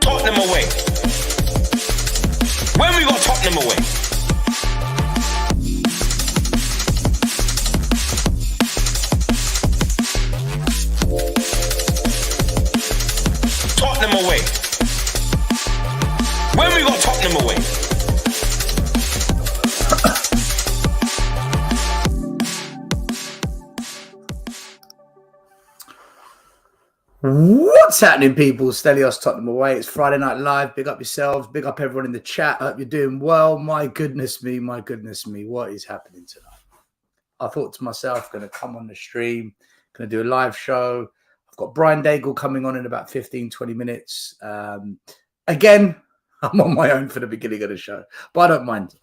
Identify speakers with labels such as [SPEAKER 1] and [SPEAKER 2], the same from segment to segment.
[SPEAKER 1] Tottenham away. When we got Tottenham away. Tottenham away. When we got Tottenham away.
[SPEAKER 2] What's happening, people? Stelios, Tottenham Away. It's Friday Night Live. Big up yourselves. Big up everyone in the chat. I hope you're doing well. My goodness me. What is happening tonight? I thought to myself, going to come on the stream, going to do a live show. I've got Brian Daigle coming on in about 15, 20 minutes. Again, I'm on my own for the beginning of the show, but I don't mind.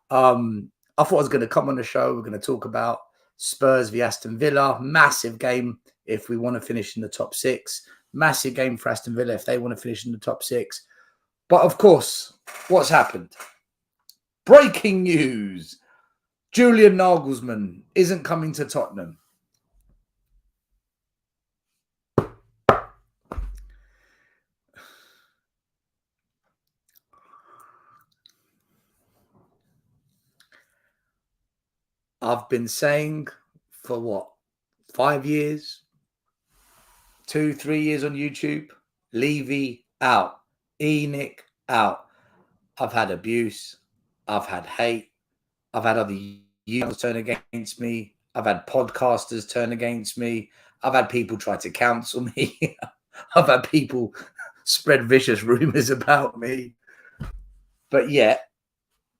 [SPEAKER 2] I thought I was going to come on the show. We're going to talk about Spurs v Aston Villa. Massive game if we want to finish in the top six. Massive game for Aston Villa if they want to finish in the top six. But of course, what's happened? Breaking news. Julian Nagelsmann isn't coming to Tottenham. I've been saying for what? 5 years? 2-3 years on YouTube? Levy out. Enoch out. I've had abuse. I've had hate. I've had other YouTubers turn against me. I've had podcasters turn against me. I've had people try to cancel me. I've had people spread vicious rumors about me. But yet,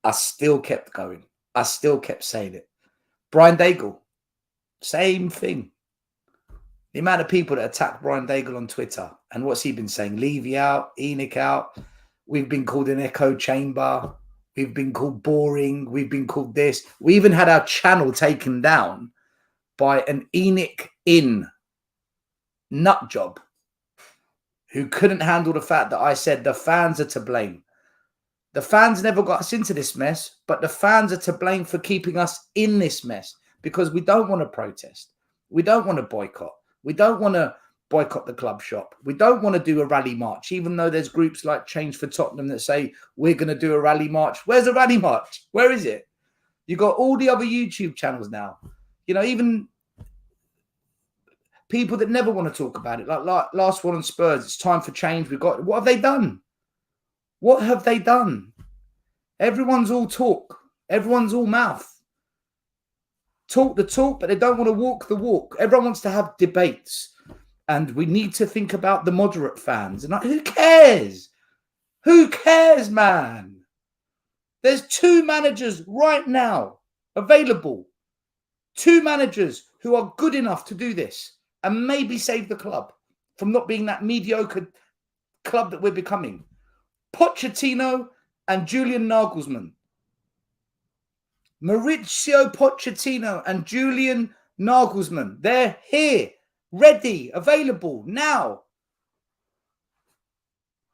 [SPEAKER 2] I still kept going. I still kept saying it. Brian Daigle, same thing. The amount of people that attack Brian Daigle on Twitter, and what's he been saying? Levy out, Enoch out. We've been called an echo chamber. We've been called boring. We've been called this. We even had our channel taken down by an Enoch in nut job who couldn't handle the fact that I said the fans are to blame. The fans never got us into this mess, but the fans are to blame for keeping us in this mess because we don't want to protest. We don't want to boycott. We don't want to boycott the club shop. We don't want to do a rally march, even though there's groups like Change for Tottenham that say, we're going to do a rally march. Where's the rally march? Where is it? You've got all the other YouTube channels now. You know, even people that never want to talk about it, like last one on Spurs, it's time for change. What have they done? What have they done? Everyone's all talk. Everyone's all mouth. Talk the talk, but they don't want to walk the walk. Everyone wants to have debates. And we need to think about the moderate fans. And who cares? Who cares, man? There's 2 managers right now available. 2 managers who are good enough to do this and maybe save the club from not being that mediocre club that we're becoming. Pochettino and Julian Nagelsmann. Mauricio Pochettino and Julian Nagelsmann. They're here, ready, available now.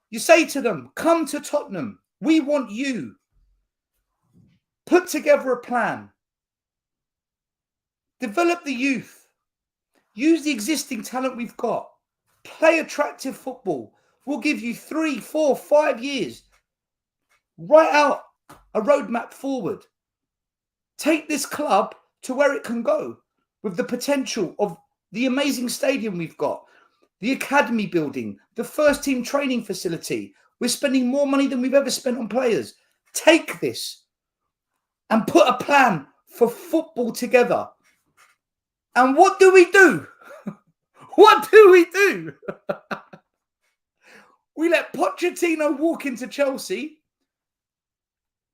[SPEAKER 2] You say to them, come to Tottenham. We want you. Put together a plan. Develop the youth. Use the existing talent we've got. Play attractive football. We'll give you 3, 4, 5 years. Write out a roadmap forward. Take this club to where it can go with the potential of the amazing stadium we've got, the academy building, the first team training facility. We're spending more money than we've ever spent on players. Take this and put a plan for football together. And what do we do? What do we do? We let Pochettino walk into Chelsea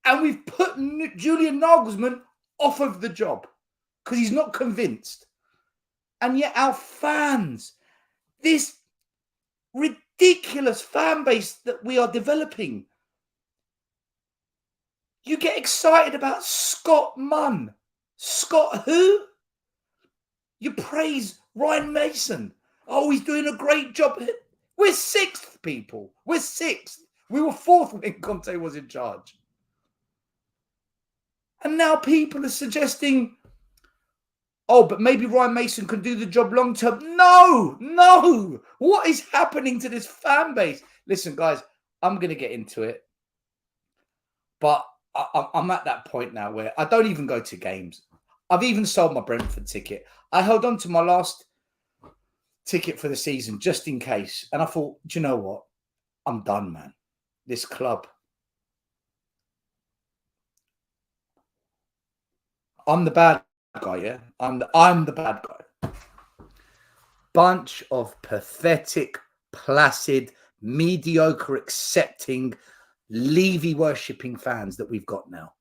[SPEAKER 2] and we've put Julian Nagelsmann off of the job because he's not convinced. And yet our fans, this ridiculous fan base that we are developing, you get excited about Scott Munn. Scott who? You praise Ryan Mason. Oh, he's doing a great job. We're 6th, people. We're 6th. We were 4th when Conte was in charge. And now people are suggesting Oh, but maybe Ryan Mason can do the job long term. No, no. What is happening to this fan base? Listen, guys, I'm going to get into it. But I'm at that point now where I don't even go to games. I've even sold my Brentford ticket. I held on to my last ticket for the season just in case. And I thought, do you know what? I'm done, man. This club. I'm the bad guy, yeah? I'm the bad guy. Bunch of pathetic, placid, mediocre, accepting, Levy worshipping fans that we've got now.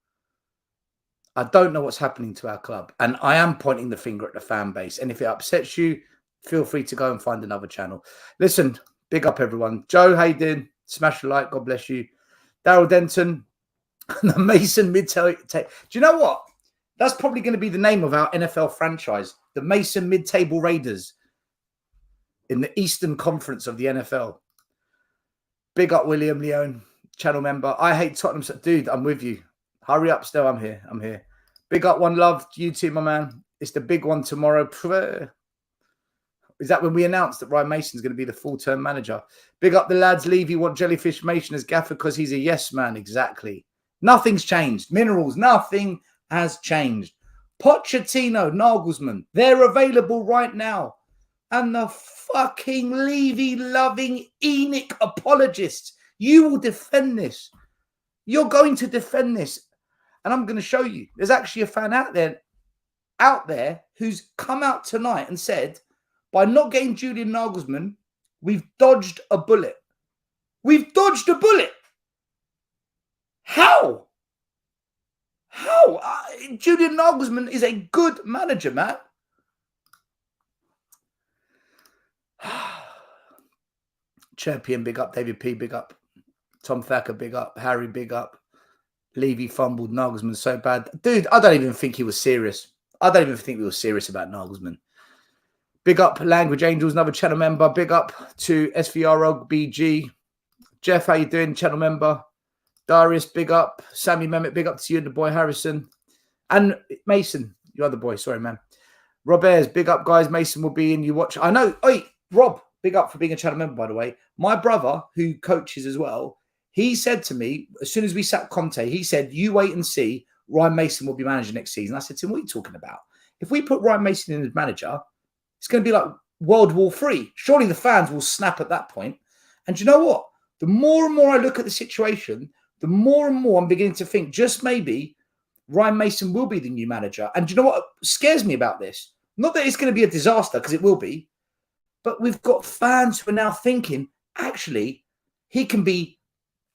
[SPEAKER 2] I don't know what's happening to our club. And I am pointing the finger at the fan base. And if it upsets you, feel free to go and find another channel. Listen, big up everyone. Joe, how you doing? Smash a like. God bless you. Daryl Denton, the Mason mid-table. Do you know what? That's probably going to be the name of our NFL franchise. The Mason Mid-Table Raiders in the Eastern Conference of the NFL. Big up William Leone, channel member. I hate Tottenham. Dude, I'm with you. Hurry up, still. I'm here. I'm here. Big up, one love. You too, my man. It's the big one tomorrow. Is that when we announced that Ryan Mason's going to be the full-term manager? Big up the lads. Levy want Jellyfish Mason as gaffer because he's a yes man. Exactly. Nothing's changed. Minerals, nothing has changed. Pochettino, Nagelsmann, they're available right now. And the fucking Levy-loving Enoch apologists, you will defend this. You're going to defend this. And I'm going to show you. There's actually a fan out there who's come out tonight and said, by not getting Julian Nagelsmann, we've dodged a bullet. We've dodged a bullet. How? How? Julian Nagelsmann is a good manager, man. Champion, big up. David P, big up. Tom Thacker, big up. Harry, big up. Levy fumbled Nagelsmann so bad. Dude, I don't even think he was serious. I don't even think we were serious about Nagelsmann. Big up Language Angels, another channel member. Big up to SVRO BG. Jeff, how you doing? Channel member. Darius, big up. Sammy Mehmet, big up to you and the boy Harrison. And Mason, your other boy. Sorry, man. Rob Ayres, big up, guys. Mason will be in. You watch. I know. Oi, Rob, big up for being a channel member, by the way. My brother, who coaches as well, he said to me, as soon as we sat Conte, he said, you wait and see. Ryan Mason will be manager next season. I said to him, what are you talking about? If we put Ryan Mason in as manager, it's going to be like World War III. Surely the fans will snap at that point. And you know what? The more and more I look at the situation, the more and more I'm beginning to think just maybe Ryan Mason will be the new manager. And you know what scares me about this? Not that it's going to be a disaster, because it will be, but we've got fans who are now thinking, actually, he can be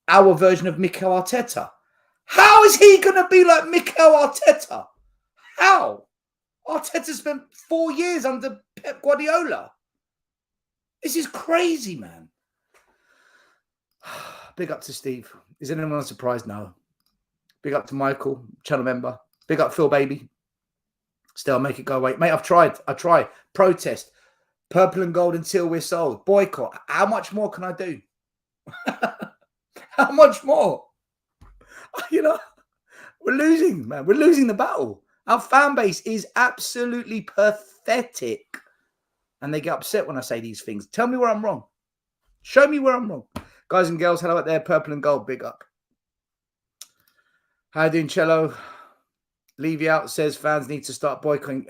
[SPEAKER 2] our version of Mikel Arteta. How is he going to be like Mikel Arteta? How? Arteta spent 4 years under Pep Guardiola. This is crazy, man. Big up to Steve. Is anyone surprised? No. Big up to Michael, channel member. Big up Phil, baby. Still make it go away. Mate, I've tried. I try. Protest. Purple and gold until we're sold. Boycott. How much more can I do? How much more? You know, we're losing, man. We're losing the battle. Our fan base is absolutely pathetic. And they get upset when I say these things. Tell me where I'm wrong. Show me where I'm wrong. Guys and girls, hello out there. Purple and gold, big up. How you doing, Cello? Levy out says fans need to start boycotting.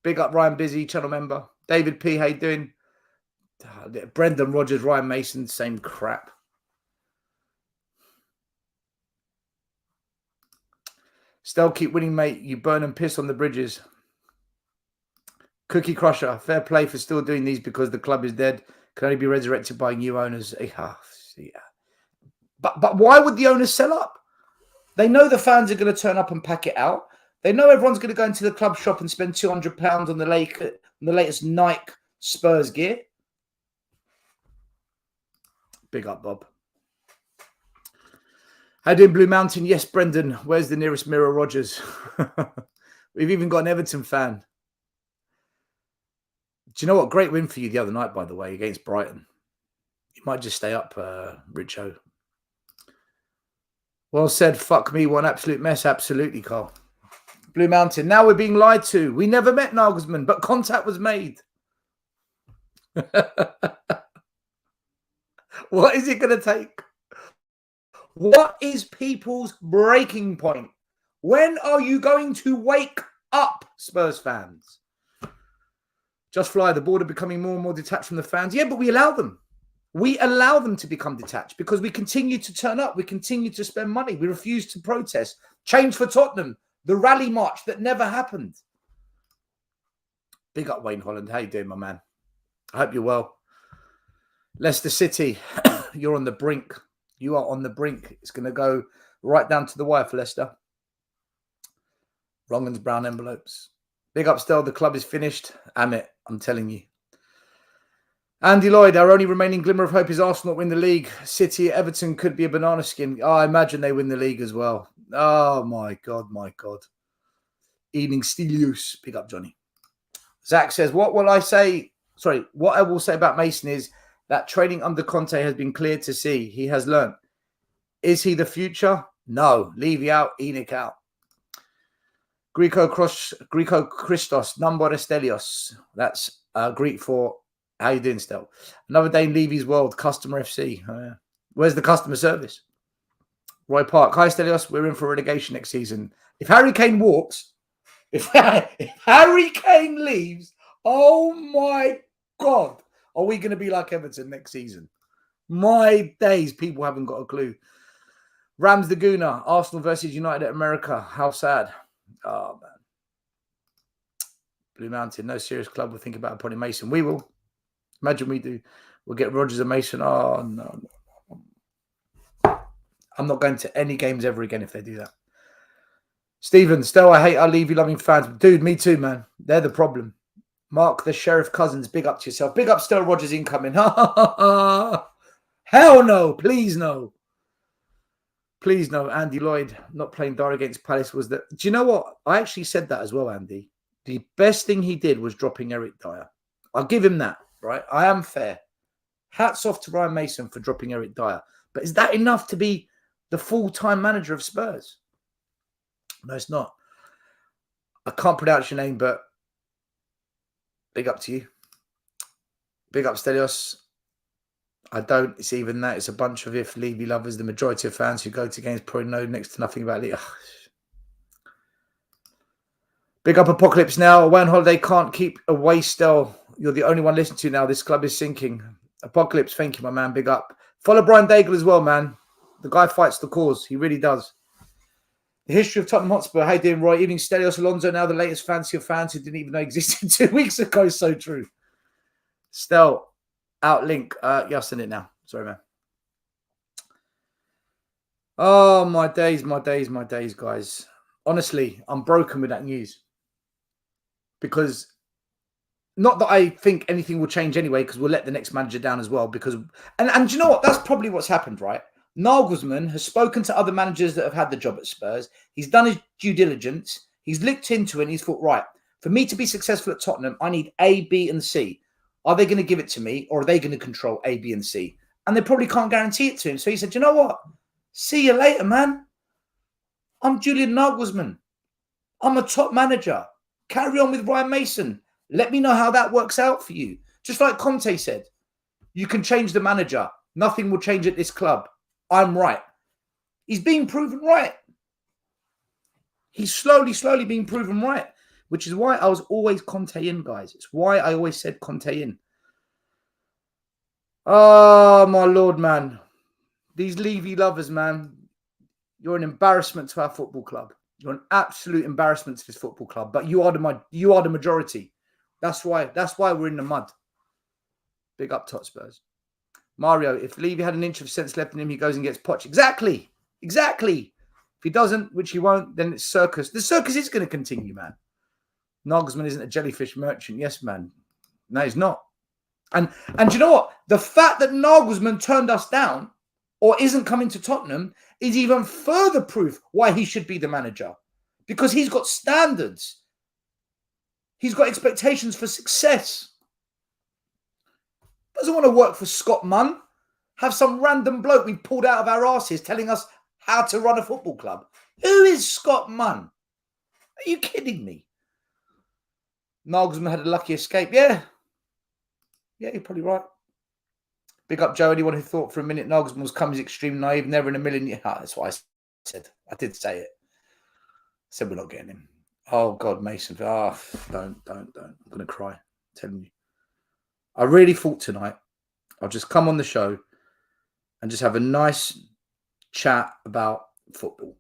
[SPEAKER 2] Big up Ryan Busy, channel member. David P, how you doing? Brendan Rodgers, Ryan Mason, same crap. Still keep winning, mate. You burn and piss on the bridges. Cookie Crusher, fair play for still doing these because the club is dead. Can only be resurrected by new owners. Yeah. But why would the owners sell up? They know the fans are going to turn up and pack it out. They know everyone's going to go into the club shop and spend £200 on the latest Nike Spurs gear. Big up, Bob. How doing, Blue Mountain? Yes, Brendan. Where's the nearest Mirror Rogers? We've even got an Everton fan. Do you know what? Great win for you the other night, by the way, against Brighton. You might just stay up, Richo. Well said. Fuck me. What an absolute mess. Absolutely, Carl. Blue Mountain. Now we're being lied to. We never met Nagelsmann, but contact was made. What is it going to take? What is people's breaking point? When are you going to wake up, Spurs fans? Just Fly, the board are becoming more and more detached from the fans. Yeah, but we allow them. We allow them to become detached because we continue to turn up. We continue to spend money. We refuse to protest. Change for Tottenham, the rally march that never happened. Big up, Wayne Holland. How you doing, my man? I hope you're well. Leicester City, you're on the brink. You are on the brink. It's going to go right down to the wire for Leicester. Wrongan's brown envelopes. Big up, still. The club is finished. Amit, I'm telling you. Andy Lloyd, our only remaining glimmer of hope is Arsenal win the league. City, Everton could be a banana skin. Oh, I imagine they win the league as well. Oh, my God, my God. Evening Stelius. Big up, Johnny. Zach says, what will I say? Sorry, what I will say about Mason is that training under Conte has been clear to see. He has learned. Is he the future? No. Levy out, Enoch out. Greco Christos, Number Estelios. That's Greek for how you doing, Stel? Another day in Levy's world, customer FC. Oh, yeah. Where's the customer service? Roy Park. Hi, Stelios. We're in for relegation next season. If Harry Kane walks, if Harry Kane leaves, oh my God, are we going to be like Everton next season? My days, people haven't got a clue. Rams Laguna, Arsenal versus United at America. How sad. Oh, man. Blue Mountain, no serious club will think about appointing Mason. We will. Imagine we do. We'll get Rodgers and Mason. Oh, no. I'm not going to any games ever again if they do that. Stephen, still, I hate our Levy-loving fans. Dude, me too, man. They're the problem. Mark, the Sheriff Cousins, big up to yourself. Big up, Stella Rodgers incoming. Hell no. Please no. Please no. Andy Lloyd, not playing Dyer against Palace was that. Do you know what? I actually said that as well, Andy. The best thing he did was dropping Eric Dyer. I'll give him that, right? I am fair. Hats off to Ryan Mason for dropping Eric Dyer. But is that enough to be the full-time manager of Spurs? No, it's not. I can't pronounce your name, but big up to you. Big up, Stelios. I don't. It's even that. It's a bunch of if Levy lovers. The majority of fans who go to games probably know next to nothing about Levy. Big up Apocalypse now. Away on holiday can't keep away still. You're the only one listening to now. This club is sinking. Apocalypse, thank you, my man. Big up. Follow Brian Daigle as well, man. The guy fights the cause. He really does. The history of Tottenham Hotspur. How you doing, Roy? Evening, Stelios Alonso, now the latest fancy of fans who didn't even know existed 2 weeks ago. So true. Stel, outlink. Yeah, I'll send it now. Sorry, man. Oh, my days, my days, my days, guys. Honestly, I'm broken with that news. Because, not that I think anything will change anyway, because we'll let the next manager down as well. Because, and do you know what? That's probably what's happened, right? Nagelsmann has spoken to other managers that have had the job at Spurs. He's done his due diligence. He's looked into it and he's thought, right, for me to be successful at Tottenham, I need A, B, and C. Are they going to give it to me or are they going to control A, B, and C? And they probably can't guarantee it to him. So he said, you know what? See you later, man. I'm Julian Nagelsmann. I'm a top manager. Carry on with Ryan Mason. Let me know how that works out for you. Just like Conte said, you can change the manager. Nothing will change at this club. I'm right. He's being proven right. He's slowly being proven right, which is why I was always Conte in, guys. It's why I always said Conte in. Oh, my Lord, man. These Levy lovers, man. You're an embarrassment to our football club. You're an absolute embarrassment to this football club. But you are the majority. That's why we're in the mud. Big up, Spurs. Mario, if Levy had an inch of sense left in him, he goes and gets Poch. Exactly. If he doesn't, which he won't, then it's circus. The circus is going to continue, man. Nagelsmann isn't a jellyfish merchant. Yes, man. No, he's not. And you know what? The fact that Nagelsmann turned us down or isn't coming to Tottenham is even further proof why he should be the manager. Because he's got standards. He's got expectations for success. Doesn't want to work for Scott Munn. Have some random bloke we pulled out of our asses telling us how to run a football club. Who is Scott Munn? Are you kidding me? Nagelsmann had a lucky escape. Yeah, you're probably right. Big up Joe, anyone who thought for a minute Nagelsmann was coming extreme naive, never in a million years. That's what I said. I did say it. I said we're not getting him. Oh, God, Mason. Oh, don't. I'm going to cry. I'm telling you. I really thought tonight I'll just come on the show and just have a nice chat about football.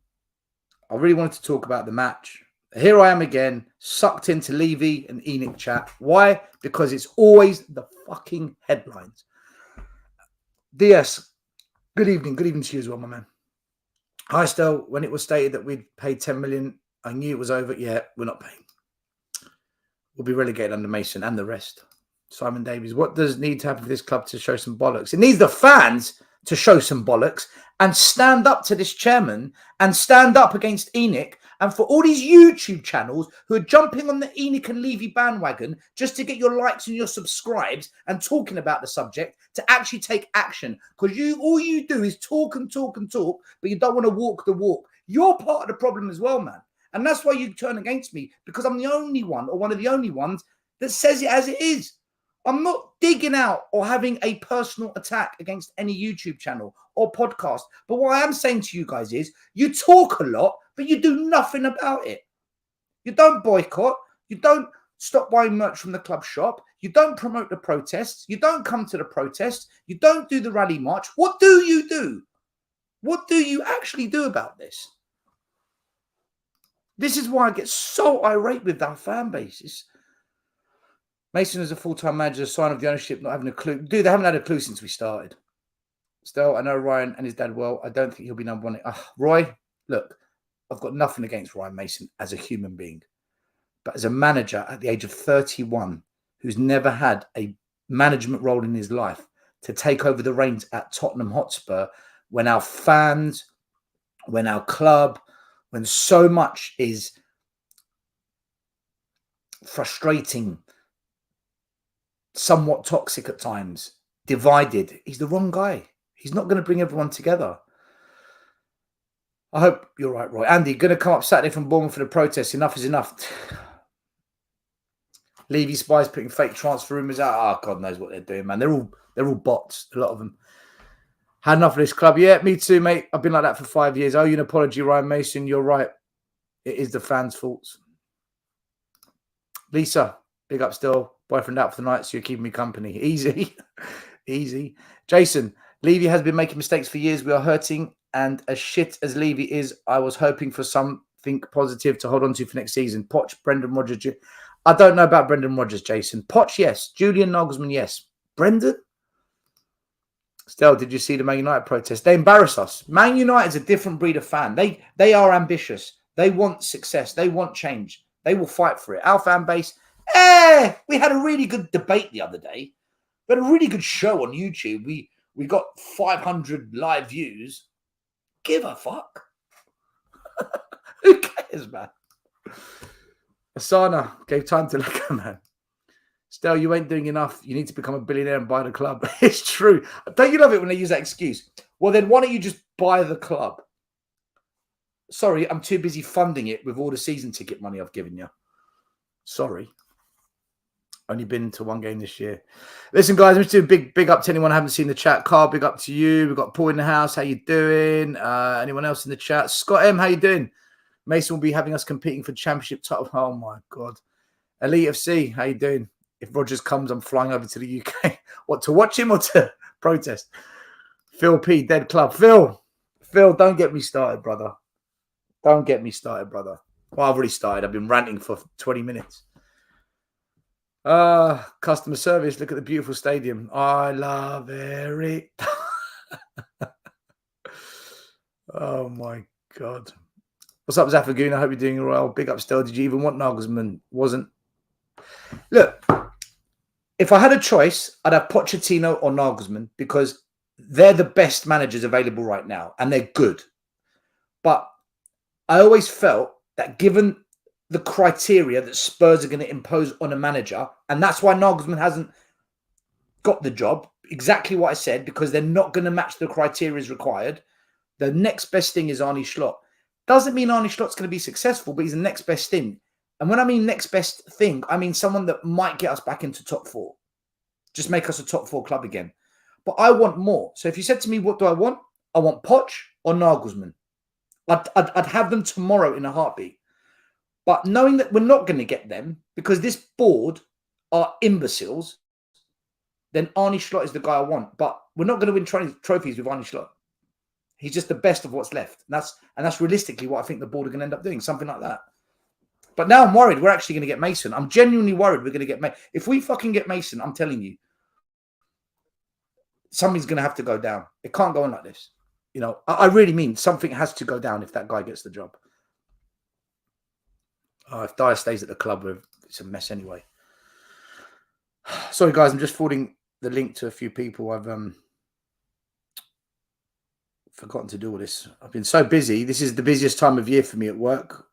[SPEAKER 2] I really wanted to talk about the match. Here I am again, sucked into Levy and Enoch chat. Why? Because it's always the fucking headlines. DS, good evening. Good evening to you as well, my man. Hi, Stel. When it was stated that we'd paid 10 million, I knew it was over. Yeah, we're not paying. We'll be relegated under Mason and the rest. Simon Davies, what does need to happen for this club to show some bollocks? It needs the fans to show some bollocks and stand up to this chairman and stand up against Enoch, and for all these YouTube channels who are jumping on the Enoch and Levy bandwagon just to get your likes and your subscribes and talking about the subject, to actually take action. Because all you do is talk and talk and talk, but you don't want to walk the walk. You're part of the problem as well, man. And that's why you turn against me, because I'm the only one, or one of the only ones, that says it as it is. I'm not digging out or having a personal attack against any YouTube channel or podcast. But what I am saying to you guys is, you talk a lot, but you do nothing about it. You don't boycott. You don't stop buying merch from the club shop. You don't promote the protests. You don't come to the protests. You don't do the rally march. What do you do? What do you actually do about this? This is why I get so irate with our fan bases. Mason is a full-time manager, a sign of the ownership not having a clue. Dude, they haven't had a clue since we started. Still, I know Ryan and his dad well. I don't think he'll be number one. Roy, look, I've got nothing against Ryan Mason as a human being. But as a manager at the age of 31, who's never had a management role in his life, to take over the reins at Tottenham Hotspur, when our fans, when our club, when so much is frustrating, somewhat toxic at times, divided, he's the wrong guy. He's not going to bring everyone together. I hope you're right, Roy. Andy, going to come up Saturday from Bournemouth for the protest. Enough is enough. Levy spies putting fake transfer rumours out. Oh, God knows what they're doing, man. They're all bots, a lot of them. Had enough of this club. Yeah, me too, mate. I've been like that for 5 years. Oh, you an apology, Ryan Mason. You're right. It is the fans' faults. Lisa, big up still. Boyfriend out for the night, so you're keeping me company. Easy. Easy. Jason, Levy has been making mistakes for years. We are hurting, and as shit as Levy is, I was hoping for something positive to hold on to for next season. Poch, Brendan Rodgers. I don't know about Brendan Rodgers, Jason. Poch, yes. Julian Nagelsmann, yes. Brendan? Still, did you see the Man United protest? They embarrass us. Man United's a different breed of fan. They are ambitious. They want success. They want change. They will fight for it. Our fan base, we had a really good debate the other day. We had a really good show on YouTube. We got 500 live views. Give a fuck. Who cares, man? Asana gave time to look at, man. Still, you ain't doing enough. You need to become a billionaire and buy the club. It's true. Don't you love it when they use that excuse? Well, then why don't you just buy the club? Sorry, I'm too busy funding it with all the season ticket money I've given you. Sorry. Only been to one game this year. Listen, guys, let's do a big up to anyone who haven't seen the chat. Carl, big up to you. We've got Paul in the house. How you doing? Anyone else in the chat? Scott M, how you doing? Mason will be having us competing for championship title. Oh, my God. Elite FC, how you doing? If Rodgers comes, I'm flying over to the UK. What, to watch him or to protest? Phil P, dead club. Phil, don't get me started, brother. Don't get me started, brother. Well, I've already started. I've been ranting for 20 minutes. Customer service. Look at the beautiful stadium. I love Eric. Oh, my God. What's up, Zafaguna? I hope you're doing well. Big up still. Did you even want Nagelsmann? Wasn't. Look, if I had a choice, I'd have Pochettino or Nagelsmann because they're the best managers available right now and they're good. But I always felt that given the criteria that Spurs are going to impose on a manager, and that's why Nagelsmann hasn't got the job, exactly what I said, because they're not going to match the criteria required. The next best thing is Arne Slot. Doesn't mean Arne Slot's going to be successful, but he's the next best thing. And when I mean next best thing, I mean someone that might get us back into top 4. Just make us a top 4 club again. But I want more. So if you said to me, what do I want? I want Poch or Nagelsmann. I'd have them tomorrow in a heartbeat. But knowing that we're not going to get them because this board are imbeciles, then Arne Slot is the guy I want. But we're not going to win trophies with Arne Slot. He's just the best of what's left. And that's realistically what I think the board are going to end up doing, something like that. But now I'm worried we're actually going to get Mason. I'm genuinely worried we're going to get Mason. If we fucking get Mason, I'm telling you, something's going to have to go down. It can't go on like this. You know, I really mean something has to go down if that guy gets the job. If Dyer stays at the club, it's a mess anyway. Sorry, guys, I'm just forwarding the link to a few people. I've forgotten to do all this. I've been so busy. This is the busiest time of year for me at work.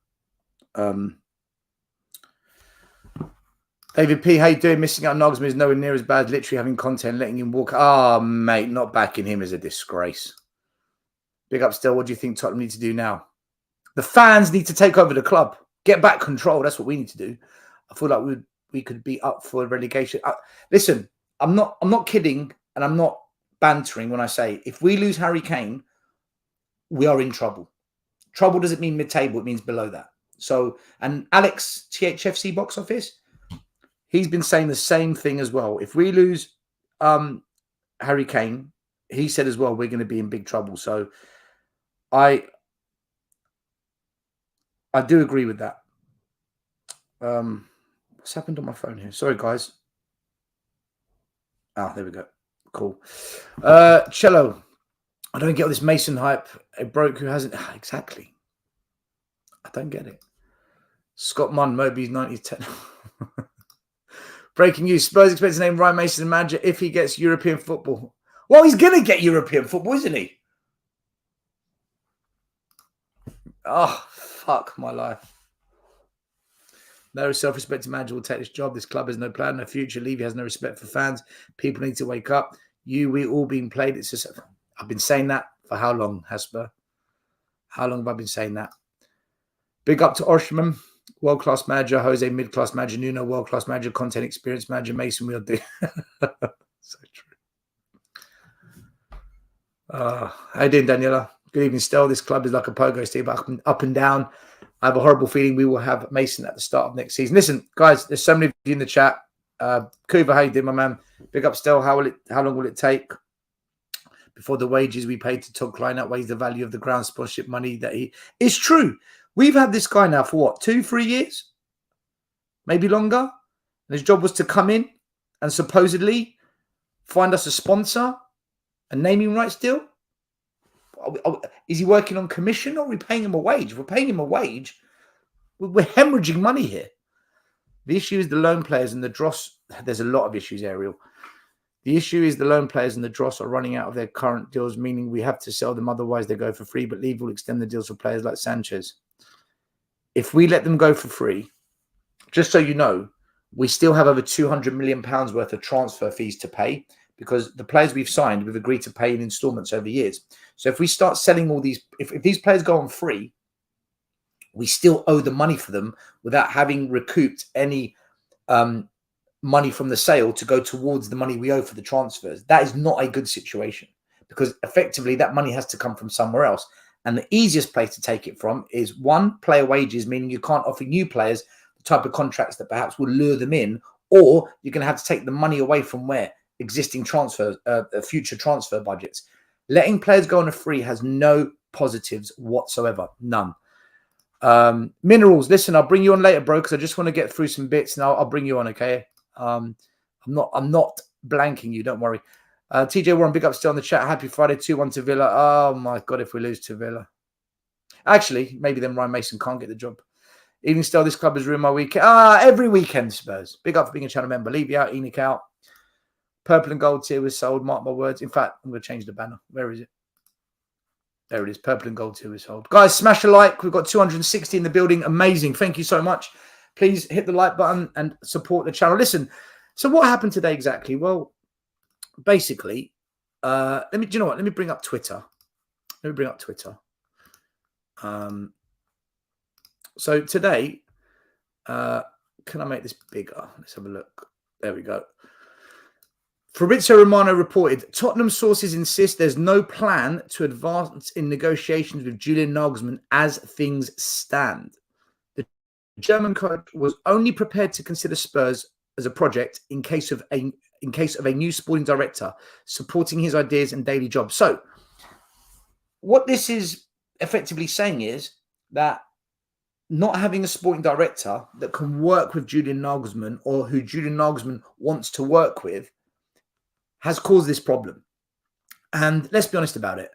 [SPEAKER 2] David P, how you doing? Missing out on Nagelsmann is nowhere near as bad. Literally having content, letting him walk. Oh, mate, not backing him is a disgrace. Big up still. What do you think Tottenham need to do now? The fans need to take over the club. Get back control. That's what we need to do. I feel like we could be up for relegation. Listen, I'm not kidding, and I'm not bantering when I say if we lose Harry Kane, we are in trouble. Trouble doesn't mean mid-table; it means below that. So, and Alex THFC box office, he's been saying the same thing as well. If we lose Harry Kane, he said as well we're going to be in big trouble. So, I do agree with that. What's happened on my phone here? Sorry, guys. Ah, there we go. Cool. Cello. I don't get all this Mason hype. A bloke who hasn't... Exactly. I don't get it. Scott Munn, Moby's 90-10. Breaking news. Spurs expect to name Ryan Mason manager if he gets European football. Well, he's going to get European football, isn't he? Oh, fuck my life. No self-respecting manager will take this job. This club has no plan, no future. Levy has no respect for fans. People need to wake up. We all being played. It's just... I've been saying that for how long, Hesper? How long have I been saying that? Big up to Oshman, world-class manager. Jose, mid-class manager. Nuno, world-class manager. Content experience manager. Mason, we'll do. So true. How you doing, Daniela? Good evening, still. This club is like a pogo stick, up and down. I have a horrible feeling we will have Mason at the start of next season. Listen, guys, there's so many of you in the chat. Kuva, how you doing, my man? Big up still. How long will it take before the wages we paid to Todd Klein outweighs the value of the ground sponsorship money that he... It's true. We've had this guy now for what, 2-3 years? Maybe longer? And his job was to come in and supposedly find us a sponsor, a naming rights deal. Is he working on commission or are we paying him a wage? If we're paying him a wage, we're hemorrhaging money here. The issue is the loan players and the dross. There's a lot of issues, Ariel. The issue is the loan players and the dross are running out of their current deals, meaning we have to sell them, otherwise they go for free. But Levy will extend the deals for players like Sanchez. If we let them go for free, just so you know, we still have over £200 million worth of transfer fees to pay because the players we've signed, we've agreed to pay in installments over years. So if we start selling all these, if these players go on free, we still owe the money for them without having recouped any money from the sale to go towards the money we owe for the transfers. That is not a good situation because effectively that money has to come from somewhere else. And the easiest place to take it from is one, player wages, meaning you can't offer new players the type of contracts that perhaps will lure them in, or you're going to have to take the money away from where existing transfers, future transfer budgets. Letting players go on a free has no positives whatsoever. None. Minerals, listen, I'll bring you on later, bro, because I just want to get through some bits and I'll bring you on, okay? I'm not blanking you, don't worry. TJ Warren, big up still on the chat. Happy Friday, 2-1 to Villa. Oh my God, if we lose to Villa. Actually, maybe then Ryan Mason can't get the job. Evening still, this club has ruined my weekend. Every weekend, Spurs. Big up for being a channel member. Levy out, Enoch out. Purple and gold tier was sold. Mark my words. In fact, I'm going to change the banner. Where is it? There it is. Purple and gold tier was sold. Guys, smash a like. We've got 260 in the building. Amazing. Thank you so much. Please hit the like button and support the channel. Listen, so what happened today exactly? Well, basically, do you know what? Let me bring up Twitter. So today, can I make this bigger? Let's have a look. There we go. Fabrizio Romano reported, Tottenham sources insist there's no plan to advance in negotiations with Julian Nagelsmann as things stand. The German coach was only prepared to consider Spurs as a project in case of a new sporting director supporting his ideas and daily job. So, what this is effectively saying is that not having a sporting director that can work with Julian Nagelsmann or who Julian Nagelsmann wants to work with has caused this problem. And let's be honest about it.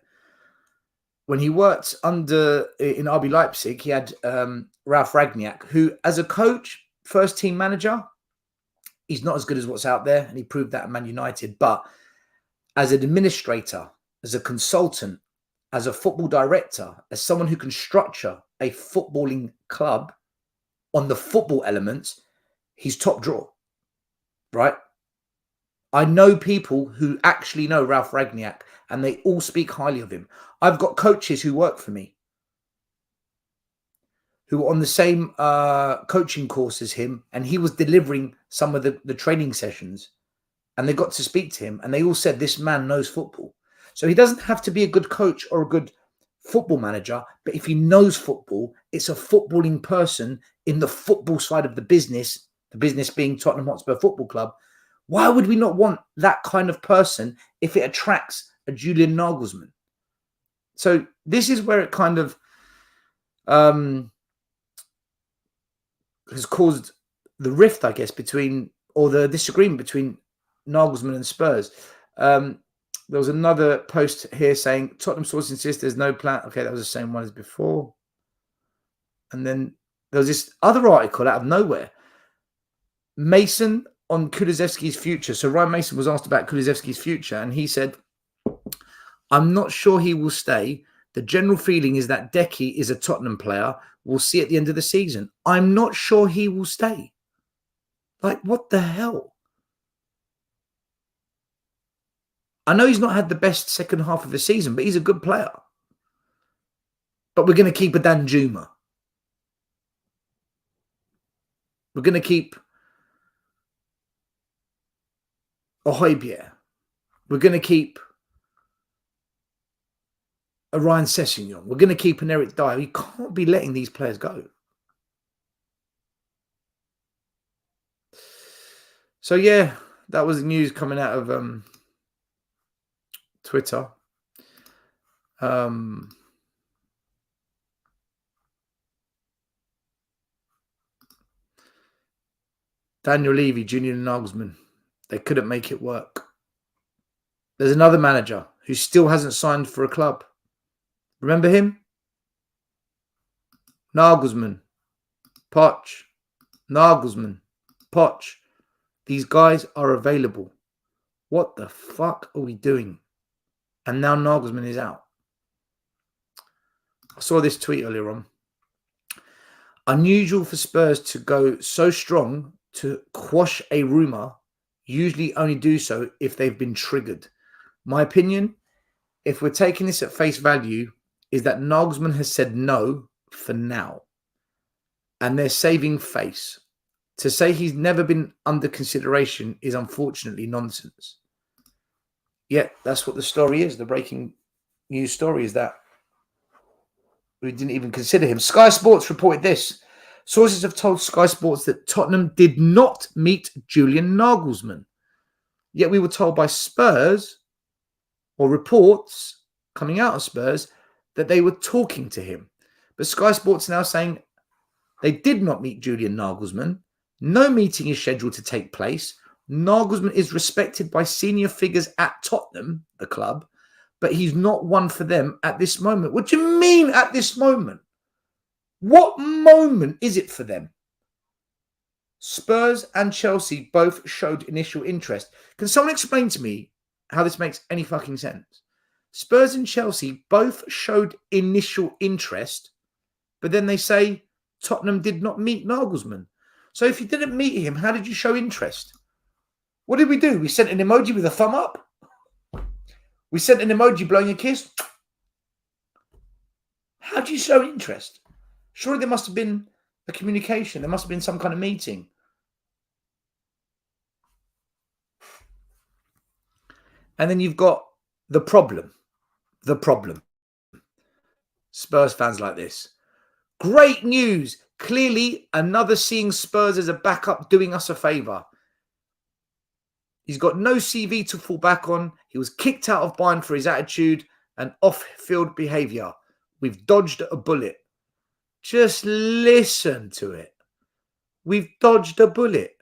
[SPEAKER 2] When he worked in RB Leipzig, he had Ralf Rangnick, who, as a coach, first team manager, he's not as good as what's out there, and he proved that at Man United. But as an administrator, as a consultant, as a football director, as someone who can structure a footballing club on the football elements, he's top draw, right? I know people who actually know Ralf Rangnick, and they all speak highly of him. I've got coaches who work for me who are on the same coaching course as him, and he was delivering some of the training sessions, and they got to speak to him, and they all said, this man knows football. So he doesn't have to be a good coach or a good football manager, but if he knows football, it's a footballing person in the football side of the business being Tottenham Hotspur Football Club. Why would we not want that kind of person if it attracts a Julian Nagelsmann? So this is where it kind of has caused the rift, I guess, or the disagreement between Nagelsmann and Spurs. There was another post here saying, Tottenham sources insist there's no plan. Okay, that was the same one as before. And then there was this other article out of nowhere. Mason on Kulusevski's future. So Ryan Mason was asked about Kulusevski's future, and he said, I'm not sure he will stay. The general feeling is that Decky is a Tottenham player. We'll see at the end of the season. I'm not sure he will stay. Like, what the hell? I know he's not had the best second half of the season, but he's a good player. But we're going to keep a Danjuma. We're going to keep a Højbjerg. We're going to keep a Ryan Sessegnon. We're going to keep an Eric Dyer. You can't be letting these players go. So, yeah, that was the news coming out of Twitter. Daniel Levy, Julian Nagelsmann. They couldn't make it work. There's another manager who still hasn't signed for a club. Remember him? Nagelsmann. Poch. Nagelsmann. Poch. These guys are available. What the fuck are we doing? And now Nagelsmann is out. I saw this tweet earlier on. Unusual for Spurs to go so strong to quash a rumour. Usually only do so if they've been triggered. My opinion, if we're taking this at face value, is that Nagelsmann has said no for now. And they're saving face. To say he's never been under consideration is unfortunately nonsense. Yet that's what the story is. The breaking news story is that we didn't even consider him. Sky Sports reported this. Sources have told Sky Sports that Tottenham did not meet Julian Nagelsmann. Yet we were told by Spurs, or reports coming out of Spurs, that they were talking to him. But Sky Sports now saying they did not meet Julian Nagelsmann. No meeting is scheduled to take place. Nagelsmann is respected by senior figures at Tottenham, the club, but he's not one for them at this moment. What do you mean at this moment? What moment is it for them? Spurs and Chelsea both showed initial interest. Can someone explain to me how this makes any fucking sense? Spurs and Chelsea both showed initial interest, but then they say Tottenham did not meet Nagelsmann. So if you didn't meet him, how did you show interest? What did we do? We sent an emoji with a thumb up? We sent an emoji blowing a kiss? How do you show interest? Surely there must have been A communication. There must have been some kind of meeting. And then you've got the problem. The problem. Spurs fans like this. Great news. Clearly, another seeing Spurs as a backup doing us a favour. He's got no CV to fall back on. He was kicked out of Bayern for his attitude and off-field behaviour. We've dodged a bullet. Just listen to it. We've dodged a bullet.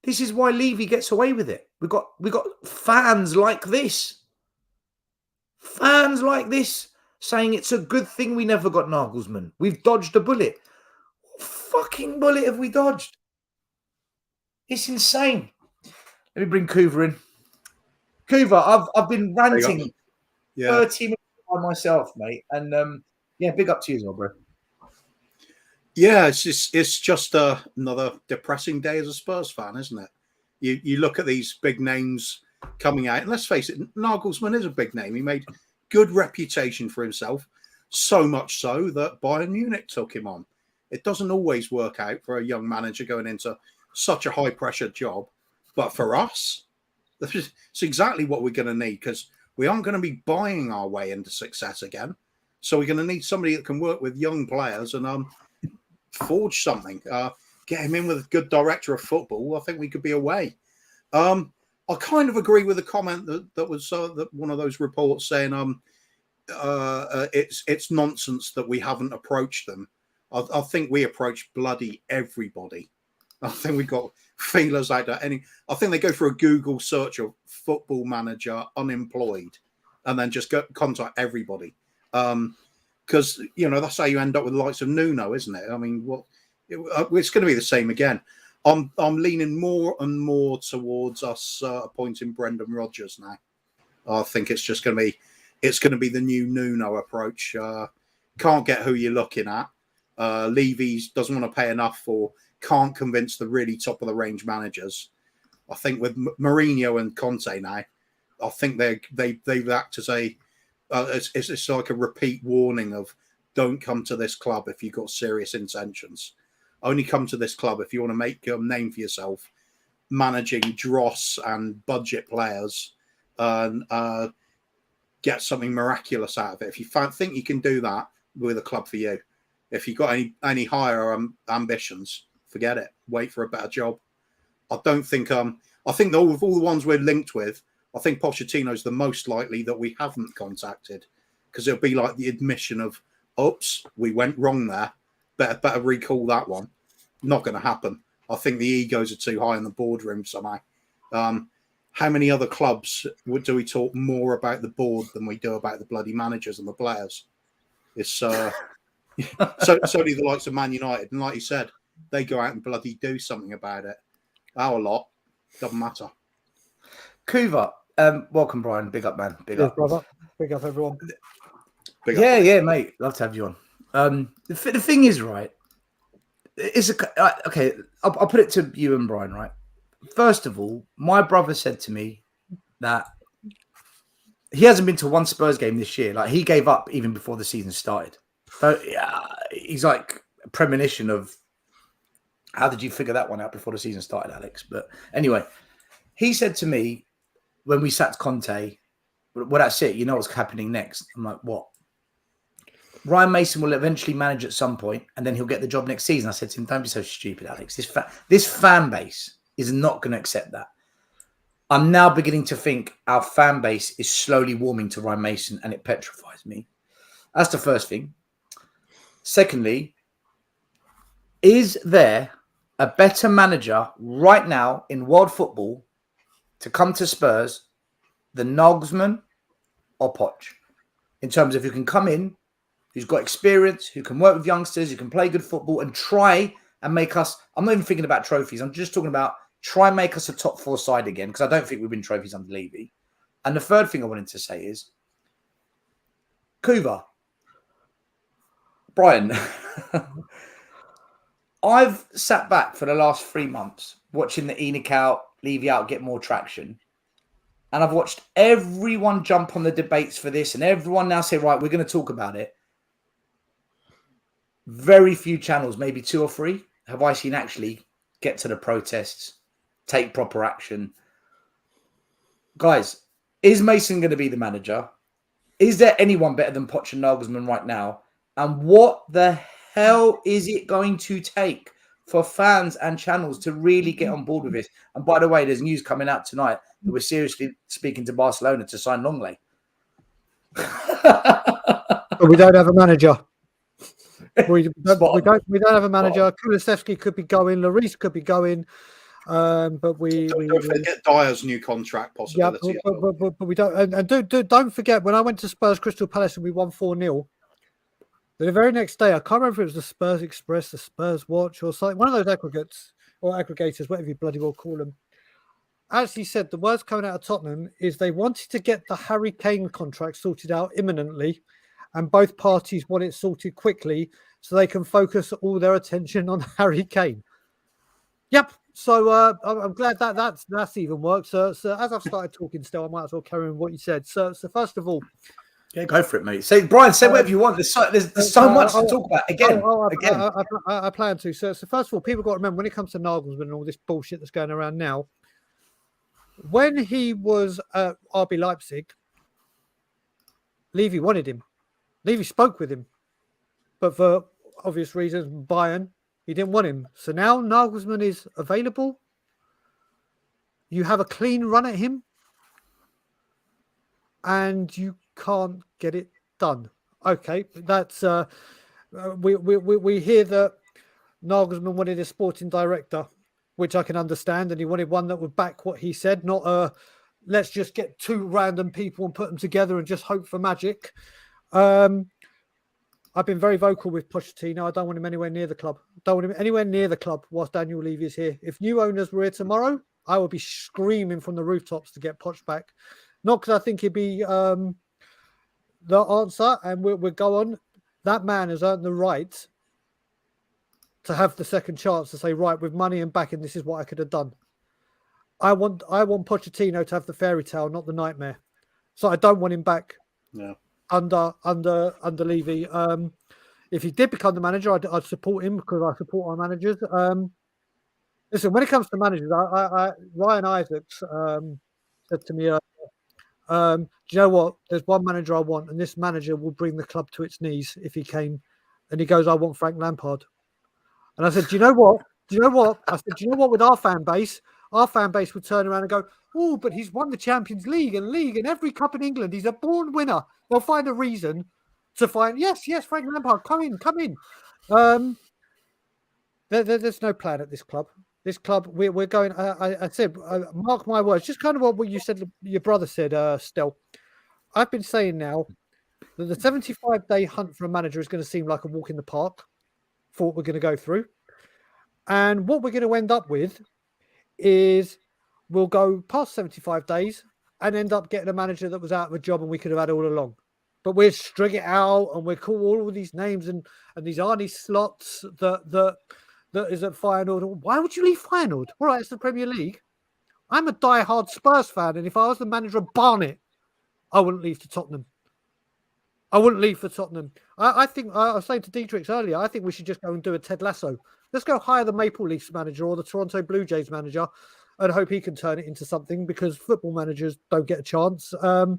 [SPEAKER 2] This is why Levy gets away with it. We got fans like this. Fans like this saying it's a good thing we never got Nagelsmann. We've dodged a bullet. What fucking bullet have we dodged? It's insane. Let me bring Kuva in. Kuva, I've been ranting 30 minutes by myself, mate. And big up to you as well, bro.
[SPEAKER 3] Yeah, it's just another depressing day as a Spurs fan, isn't it? You look at these big names coming out, and let's face it, Nagelsmann is a big name. He made good reputation for himself, so much so that Bayern Munich took him on. It doesn't always work out for a young manager going into such a high-pressure job, but for us, it's exactly what we're going to need, because we aren't going to be buying our way into success again. So we're going to need somebody that can work with young players and forge something. Get him in with a good director of football. I think we could be away. I kind of agree with the comment that was that one of those reports saying it's nonsense that we haven't approached them. I think we approached bloody everybody. I think we got feelers out there. I think they go for a Google search of football manager unemployed, and then just contact everybody. Because that's how you end up with the likes of Nuno, isn't it? I mean, it's going to be the same again. I'm leaning more and more towards us appointing Brendan Rodgers now. I think it's going to be the new Nuno approach. Can't get who you're looking at. Levy doesn't want to pay enough for. Can't convince the really top of the range managers. I think with Mourinho and Conte now, I think they act as it's like a repeat warning of don't come to this club if you've got serious intentions. Only come to this club if you want to make a name for yourself, managing dross and budget players, and get something miraculous out of it. If you think you can do that with a club for you, if you've got any higher ambitions, forget it. Wait for a better job. I don't think. I think that all the ones we're linked with, I think Pochettino's the most likely that we haven't contacted, because it'll be like the admission of, "Oops, we went wrong there. Better recall that one." Not going to happen. I think the egos are too high in the boardroom somehow. How many other clubs do we talk more about the board than we do about the bloody managers and the players? It's so certainly the likes of Man United, and like you said, they go out and bloody do something about it. Our lot doesn't matter.
[SPEAKER 2] Kuva, welcome, Brian. Big up, man. Big up,
[SPEAKER 4] brother. Big up, everyone.
[SPEAKER 2] Yeah, mate. Love to have you on. The thing is, right? Okay. I'll put it to you and Brian, right? First of all, my brother said to me that he hasn't been to one Spurs game this year. Like, he gave up even before the season started. So he's like a premonition of how did you figure that one out before the season started, Alex? But anyway, he said to me when we sacked Conte, well, that's it. You know what's happening next. I'm like, what? Ryan Mason will eventually manage at some point, and then he'll get the job next season. I said to him, don't be so stupid, Alex. This fan base is not going to accept that. I'm now beginning to think our fan base is slowly warming to Ryan Mason, and it petrifies me. That's the first thing. Secondly, is there a better manager right now in world football to come to Spurs than Nagelsmann or Poch? In terms of who can come in, who's got experience, who can work with youngsters, who can play good football and try and make us, I'm not even thinking about trophies, I'm just talking about try and make us a top four side again, because I don't think we win trophies under Levy. And the third thing I wanted to say is, Kuva, Brian, I've sat back for the last 3 months watching the Enoch out, Levy out get more traction. And I've watched everyone jump on the debates for this, and everyone now say, right, we're going to talk about it. very few channels, maybe 2 or 3, have I seen actually get to the protests, take proper action. Guys, is Mason going to be the manager? Is there anyone better than Poch and Nagelsmann right now? And what the hell is it going to take for fans and channels to really get on board with this? And by the way, there's news coming out tonight that we're seriously speaking to Barcelona to sign Longley.
[SPEAKER 4] But we don't have a manager. We don't have a manager. Kulusevski could be going. Lloris could be going. But we
[SPEAKER 3] don't forget Dyer's new contract possibility.
[SPEAKER 4] Yeah, but we don't. And don't forget, when I went to Spurs Crystal Palace and we won 4-0, the very next day, I can't remember if it was the Spurs Express, the Spurs Watch, or something, one of those aggregators, whatever you bloody well call them, actually said the words coming out of Tottenham is they wanted to get the Harry Kane contract sorted out imminently, and both parties want it sorted quickly so they can focus all their attention on Harry Kane. Yep. So I'm glad that's even worked. So as I've started talking still, I might as well carry on what you said. So first of all,
[SPEAKER 2] yeah, go for it, mate. Say, Brian, say whatever you want. There's so much to talk about. Again.
[SPEAKER 4] I plan to. So first of all, people got to remember when it comes to Nagelsmann and all this bullshit that's going around now. When he was at RB Leipzig, Levy wanted him. Levy spoke with him, but for obvious reasons, Bayern, he didn't want him. So now Nagelsmann is available. You have a clean run at him, and you can't get it done. Okay, that's we hear that Nagelsmann wanted a sporting director, which I can understand, and he wanted one that would back what he said, not let's just get 2 random people and put them together and just hope for magic. I've been very vocal with Pochettino. I don't want him anywhere near the club. Don't want him anywhere near the club whilst Daniel Levy is here. If new owners were here tomorrow, I would be screaming from the rooftops to get Poch back. Not because I think he'd be the answer, and we'll go on. That man has earned the right to have the second chance to say, right, with money and backing, this is what I could have done. I want Pochettino to have the fairy tale, not the nightmare. So I don't want him back.
[SPEAKER 3] No.
[SPEAKER 4] Under Levy. If he did become the manager, I'd support him because I support our managers. Listen, when it comes to managers, Ryan Isaacs said to me, do you know what? There's one manager I want, and this manager will bring the club to its knees if he came. And he goes, I want Frank Lampard. And I said, do you know what? I said, do you know what? With our fan base would turn around and go, oh, but he's won the Champions League and every cup in England. He's a born winner. They'll find a reason to find, yes, Frank Lampard, come in. There's no plan at this club. This club, we're going, I said, mark my words, just kind of what you said, your brother said, Stel. I've been saying now that the 75-day hunt for a manager is going to seem like a walk in the park for what we're going to go through. And what we're going to end up with is we'll go past 75 days and end up getting a manager that was out of a job and we could have had all along. But we'll string it out and we'll call all these names and these Arnie slots that is at Feyenoord. Why would you leave Feyenoord? All right, it's the Premier League. I'm a diehard Spurs fan, and if I was the manager of Barnet, I wouldn't leave to Tottenham. I wouldn't leave for Tottenham. I think, I was saying to Dietrich earlier, I think we should just go and do a Ted Lasso. Let's go hire the Maple Leafs manager or the Toronto Blue Jays manager and hope he can turn it into something, because football managers don't get a chance. The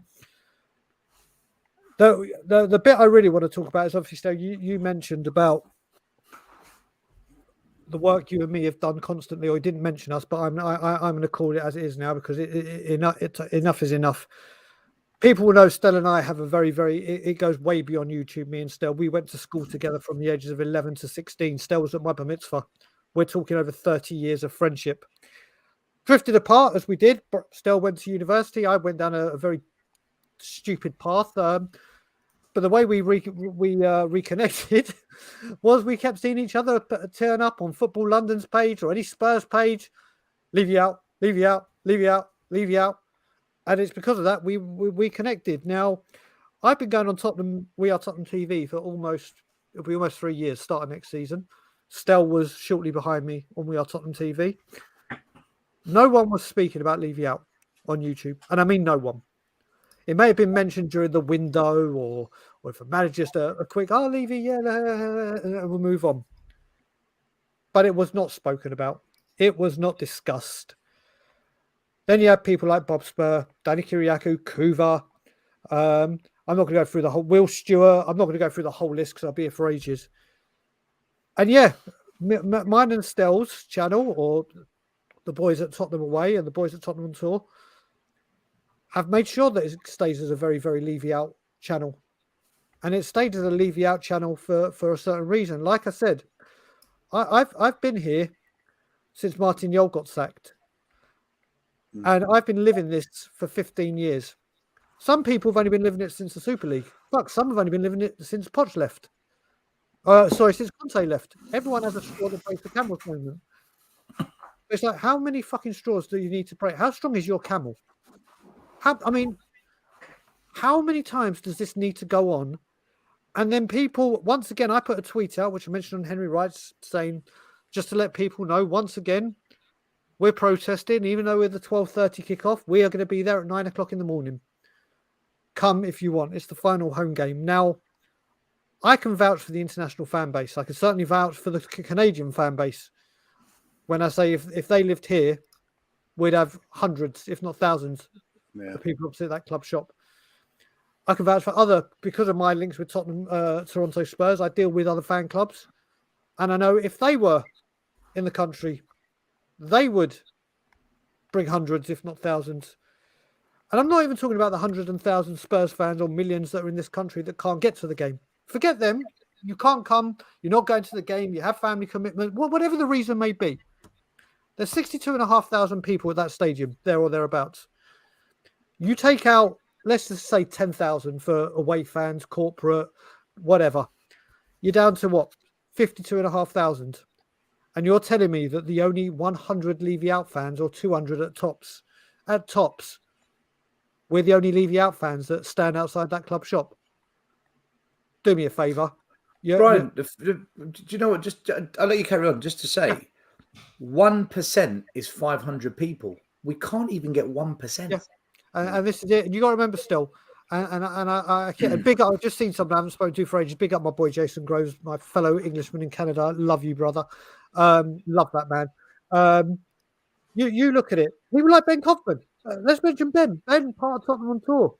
[SPEAKER 4] bit I really want to talk about is obviously, you mentioned about the work you and me have done constantly, or you didn't mention us, but I'm going to call it as it is now, because enough is enough. People will know Stella and I have a very, very, it goes way beyond YouTube, me and Stella. We went to school together from the ages of 11 to 16. Stella was at my bar mitzvah. We're talking over 30 years of friendship. Drifted apart as we did. Stella went to university. I went down a very stupid path. But the way we reconnected was we kept seeing each other turn up on Football London's page or any Spurs page. Leave you out, leave you out, leave you out, leave you out. And it's because of that we connected. Now, I've been going on Tottenham, We Are Tottenham TV for almost 3 years, starting next season. Stel was shortly behind me on We Are Tottenham TV. No one was speaking about Levy out on YouTube. And I mean no one. It may have been mentioned during the window or or if a manager's just a quick, oh, Levy, yeah, and we'll move on. But it was not spoken about. It was not discussed. Then you have people like Bob Spur, Danny Kiriakou, Kuva. I'm not going to go through the whole Will Stewart. I'm not going to go through the whole list because I'll be here for ages. And yeah, mine and Stell's channel, or the boys at Tottenham Away and the boys at Tottenham on Tour, have made sure that it stays as a very, very Levy out channel. And it stayed as a Levy out channel for a certain reason. Like I said, I've been here since Martin Jol got sacked. And I've been living this for 15 years. Some people have only been living it since the Super League. Fuck, some have only been living it since Poch left. Since Conte left. Everyone has a straw that breaks the camel's moment. It's like, how many fucking straws do you need to break? How strong is your camel? How many times does this need to go on? And then people, once again, I put a tweet out, which I mentioned on Henry Wright's, saying, just to let people know, once again, we're protesting, even though we're the 12:30 kickoff, we are going to be there at 9 o'clock in the morning. Come if you want. It's the final home game. Now, I can vouch for the international fan base. I can certainly vouch for the Canadian fan base. When I say if they lived here, we'd have hundreds, if not thousands, of people opposite that club shop. I can vouch for other, because of my links with Tottenham, Toronto Spurs, I deal with other fan clubs. And I know if they were in the country, they would bring hundreds, if not thousands. And I'm not even talking about the 100,000 Spurs fans or millions that are in this country that can't get to the game. Forget them. You can't come. You're not going to the game. You have family commitment. Whatever the reason may be. There's 62,500 people at that stadium, there or thereabouts. You take out, let's just say 10,000 for away fans, corporate, whatever. You're down to what? 52,500. And you're telling me that the only 100 Levy out fans, or 200 at tops, we're the only Levy out fans that stand outside that club shop. Do me a favour.
[SPEAKER 2] Brian, do you know what? Just I'll let you carry on. Just to say, 1% is 500 people. We can't even get 1%.
[SPEAKER 4] Yeah. And this is it. And you got to remember still. I big up. I've just seen something I haven't spoken to for ages. Big up my boy Jason Groves, my fellow Englishman in Canada. Love you, brother. Love that man. You look at it. People like Ben Kaufman. Let's mention Ben. Ben, part of Tottenham on Tour.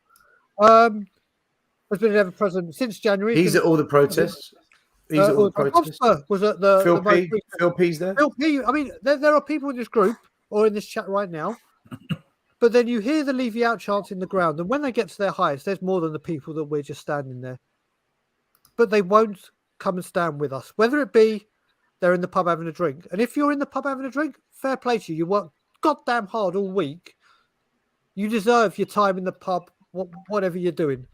[SPEAKER 4] Has been ever present since January.
[SPEAKER 2] He's at all the protests. He's at all the protests.
[SPEAKER 4] Was at the
[SPEAKER 2] Phil P's there.
[SPEAKER 4] Phil P. I mean, there are people in this group or in this chat right now. But then you hear the Levy out chants in the ground, and when they get to their highest, there's more than the people that we're just standing there. But they won't come and stand with us, whether it be they're in the pub having a drink. And if you're in the pub having a drink, fair play to you. You work goddamn hard all week. You deserve your time in the pub, whatever you're doing.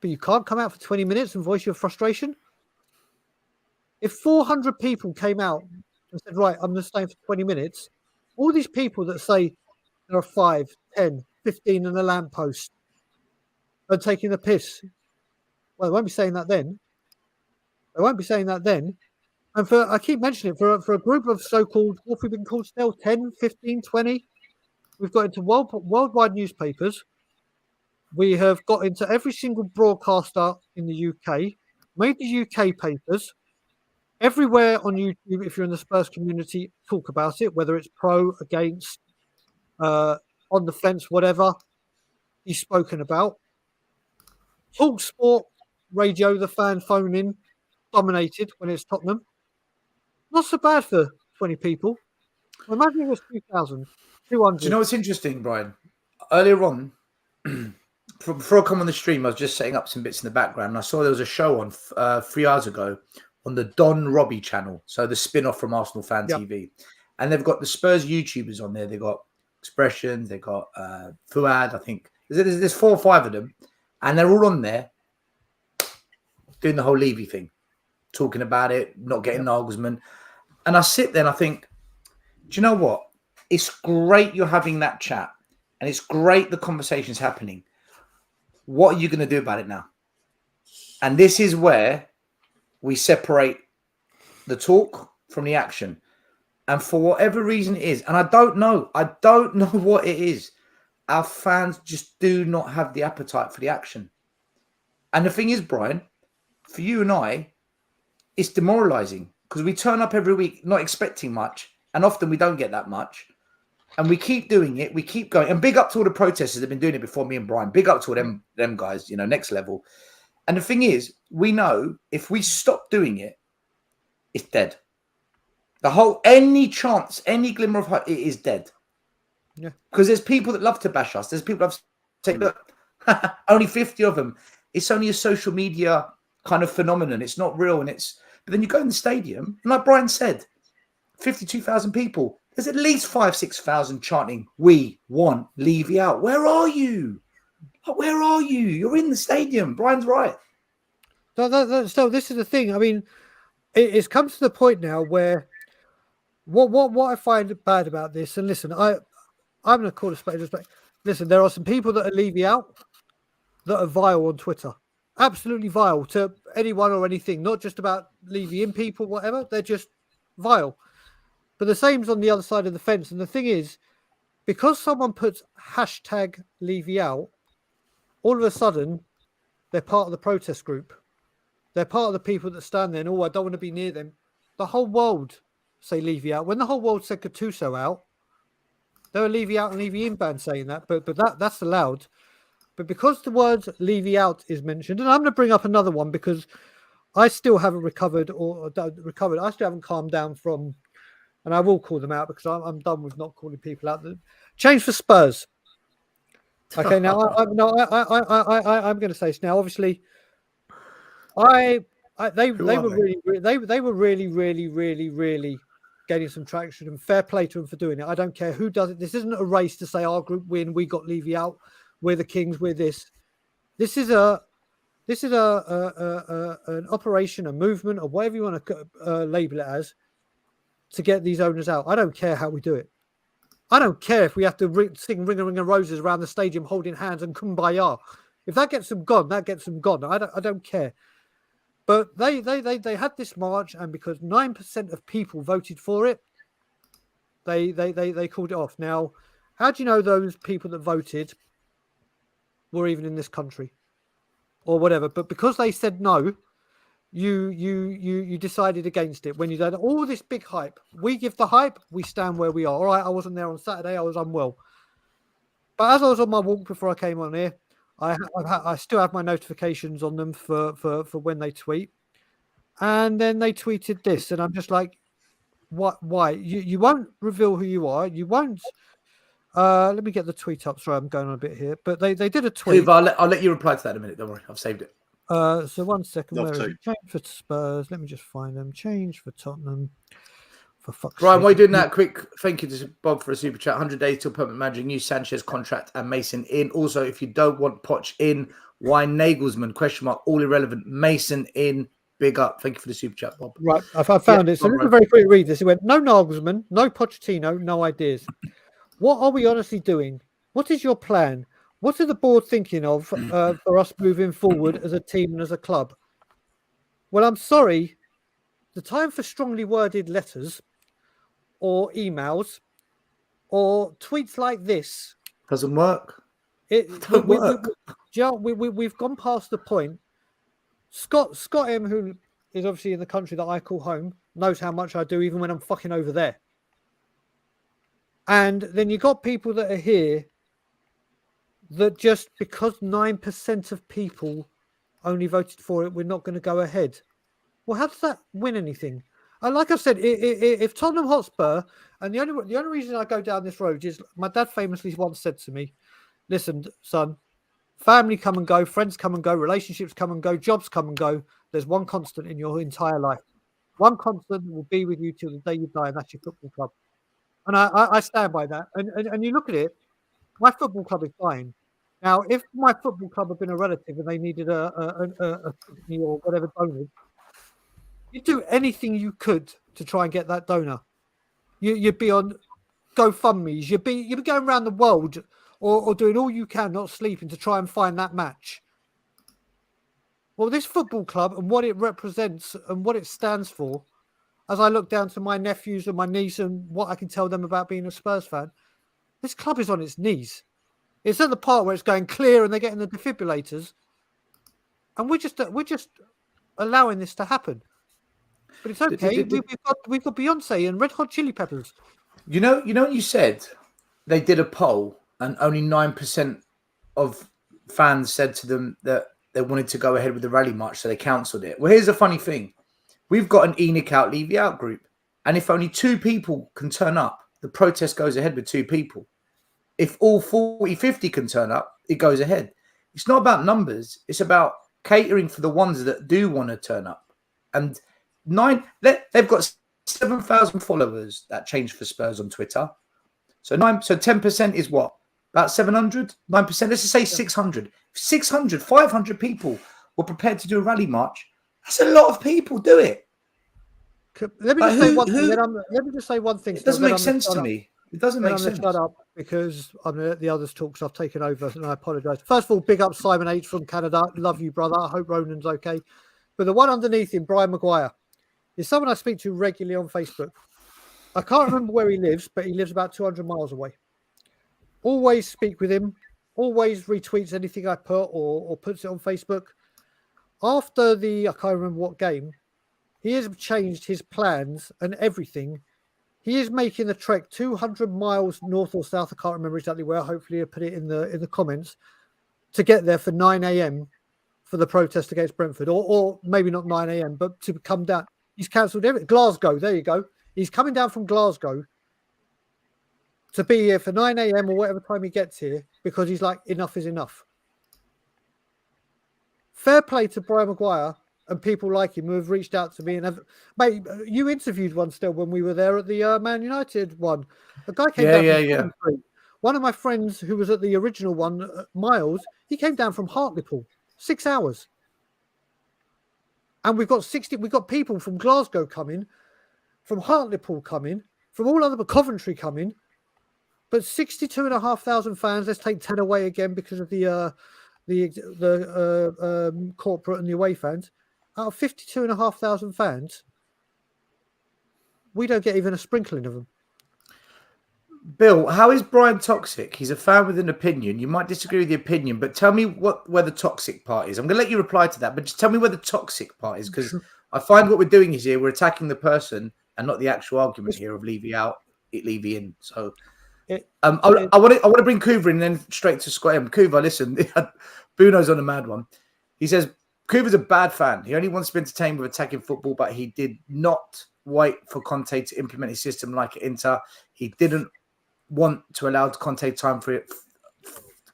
[SPEAKER 4] But you can't come out for 20 minutes and voice your frustration. If 400 people came out and said, right, I'm going to stay for 20 minutes, all these people that say there are 5, 10, 15 in a lamppost are taking the piss, well, they won't be saying that then. They won't be saying that then. And I keep mentioning it, for a group of so-called, what have we been called still, 10, 15, 20, we've got into worldwide newspapers. We have got into every single broadcaster in the UK, made the UK papers, everywhere on YouTube, if you're in the Spurs community, talk about it, whether it's pro, against, on the fence, whatever, he's spoken about. Talk Sport, radio, the fan phone in, dominated when it's Tottenham. Not so bad for 20 people. Imagine it was 2,000, 200.
[SPEAKER 2] Do you know what's interesting, Brian? Earlier on, before I come on the stream, I was just setting up some bits in the background, and I saw there was a show on 3 hours ago on the Don Robbie channel, so the spin-off from Arsenal Fan TV. And they've got the Spurs YouTubers on there. They've got Expressions, they've got Fuad, I think. There's 4 or 5 of them, and they're all on there doing the whole Levy thing, talking about it, not getting Nagelsmann. And I sit there and I think, do you know what? It's great you're having that chat, and it's great the conversation's happening. What are you going to do about it now? And this is where we separate the talk from the action. And for whatever reason it is, and I don't know what it is, our fans just do not have the appetite for the action. And the thing is, Brian, for you and I, it's demoralizing because we turn up every week not expecting much, and often we don't get that much. And we keep doing it. We keep going. And big up to all the protesters that have been doing it before me and Brian. Big up to all them guys, next level. And the thing is, we know if we stop doing it, it's dead. Any chance, any glimmer of hope, it is dead.
[SPEAKER 4] Yeah.
[SPEAKER 2] Because there's people that love to bash us. There's people that love to say, look, only 50 of them. It's only a social media kind of phenomenon. It's not real. But then you go in the stadium, and like Brian said, 52,000 people. There's at least 5,000-6,000 chanting, "We want Levy out." Where are you? Where are you? You're in the stadium. Brian's right.
[SPEAKER 4] So this is the thing. I mean, it's come to the point now where what I find bad about this, and listen, I'm going to call a spade a spade. Listen, there are some people that are Levy out that are vile on Twitter. Absolutely vile to anyone or anything, not just about Levy in people, whatever. They're just vile. But the same's on the other side of the fence. And the thing is, because someone puts hashtag Levy out, all of a sudden, they're part of the protest group. They're part of the people that stand there and, I don't want to be near them. The whole world say Levy out. When the whole world said Gattuso out, there were Levy out and Levy in bands saying that. But that's allowed. But because the word Levy out is mentioned, and I'm going to bring up another one because I still haven't recovered. I still haven't calmed down from... And I will call them out because I'm done with not calling people out. Change for Spurs. Okay, now I'm going to say this now. Obviously, they were really getting some traction, and fair play to them for doing it. I don't care who does it. This isn't a race to say our group win, we got Levy out, we're the kings, we're this. This is an operation, a movement, or whatever you want to label it as, to get these owners out. I don't care how we do it. I don't care if we have to sing Ring a Ring of Roses around the stadium holding hands and kumbaya. If that gets them gone, that gets them gone. I don't care. But they had this march, and because 9% of people voted for it, they called it off. Now, how do you know those people that voted were even in this country or whatever? But because they said no, you decided against it when you did all this big hype. We give the hype, we stand where we are. All right, I wasn't there on Saturday, I was unwell. But as I was on my walk before I came on here, I still have my notifications on them for when they tweet. And then they tweeted this, and I'm just like, what? Why? You won't reveal who you are. You won't. Let me get the tweet up. Sorry, I'm going on a bit here. But they did a tweet.
[SPEAKER 2] I'll let you reply to that in a minute. Don't worry, I've saved it.
[SPEAKER 4] So 1 second.
[SPEAKER 3] Love
[SPEAKER 4] Where is
[SPEAKER 3] to.
[SPEAKER 4] it? Change for Spurs. Let me just find them. Change for Tottenham. For fuck's
[SPEAKER 2] Brian,
[SPEAKER 4] sake.
[SPEAKER 2] while you're doing that, quick thank you to Bob for a super chat. 100 days till permanent manager, new Sanchez contract and Mason in. Also, if you don't want Poch in, why Nagelsmann? Question mark. All irrelevant. Mason in. Big up. Thank you for the super chat, Bob.
[SPEAKER 4] Right, I found it. So let me very quickly read this. It went, no Nagelsmann, no Pochettino, no ideas. What are we honestly doing? What is your plan? What are the board thinking of for us moving forward as a team and as a club? Well, I'm sorry. The time for strongly worded letters or emails or tweets like this
[SPEAKER 2] Doesn't work.
[SPEAKER 4] We've gone past the point. Scott M, who is obviously in the country that I call home, knows how much I do even when I'm fucking over there. And then you got people that are here that just because 9% of people only voted for it, we're not going to go ahead. Well, how does that win anything? And like I said, if Tottenham Hotspur, and the only reason I go down this road is my dad famously once said to me, listen, son, family come and go, friends come and go, relationships come and go, jobs come and go. There's one constant in your entire life. One constant will be with you till the day you die, and that's your football club. And I stand by that. And you look at it, my football club is dying. Now, if my football club had been a relative and they needed a kidney or whatever donor, you'd do anything you could to try and get that donor. You'd be on GoFundMe's. You'd be going around the world or doing all you can, not sleeping, to try and find that match. Well, this football club and what it represents and what it stands for, as I look down to my nephews and my niece and what I can tell them about being a Spurs fan, this club is on its knees. It's at the part where it's going clear and they're getting the defibrillators. and we're just allowing this to happen. But it's okay. We've got Beyonce and Red Hot Chili Peppers.
[SPEAKER 2] You know, you said they did a poll and only 9% of fans said to them that they wanted to go ahead with the rally march, so they cancelled it. Well, here's the funny thing. We've got an Enoch out, Levy out group. And if only 2 people can turn up, the protest goes ahead with 2 people. If all 40, 50 can turn up, it goes ahead. It's not about numbers. It's about catering for the ones that do want to turn up. And they've got 7,000 followers that changed for Spurs on Twitter. So 10% is what? About 700? 9%? Let's just say 600. 600, 500 people were prepared to do a rally march. That's a lot of people. Do it.
[SPEAKER 4] Let me just say one thing. Let me just say one thing.
[SPEAKER 2] It doesn't make sense to me. It doesn't make sense.
[SPEAKER 4] Shut up because I'm going to let the others talk, so I've taken over and I apologise. First of all, big up Simon H from Canada. Love you, brother. I hope Ronan's okay. But the one underneath him, Brian Maguire, is someone I speak to regularly on Facebook. I can't remember where he lives, but he lives about 200 miles away. Always speak with him. Always retweets anything I put or puts it on Facebook. After I can't remember what game, he has changed his plans and everything. He is making the trek 200 miles north or south. I can't remember exactly where. Hopefully, I'll put it in the comments to get there for 9 a.m. for the protest against Brentford, or maybe not 9 a.m., but to come down. He's cancelled everything. Glasgow, there you go. He's coming down from Glasgow to be here for 9 a.m. or whatever time he gets here because he's like, enough is enough. Fair play to Brian Maguire and people like him who have reached out to me and have. Mate, you interviewed one still when we were there at the Man United one. A guy came down from Coventry. One of my friends who was at the original one, Miles, he came down from Hartlepool, 6 hours. And we've got people from Glasgow coming, from Hartlepool coming, from all over Coventry coming, but 62,500 fans. Let's take 10 away again because of the corporate and the away fans. Out of 52,500 fans, we don't get even a sprinkling of them.
[SPEAKER 2] Bill, how is Brian toxic? He's a fan with an opinion. You might disagree with the opinion, but tell me where the toxic part is. I'm going to let you reply to that, but just tell me where the toxic part is, because I find what we're doing is here, we're attacking the person and not the actual argument here of Levy out, Levy in. So I want to bring Coover in and then straight to Scott. Coover, listen, Bruno's on a mad one. He says, Coover's a bad fan. He only wants to be entertained with attacking football, but he did not wait for Conte to implement his system like at Inter. He didn't want to allow Conte time for it,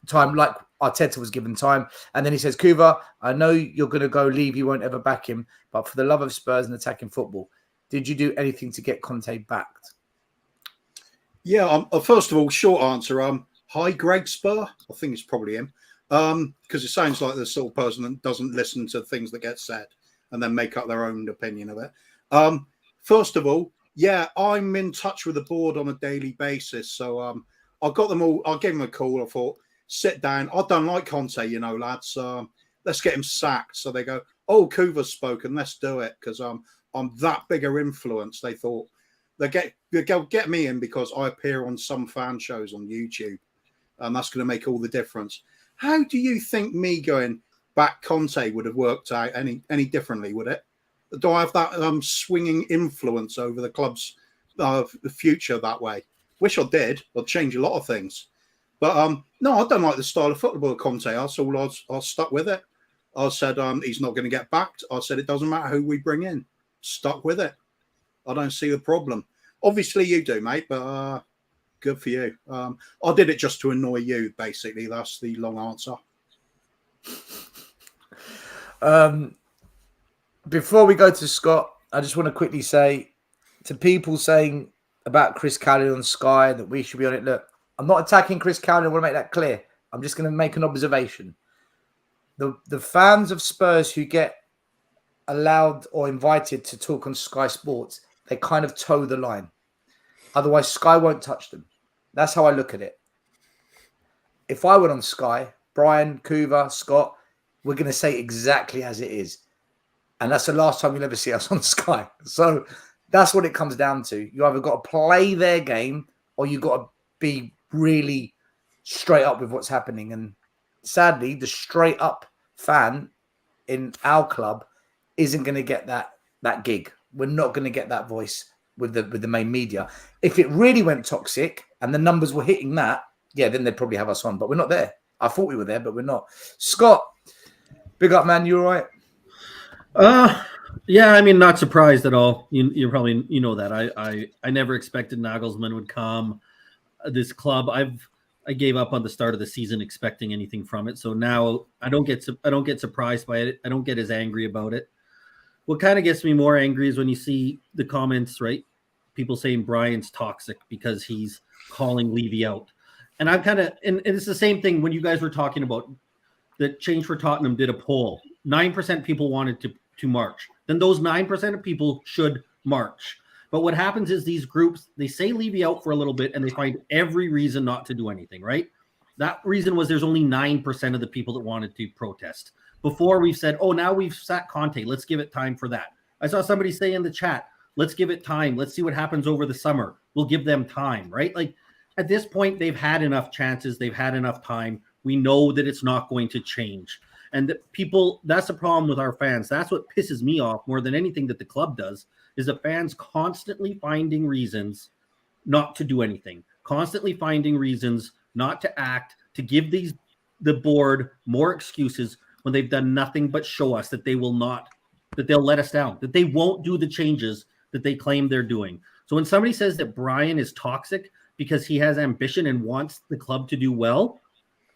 [SPEAKER 2] time like Arteta was given time. And then he says, Coover, I know you're going to go leave. You won't ever back him. But for the love of Spurs and attacking football, did you do anything to get Conte backed?
[SPEAKER 3] Yeah, first of all, short answer. Hi, Greg Spur. I think it's probably him. Because it sounds like the sort of person that doesn't listen to things that get said and then make up their own opinion of it. First of all, yeah, I'm in touch with the board on a daily basis. So I got them all. I gave them a call. I thought, sit down. I don't like Conte, lads. Let's get him sacked. So they go, oh, Coover's spoken. Let's do it because I'm that bigger influence. They thought they get me in because I appear on some fan shows on YouTube, and that's going to make all the difference. How do you think me going back Conte would have worked out any differently? Would it? Do I have that swinging influence over the club's future that way? Wish I did. I'd change a lot of things. But no, I don't like the style of football of Conte. That's all I was stuck with it. I said he's not going to get backed. I said it doesn't matter who we bring in. Stuck with it. I don't see the problem. Obviously you do, mate, but good for you. I did it just to annoy you, basically. That's the long answer.
[SPEAKER 2] Before we go to Scott, I just want to quickly say to people saying about Chris Cowley on Sky that we should be on it. Look, I'm not attacking Chris Cowley. I want to make that clear. I'm just going to make an observation. The fans of Spurs who get allowed or invited to talk on Sky Sports, they kind of toe the line. Otherwise, Sky won't touch them. That's how I look at it. If I went on Sky, Brian, Coover, Scott, we're going to say exactly as it is. And that's the last time you'll ever see us on Sky. So that's what it comes down to. You either got to play their game or you got to be really straight up with what's happening. And sadly, the straight up fan in our club isn't going to get that gig. We're not going to get that voice with the main media. If it really went toxic and the numbers were hitting that, yeah, then they'd probably have us on. But we're not there. I thought we were there, but we're not. Scott, big up, man. You all right?
[SPEAKER 5] Yeah, I mean, not surprised at all. You probably know that. I never expected Nagelsmann would come. This club, I gave up on the start of the season expecting anything from it. So now I don't get surprised by it. I don't get as angry about it. What kind of gets me more angry is when you see the comments, right? People saying Brian's toxic because he's calling Levy out. And I'm kind of, and it's the same thing when you guys were talking about the Change for Tottenham did a poll. 9% people wanted to march. Then those 9% of people should march. But what happens is these groups, they say Levy out for a little bit and they find every reason not to do anything, right? That reason was there's only 9% of the people that wanted to protest. Before we've said, oh, now we've sat Conte. Let's give it time for that. I saw somebody say in the chat, let's give it time. Let's see what happens over the summer. We'll give them time, right? Like at this point, they've had enough chances. They've had enough time. We know that it's not going to change. And that people, that's the problem with our fans. That's what pisses me off more than anything that the club does, is the fans constantly finding reasons not to do anything, constantly finding reasons not to act, to give the board more excuses when they've done nothing but show us that they will not, that they'll let us down, that they won't do the changes that they claim they're doing. So when somebody says that Brian is toxic because he has ambition and wants the club to do well,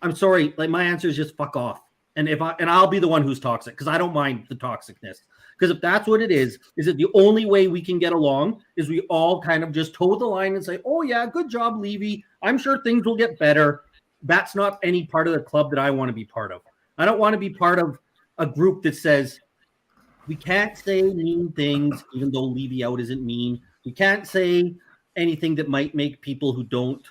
[SPEAKER 5] I'm sorry, like my answer is just fuck off. And I'll be the one who's toxic because I don't mind the toxicness. Because if that's what it is that the only way we can get along is we all kind of just toe the line and say, oh yeah, good job, Levy. I'm sure things will get better. That's not any part of the club that I want to be part of. I don't want to be part of a group that says we can't say mean things, even though Levy out isn't mean. We can't say anything that might make people who don't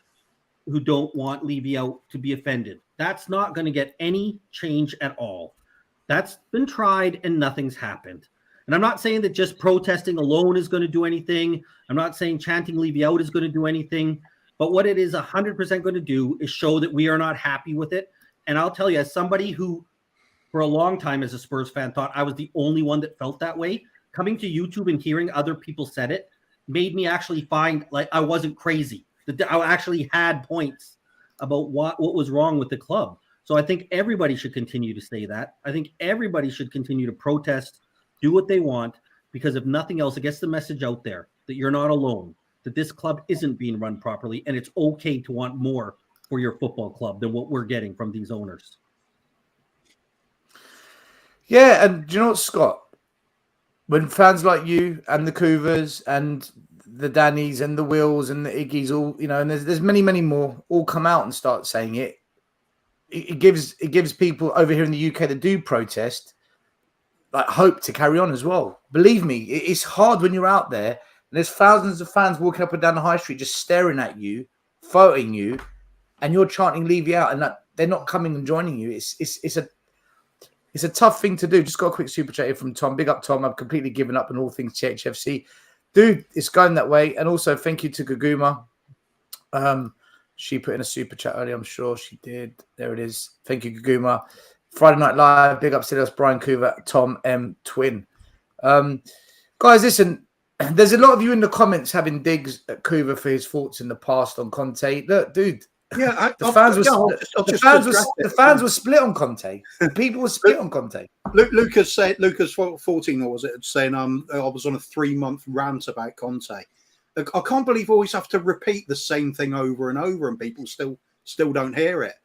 [SPEAKER 5] want Levy out to be offended. That's not going to get any change at all. That's been tried and nothing's happened. And I'm not saying that just protesting alone is going to do anything. I'm not saying chanting Levy out is going to do anything. But what it is 100% going to do is show that we are not happy with it. And I'll tell you, as somebody who for a long time as a Spurs fan thought I was the only one that felt that way, coming to YouTube and hearing other people said it made me actually find like I wasn't crazy. That I actually had points about what was wrong with the club. So I think everybody should continue to say that. I think everybody should continue to protest, do what they want, because if nothing else, it gets the message out there that you're not alone, that this club isn't being run properly, and it's okay to want more for your football club than what we're getting from these owners.
[SPEAKER 2] Yeah, and do you know what, Scott? When fans like you and the Coovers and the Dannys and the Wills and the Iggies, all and there's many, many more, all come out and start saying it. It gives people over here in the UK that do protest like hope to carry on as well. Believe me, it's hard when you're out there and there's thousands of fans walking up and down the high street just staring at you, photoing you, and you're chanting Levy out, and that they're not coming and joining you. It's a tough thing to do. Just got a quick super chat here from Tom. Big up, Tom. I've completely given up on all things THFC. Dude, it's going that way. And also, thank you to Gaguma. She put in a super chat earlier. I'm sure she did. There it is. Thank you, Gaguma. Friday Night Live. Big up to us, Brian Coover, Tom M. Twin. Guys, listen. There's a lot of you in the comments having digs at Coover for his thoughts in the past on Conte. Look, dude.
[SPEAKER 3] Yeah,
[SPEAKER 2] the fans were split on Conte. People were split on Conte.
[SPEAKER 3] Lucas 14, or was it saying I was on a 3-month rant about Conte. I can't believe we always have to repeat the same thing over and over, and people still don't hear it.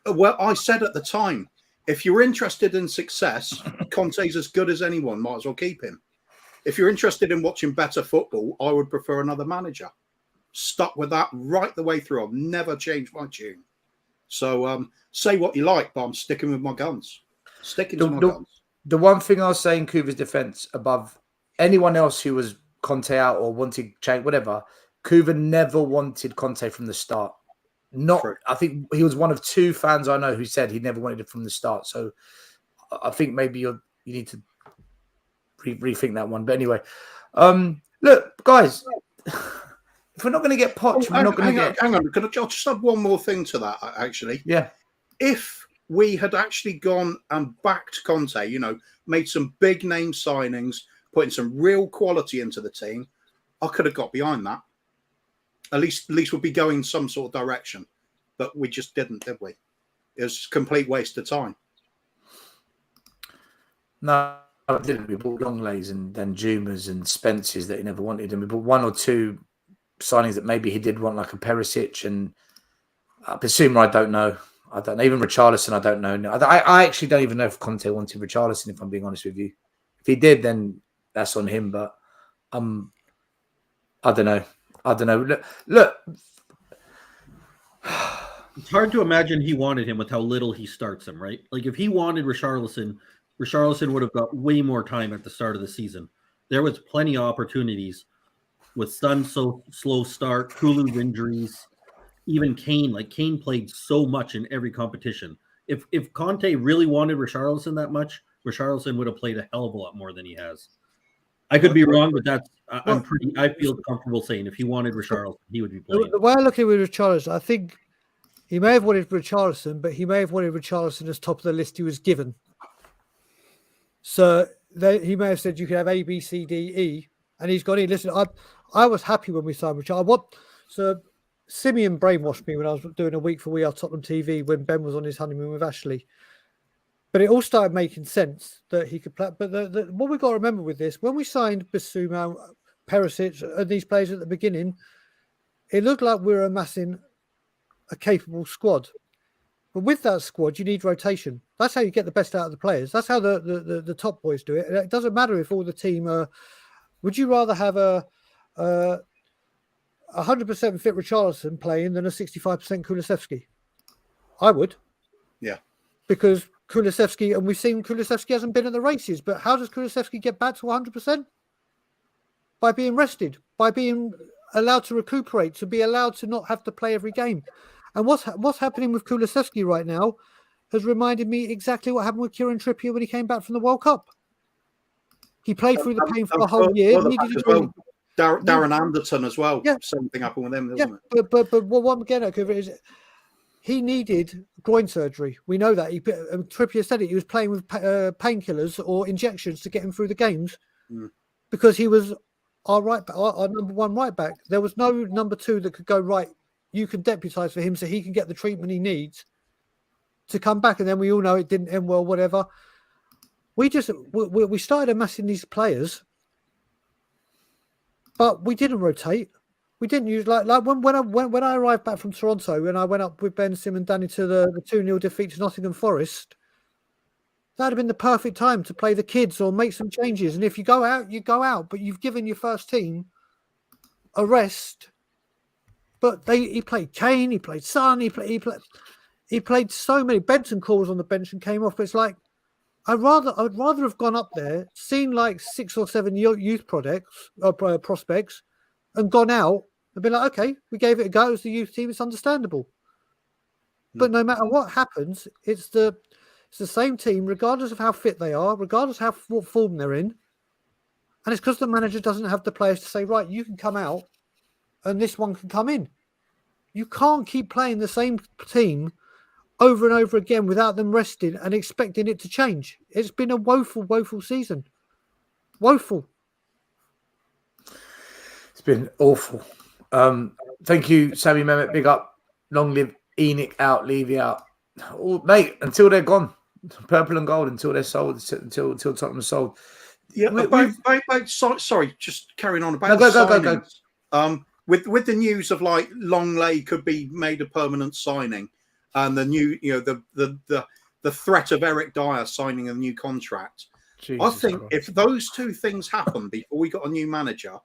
[SPEAKER 3] Well, I said at the time, if you're interested in success, Conte's as good as anyone. Might as well keep him. If you're interested in watching better football, I would prefer another manager. Stuck with that right the way through. I've never changed my tune. So say what you like, but I'm sticking with my guns. Sticking to my guns.
[SPEAKER 2] The one thing I'll say in Coover's defense above anyone else who was Conte out or wanted change, whatever, Coover never wanted Conte from the start. I think he was one of 2 fans I know who said he never wanted it from the start. So I think maybe you need to rethink that one. But anyway, look, guys. If we're not going to get Poch, we're not going to get...
[SPEAKER 3] Hang on. Can I just add one more thing to that, actually?
[SPEAKER 2] Yeah.
[SPEAKER 3] If we had actually gone and backed Conte, made some big name signings, putting some real quality into the team, I could have got behind that. At least we'd be going some sort of direction. But we just didn't, did we? It was a complete waste of time.
[SPEAKER 2] No, we didn't. We bought Longleys and then Jumas and Spencers that he never wanted. And we bought one or two signings that maybe he did want, like a Perisic and Basuma, I don't know. Even Richarlison, I don't know. I actually don't even know if Conte wanted Richarlison, if I'm being honest with you. If he did, then that's on him. But I don't know. Look.
[SPEAKER 5] It's hard to imagine he wanted him with how little he starts him, right? Like if he wanted Richarlison would have got way more time at the start of the season. There was plenty of opportunities with Son's so slow start, Kulu's injuries, even Kane. Like Kane played so much in every competition. If Conte really wanted Richarlison that much, Richarlison would have played a hell of a lot more than he has. I could be wrong, but I feel comfortable saying if he wanted Richarlison, he would be playing.
[SPEAKER 4] The way I look at it with Richarlison, I think he may have wanted Richarlison, but he may have wanted Richarlison as top of the list he was given. So he may have said you could have A, B, C, D, E, and he's gone in. Listen, I was happy when we signed Richarlison. So Simeon brainwashed me when I was doing a week for We Are Tottenham TV when Ben was on his honeymoon with Ashley. But it all started making sense that he could play. But what we've got to remember with this, when we signed Basuma, Perisic, and these players at the beginning, it looked like we were amassing a capable squad. But with that squad, you need rotation. That's how you get the best out of the players. That's how the top boys do it. And it doesn't matter if all the team are... Would you rather have a 100% fit Richarlison playing than a 65% Kulusevski? I would.
[SPEAKER 3] Yeah.
[SPEAKER 4] Because Kulusevski, and we've seen Kulusevski hasn't been at the races, but how does Kulusevski get back to 100%? By being rested, by being allowed to recuperate, to be allowed to not have to play every game. And what's happening with Kulusevski right now has reminded me exactly what happened with Kieran Trippier when he came back from the World Cup. He played through the pain for a whole year.
[SPEAKER 3] Darren Anderton as well.
[SPEAKER 4] Yeah.
[SPEAKER 3] Same thing happened with him, wasn't
[SPEAKER 4] it? But what I'm getting at is he needed groin surgery. We know that. Trippier said it. He was playing with painkillers or injections to get him through the games because he was our number one right back. There was no number two that could go right. You can deputise for him so he can get the treatment he needs to come back. And then we all know it didn't end well, whatever. We started amassing these players, but we didn't rotate. We didn't use like when I arrived back from Toronto and I went up with Ben, Sim and Danny to the 2-0 defeat to Nottingham Forest. That'd have been the perfect time to play the kids or make some changes. And if you go out, you go out. But you've given your first team a rest. But he played Kane, he played Son, he played so many. Benson calls on the bench and came off. But it's like I would rather have gone up there, seen like 6 or 7 youth prospects, and gone out and been like, okay, we gave it a go. It's the youth team. It's understandable. But no matter what happens, it's the same team, regardless of how fit they are, regardless of what form they're in. And it's because the manager doesn't have the players to say, right, you can come out and this one can come in. You can't keep playing the same team over and over again without them resting and expecting it to change. It's been a woeful, woeful season. Woeful.
[SPEAKER 2] It's been awful. Thank you, Sammy Mehmet. Big up. Long live Enoch out, Levy out. Oh, mate, until they're gone. Purple and gold until they're sold, until Tottenham is sold.
[SPEAKER 3] Yeah, sorry, just carrying on about
[SPEAKER 2] go.
[SPEAKER 3] With the news of like Longley could be made a permanent signing, and the new, the threat of Eric Dyer signing a new contract. Jesus I think Christ. If those two things happen before we got a new manager,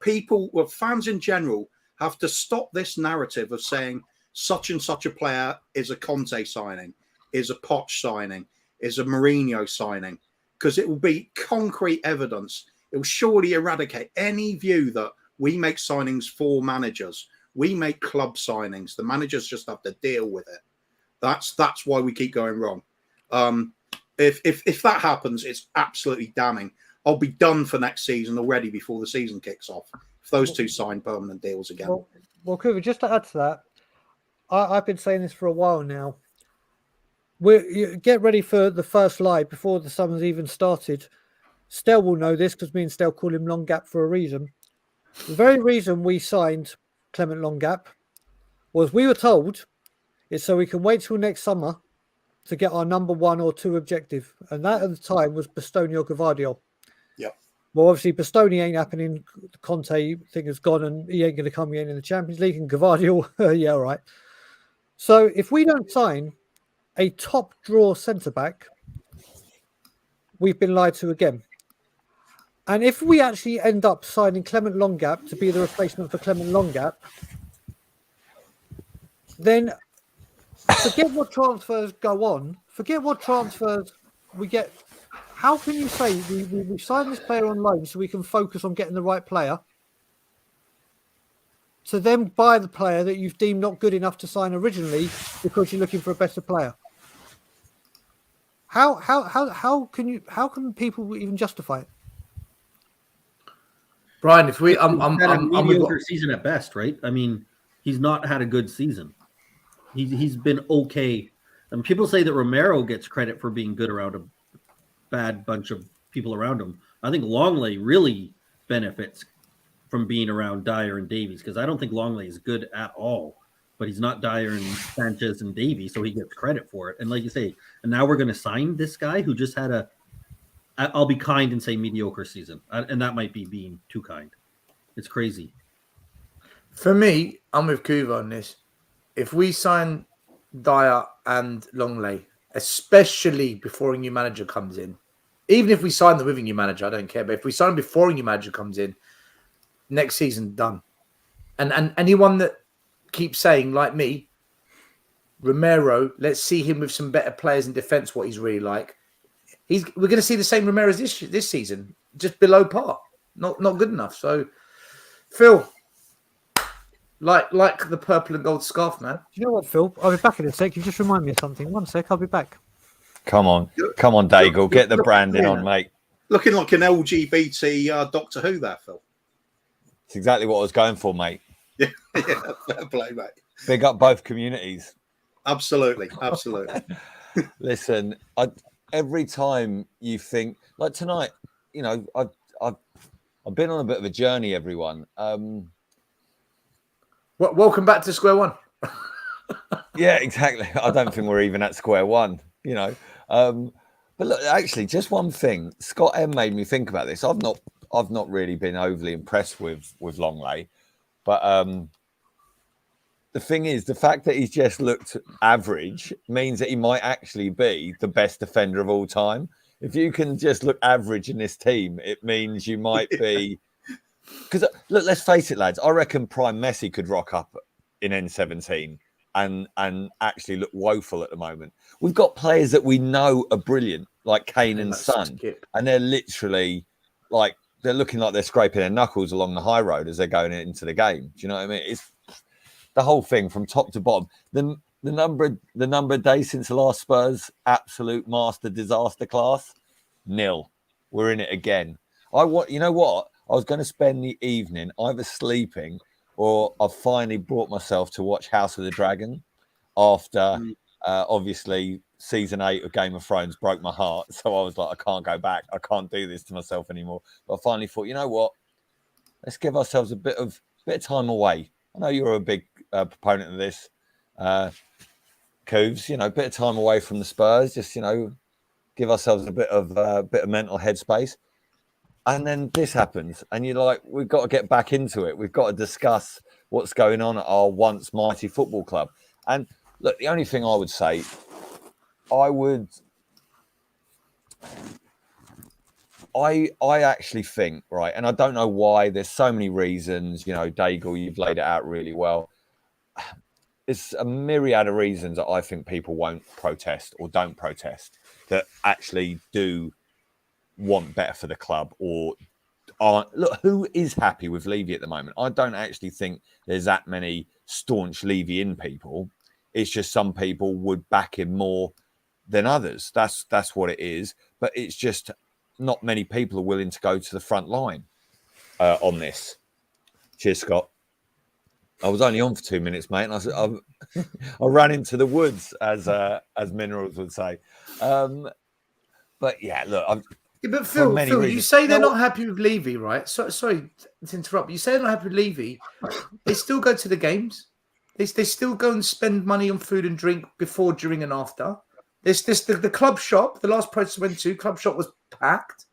[SPEAKER 3] fans in general, have to stop this narrative of saying such and such a player is a Conte signing, is a Poch signing, is a Mourinho signing, because it will be concrete evidence. It will surely eradicate any view that we make signings for managers. We make club signings. The managers just have to deal with it. That's why we keep going wrong. If that happens, it's absolutely damning. I'll be done for next season already before the season kicks off. If those two sign permanent deals again.
[SPEAKER 4] Well, Kuva, just to add to that, I've been saying this for a while now. Get ready for the first lie before the summer's even started. Stel will know this because me and Stel call him Long Gap for a reason. The very reason we signed Clement Long Gap was we were told it's so we can wait till next summer to get our number 1 or 2 objective. And that at the time was Bastoni or Gvardiol.
[SPEAKER 3] Yep.
[SPEAKER 4] Well, obviously, Bastoni ain't happening. The Conte thing is gone and he ain't going to come again in the Champions League. And Gvardiol, yeah, all right. So if we don't sign a top draw centre-back, we've been lied to again. And if we actually end up signing Clement Longap to be the replacement for Clement Longap, then forget what transfers go on. Forget what transfers we get. How can you say we sign this player on loan so we can focus on getting the right player, to then buy the player that you've deemed not good enough to sign originally because you're looking for a better player? How can people even justify it?
[SPEAKER 2] Brian, if we,
[SPEAKER 5] He's had a mediocre season at best, right? I mean, he's not had a good season. He's been okay. And people say that Romero gets credit for being good around a bad bunch of people around him. I think Longley really benefits from being around Dyer and Davies, because I don't think Longley is good at all. But he's not Dyer and Sanchez and Davies, so he gets credit for it. And like you say, and now we're going to sign this guy who just had I'll be kind and say mediocre season. And that might be being too kind. It's crazy.
[SPEAKER 2] For me, I'm with Kuva on this. If we sign Dyer and Longley, especially before a new manager comes in, even if we sign them with a new manager, I don't care. But if we sign them before a new manager comes in, next season, done. And anyone that keeps saying, like me, Romero, let's see him with some better players in defence, what he's really like. We're going to see the same Romero this season, just below par, not good enough. So, Phil, like the purple and gold scarf, man.
[SPEAKER 4] Do you know what, Phil? I'll be back in a sec. You just remind me of something. 1 sec, I'll be back.
[SPEAKER 6] Come on, Daigle, get the branding on, mate.
[SPEAKER 3] Looking like an LGBT Doctor Who there, Phil.
[SPEAKER 6] It's exactly what I was going for, mate.
[SPEAKER 3] Yeah, fair play, mate.
[SPEAKER 6] Big up both communities.
[SPEAKER 3] Absolutely.
[SPEAKER 6] Listen, every time you think, like tonight, you know, I've been on a bit of a journey, everyone.
[SPEAKER 2] Welcome back to square one.
[SPEAKER 6] Yeah, exactly. I don't think we're even at square one, you know. But look, actually, just one thing. Scott M made me think about this. I've not really been overly impressed with Longley, but the thing is, the fact that he's just looked average means that he might actually be the best defender of all time. If you can just look average in this team, it means you might be. Because look, let's face it, lads. I reckon Prime Messi could rock up in N17 and actually look woeful at the moment. We've got players that we know are brilliant, like Kane and Son, and they're literally like they're looking like they're scraping their knuckles along the high road as they're going into the game. Do you know what I mean? It's the whole thing from top to bottom. The number of days since the last Spurs absolute master disaster class, 0. We're in it again. You know what? I was going to spend the evening either sleeping or I've finally brought myself to watch House of the Dragon after obviously season 8 of Game of Thrones broke my heart. So I was like, I can't go back. I can't do this to myself anymore. But I finally thought, you know what? Let's give ourselves a bit of time away. I know you're a big proponent of this, Cooves. You know, a bit of time away from the Spurs. Just give ourselves a bit of mental headspace. And then this happens, and you're like, we've got to get back into it. We've got to discuss what's going on at our once mighty football club. And look, the only thing I would say, I actually think, right, and I don't know why, there's so many reasons, Daigle, you've laid it out really well. It's a myriad of reasons that I think people won't protest or don't protest that actually do want better for the club or aren't. Look, who is happy with Levy at the moment? I don't actually think there's that many staunch Levy in people. It's just some people would back him more than others. That's what it is. But it's just not many people are willing to go to the front line on this. Cheers, Scott. I was only on for 2 minutes, mate, and I said I ran into the woods, as Minerals would say. But yeah, look,
[SPEAKER 2] Yeah, but
[SPEAKER 6] for many
[SPEAKER 2] Phil, you
[SPEAKER 6] reasons.
[SPEAKER 2] say they're not happy with Levy, right? Sorry to interrupt. You say they're not happy with Levy. They still go to the games. They still go and spend money on food and drink before, during, and after. There's the club shop. The last protest I went to, club shop was packed,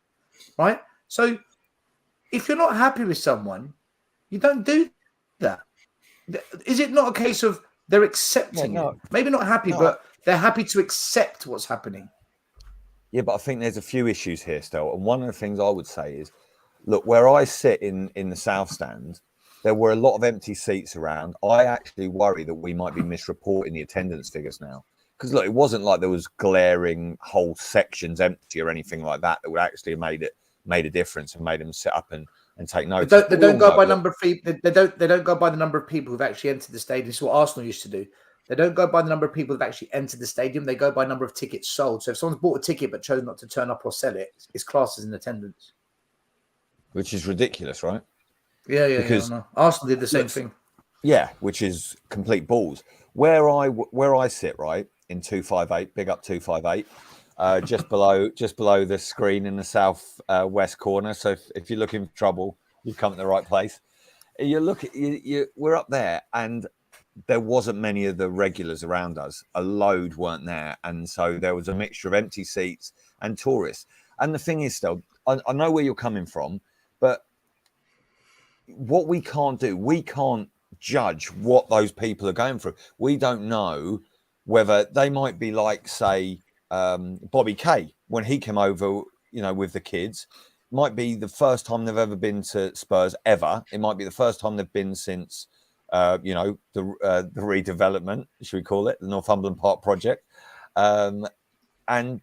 [SPEAKER 2] right? So if you're not happy with someone, you don't do that. Is it not a case of they're accepting it? Maybe not happy, but they're happy to accept what's happening.
[SPEAKER 6] Yeah, but I think there's a few issues here still. And one of the things I would say is, look, where I sit in the South Stand, there were a lot of empty seats around. I actually worry that we might be misreporting the attendance figures now. Because, look, it wasn't like there was glaring whole sections empty or anything like that would actually have made a difference and made them sit up and take notice.
[SPEAKER 2] They don't go by number of people. They don't go by the number of people who've actually entered the stadium. This is what Arsenal used to do. They don't go by the number of people who've actually entered the stadium. They go by number of tickets sold. So if someone's bought a ticket but chose not to turn up or sell it, it's classed as an attendance.
[SPEAKER 6] Which is ridiculous, right?
[SPEAKER 2] Yeah. Because Arsenal did the same thing.
[SPEAKER 6] Yeah, which is complete balls. Where I sit, right, in 258, big up 258, just below the screen in the south west corner. So if you're looking for trouble, you've come to the right place. We're up there, and there wasn't many of the regulars around us. A load weren't there, and so there was a mixture of empty seats and tourists. And the thing is, still, I know where you're coming from, but what we can't do, we can't judge what those people are going through. We don't know whether they might be like, say, Bobby Kay, when he came over, with the kids. Might be the first time they've ever been to Spurs ever. It might be the first time they've been since the redevelopment, should we call it, the Northumberland Park project. And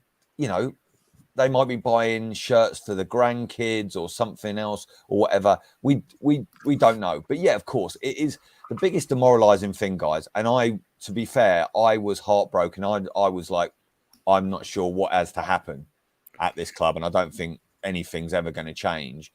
[SPEAKER 6] they might be buying shirts for the grandkids or something else or whatever. We don't know. But yeah, of course, it is the biggest demoralizing thing, guys. And to be fair, I was heartbroken. I was like, I'm not sure what has to happen at this club, and I don't think anything's ever going to change.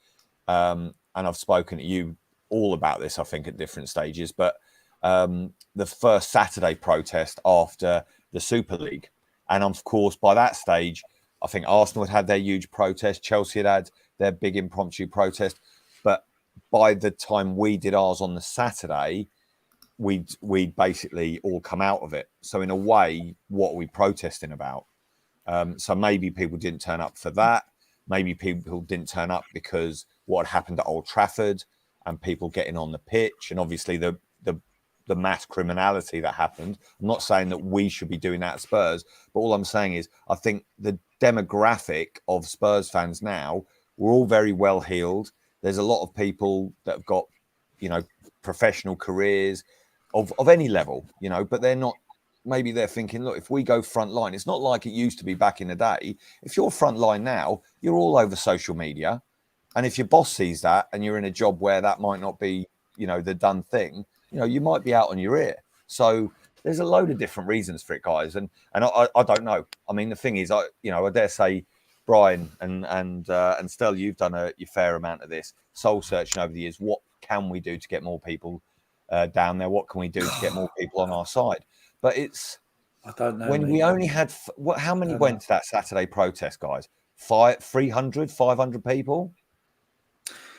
[SPEAKER 6] And I've spoken to you all about this, I think, at different stages. But the first Saturday protest after the Super League, and of course, by that stage, I think Arsenal had their huge protest, Chelsea had their big impromptu protest. But by the time we did ours on the Saturday, we'd basically all come out of it. So in a way, what are we protesting about? So maybe people didn't turn up for that. Maybe people didn't turn up because what had happened at Old Trafford and people getting on the pitch, and obviously the mass criminality that happened. I'm not saying that we should be doing that at Spurs, but all I'm saying is I think the demographic of Spurs fans now, we're all very well heeled. There's a lot of people that have got, professional careers of any level, but they're not. Maybe they're thinking, look, if we go front line, it's not like it used to be back in the day. If you're front line now, you're all over social media. And if your boss sees that and you're in a job where that might not be, the done thing, you might be out on your ear. So there's a load of different reasons for it, guys. And I don't know. I mean, the thing is, I dare say, Brian and Stella, you've done your fair amount of this soul searching over the years. What can we do to get more people down there? What can we do to get more people on our side? But
[SPEAKER 2] I don't know.
[SPEAKER 6] When we only had how many went to that Saturday protest, guys? 300, 500 people,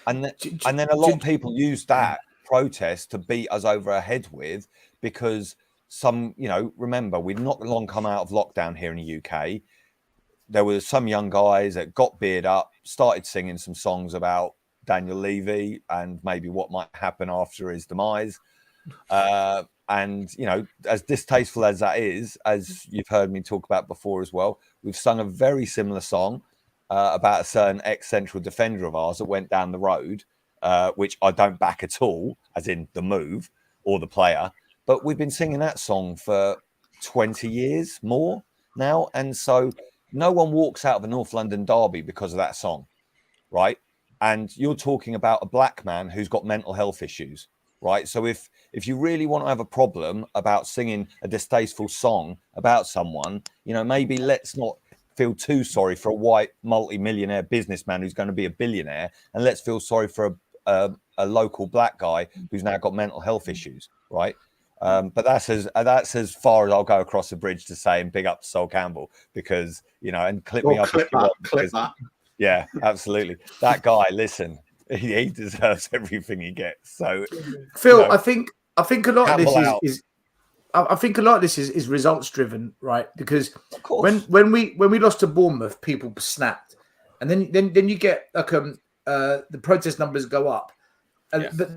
[SPEAKER 6] and then a lot of people used that protest to beat us over our head with, because some, remember, we'd not long come out of lockdown here in the UK. There were some young guys that got beard up, started singing some songs about Daniel Levy and maybe what might happen after his demise. And, as distasteful as that is, as you've heard me talk about before as well, we've sung a very similar song about a certain ex-central defender of ours that went down the road, which I don't back at all, as in the move or the player. But we've been singing that song for 20 years more now. And so no one walks out of a North London derby because of that song, right? And you're talking about a black man who's got mental health issues, right? So if you really want to have a problem about singing a distasteful song about someone, maybe let's not feel too sorry for a white multi-millionaire businessman who's going to be a billionaire, and let's feel sorry for a local black guy who's now got mental health issues, right? But that's as far as I'll go across the bridge to say, and big up to Sol Campbell, because and clip me up if you want.
[SPEAKER 3] Clip that.
[SPEAKER 6] Yeah, absolutely. That guy, listen, he deserves everything he gets. So,
[SPEAKER 2] Phil, I think a lot of this
[SPEAKER 6] Campbell
[SPEAKER 2] is I think a lot of this is results driven, right? Because
[SPEAKER 6] of course,
[SPEAKER 2] when we lost to Bournemouth, people snapped, and then you get like the protest numbers go up, and but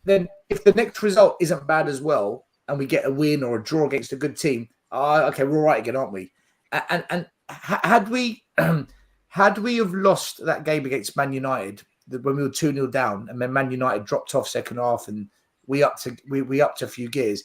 [SPEAKER 2] then if the next result isn't bad as well, and we get a win or a draw against a good team, okay, we're all right again, aren't we? And had we had we have lost that game against Man United when we were 2-0 down, and then Man United dropped off second half, and we upped a few gears.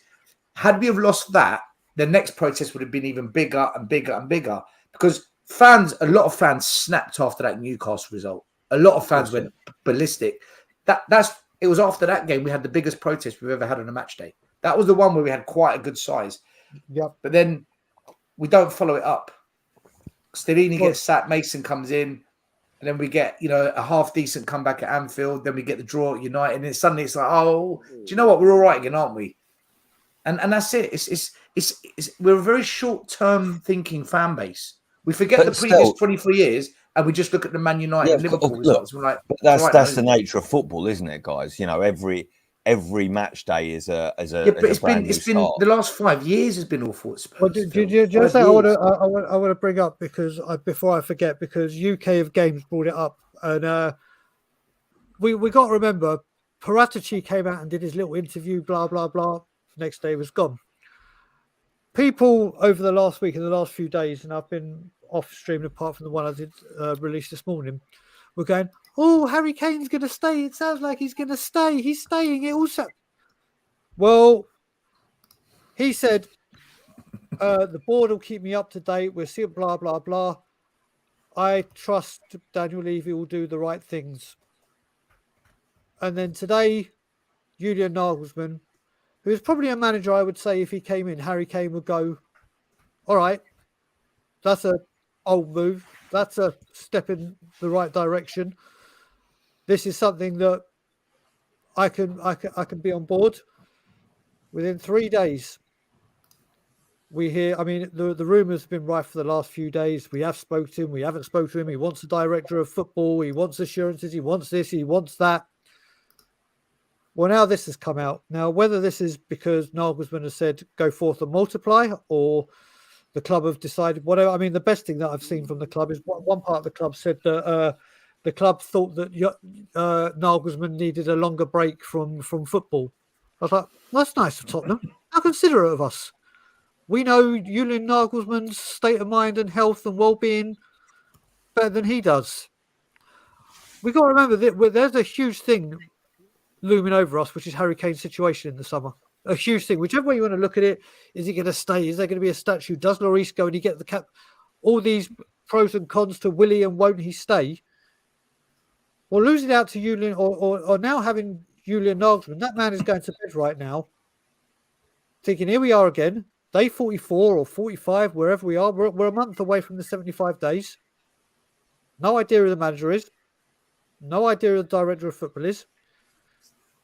[SPEAKER 2] Had we have lost that, the next protest would have been even bigger and bigger and bigger, because a lot of fans snapped after that Newcastle result. A lot of fans went ballistic. It was after that game we had the biggest protest we've ever had on a match day. That was the one where we had quite a good size.
[SPEAKER 4] Yep.
[SPEAKER 2] But then we don't follow it up. Stellini gets sacked, Mason comes in, and then we get a half decent comeback at Anfield. Then we get the draw at United, and then suddenly it's like, oh, do you know what? We're all right again, aren't we? And that's it. It's we're a very short term thinking fan base. We forget the previous 23 years, and we just look at the Man United and Liverpool results. We're like,
[SPEAKER 6] but that's the nature of football, isn't it, guys? Every match day is a
[SPEAKER 2] but it's been the last 5 years has been awful at Spurs.
[SPEAKER 4] Well, do you know something I want to bring up, because before I forget, because UK of Games brought it up, and we got to remember, Paratici came out and did his little interview, blah blah blah. The next day he was gone. People over the last week and the last few days, and I've been off stream apart from the one I did release this morning, we're going, oh, Harry Kane's going to stay. It sounds like he's going to stay. He's staying. It also. Well, he said, the board will keep me up to date. We'll see, blah, blah, blah. I trust Daniel Levy will do the right things. And then today, Julian Nagelsmann, who's probably a manager, I would say, if he came in, Harry Kane would go, all right, that's a old move. That's a step in the right direction. This is something that I can be on board. Within 3 days, we hear, I mean, the rumours have been rife for the last few days. We have spoken to him. We haven't spoken to him. He wants a director of football. He wants assurances. He wants this. He wants that. Well, now this has come out. Now, whether this is because Nagelsmann has said, go forth and multiply, or the club have decided whatever. I mean, the best thing that I've seen from the club is one part of the club said that the club thought that Nagelsmann needed a longer break from football. I was like, well, that's nice of Tottenham. How considerate of us. We know Julian Nagelsmann's state of mind and health and well-being better than he does. We've got to remember that there's a huge thing looming over us, which is Harry Kane's situation in the summer. A huge thing. Whichever way you want to look at it, is he going to stay? Is there going to be a statue? Does Lloris go and he get the cap? All these pros and cons to will he and won't he stay? Well, losing out to Julian or now having Julian Nagelsmann, that man is going to bed right now thinking, here we are again, day 44 or 45, wherever we are. We're a month away from the 75 days. No idea who the manager is. No idea who the director of football is.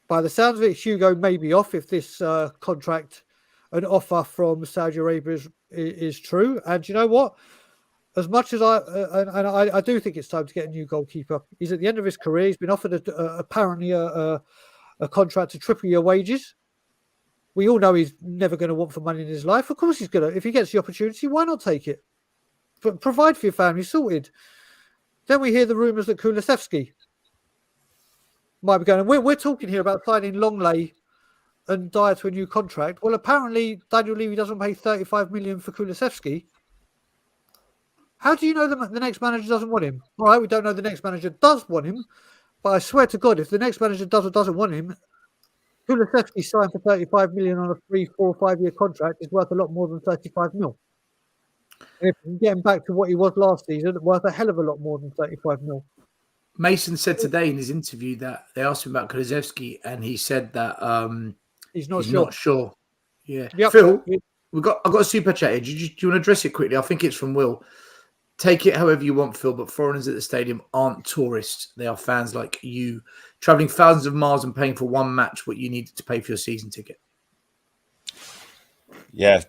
[SPEAKER 4] By the sounds of it, Hugo may be off if this contract and offer from Saudi Arabia is true. And you know what? As much as I do think it's time to get a new goalkeeper. He's at the end of his career. He's been offered apparently a contract to triple your wages. We all know he's never going to want for money in his life. Of course he's going to. If he gets the opportunity, why not take it? But provide for your family, sorted. Then we hear the rumours that Kulusevski might be going. And we're talking here about signing Longley and Dyer to a new contract. Well, apparently Daniel Levy doesn't pay 35 million for Kulusevski. How do you know the next manager doesn't want him? All right, we don't know the next manager does want him, but I swear to God, if the next manager does or doesn't want him, Kulusevski signed for 35 million on a 3, 4, 5 year contract is worth a lot more than 35 mil. And if we can get him back to what he was last season, worth a hell of a lot more than 35 mil.
[SPEAKER 2] Mason said today in his interview that they asked him about Kulusevski, and he said that
[SPEAKER 4] he's not
[SPEAKER 2] sure. Yeah,
[SPEAKER 4] yep.
[SPEAKER 2] Phil, I've got a super chat here. Do you want to address it quickly? I think it's from Will. take it however you want, Phil, but foreigners at the stadium aren't tourists. They are fans like you, traveling thousands of miles and paying for one match what you needed to pay for your season ticket.
[SPEAKER 6] Yeah,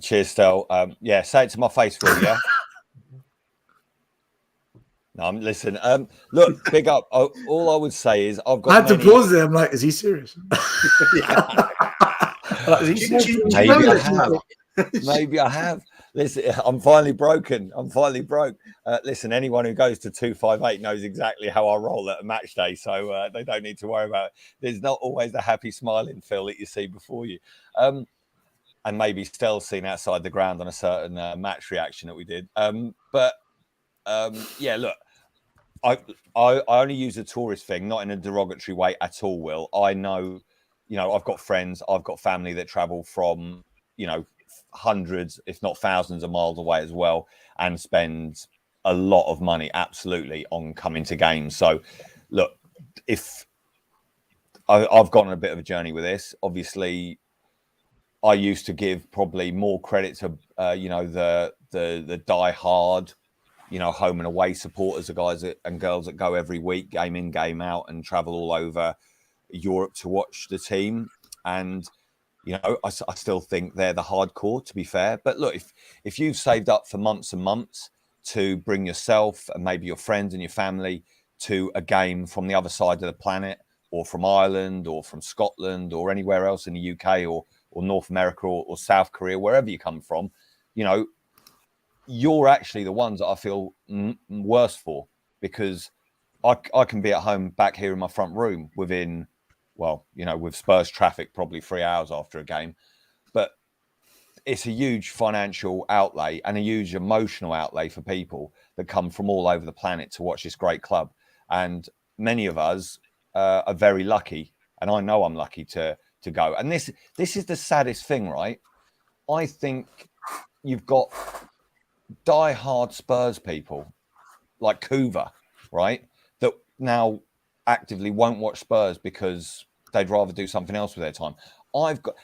[SPEAKER 6] cheers, Stel. Yeah, say it to my face, Will, yeah? No, listen, look, big up. All I would say is I've got
[SPEAKER 2] I had to pause there. I'm like, is he serious? Like, is he serious?
[SPEAKER 6] Maybe I have. Listen, I'm finally broken. I'm finally broke. Listen, anyone who goes to 258 knows exactly how I roll at a match day, so they don't need to worry about it. There's not always the happy smiling Phil that you see before you. And maybe still seen outside the ground on a certain match reaction that we did. Yeah, look, I only use the tourist thing, not in a derogatory way at all, Will. I know, I've got friends, I've got family that travel from, hundreds, if not thousands of miles away as well, and spend a lot of money, absolutely, on coming to games. So, look, if I've gone on a bit of a journey with this, obviously, I used to give probably more credit to, the die-hard, home and away supporters, the guys and girls that go every week, game in, game out, and travel all over Europe to watch the team. And, I still think they're the hardcore, to be fair. But look, if you've saved up for months and months to bring yourself and maybe your friends and your family to a game from the other side of the planet, or from Ireland, or from Scotland, or anywhere else in the UK, or North America, or South Korea, wherever you come from, you're actually the ones that I feel worse for, because I can be at home back here in my front room within, with Spurs traffic, probably 3 hours after a game. But it's a huge financial outlay and a huge emotional outlay for people that come from all over the planet to watch this great club. And many of us are very lucky, and I know I'm lucky to go. And this is the saddest thing, right? I think you've got die-hard Spurs people like Kuva, right, that now actively won't watch Spurs because they'd rather do something else with their time.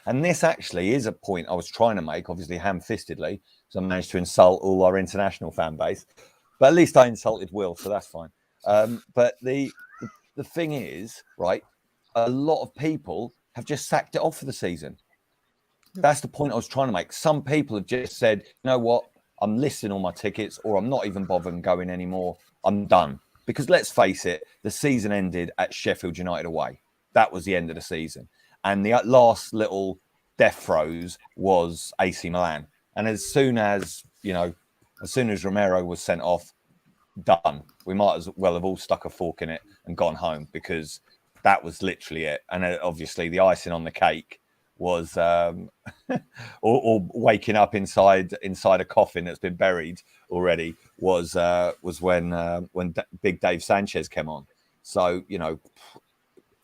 [SPEAKER 6] And this actually is a point I was trying to make, obviously ham-fistedly, so I managed to insult all our international fan base, but at least I insulted Will, so that's fine. But the thing is, right, a lot of people have just sacked it off for the season. That's the point I was trying to make. Some people have just said, you know what, I'm listing all my tickets, or I'm not even bothering going anymore. I'm done. Because let's face it, the season ended at Sheffield United away. That was the end of the season. And the last little death throes was AC Milan. And as soon as Romero was sent off, done. We might as well have all stuck a fork in it and gone home, because that was literally it. And obviously the icing on the cake was or waking up inside a coffin that's been buried already was when Big Dave Sanchez came on. So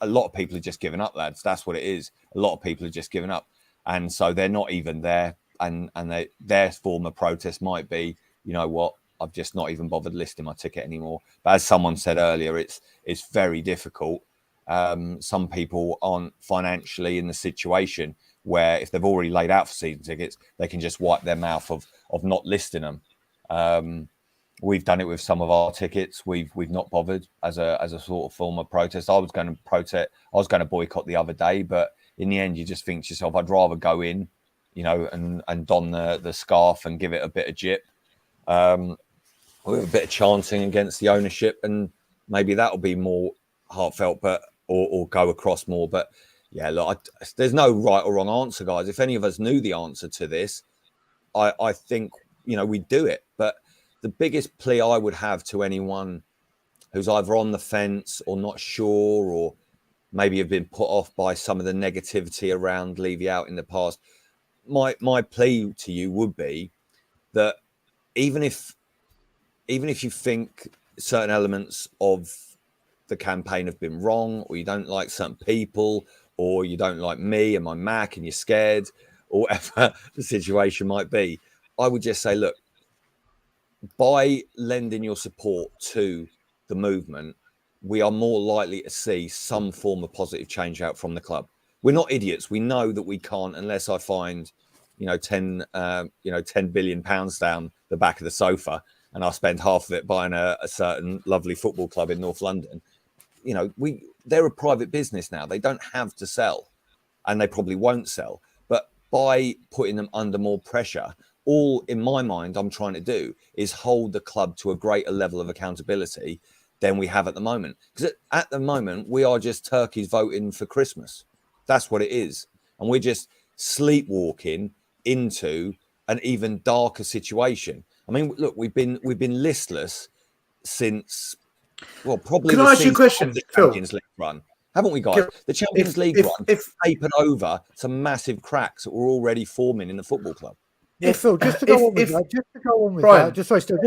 [SPEAKER 6] a lot of people are just giving up, lads. That's what it is. A lot of people are just giving up, and so they're not even there. And their form of protest might be, you know what, I've just not even bothered listing my ticket anymore. But as someone said earlier, it's very difficult. Some people aren't financially in the situation where if they've already laid out for season tickets, they can just wipe their mouth of not listing them. We've done it with some of our tickets. We've not bothered as a sort of form of protest. I was going to protest. I was going to boycott the other day, but in the end, you just think to yourself, I'd rather go in, and don the scarf and give it a bit of jip, with a bit of chanting against the ownership, and maybe that'll be more heartfelt, but or go across more. But yeah, look, there's no right or wrong answer, guys. If any of us knew the answer to this, I think we'd do it. But the biggest plea I would have to anyone who's either on the fence or not sure, or maybe have been put off by some of the negativity around Levy out in the past, my plea to you would be that even if you think certain elements of the campaign have been wrong, or you don't like certain people, or you don't like me and my Mac and you're scared, or whatever the situation might be, I would just say, look, by lending your support to the movement, we are more likely to see some form of positive change out from the club. We're not idiots. We know that we can't, unless I find, 10 billion pounds down the back of the sofa, and I spend half of it buying a certain lovely football club in North London, you know, they're a private business now. They don't have to sell, and they probably won't sell. But by putting them under more pressure, all in my mind I'm trying to do is hold the club to a greater level of accountability than we have at the moment. Because at the moment, we are just turkeys voting for Christmas. That's what it is. And we're just sleepwalking into an even darker situation. I mean, look, we've been listless since, well, probably
[SPEAKER 2] Can
[SPEAKER 6] the
[SPEAKER 2] I ask you a
[SPEAKER 6] season
[SPEAKER 2] question,
[SPEAKER 6] of the
[SPEAKER 2] Phil?
[SPEAKER 6] Champions League run. Haven't we, guys? The Champions League run papered over some massive cracks that were already forming in the football club.
[SPEAKER 4] Yeah, Phil, just to go on with
[SPEAKER 2] Brian,
[SPEAKER 4] that, just sorry, still,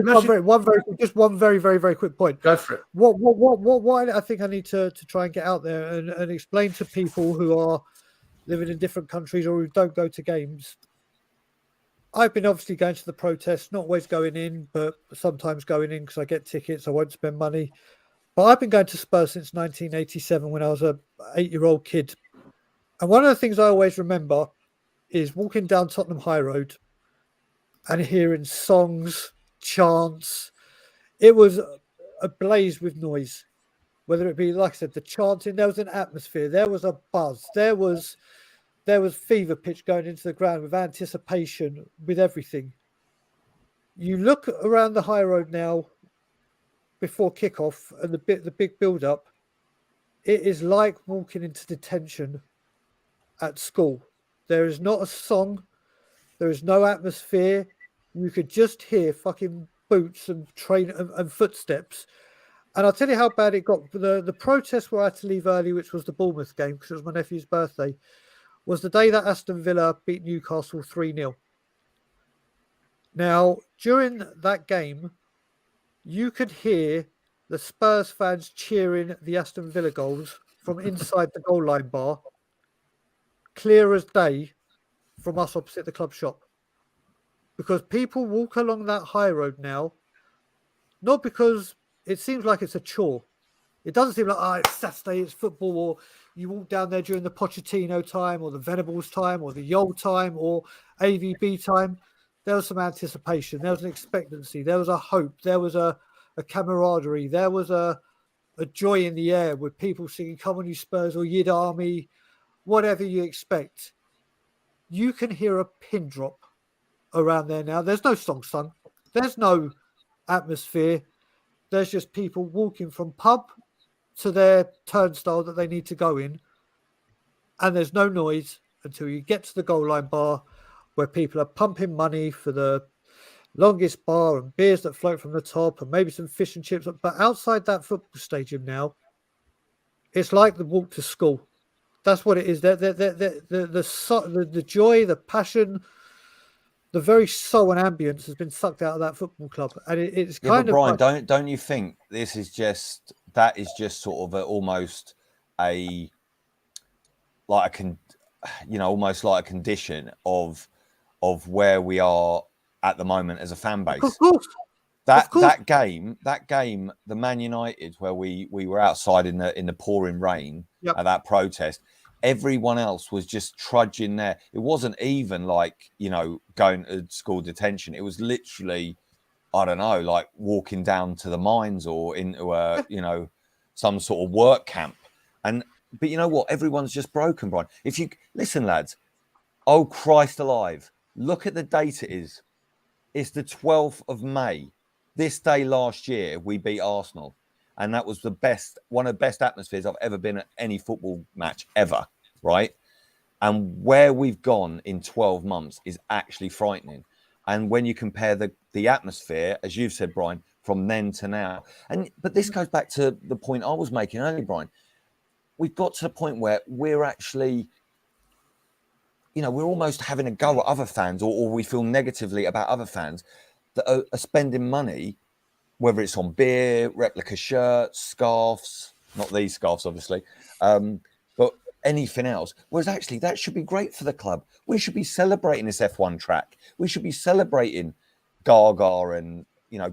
[SPEAKER 4] just one very, very, very quick point.
[SPEAKER 2] Go for it.
[SPEAKER 4] What I think I need to try and get out there and explain to people who are living in different countries or who don't go to games. I've been obviously going to the protests, not always going in, but sometimes going in because I get tickets. I won't spend money. But I've been going to Spurs since 1987 when I was a 8-year-old kid. And one of the things I always remember is walking down Tottenham High Road and hearing songs, chants. It was ablaze with noise, whether it be, like I said, the chanting. There was an atmosphere. There was a buzz. There was fever pitch going into the ground with anticipation, with everything. You look around the High Road now before kickoff and the big build-up. It is like walking into detention at school. There is not a song. There is no atmosphere. You could just hear fucking boots and train and footsteps. And I'll tell you how bad it got. The protest where I had to leave early, which was the Bournemouth game, because it was my nephew's birthday, was the day that Aston Villa beat Newcastle 3-0. Now, during that game, you could hear the Spurs fans cheering the Aston Villa goals from inside the goal line bar, clear as day from us opposite the club shop. Because people walk along that high road now, not because it seems like it's a chore. It doesn't seem like, it's Saturday, it's football, or you walk down there during the Pochettino time, or the Venables time, or the Yol time, or AVB time. There was some anticipation. There was an expectancy. There was a hope. There was a camaraderie. There was a joy in the air with people singing, "Come on, you Spurs," or "Yid Army," whatever you expect. You can hear a pin drop around there now. There's no song sung. There's no atmosphere. There's just people walking from pub to their turnstile that they need to go in. And there's no noise until you get to the goal line bar where people are pumping money for the longest bar and beers that float from the top and maybe some fish and chips. But outside that football stadium now, it's like the walk to school. That's what it is. The joy, the passion, the very soul and ambience has been sucked out of that football club, and it's kind of.
[SPEAKER 6] Brian, like, don't you think this is just sort of almost almost like a condition of where we are at the moment as a fan base?
[SPEAKER 4] Of course.
[SPEAKER 6] That game, the Man United, where we were outside in the pouring rain at that protest. Everyone else was just trudging there. It wasn't even like, going to school detention. It was literally, I don't know, like walking down to the mines or into some sort of work camp. But you know what? Everyone's just broken, Brian. If you listen, lads, oh Christ alive, look at the date it is. It's the 12th of May. This day last year, we beat Arsenal. And that was one of the best atmospheres I've ever been at any football match ever, right? And where we've gone in 12 months is actually frightening. And when you compare the atmosphere, as you've said, Brian, from then to now, but this goes back to the point I was making earlier, Brian. We've got to the point where we're actually, we're almost having a go at other fans, or we feel negatively about other fans that are spending money, whether it's on beer, replica shirts, scarves, not these scarves, obviously, but anything else. Whereas actually that should be great for the club. We should be celebrating this F1 track. We should be celebrating Gaga and,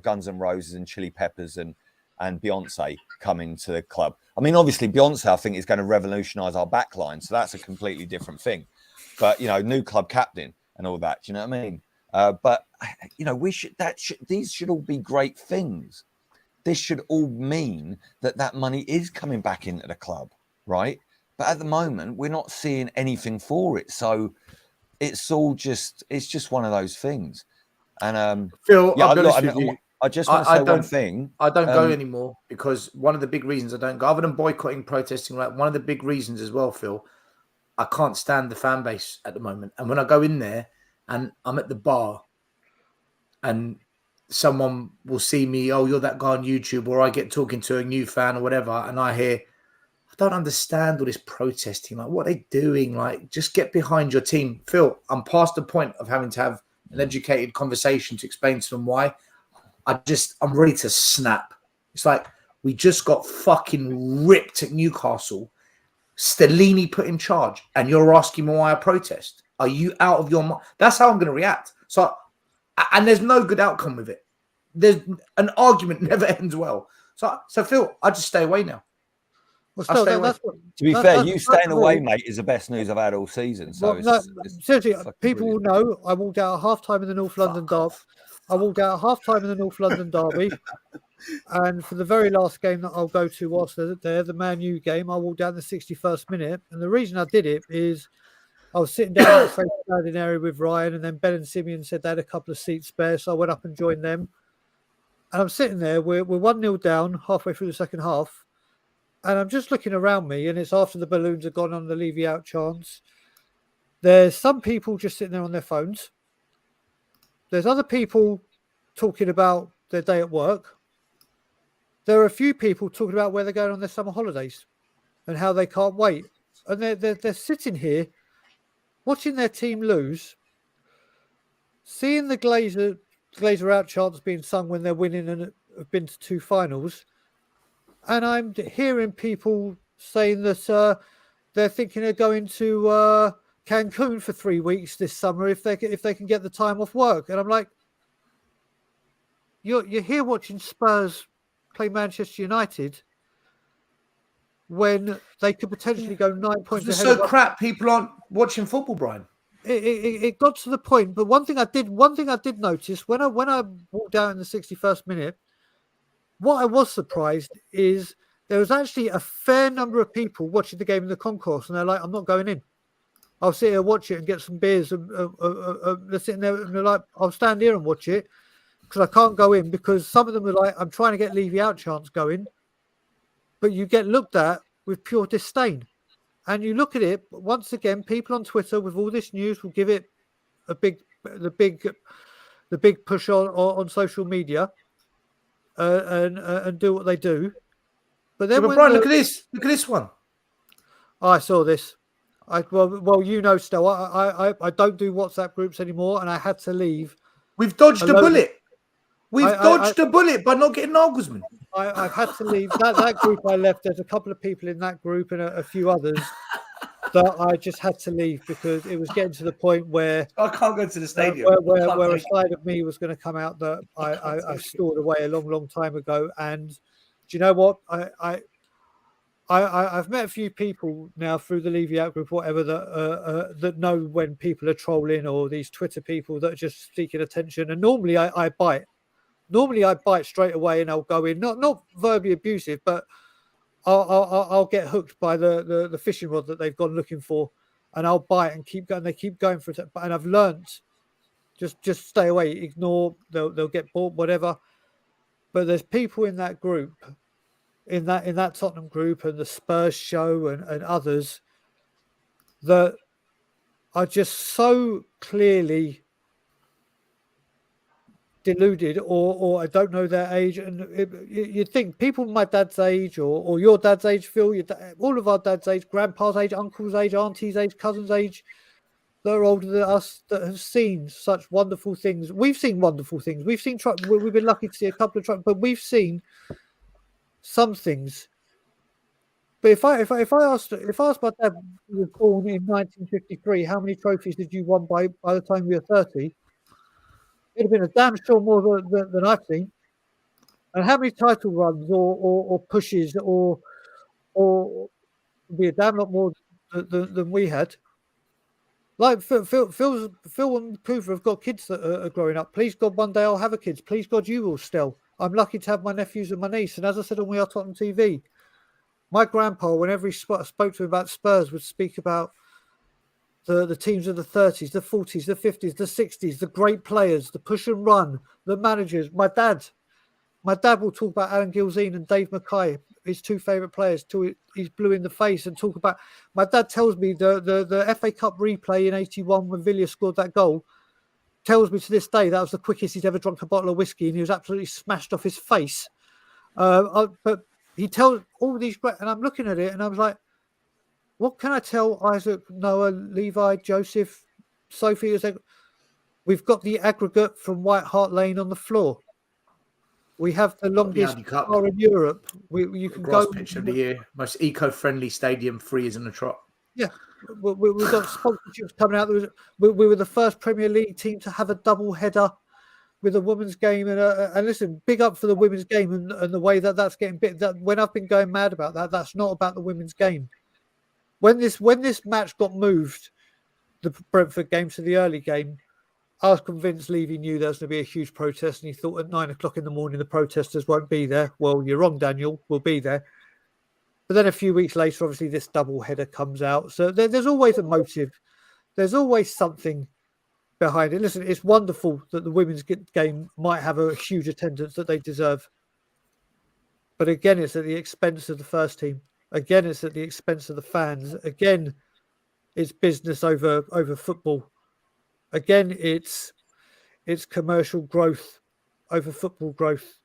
[SPEAKER 6] Guns N' Roses and Chili Peppers and Beyonce coming to the club. I mean, obviously Beyonce, I think, is going to revolutionize our backline. So that's a completely different thing. But, new club captain and all that. Do you know what I mean? But these should all be great things. This should all mean that money is coming back into the club, right? But at the moment, we're not seeing anything for it. So it's just one of those things. And
[SPEAKER 2] Phil, I'll be honest with you.
[SPEAKER 6] I just want to say one thing.
[SPEAKER 2] I don't go anymore because one of the big reasons I don't go, other than boycotting, protesting, like one of the big reasons as well, Phil, I can't stand the fan base at the moment. And when I go in there and I'm at the bar and someone will see me, oh, you're that guy on YouTube, or I get talking to a new fan or whatever, and I hear, I don't understand all this protesting. Like, what are they doing? Like, just get behind your team. Phil, I'm past the point of having to have an educated conversation to explain to them why. I'm ready to snap. It's like we just got fucking ripped at Newcastle. Stellini put in charge, and you're asking me why I protest. Are you out of your mind? That's how I'm going to react. So, and there's no good outcome with it. There's an argument never ends well. So Phil, I just stay away now.
[SPEAKER 4] Well, still,
[SPEAKER 6] to be fair, you staying away, mate, is the best news I've had all season. So
[SPEAKER 4] seriously, people will know I walked out at half-time in the North London Derby. I walked out at half-time in the North London Derby. And for the very last game that I'll go to whilst there, the Man U game, I walked out in the 61st minute. And the reason I did it is I was sitting down in the same standing area with Ryan, and then Ben and Simeon said they had a couple of seats spare, so I went up and joined them. And I'm sitting there, we're 1-0 down halfway through the second half. And I'm just looking around me, and it's after the balloons have gone on the leave you out chants. There's some people just sitting there on their phones. There's other people talking about their day at work. There are a few people talking about where they're going on their summer holidays and how they can't wait. And they're sitting here watching their team lose, seeing the Glazer out chants being sung when they're winning and have been to 2 finals. And I'm hearing people saying that they're thinking of going to Cancun for 3 weeks this summer if they can get the time off work. And I'm like, you're here watching Spurs play Manchester United when they could potentially go 9 points ahead.
[SPEAKER 2] It's so crap. People aren't watching football, Brian.
[SPEAKER 4] It got to the point. But one thing I did notice when I walked out in the 61st minute. What I was surprised is there was actually a fair number of people watching the game in the concourse, and they're like, I'm not going in. I'll sit here, watch it, and get some beers. And they're sitting there, and they're like, I'll stand here and watch it because I can't go in, because some of them are like, I'm trying to get Levy out chance going. But you get looked at with pure disdain. And you look at it, once again, people on Twitter with all this news will give it the big push on social media. And do what they do, but then
[SPEAKER 2] Brian, look at this one.
[SPEAKER 4] I saw this. Well, you know, Stel, I don't do WhatsApp groups anymore, and I had to leave.
[SPEAKER 2] We've dodged a bullet. We've dodged a bullet by not getting Nagelsmann.
[SPEAKER 4] I've had to leave that group. I left. There's a couple of people in that group and a few others that I just had to leave because it was getting to the point where
[SPEAKER 2] I can't go to the stadium.
[SPEAKER 4] Where a side of me was going to come out that I stored away a long time ago. And do you know what? I've met a few people now through the Leave You Out group, whatever, that know when people are trolling, or these Twitter people that are just seeking attention. And normally I bite. Normally I bite straight away and I'll go in, not verbally abusive, but I'll get hooked by the fishing rod that they've gone looking for, and I'll bite and keep going. They keep going for it, and I've learned just stay away, ignore. They'll get bored, whatever. But there's people in that group, in that Tottenham group, and the Spurs show, and others that are just so clearly deluded, or I don't know their age. And you'd think people my dad's age, or your dad's age, Phil, all of our dad's age, grandpa's age, uncle's age, auntie's age, cousin's age, that are older than us, that have seen such wonderful things. We've seen wonderful things. We've been lucky to see a couple of trucks, but we've seen some things. But if I asked my dad, who was born in 1953, how many trophies did you won by the time you were 30? It'd have been a damn sure more than I've seen. And how many title runs or pushes or be a damn lot more than we had. Like Phil and Coover have got kids that are growing up. Please God, one day I'll have a kids. Please God, you will still. I'm lucky to have my nephews and my niece. And as I said on We Are Tottenham TV, my grandpa, whenever he spoke to him about Spurs, would speak about the teams of the 30s, the 40s, the 50s, the 60s, the great players, the push and run, the managers. My dad will talk about Alan Gilzean and Dave Mackay, his two favourite players, till he's blue in the face, and talk about. My dad tells me the FA Cup replay in '81 when Villa scored that goal. Tells me to this day that was the quickest he's ever drunk a bottle of whiskey, and he was absolutely smashed off his face. But he tells all these great, and I'm looking at it, and I was like, what can I tell Isaac, Noah, Levi, Joseph, Sophie? We've got the aggregate from White Hart Lane on the floor. We have the longest car in Europe. You can
[SPEAKER 2] grass
[SPEAKER 4] go
[SPEAKER 2] pitch of the year, most eco-friendly stadium, free as in a trot.
[SPEAKER 4] Yeah, we've got sponsorships coming out. We were the first Premier League team to have a double header with a women's game, and listen, big up for the women's game and the way that's getting bit. That when I've been going mad about that, that's not about the women's game. When this match got moved, the Brentford game to the early game, I was convinced Levy knew there was going to be a huge protest, and he thought at 9 o'clock in the morning the protesters won't be there. Well, you're wrong, Daniel. We'll be there. But then a few weeks later, obviously, this double header comes out. So there's always a motive. There's always something behind it. Listen, it's wonderful that the women's game might have a huge attendance that they deserve. But again, it's at the expense of the first team. Again, it's at the expense of the fans. Again, it's business over football. Again, it's commercial growth over football growth.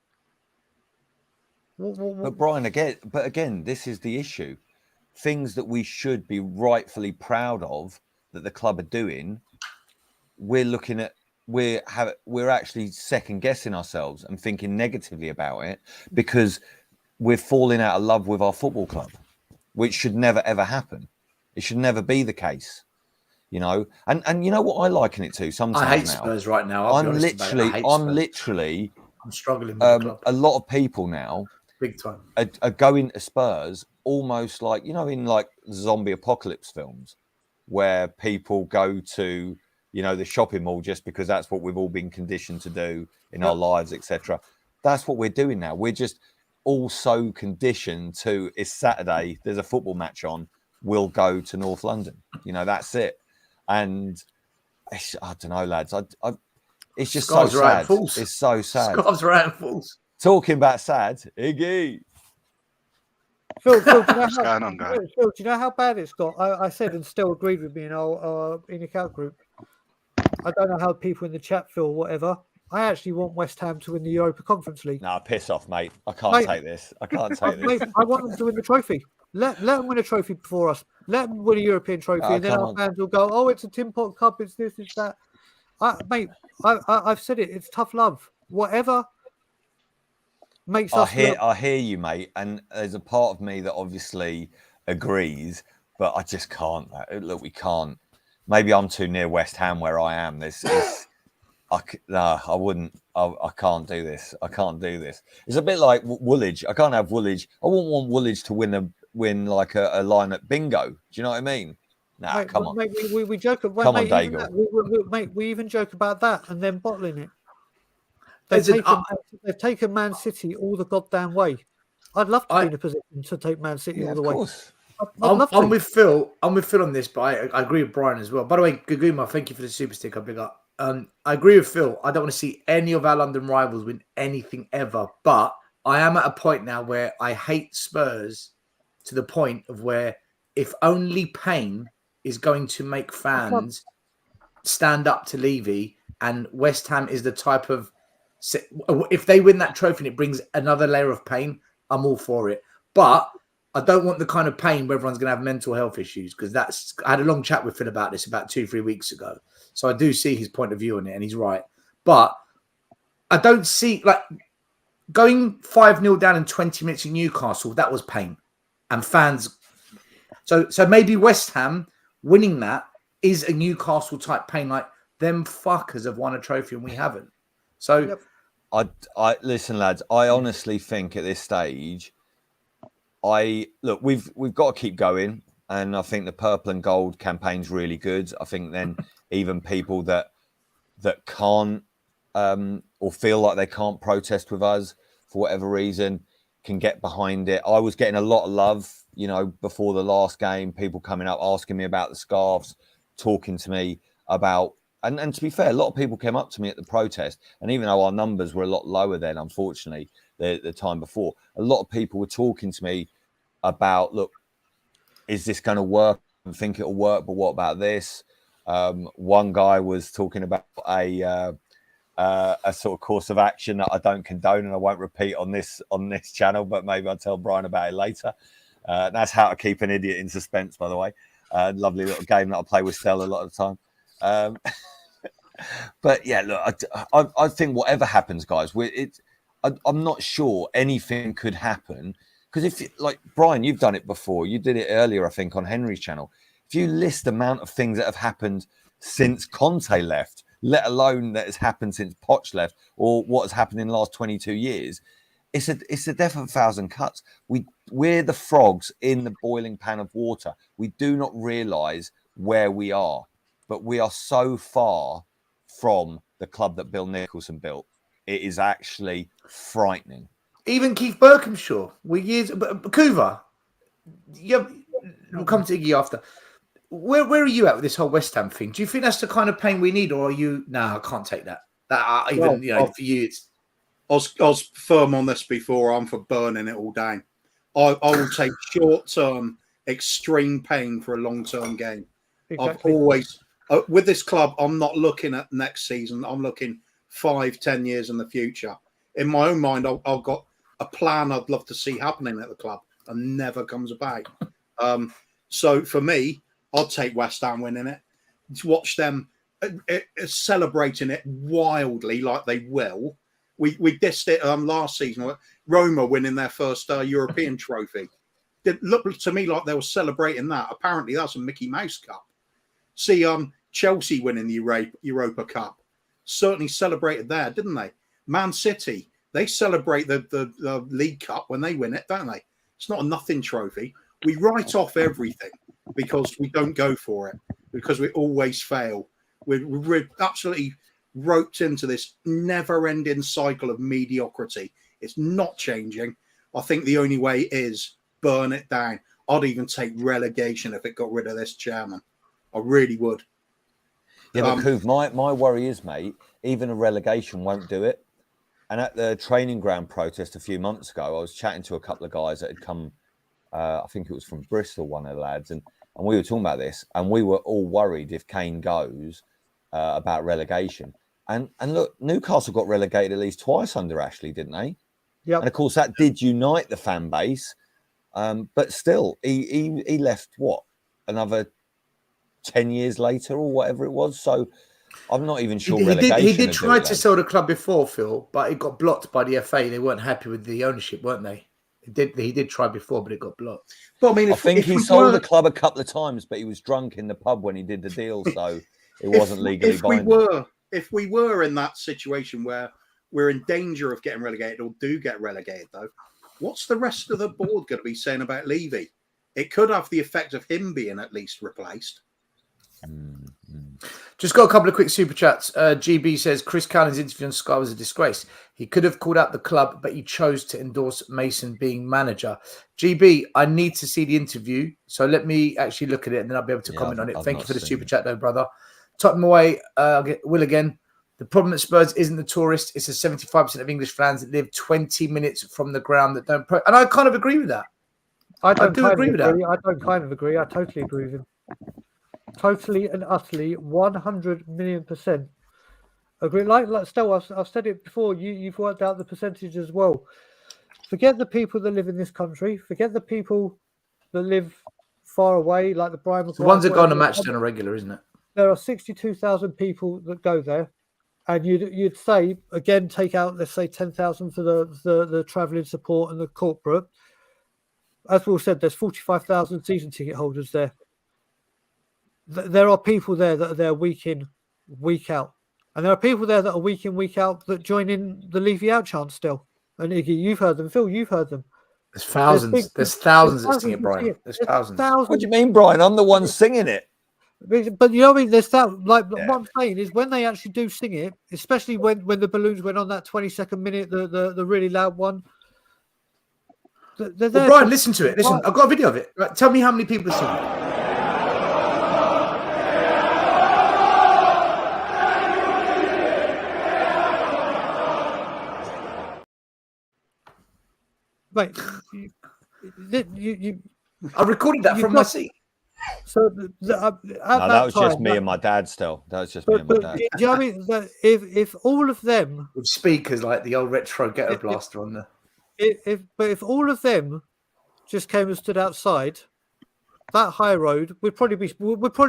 [SPEAKER 6] But Brian, again, this is the issue. Things that we should be rightfully proud of that the club are doing, we're looking at, we're actually second guessing ourselves and thinking negatively about it because we're falling out of love with our football club, which should never ever happen. It should never be the case, you know. And you know what I liken it to sometimes.
[SPEAKER 2] I hate
[SPEAKER 6] now?
[SPEAKER 2] Spurs right now.
[SPEAKER 6] I'm literally.
[SPEAKER 2] I'm struggling with the club.
[SPEAKER 6] A lot of people now,
[SPEAKER 2] big time,
[SPEAKER 6] are going to Spurs almost like, you know, in like zombie apocalypse films, where people go to, you know, the shopping mall just because that's what we've all been conditioned to do in our lives, etc. That's what we're doing now. We're just all so conditioned to, it's Saturday, there's a football match on, we'll go to North London. You know, that's it. And I don't know, lads. It's just so sad. It's so sad.
[SPEAKER 2] Scarves are out and falls.
[SPEAKER 6] Talking about sad, Iggy.
[SPEAKER 4] Phil, do you know how bad it's got? I said and still agreed with me in our in the out group. I don't know how people in the chat feel, whatever. I actually want West Ham to win the Europa Conference League.
[SPEAKER 6] Nah, piss off, mate. I can't take this. I can't take this.
[SPEAKER 4] Mate, I want them to win the trophy. Let them win a trophy before us. Let them win a European trophy, and then our fans will go, "Oh, it's a Tin Pot Cup. It's this, it's that." Mate, I've said it. It's tough love. Whatever makes us.
[SPEAKER 6] I hear you, mate. And there's a part of me that obviously agrees, but I just can't. Look, we can't. Maybe I'm too near West Ham where I am. I wouldn't. I can't do this. I can't do this. It's a bit like Woolwich. I can't have Woolwich. I wouldn't want Woolwich to win like a line at bingo. Do you know what I mean? Nah, mate, come on.
[SPEAKER 4] Mate, we joke. Come on, Daigle. Mate, we even joke about that and then bottling it. They've taken Man City all the goddamn way. I'd love to be in a position to take Man City all the way.
[SPEAKER 2] I'm with Phil. I'm with Phil on this, but I agree with Brian as well. By the way, Gaguma, thank you for the super sticker. Big up. I agree with Phil. I don't want to see any of our London rivals win anything ever, but I am at a point now where I hate Spurs to the point of where if only pain is going to make fans stand up to Levy, and West Ham is the type of, if they win that trophy and it brings another layer of pain, I'm all for it. But I don't want the kind of pain where everyone's going to have mental health issues, because I had a long chat with Phil about this about 2-3 weeks ago. So I do see his point of view on it, and he's right. But I don't see, like, going 5-0 down in 20 minutes in Newcastle, that was pain. And fans. So maybe West Ham winning that is a Newcastle type pain, like them fuckers have won a trophy and we haven't. So
[SPEAKER 6] I listen, lads, I honestly think at this stage, we've got to keep going. and I think the purple and gold campaign's really good. I think then even people that can't or feel like they can't protest with us for whatever reason can get behind it. I was getting a lot of love, before the last game, people coming up asking me about the scarves, talking to me about, and to be fair, a lot of people came up to me at the protest, and even though our numbers were a lot lower then, unfortunately, the time before, a lot of people were talking to me about, look, is this going to work? I think it'll work, but what about this? One guy was talking about a sort of course of action that I don't condone and I won't repeat on this channel, but maybe I'll tell Brian about it later. That's How to Keep an Idiot in Suspense, by the way. Lovely little game that I play with Stella a lot of the time. But yeah, look, I think whatever happens, guys, I'm not sure anything could happen, because if, like Brian, you've done it before. You did it earlier, I think, on Henry's channel. If you list the amount of things that have happened since Conte left, let alone that has happened since Poch left, or what has happened in the last 22 years, it's a death of a thousand cuts. We're the frogs in the boiling pan of water. We do not realise where we are, but we are so far from the club that Bill Nicholson built. It is actually frightening.
[SPEAKER 2] Even Keith Berkhamshaw, but Kuva, we'll come to Iggy after. Where are you at with this whole West Ham thing? Do you think that's the kind of pain we need, or are you? No, I can't take that. For you, it's.
[SPEAKER 3] I was firm on this before. I'm for burning it all down. I will take short-term extreme pain for a long-term gain.
[SPEAKER 4] Exactly.
[SPEAKER 3] I've always with this club. I'm not looking at next season. I'm looking 5-10 years in the future. In my own mind, I've got a plan I'd love to see happening at the club, and never comes about. So for me, I'll take West Ham winning it. To watch them celebrating it wildly like they will. We dissed it last season. Roma winning their first European trophy. It looked to me like they were celebrating that. Apparently, that's a Mickey Mouse Cup. See, Chelsea winning the Europa Cup. Certainly celebrated there, didn't they? Man City, they celebrate the League Cup when they win it, don't they? It's not a nothing trophy. We write off everything because we don't go for it, because we always fail. We're absolutely roped into this never-ending cycle of mediocrity. It's not changing. I think the only way is burn it down. I'd even take relegation if it got rid of this chairman. I really would.
[SPEAKER 6] Yeah, but Kuv, my worry is, mate, even a relegation won't do it. And at the training ground protest a few months ago, I was chatting to a couple of guys that had come, I think it was from Bristol, one of the lads, and we were talking about this, and we were all worried if Kane goes about relegation. And look, Newcastle got relegated at least twice under Ashley, didn't they? Yeah. And of course, that did unite the fan base. But still, he left, what, another 10 years later or whatever it was. So I'm not even sure
[SPEAKER 2] he did try to sell the club before, Phil, but it got blocked by the FA. They weren't happy with the ownership, weren't they? He did try before, but it got blocked.
[SPEAKER 3] Well, I mean,
[SPEAKER 6] I think he sold the club a couple of times, but he was drunk in the pub when he did the deal, so it wasn't legally binding.
[SPEAKER 3] If we were in that situation where we're in danger of getting relegated, or do get relegated, though, what's the rest of the board going to be saying about Levy? It could have the effect of him being at least replaced.
[SPEAKER 2] Just got a couple of quick super chats. GB says Chris Cowling's interview on Sky was a disgrace. He could have called out the club, but he chose to endorse Mason being manager. GB, I need to see the interview, so let me actually look at it and then I'll be able to comment on it. Thank you for the super chat, though, brother. Tottenham Away, Will again. The problem at Spurs isn't the tourists; it's the 75% of English fans that live 20 minutes from the ground that don't. And I kind of agree with that. I do agree with that.
[SPEAKER 4] I don't kind of agree. I totally agree with him. Totally and utterly, 100 million% agree. Like Stel, I've said it before. You've worked out the percentage as well. Forget the people that live in this country. Forget the people that live far away, like the Brian.
[SPEAKER 2] The ones that go on a match on a regular, isn't it?
[SPEAKER 4] There are 62,000 people that go there, and you'd say again, take out, let's say, 10,000 for the travelling support and the corporate. As Will said, there's 45,000 season ticket holders there. There are people there that are there week in, week out. And there are people there that are week in, week out that join in the Levy Out chant still. And Iggy, you've heard them. Phil, you've heard them.
[SPEAKER 2] There's thousands. There's thousands that sing it, Brian. There's thousands.
[SPEAKER 6] What do you mean, Brian? I'm the one singing it.
[SPEAKER 4] But you know what I mean? There's that. Like
[SPEAKER 6] Yeah.
[SPEAKER 4] what I'm saying is, when they actually do sing it, especially when the balloons went on that 22nd minute, the really loud one.
[SPEAKER 2] Well, Brian, listen to it. Listen, I've got a video of it. Right, tell me how many people are singing it.
[SPEAKER 4] Wait, you
[SPEAKER 2] I recorded that from my seat.
[SPEAKER 4] So
[SPEAKER 6] that was just me and my dad. Still, that was just me and my dad.
[SPEAKER 4] Do you know what I mean? That if all of them
[SPEAKER 2] with speakers like the old retro ghetto blaster on there,
[SPEAKER 4] if all of them just came and stood outside that high road, we'd probably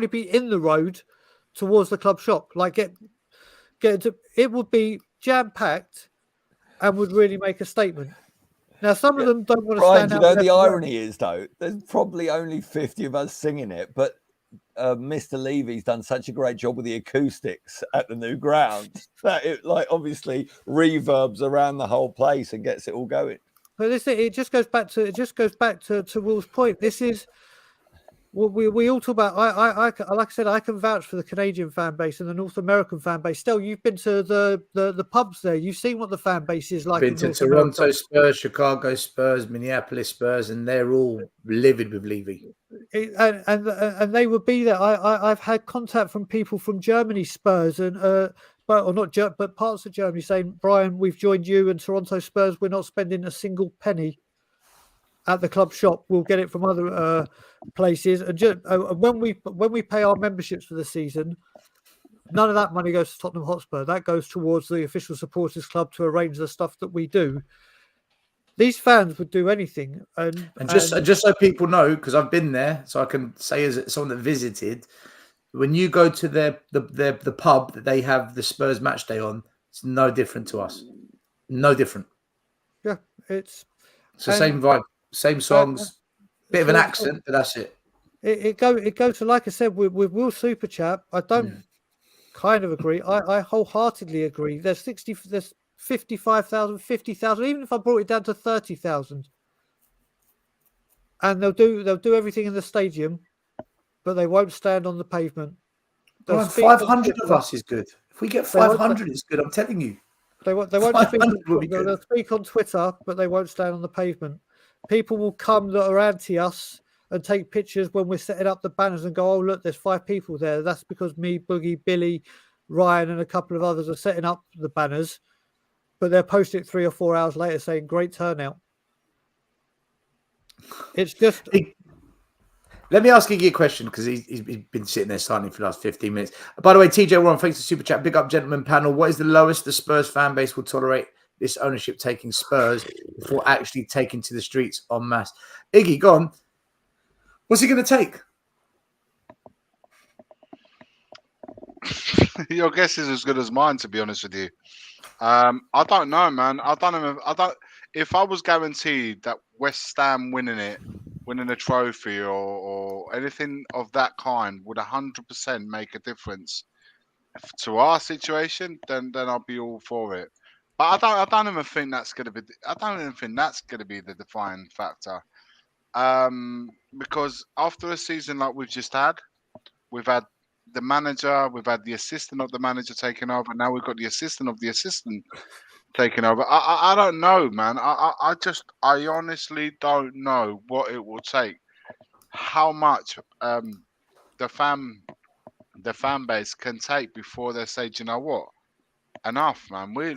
[SPEAKER 4] be in the road towards the club shop. Like get to, it would be jam packed and would really make a statement. Now, some of them don't want to stand out.
[SPEAKER 6] You know, the irony is, though, there's probably only 50 of us singing it, but Mr. Levy's done such a great job with the acoustics at the new ground that it, like, obviously reverbs around the whole place and gets it all going.
[SPEAKER 4] But it just goes back to Will's point. This is what we all talk about. I like I said, I can vouch for the Canadian fan base and the North American fan base. Still, you've been to the pubs there. You've seen what the fan base is like.
[SPEAKER 2] Been to Toronto Spurs, Chicago Spurs, Minneapolis Spurs, and they're all livid with Levy.
[SPEAKER 4] And they would be there. I've had contact from people from Germany Spurs and but parts of Germany saying, Brian, we've joined you and Toronto Spurs. We're not spending a single penny at the club shop. We'll get it from other places. And just, when we pay our memberships for the season, none of that money goes to Tottenham Hotspur. That goes towards the official supporters club to arrange the stuff that we do. These fans would do anything. And
[SPEAKER 2] just so people know, because I've been there, so I can say as someone that visited, when you go to the pub that they have the Spurs match day on, it's no different to us. No different.
[SPEAKER 4] Yeah, it's
[SPEAKER 2] the same vibe, same songs, bit of an accent, but that's it.
[SPEAKER 4] It goes to, like I said, with Will Super Chat. I don't kind of agree. I wholeheartedly agree. There's 55,000, 50,000. Even if I brought it down to 30,000, and they'll do everything in the stadium, but they won't stand on the pavement.
[SPEAKER 2] 500 of us is good. If we get 500, it's good. I'm telling you.
[SPEAKER 4] They won't speak on Twitter, but they won't stand on the pavement. People will come that are anti us and take pictures when we're setting up the banners and go, oh, look, there's 5 people there. That's because me, Boogie, Billy, Ryan, and a couple of others are setting up the banners. But they'll post it 3 or 4 hours later saying, great turnout. It's just...
[SPEAKER 2] Let me ask Iggy a question, because he's been sitting there silently for the last 15 minutes. By the way, TJ Warren, thanks for Super Chat. Big up, gentlemen panel. What is the lowest the Spurs fan base will tolerate this ownership taking Spurs before actually taking to the streets en masse? Iggy, go on. What's he going to take?
[SPEAKER 7] Your guess is as good as mine, to be honest with you. I don't know, man. If I was guaranteed that West Ham winning a trophy or anything of that kind would 100% make a difference to our situation, then I'll be all for it. But I don't even think that's going to be. I don't even think that's going to be the defining factor. Because after a season like we've just had, we've had the manager, we've had the assistant of the manager taking over. Now we've got the assistant of the assistant taking over. I don't know, man. I honestly don't know what it will take. How much the fan base can take before they say, do you know what? Enough, man. We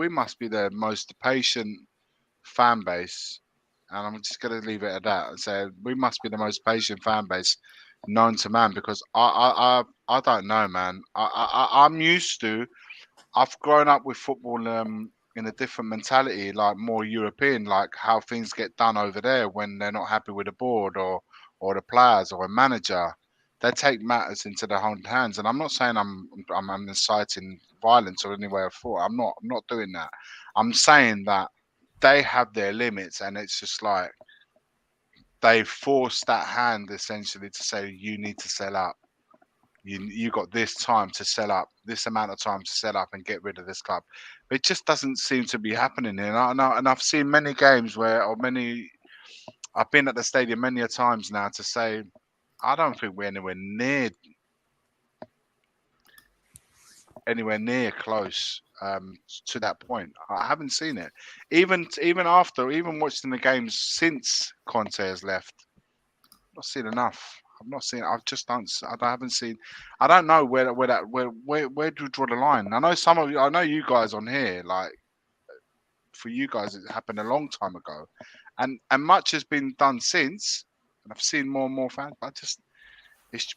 [SPEAKER 7] must be the most patient fan base, and I'm just gonna leave it at that and say we must be the most patient fan base known to man, because I don't know, man. I'm used to. I've grown up with football in a different mentality, like more European, like how things get done over there when they're not happy with the board or the players or a manager. They take matters into their own hands, and I'm not saying I'm inciting violence or any way of thought. I'm not doing that. I'm saying that they have their limits, and it's just like they force that hand essentially to say you need to sell up. You got this time to sell up, this amount of time to sell up and get rid of this club. But it just doesn't seem to be happening here. And I've seen many games or many I've been at the stadium many a times now to say I don't think we're anywhere near close to that point. I haven't seen it. Even watching the games since Conte has left, I've not seen enough. I've not seen. I haven't seen. I don't know where do you draw the line? I know some of you. I know you guys on here. Like for you guys, it happened a long time ago, and much has been done since. And I've seen more and more fans. But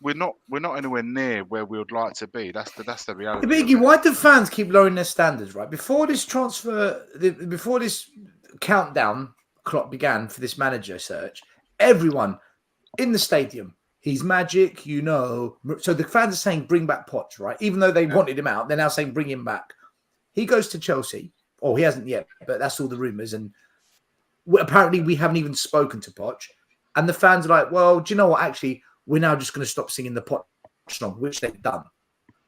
[SPEAKER 7] we're not anywhere near where we would like to be. That's the reality.
[SPEAKER 2] Biggie, why do fans keep lowering their standards? Right before this before this countdown clock began for this manager search, everyone in the stadium, he's magic, you know. So the fans are saying bring back Poch, right? Even though they wanted him out, they're now saying bring him back. He goes to Chelsea. Oh, he hasn't yet, but that's all the rumours. And apparently we haven't even spoken to Poch. And the fans are like, well, do you know what? Actually, we're now just going to stop singing the Poch song, which they've done.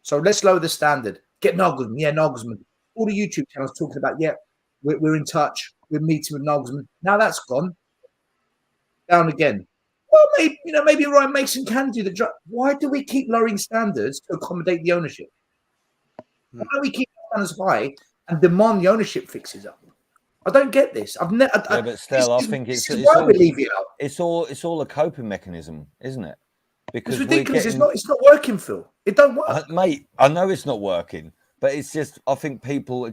[SPEAKER 2] So let's lower the standard. Get Nagelsmann. Yeah, Nagelsmann. All the YouTube channels talking about, yeah, we're in touch. We're meeting with Nagelsmann. Now that's gone. Down again. Well, maybe Ryan Mason can do the job. Why do we keep lowering standards to accommodate the ownership? Why do we keep standards high and demand the ownership fixes up? I don't get this. I've never.
[SPEAKER 6] Yeah, but still, I think it's
[SPEAKER 2] why we leave it out.
[SPEAKER 6] It's all a coping mechanism, isn't it? Because
[SPEAKER 2] it's ridiculous. It's not working, Phil. It don't work,
[SPEAKER 6] mate. I know it's not working, but it's just I think people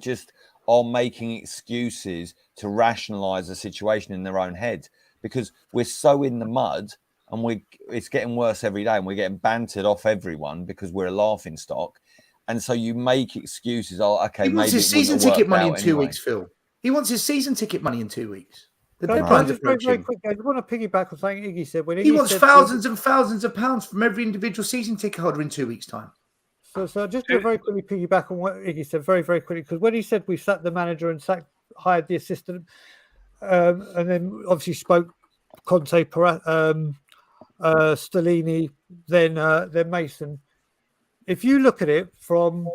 [SPEAKER 6] are making excuses to rationalise the situation in their own head because we're so in the mud and it's getting worse every day and we're getting bantered off everyone because we're a laughing stock, and so you make excuses. Oh, okay,
[SPEAKER 2] he wants
[SPEAKER 6] maybe
[SPEAKER 2] his season ticket money in 2 weeks, Phil. He wants his season ticket money in 2 weeks. The deadline's approaching.
[SPEAKER 4] Very quick, I want to piggyback on something Iggy said. When
[SPEAKER 2] he wants thousands and thousands of pounds from every individual season ticket holder in 2 weeks' time.
[SPEAKER 4] So just to very quickly piggyback on what Iggy said, very, very quickly, because when he said we sacked the manager and hired the assistant, and then obviously spoke Conte, Stellini, then Mason. If you look at it from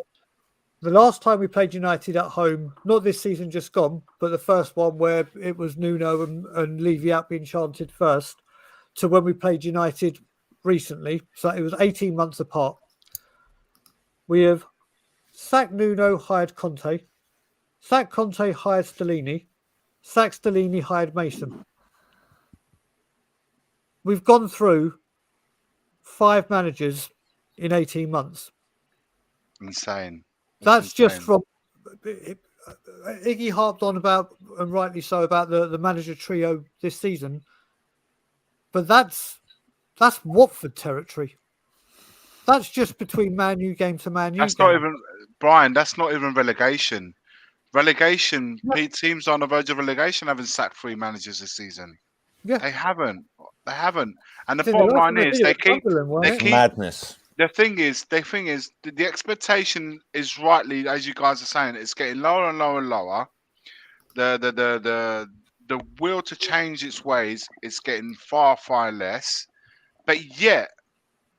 [SPEAKER 4] the last time we played United at home, not this season just gone, but the first one where it was Nuno and Levy out being chanted first, to when we played United recently, so it was 18 months apart. We have sacked Nuno, hired Conte, sacked Conte, hired Stellini, sacked Stellini, hired Mason. We've gone through 5 managers in 18 months.
[SPEAKER 7] Insane.
[SPEAKER 4] That's just from Iggy harped on about, and rightly so, about the manager trio this season. But that's Watford territory. That's just between Man U game to Man U.
[SPEAKER 7] That's not even Brian. That's not even relegation. Relegation. No. Teams on the verge of relegation haven't sacked 3 managers this season. Yeah, they haven't. And the bottom line is they keep
[SPEAKER 6] madness.
[SPEAKER 7] The thing is, the expectation is rightly, as you guys are saying, it's getting lower and lower and lower. The will to change its ways is getting far, far less. But yet,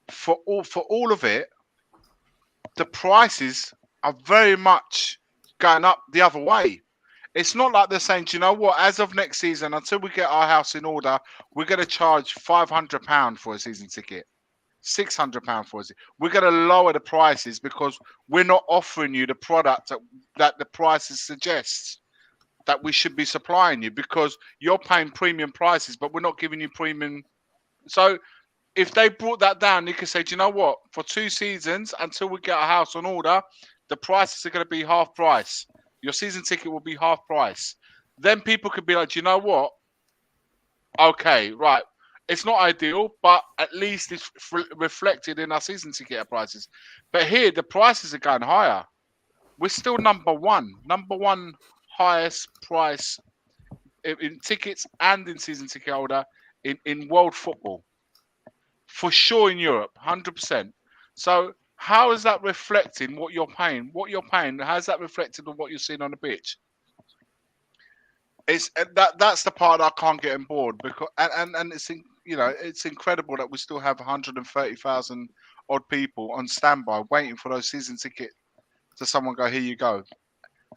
[SPEAKER 7] for all of it, the prices are very much going up the other way. It's not like they're saying, do you know what? As of next season, until we get our house in order, we're going to charge £500 for a season ticket. £600 for it. We're going to lower the prices because we're not offering you the product that the prices suggest that we should be supplying you, because you're paying premium prices, but we're not giving you premium. So if they brought that down, they could say, do you know what? For 2 seasons, until we get our house on order, the prices are going to be half price. Your season ticket will be half price. Then people could be like, do you know what? Okay, right. It's not ideal, but at least it's reflected in our season ticket prices. But here, the prices are going higher. We're still number one highest price in tickets and in season ticket holder in world football. For sure in Europe, 100%. So how is that reflecting what you're paying? How is that reflected on what you're seeing on the pitch? That's the part I can't get on board, because and it's it's incredible that we still have 130,000 odd people on standby waiting for those season tickets to someone go, here you go.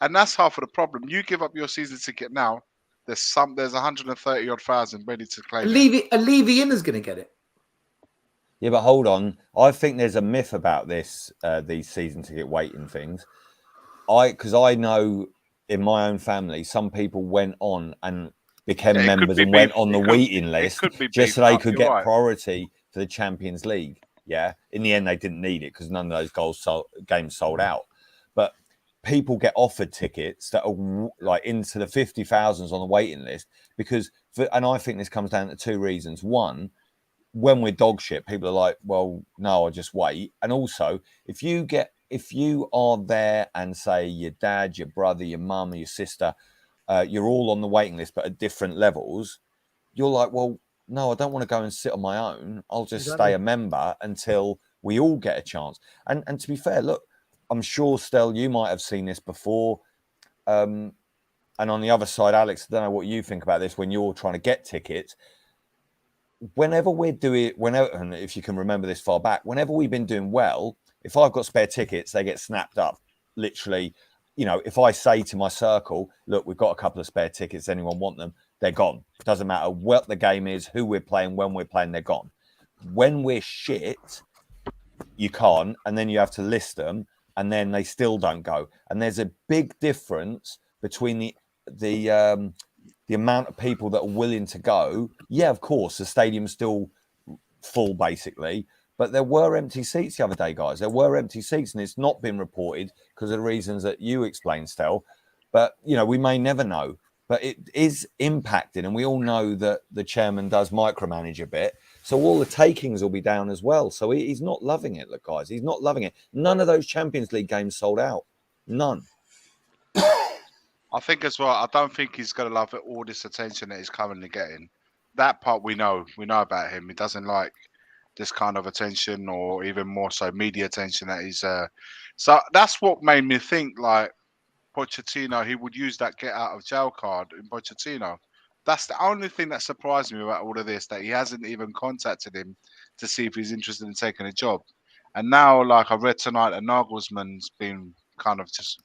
[SPEAKER 7] And that's half of the problem. You give up your season ticket now, There's 130 odd thousand ready to claim.
[SPEAKER 2] Levy Inner's going to get it.
[SPEAKER 6] Yeah, but hold on. I think there's a myth about this, these season ticket waiting things. Because I know in my own family, some people went on and became members and went on the waiting list just so they could get priority for the Champions League. Yeah. In the end, they didn't need it because none of those games sold out. But people get offered tickets that are like into the 50,000s on the waiting list and I think this comes down to two reasons. One, when we're dog shit, people are like, well, no, I'll just wait. And also, if you are there and say your dad, your brother, your mum, your sister, you're all on the waiting list, but at different levels, you're like, well, no, I don't want to go and sit on my own. I'll just stay a member until we all get a chance. And to be fair, look, I'm sure, Stel, you might have seen this before. And on the other side, Alex, I don't know what you think about this when you're trying to get tickets. Whenever and if you can remember this far back, whenever we've been doing well, if I've got spare tickets, they get snapped up. Literally, if I say to my circle, look, we've got a couple of spare tickets, anyone want them? They're gone. Doesn't matter what the game is, who we're playing, when we're playing, they're gone. When we're shit, you can't, and then you have to list them, and then they still don't go. And there's a big difference between the amount of people that are willing to go. Yeah, of course, the stadium's still full, basically. But there were empty seats the other day, guys. There were empty seats, and it's not been reported because of the reasons that you explained, Stel. But, we may never know. But it is impacting, and we all know that the chairman does micromanage a bit. So all the takings will be down as well. So he's not loving it, look, guys. He's not loving it. None of those Champions League games sold out. None.
[SPEAKER 7] I think as well, I don't think he's going to love all this attention that he's currently getting. That part we know about him. He doesn't like this kind of attention, or even more so media attention that he's so that's what made me think like Pochettino, he would use that get out of jail card in Pochettino. That's the only thing that surprised me about all of this, that he hasn't even contacted him to see if he's interested in taking a job. And now, like I read tonight, that Nagelsmann's been kind of just,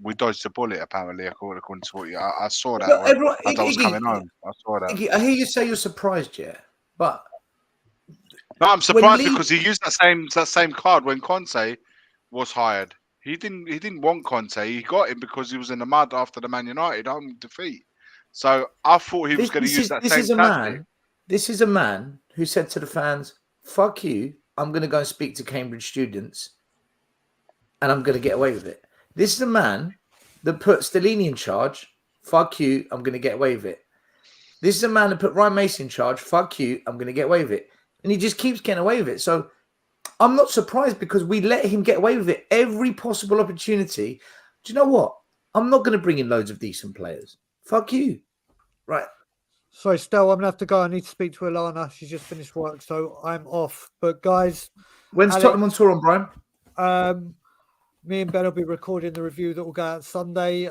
[SPEAKER 7] we dodged a bullet apparently, according to what I saw that as I was coming home. I saw that.
[SPEAKER 2] I hear you say you're surprised, yeah, but
[SPEAKER 7] no, I'm surprised because he used that same card when Conte was hired. He didn't want Conte. He got him because he was in the mud after the Man United home defeat. So I thought he was going to use that same tactic.
[SPEAKER 2] This is a man who said to the fans, "Fuck you! I'm going to go and speak to Cambridge students, and I'm going to get away with it." This is a man that put Stellini in charge. Fuck you! I'm going to get away with it. This is a man that put Ryan Mason in charge. Fuck you! I'm going to get away with it, and he just keeps getting away with it. So I'm not surprised because we let him get away with it every possible opportunity. Do you know what? I'm not going to bring in loads of decent players. Fuck you. Right.
[SPEAKER 4] Sorry, Stel, I'm going to have to go. I need to speak to Alana. She's just finished work, so I'm off. But guys...
[SPEAKER 2] When's Tottenham on tour on, Brian?
[SPEAKER 4] Me and Ben will be recording the review that will go out Sunday.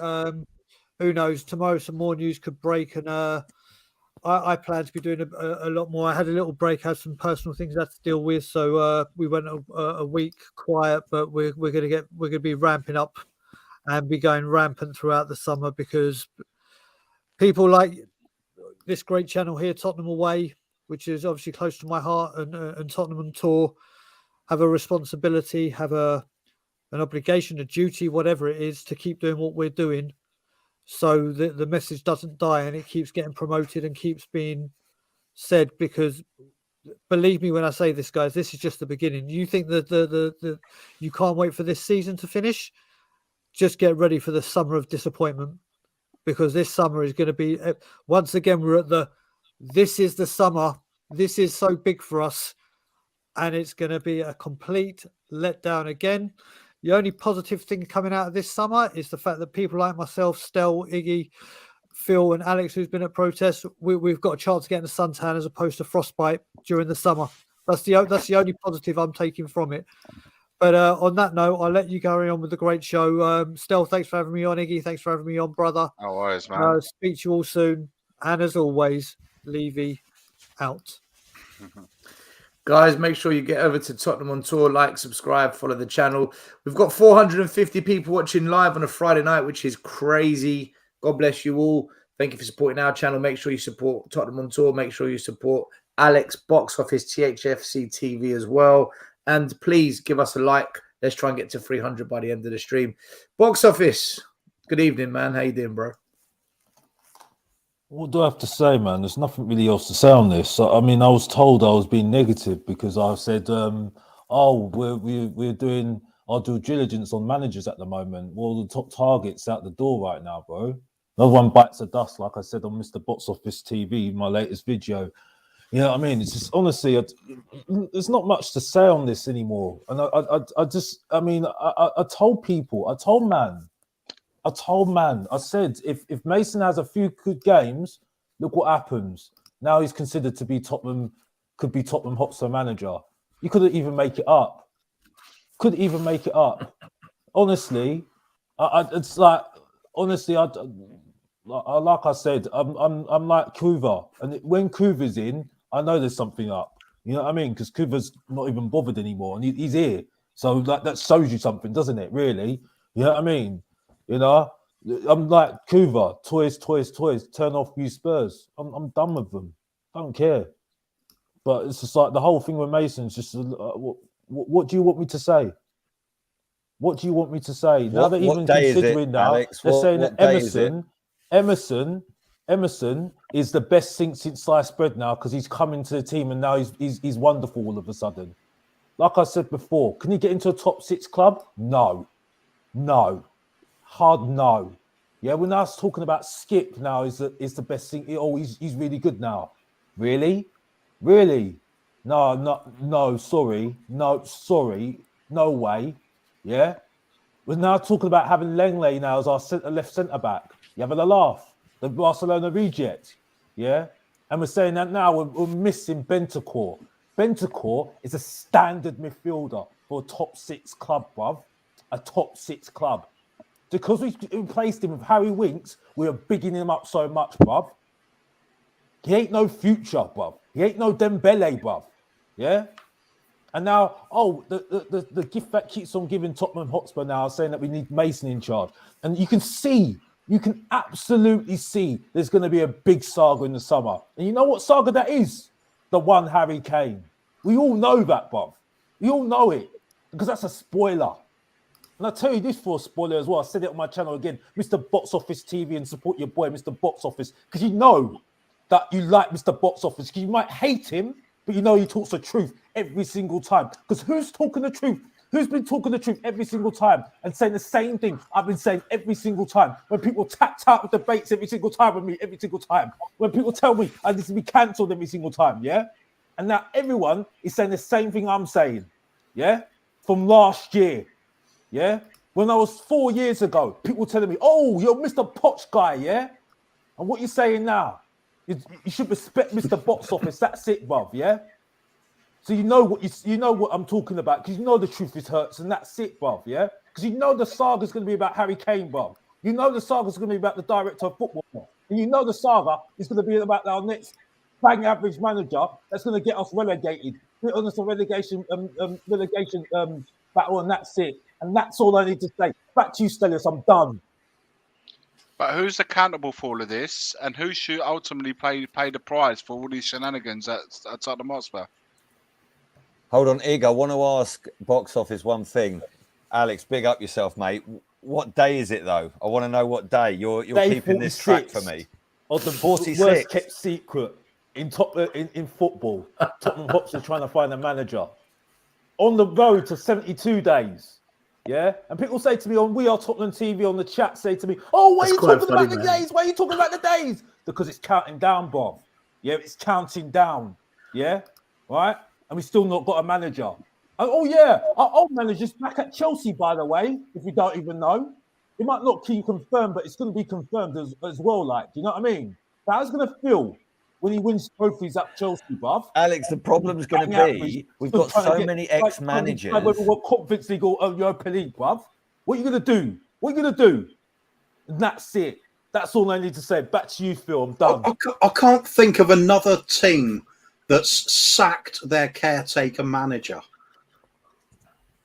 [SPEAKER 4] Who knows? Tomorrow some more news could break, and I plan to be doing a lot more. I had a little break, had some personal things I had to deal with, so we went a week quiet. But we're going to be ramping up and be going rampant throughout the summer because people like this great channel here, Tottenham Away, which is obviously close to my heart, and Tottenham on Tour, have a responsibility, have an obligation, a duty, whatever it is, to keep doing what we're doing. So the message doesn't die and it keeps getting promoted and keeps being said, because believe me when I say this, guys, this is just the beginning. You think that the you can't wait for this season to finish? Just get ready for the summer of disappointment, because this summer is going to be, once again, we're at this is the summer. This is so big for us, and it's going to be a complete letdown again. The only positive thing coming out of this summer is the fact that people like myself, Stel, Iggy, Phil, and Alex, who's been at protests, we've got a chance of getting a suntan as opposed to frostbite during the summer. That's the only positive I'm taking from it. But on that note, I'll let you carry on with the great show. Stel, thanks for having me on. Iggy, thanks for having me on, brother.
[SPEAKER 7] No worries, man.
[SPEAKER 4] Speak to you all soon. And as always, Levy out.
[SPEAKER 2] Guys, make sure you get over to Tottenham on Tour, like, subscribe, follow the channel. We've got 450 people watching live on a Friday night, which is crazy. God bless you all. Thank you for supporting our channel. Make sure you support Tottenham on Tour. Make sure you support Alex Box Office THFC TV as well. And please give us a like. Let's try and get to 300 by the end of the stream. Box Office, good evening, man. How you doing, bro?
[SPEAKER 8] What do I have to say, man? There's nothing really else to say on this. I mean, I was told I was being negative because I said, we're doing our due diligence on managers at the moment. Well, the top target's out the door right now, bro. Another one bites the dust, like I said on Mr. Box Office TV, my latest video. You know what I mean? It's just, honestly, there's not much to say on this anymore. And I told people, I told man, I said, if Mason has a few good games, look what happens. Now he's considered to be Tottenham Hotspur manager. You couldn't even make it up. Honestly, it's like, honestly, like I said, I'm like Kuva, and when Kuva's in, I know there's something up. You know what I mean? Because Kuva's not even bothered anymore, and he's here. So like that shows you something, doesn't it? Really? You know what I mean? You know, I'm like Kuva, toys. Turn off, you Spurs. I'm done with them. I don't care. But it's just like the whole thing with Mason's just. What do you want me to say? What do you want me to say? Now they're even considering now, Alex, they're saying that Emerson is the best thing since sliced bread now because he's come into the team and now he's wonderful all of a sudden. Like I said before, can he get into a top 6 club? No. Hard no. Yeah, we're now talking about Skip now is the best thing. Oh, he's really good now. Really? No, sorry. No way. Yeah? We're now talking about having Langley now as our left centre back. You having a laugh? The Barcelona reject. Yeah? And we're saying that now we're missing Bentancur. Bentancur is a standard midfielder for a top 6 club, bruv. A top 6 club. Because we replaced him with Harry Winks, we are bigging him up so much, bruv. He ain't no future, bruv. He ain't no Dembele, bruv. Yeah? And now, the gift that keeps on giving Tottenham Hotspur now saying that we need Mason in charge. And you can absolutely see there's going to be a big saga in the summer. And you know what saga that is? The one Harry Kane. We all know that, bruv. We all know it. Because that's a spoiler. And I'll tell you this for a spoiler as well. I said it on my channel again. Mr. Box Office TV, and support your boy, Mr. Box Office. Because you know that you like Mr. Box Office. Because you might hate him, but you know he talks the truth every single time. Because who's talking the truth? Who's been talking the truth every single time and saying the same thing I've been saying every single time? When people tapped out with debates every single time with me, every single time. When people tell me I need to be cancelled every single time, yeah? And now everyone is saying the same thing I'm saying, yeah? From last year, yeah? When I was 4 years ago, people telling me, oh, you're Mr. Poch guy, yeah? And what you're saying now? You should respect Mr. Box Office. That's it, bruv, yeah? So you know what I'm talking about because you know the truth is hurts and that's it, bruv, yeah? Because you know the saga is going to be about Harry Kane, bruv. You know the saga is going to be about the director of football. And you know the saga is going to be about our next bang average manager that's going to get us relegated. Put on us a relegation battle and that's it. And that's all I need to say. Back to you, Stellis. I'm done.
[SPEAKER 7] But who's accountable for all of this, and who should ultimately pay the price for all these shenanigans at Tottenham Hotspur?
[SPEAKER 6] Hold on, Ig. I want to ask Box Office one thing. Alex, big up yourself, mate. What day is it, though? I want to know what day. You're keeping this track for me.
[SPEAKER 8] Of the
[SPEAKER 6] 46.
[SPEAKER 8] worst kept secret in football. Tottenham Hotspur trying to find a manager. On the road to 72 days. Yeah, and people say to me on We Are Tottenham TV on the chat, say to me, "Oh, why are you talking about the days? Why are you talking about the days?" Because it's counting down, Bob. Yeah, it's counting down. Yeah, right. And we still not got a manager. Oh yeah, our old manager's back at Chelsea, by the way. If you don't even know, it might not be confirmed, but it's going to be confirmed as well. Like, you know what I mean? How's going to feel when he wins trophies at Chelsea, bruv?
[SPEAKER 6] Alex, the problem's going to be we've got so many ex-managers.
[SPEAKER 8] We've got Conference League or Europa League, bruv. What are you going to do? What are you going to do? And that's it. That's all I need to say. Back to you, Phil. I'm done.
[SPEAKER 3] I can't think of another team that's sacked their caretaker manager.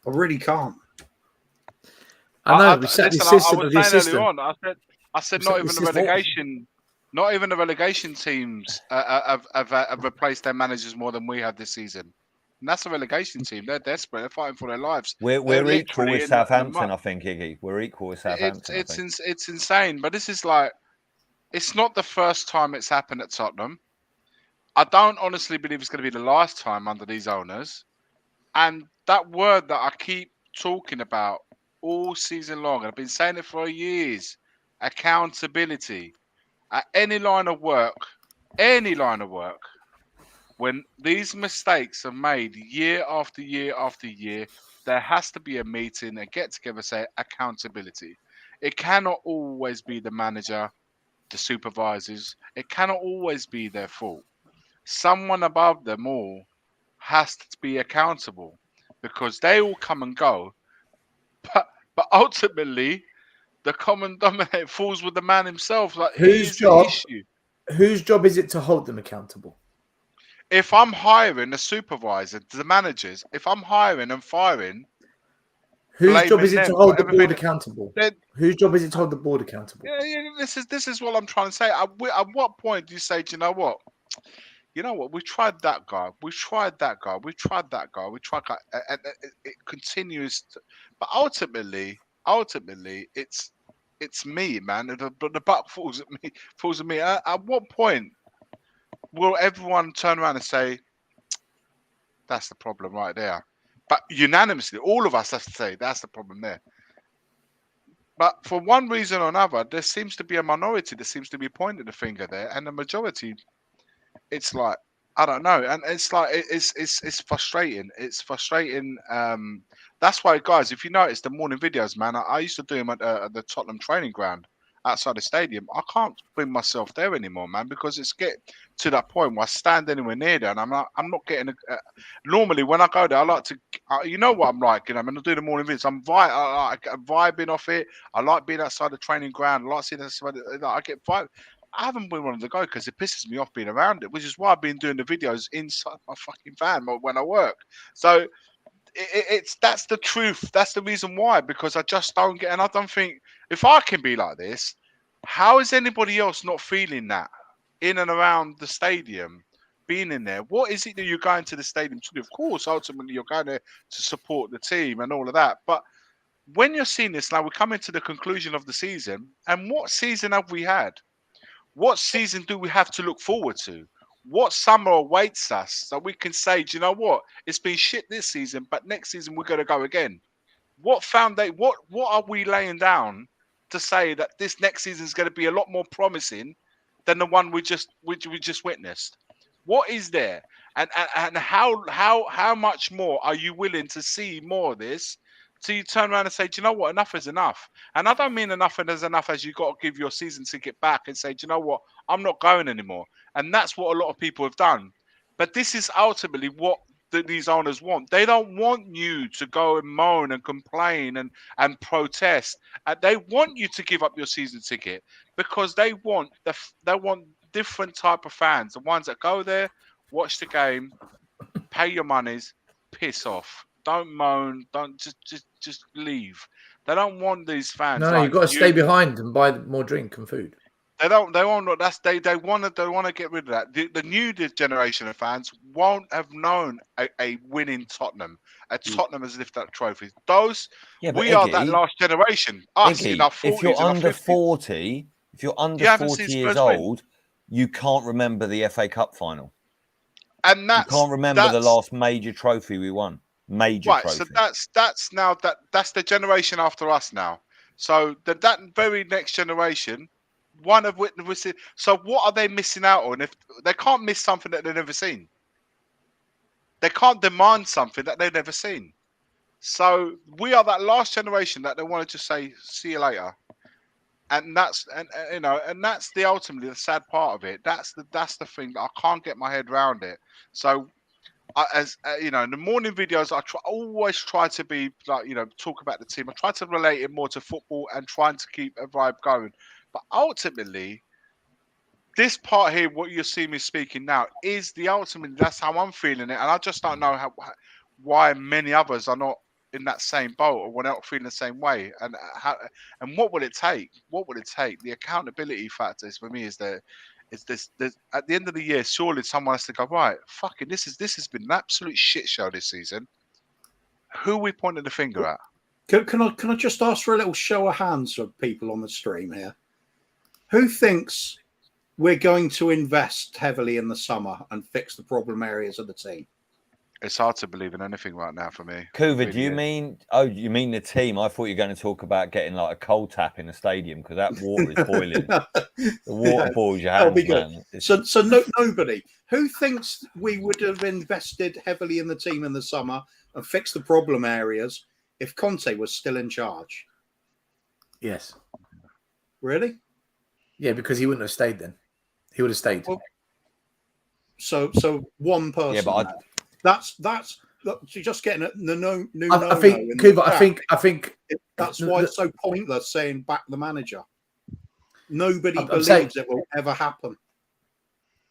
[SPEAKER 3] I really can't.
[SPEAKER 2] I know. We said the assistant of the assistant.
[SPEAKER 7] I said not even the relegation. Not even the relegation teams have replaced their managers more than we have this season. And that's a relegation team. They're desperate. They're fighting for their lives.
[SPEAKER 6] We're equal
[SPEAKER 7] literally
[SPEAKER 6] with
[SPEAKER 7] in the
[SPEAKER 6] Southampton,
[SPEAKER 7] mud.
[SPEAKER 6] I think, Iggy. We're equal with Southampton.
[SPEAKER 7] It's insane. But this is like, it's not the first time it's happened at Tottenham. I don't honestly believe it's going to be the last time under these owners. And that word that I keep talking about all season long, and I've been saying it for years, accountability. At any line of work, when these mistakes are made year after year after year, there has to be a meeting, a get together, say accountability. It cannot always be the manager, the supervisors. It cannot always be their fault. Someone above them all has to be accountable because they all come and go. But ultimately, the common denominator falls with the man himself. Like, here's the issue.
[SPEAKER 2] Whose job is it to hold them accountable?
[SPEAKER 7] If I'm hiring a supervisor, the managers, if I'm hiring and firing,
[SPEAKER 2] whose job is it
[SPEAKER 7] them
[SPEAKER 2] to hold the
[SPEAKER 7] for
[SPEAKER 2] board
[SPEAKER 7] everything,
[SPEAKER 2] accountable?
[SPEAKER 7] then
[SPEAKER 2] Whose job is it to hold the board accountable?
[SPEAKER 7] yeah, this is what I'm trying to say. At what point do you say, do you know what? You know what? We tried that guy. We tried that guy. We tried that guy. We tried that, and it continues. But ultimately, it's me, man. The buck falls at me. Falls at me. At what point will everyone turn around and say, that's the problem right there? But unanimously, all of us have to say that's the problem there. But for one reason or another, there seems to be a minority that seems to be pointing the finger there, and the majority, it's like, I don't know, and it's like it's frustrating. It's frustrating. That's why, guys, if you notice the morning videos, man, I used to do them at the Tottenham training ground outside the stadium. I can't bring myself there anymore, man, because it's get to that point where I stand anywhere near there, and I'm not getting. Normally, when I go there, I like to, you know what I'm like, you know, when I do the morning videos, I'm vibing off it. I like being outside the training ground. I like seeing I get vibe. I haven't been wanting to go because it pisses me off being around it, which is why I've been doing the videos inside my fucking van when I work. So that's the truth. That's the reason why, because I just don't get, and I don't think if I can be like this, how is anybody else not feeling that in and around the stadium, being in there? What is it that you're going to the stadium to do? Of course, ultimately you're going there to support the team and all of that, but when you're seeing this now, we're coming to the conclusion of the season, and what season have we had? What season do we have to look forward to? What summer awaits us so we can say, do you know what? It's been shit this season, but next season we're going to go again. What are we laying down to say that this next season is going to be a lot more promising than the one we just witnessed? What is there? And how much more are you willing to see more of this? So you turn around and say, do you know what? Enough is enough. And I don't mean enough and as enough as you got to give your season ticket back and say, do you know what? I'm not going anymore. And that's what a lot of people have done. But this is ultimately what these owners want. They don't want you to go and moan and complain and protest. They want you to give up your season ticket because they want different type of fans. The ones that go there, watch the game, pay your monies, piss off. Don't moan. Don't just leave. They don't want these fans.
[SPEAKER 2] No, you've got to stay behind and buy more drink and food.
[SPEAKER 7] They don't. They won't. They want to get rid of that. The new generation of fans won't have known a winning Tottenham. Tottenham has lifted up trophies. We are that last generation. Us
[SPEAKER 6] Iggy,
[SPEAKER 7] in our 40s,
[SPEAKER 6] if you're under
[SPEAKER 7] 50s.
[SPEAKER 6] 40, if you're under 40 years old, you can't remember the FA Cup final.
[SPEAKER 7] And
[SPEAKER 6] you can't remember the last major trophy we won. Trophy.
[SPEAKER 7] So that's now that's the generation after us now. So that very next generation, one of which. So what are they missing out on? If they can't miss something that they've never seen, they can't demand something that they've never seen. So we are that last generation that they want to just say, "See you later," and that's that's ultimately the sad part of it. That's the thing that I can't get my head around it. So. In the morning videos, I always try to be like, talk about the team. I try to relate it more to football and trying to keep a vibe going. But ultimately, this part here, what you're seeing me speaking now, is the ultimate. That's how I'm feeling it, and I just don't know why many others are not in that same boat or we're not feeling the same way. And what would it take? What would it take? The accountability factors for me is that this at the end of the year, surely someone has to go, right, fucking this has been an absolute shit show this season. Who are we pointing the finger at?
[SPEAKER 3] Can I just ask for a little show of hands of people on the stream here? Who thinks we're going to invest heavily in the summer and fix the problem areas of the team?
[SPEAKER 7] It's hard to believe in anything right now for me.
[SPEAKER 6] Kuva,
[SPEAKER 7] Really
[SPEAKER 6] do you
[SPEAKER 7] is.
[SPEAKER 6] mean? Oh, you mean the team? I thought you were going to talk about getting like a cold tap in the stadium because that water is boiling. The water boils your
[SPEAKER 3] That'll
[SPEAKER 6] hands,
[SPEAKER 3] be good.
[SPEAKER 6] man.
[SPEAKER 3] So nobody who thinks we would have invested heavily in the team in the summer and fixed the problem areas if Conte was still in charge.
[SPEAKER 2] Yes.
[SPEAKER 3] Really?
[SPEAKER 2] Yeah, because he wouldn't have stayed then. He would have stayed.
[SPEAKER 3] Well, so one person.
[SPEAKER 6] Yeah, but
[SPEAKER 3] that's you're just getting the new.
[SPEAKER 2] I think, Kuva, I think
[SPEAKER 3] that's why it's so pointless saying back the manager. Nobody
[SPEAKER 2] I'm
[SPEAKER 3] believes
[SPEAKER 2] saying,
[SPEAKER 3] it will ever happen.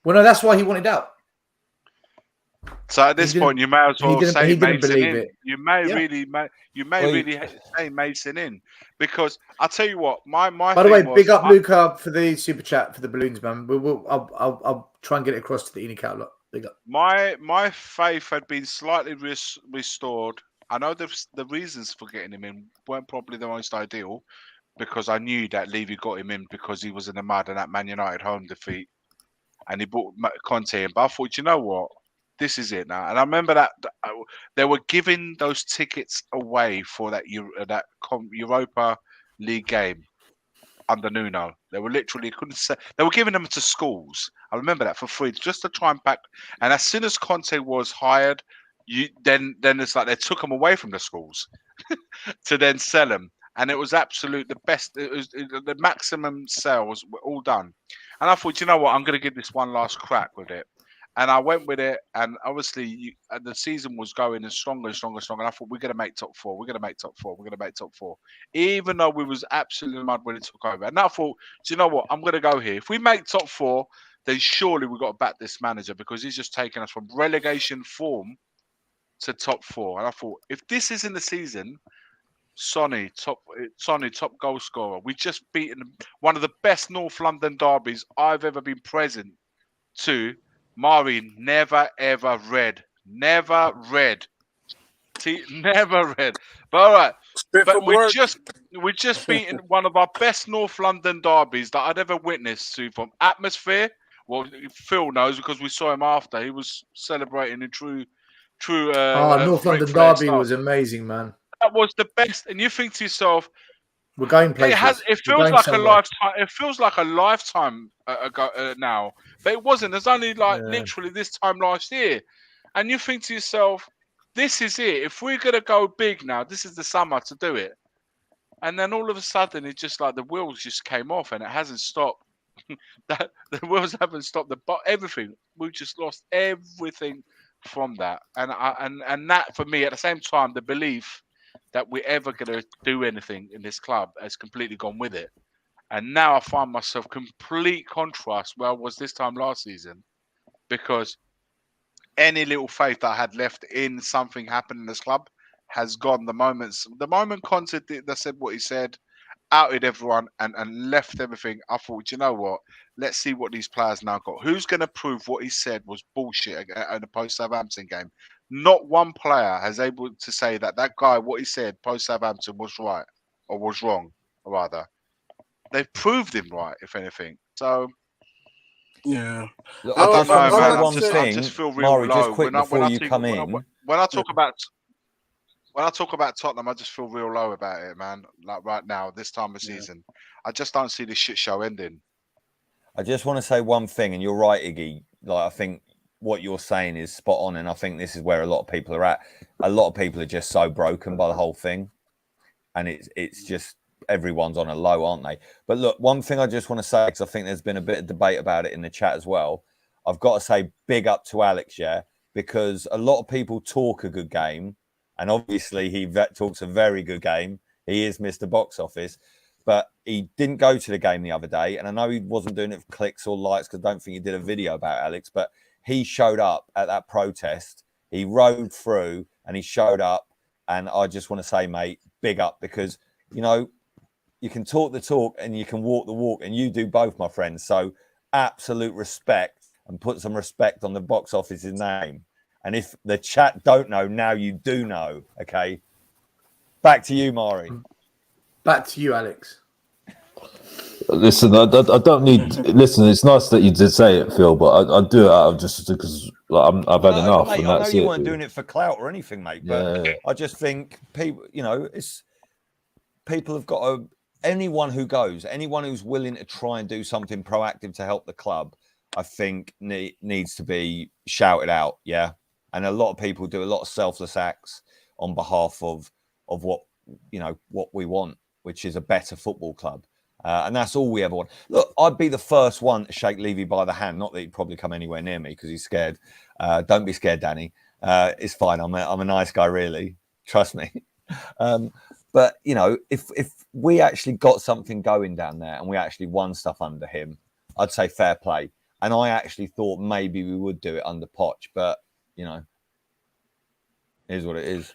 [SPEAKER 2] Well, no, that's why he wanted out.
[SPEAKER 7] So at this point, you may as well say
[SPEAKER 2] he didn't
[SPEAKER 7] Mason
[SPEAKER 2] believe
[SPEAKER 7] in.
[SPEAKER 2] it.
[SPEAKER 7] You may really say Mason in, because I'll tell you what, my
[SPEAKER 2] By the way, big up Luca for the super chat for the balloons, man. I'll try and get it across to the Enoch outlet. Big up.
[SPEAKER 7] My faith had been slightly restored. I know the reasons for getting him in weren't probably the most ideal, because I knew that Levy got him in because he was in the mud and that Man United home defeat, and he brought Conte in. But I thought, you know what? This is it now. And I remember that they were giving those tickets away for that Europa League game under Nuno. They were literally they were giving them to schools. I remember that for free, just to try and back. And as soon as Conte was hired, then it's like they took them away from the schools to then sell them. And it was absolute the best. It was the maximum sales were all done. And I thought, you know what? I'm going to give this one last crack with it. And I went with it, and obviously the season was going and stronger and stronger and stronger. And I thought, we're going to make top four. We're going to make top four. We're going to make top four. Even though we was absolutely mud when it took over. And I thought, do you know what? I'm going to go here. If we make top four, then surely we've got to back this manager, because he's just taken us from relegation form to top four. And I thought, if this is in the season, Sonny, top goal scorer. We just beaten one of the best North London derbies I've ever been present to. Mari never ever read. Never read. But all right. But we just beaten one of our best North London derbies that I'd ever witnessed to, from atmosphere. Well, Phil knows because we saw him after. He was celebrating in true.
[SPEAKER 2] North London derby was amazing, man.
[SPEAKER 7] That was the best. And you think to yourself,
[SPEAKER 2] we're going places.
[SPEAKER 7] It feels like a lifetime. It feels like a lifetime ago now, but it wasn't. There's only literally this time last year, and you think to yourself, "This is it. If we're gonna go big now, this is the summer to do it." And then all of a sudden, it's just like the wheels just came off, and it hasn't stopped. The wheels haven't stopped. Everything. We've just lost everything from that, and that for me at the same time, the belief that we're ever going to do anything in this club has completely gone with it. And now I find myself complete contrast where I was this time last season, because any little faith that I had left in something happening in this club has gone. The moment Conte said what he said, outed everyone and left everything, I thought, you know what? Let's see what these players now got. Who's going to prove what he said was bullshit in the post-Southampton game? Not one player has able to say that guy, what he said post-Southampton was right or was wrong, or rather. They've proved him right, if anything. So,
[SPEAKER 6] yeah. Look,
[SPEAKER 7] I don't know, man.
[SPEAKER 6] I
[SPEAKER 7] just feel real
[SPEAKER 6] Mari,
[SPEAKER 7] low.
[SPEAKER 6] just quick before you come in.
[SPEAKER 7] When I talk about Tottenham, I just feel real low about it, man. Like right now, this time of season, I just don't see this shit show ending.
[SPEAKER 6] I just want to say one thing, and you're right, Iggy. Like, I think what you're saying is spot on, and I think this is where a lot of people are at. A lot of people are just so broken by the whole thing, and it's just everyone's on a low, aren't they? But look, one thing I just want to say, because I think there's been a bit of debate about it in the chat as well. I've got to say big up to Alex, yeah, because a lot of people talk a good game, and obviously he talks a very good game. He is Mr. Box Office, but he didn't go to the game the other day, and I know he wasn't doing it for clicks or likes, because I don't think he did a video about Alex, but he showed up at that protest. He rode through and he showed up. And I just want to say, mate, big up, because, you know, you can talk the talk and you can walk the walk, and you do both, my friends. So absolute respect, and put some respect on the box office's name. And if the chat don't know, now you do know. Okay. Back to you, Mari.
[SPEAKER 2] Back to you, Alex.
[SPEAKER 8] Listen, I don't need. Listen, it's nice that you did say it, Phil, but I do it out of just because I've had enough,
[SPEAKER 6] Mate,
[SPEAKER 8] and
[SPEAKER 6] I know
[SPEAKER 8] that's
[SPEAKER 6] you
[SPEAKER 8] it.
[SPEAKER 6] weren't doing it for clout or anything, mate, but
[SPEAKER 8] Yeah.
[SPEAKER 6] I just think people, you know, it's people have got to. Anyone who goes, anyone who's willing to try and do something proactive to help the club, I think needs to be shouted out. Yeah, and a lot of people do a lot of selfless acts on behalf of what, you know, what we want, which is a better football club. And that's all we ever want. Look, I'd be the first one to shake Levy by the hand. Not that he'd probably come anywhere near me because he's scared. Don't be scared, Danny. It's fine. I'm a nice guy, really. Trust me. But, you know, if we actually got something going down there and we actually won stuff under him, I'd say fair play. And I actually thought maybe we would do it under Poch. But, you know, it is what it is.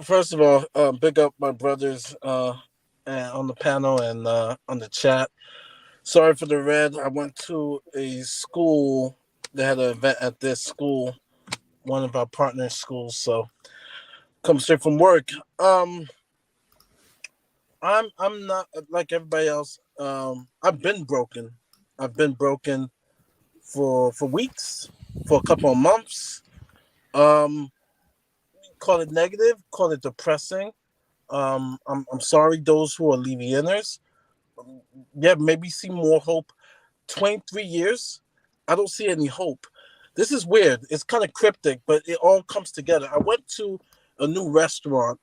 [SPEAKER 9] First of all, big up my brothers on the panel and on the chat. Sorry for the red. I went to a school. They had an event at this school, one of our partner schools. So come straight from work. I'm not like everybody else. I've been broken. I've been broken for weeks, for a couple of months. Call it negative, call it depressing. I'm sorry, those who are Levianers. Yeah, maybe see more hope. 23 years, I don't see any hope. This is weird. It's kind of cryptic, but it all comes together. I went to a new restaurant,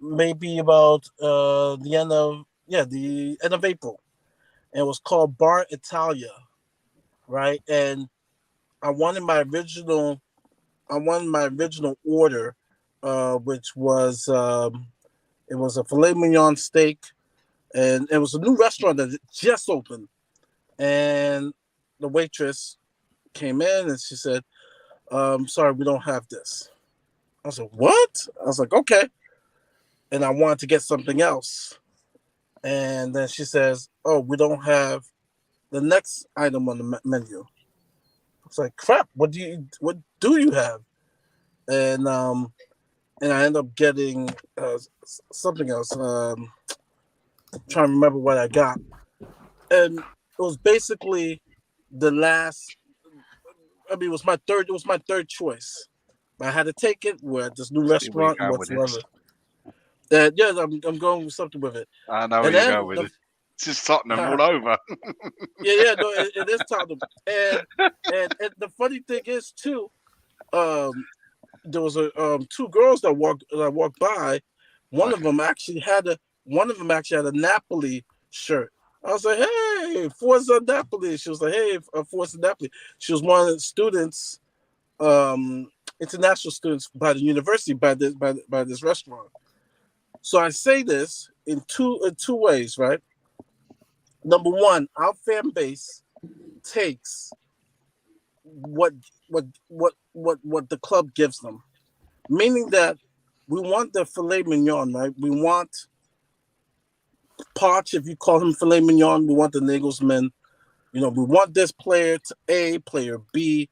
[SPEAKER 9] maybe about the end of April, and it was called Bar Italia, right? And I wanted my original order, which was it was a filet mignon steak, and it was a new restaurant that just opened. And the waitress came in and she said, "Sorry, we don't have this." I was like, "What?" I was like, "Okay." And I wanted to get something else, and then she says, "Oh, we don't have the next item on the menu." I was like, "Crap! What do you have?" And I ended up getting something else. I'm trying to remember what I got, and it was basically the last. I mean, it was my third choice. I had to take it. We're at this new restaurant and whatsoever. I'm going with something with it.
[SPEAKER 7] I know where you go with it. It's just Tottenham all over.
[SPEAKER 9] No, it is Tottenham. And the funny thing is too, there was two girls that walked by. One of them actually had a Napoli shirt. I was like, "Hey, Forza Napoli." She was like, "Hey, Forza Napoli." She was one of the students, international students by the university, by this restaurant. So I say this in two ways, right? Number one, our fan base takes what the club gives them, meaning that we want the filet mignon, right? We want Poch, if you call him filet mignon. We want the Nagelsmann. You know, we want this player to A, player B,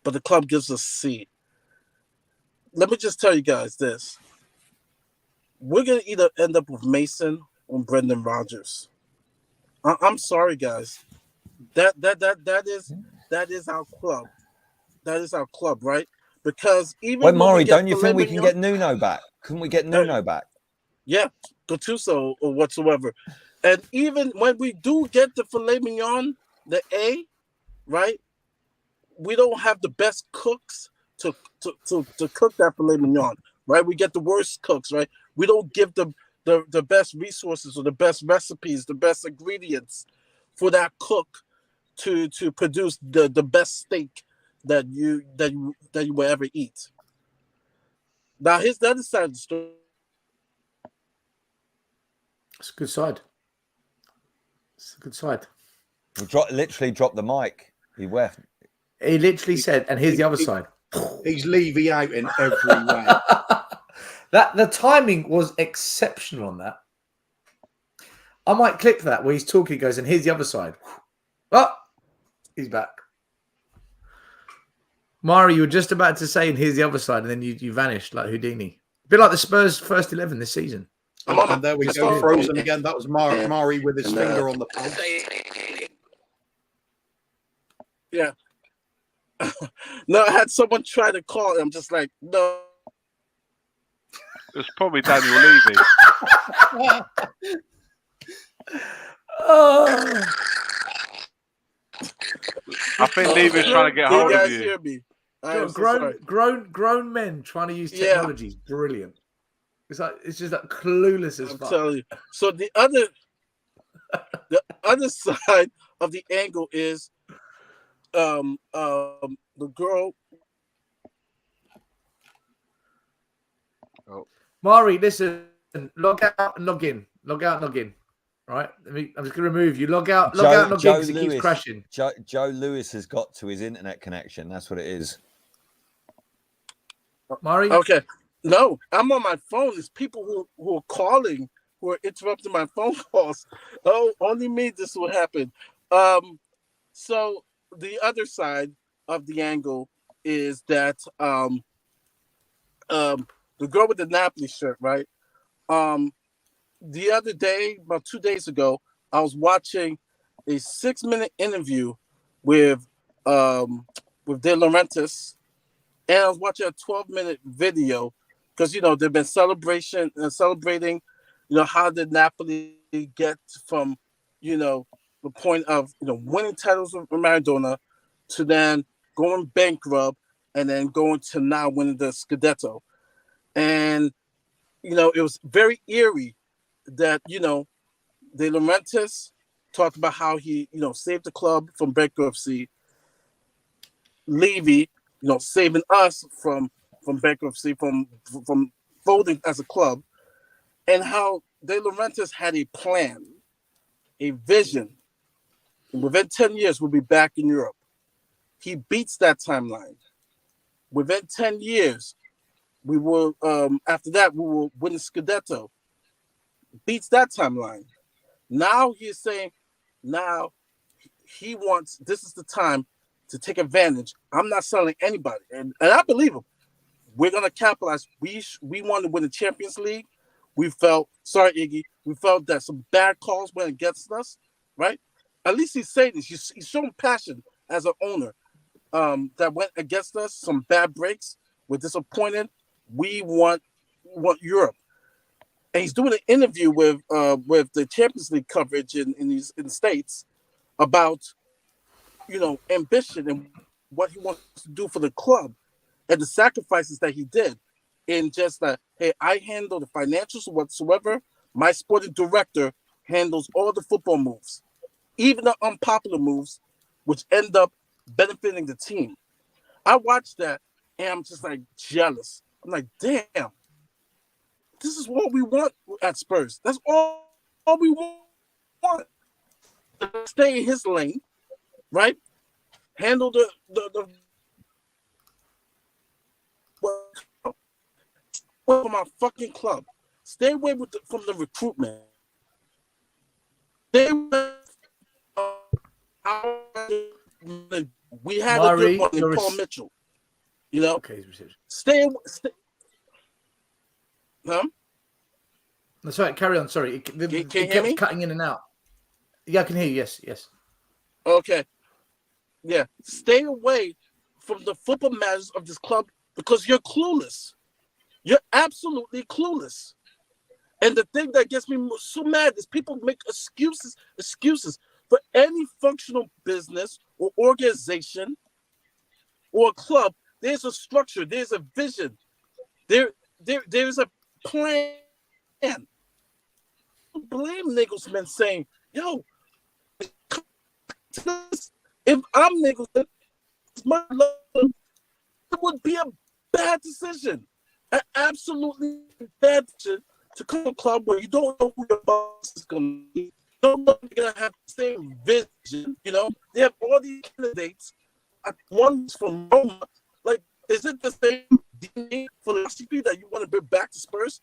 [SPEAKER 9] but the club gives us C. Let me just tell you guys this: we're gonna either end up with Mason or Brendan Rodgers. I'm sorry, guys. That is our club. That is our club, right? Because even
[SPEAKER 6] Wait,
[SPEAKER 9] when
[SPEAKER 6] Mari,
[SPEAKER 9] we get
[SPEAKER 6] don't you think we can get Nuno back? Couldn't we get Nuno back?
[SPEAKER 9] Yeah, Gattuso or whatsoever. And even when we do get the filet mignon, the A, right? We don't have the best cooks to cook that filet mignon, right? We get the worst cooks, right? We don't give them the best resources or the best recipes, the best ingredients for that cook to produce the best steak that you will ever eat. Now here's the other side of the story.
[SPEAKER 2] It's a good side. It's a good side.
[SPEAKER 6] We literally dropped the mic. He left.
[SPEAKER 2] He literally said, and here's the other side.
[SPEAKER 3] He's Levy out in every way.
[SPEAKER 2] That the timing was exceptional on that. I might clip that where he's talking, he goes, and here's the other side. Oh, he's back. Mari, you were just about to say, and here's the other side, and then you vanished like Houdini. A bit like the Spurs' first 11 this season.
[SPEAKER 3] And there we go, frozen again. That was Mari with his finger on the pulse.
[SPEAKER 9] Yeah. No, I had someone try to call, and I'm just like, no.
[SPEAKER 7] It's probably Daniel Levy.
[SPEAKER 2] Oh.
[SPEAKER 7] I think Levy's trying to get hold of you.
[SPEAKER 9] Hear me?
[SPEAKER 2] Grown men trying to use technology is brilliant. It's just like clueless as fuck.
[SPEAKER 9] I'm telling you. So the other side of the angle is the girl.
[SPEAKER 7] Oh.
[SPEAKER 2] Mari, listen, log out and log in. Log out and log in. Right? I'm just gonna remove you. Log out and log in because it keeps crashing.
[SPEAKER 6] Joe Lewis has got to his internet connection. That's what it is.
[SPEAKER 2] Mari?
[SPEAKER 9] Okay. No, I'm on my phone. There's people who are calling, who are interrupting my phone calls. Oh, only me this will happen. So the other side of the angle is that the girl with the Napoli shirt, right? The other day, about 2 days ago, I was watching a 6-minute interview with De Laurentiis, and I was watching a 12-minute video because they've been celebrating, how did Napoli get from the point of winning titles with Maradona to then going bankrupt and then going to now winning the Scudetto, and it was very eerie that De Laurentiis talked about how he saved the club from bankruptcy. Levy, saving us from bankruptcy, from folding as a club, and how De Laurentiis had a plan, a vision. And within 10 years, we'll be back in Europe. He beats that timeline. Within 10 years, we will. After that, we will win the Scudetto. Beats that timeline. Now he's saying, now he wants. This is the time to take advantage. I'm not selling anybody, and I believe him. We're gonna capitalize. We want to win the Champions League. We felt sorry, Iggy. We felt that some bad calls went against us, right? At least he's saying this. He's showing passion as an owner. That went against us. Some bad breaks. We're disappointed. We want Europe. And he's doing an interview with the Champions League coverage in the States about ambition and what he wants to do for the club and the sacrifices that he did in just that, hey, I handle the financials whatsoever. My sporting director handles all the football moves, even the unpopular moves, which end up benefiting the team. I watched that and I'm just like jealous. I'm like, damn. This is what we want at Spurs. That's all we want. Stay in his lane, right? Handle the from our fucking club. Stay away from the recruitment. Stay away. We had a good one in Paul Mitchell.
[SPEAKER 2] Okay,
[SPEAKER 9] stay. Huh?
[SPEAKER 2] That's right. Carry on. Sorry, it kept cutting in and out. Yeah, I can hear you. Yes.
[SPEAKER 9] Okay. Yeah. Stay away from the football matters of this club because you're clueless. You're absolutely clueless. And the thing that gets me so mad is people make excuses for any functional business or organization or club. There's a structure. There's a vision. There's a plan. Blame Nagelsmann saying, yo, if I'm Nagelsmann, it would be a bad decision. An absolutely bad decision to come to a club where you don't know who your boss is going to be. You don't know if you're going to have the same vision. They have all these candidates. One's from Roma. Like, Is it the same DNA philosophy that you want to bring back to Spurs?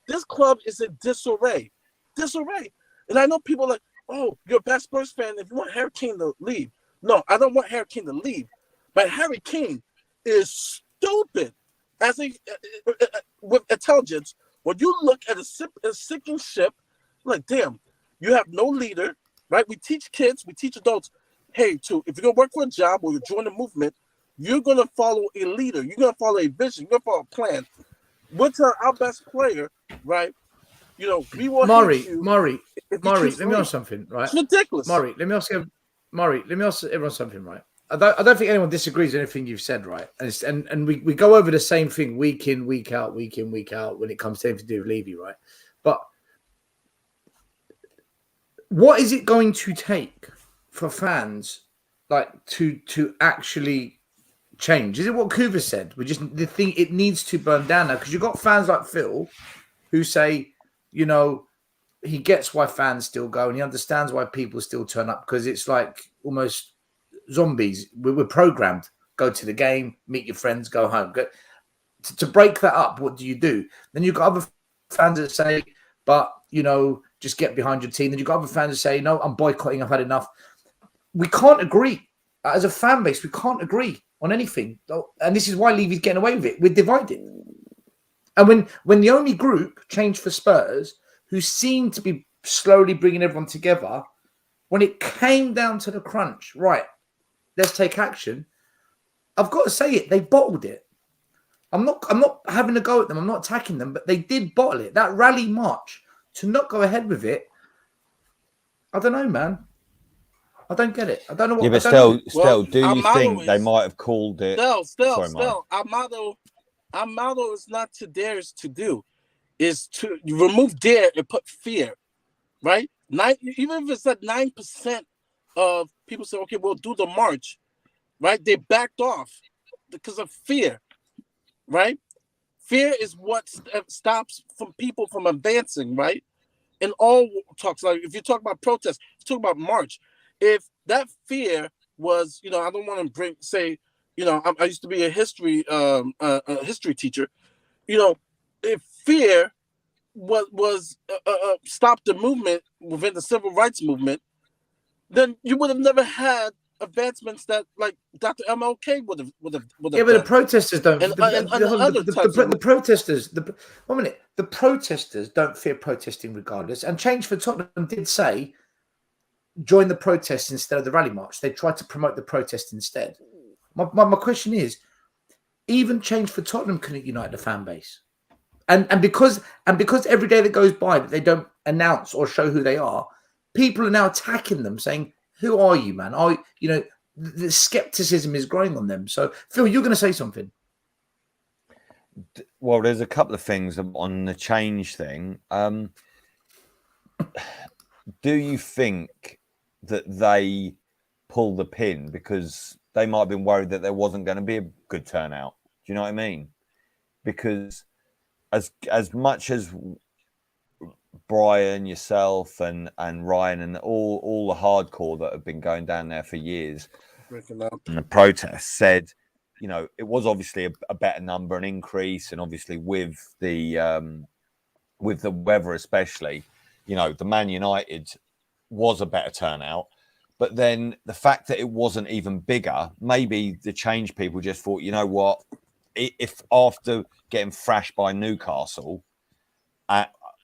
[SPEAKER 9] This club is in disarray. Disarray. And I know people are like, oh, you're a bad Spurs fan if you want Harry Kane to leave. No, I don't want Harry Kane to leave. But Harry Kane is stupid. With intelligence, when you look at a sinking ship, like, damn, you have no leader, right? We teach kids, we teach adults, hey, if you're going to work for a job or you join a movement, you're going to follow a leader. You're going to follow a vision. You're going to follow a plan. What's our best player, right? You know, we will
[SPEAKER 2] Murray,
[SPEAKER 9] hate you.
[SPEAKER 2] Murray,
[SPEAKER 9] if you
[SPEAKER 2] Murray,
[SPEAKER 9] choose
[SPEAKER 2] let me
[SPEAKER 9] leave.
[SPEAKER 2] ask something, right?
[SPEAKER 9] It's ridiculous.
[SPEAKER 2] Murray, let me ask everyone something, right? I don't think anyone disagrees with anything you've said, right? And we go over the same thing week in, week out when it comes to anything to do with Levy, right? But what is it going to take for fans like to actually change? Is it what Kuva said? It needs to burn down now, because you've got fans like Phil who say, you know, he gets why fans still go and he understands why people still turn up, because it's like almost zombies. We're programmed. Go to the game, meet your friends, go home. To break that up, what do? Then you've got other fans that say, but, you know, just get behind your team. Then you've got other fans that say, no, I'm boycotting, I've had enough. We can't agree. As a fan base, we can't agree on anything. And this is why Levy's getting away with it. We're divided. And when the only group changed for Spurs, who seemed to be slowly bringing everyone together, when it came down to the crunch, right, let's take action, I've got to say it, they bottled it. I'm not having a go at them. I'm not attacking them, but they did bottle it. That rally march, to not go ahead with it, I don't know, man. I don't get it. I don't know what.
[SPEAKER 6] Yeah, but still, do you think they might have called it?
[SPEAKER 9] Still, our motto is not to dare, is to do. Is to remove dare and put fear, right? Even if it's at 9% of people say, okay, we'll do the march, right? They backed off because of fear, right? Fear is what stops people from advancing, right? In all talks, like if you talk about protest, talk about march. If that fear was, you know, I don't want to say, you know, I used to be a history teacher. You know, if fear was stopped the movement within the civil rights movement, then you would have never had advancements that like Dr. MLK would have.
[SPEAKER 2] Yeah, but the protesters don't. The protesters don't fear protesting regardless. And Change for Tottenham did say, join the protest instead of the rally march. They tried to promote the protest instead. My question is, even Change for Tottenham couldn't unite the fan base. And because every day that goes by that they don't announce or show who they are, people are now attacking them, saying, "Who are you, man? The skepticism is growing on them." So, Phil, you're going to say something.
[SPEAKER 6] Well, there's a couple of things on the change thing. Do you think that they pull the pin because they might have been worried that there wasn't going to be a good turnout? Do you know what I mean? Because as much as Brian, yourself, and Ryan, and all the hardcore that have been going down there for years, and the protests said, you know, it was obviously a better number, an increase, and obviously with the weather especially, you know, the Man United was a better turnout. But then the fact that it wasn't even bigger, maybe the Change people just thought, you know what, if after getting thrashed by Newcastle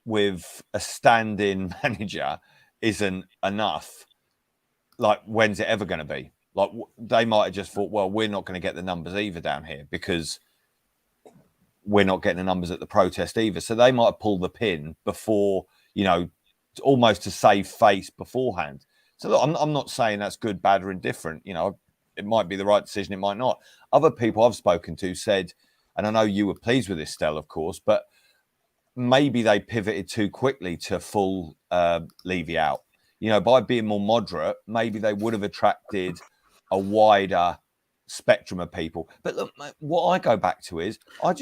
[SPEAKER 6] with a stand-in manager isn't enough, like, when's it ever going to be? Like, they might have just thought, well, we're not going to get the numbers either down here because we're not getting the numbers at the protest either. So they might have pulled the pin before, you know, almost to save face beforehand. So look, I'm not saying that's good, bad, or indifferent. You know, it might be the right decision, it might not. Other people I've spoken to said, and I know you were pleased with this, Stell, of course, but maybe they pivoted too quickly to full Levy out. You know, by being more moderate, maybe they would have attracted a wider spectrum of people. But look, what I go back to is,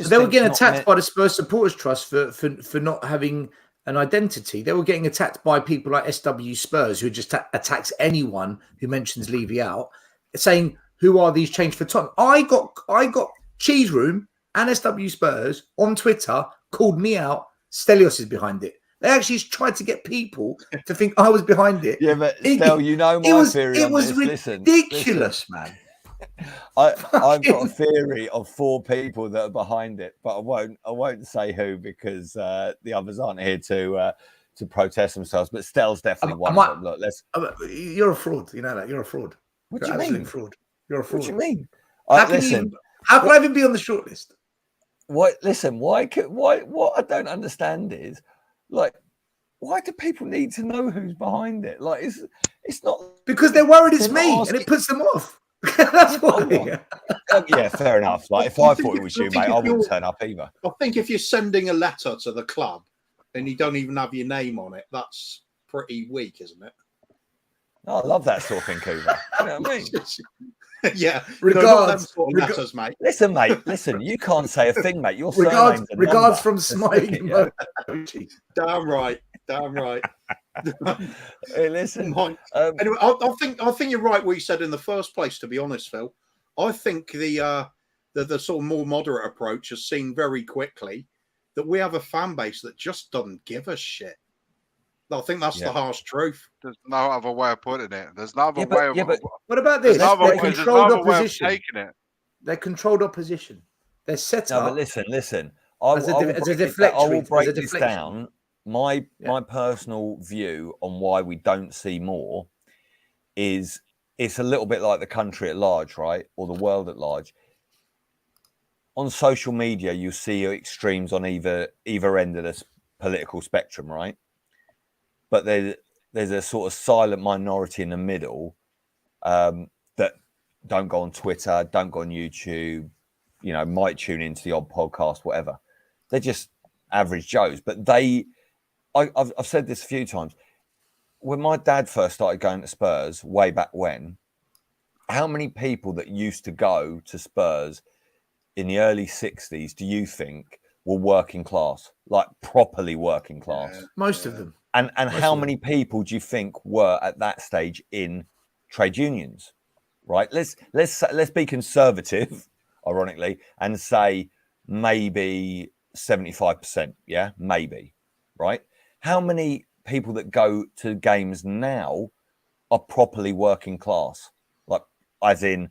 [SPEAKER 2] they were getting attacked by the Spurs Supporters Trust for not having an identity. They were getting attacked by people like SW Spurs, who just attacks anyone who mentions Levy out, saying, "Who are these Change for Tottenham?" I got Cheese Room and SW Spurs on Twitter called me out. Stelios is behind it. They actually tried to get people to think I was behind it.
[SPEAKER 6] Yeah, but Stel, you know my theory on this.
[SPEAKER 2] Ridiculous, man.
[SPEAKER 6] I've got a theory of 4 people that are behind it, but I won't say who because the others aren't here to protest themselves. But Stel's definitely one of them. Look,
[SPEAKER 2] you're a fraud. You know that. You're a fraud.
[SPEAKER 6] What
[SPEAKER 2] You're
[SPEAKER 6] do you mean?
[SPEAKER 2] Fraud. You're a fraud.
[SPEAKER 6] What do you mean?
[SPEAKER 2] How can I even be on the shortlist?
[SPEAKER 6] What I don't understand is, like, why do people need to know who's behind it? Like, it's not
[SPEAKER 2] because they're worried it's me, and it puts them off. That's why.
[SPEAKER 6] Yeah, fair enough. Like, if I thought it was you, mate, I wouldn't turn up either.
[SPEAKER 3] I think if you're sending a letter to the club and you don't even have your name on it, that's pretty weak, isn't it?
[SPEAKER 6] Oh, I love that sort of thing, Cooper. You know what I mean?
[SPEAKER 3] Yeah.
[SPEAKER 2] Regards,
[SPEAKER 3] sort of letters, mate.
[SPEAKER 6] Listen, mate. Listen, you can't say a thing, mate. Your
[SPEAKER 2] regards from Smiley.
[SPEAKER 6] Yeah.
[SPEAKER 3] Damn right.
[SPEAKER 6] Hey, listen.
[SPEAKER 3] Anyway, I think you're right what you said in the first place. To be honest, Phil, I think the sort of more moderate approach has seen very quickly that we have a fan base that just doesn't give a shit. I think that's the harsh truth.
[SPEAKER 7] There's no other way of putting it. There's no other way of.
[SPEAKER 2] But what about this? They're controlled opposition.
[SPEAKER 7] Taking it.
[SPEAKER 2] They're controlled opposition. They're set up.
[SPEAKER 6] But listen.
[SPEAKER 2] I will
[SPEAKER 6] break this down. My personal view on why we don't see more is it's a little bit like the country at large, right? Or the world at large. On social media, you see extremes on either end of the political spectrum, right? But there's a sort of silent minority in the middle that don't go on Twitter, don't go on YouTube, might tune into the odd podcast, whatever. They're just average Joes. But I've said this a few times. When my dad first started going to Spurs way back when, how many people that used to go to Spurs in the early 60s do you think were working class, like properly working class?
[SPEAKER 2] Most of them.
[SPEAKER 6] And how many people do you think were at that stage in trade unions? Right. Let's be conservative, ironically, and say maybe 75%. Yeah, maybe. Right. How many people that go to games now are properly working class, like as in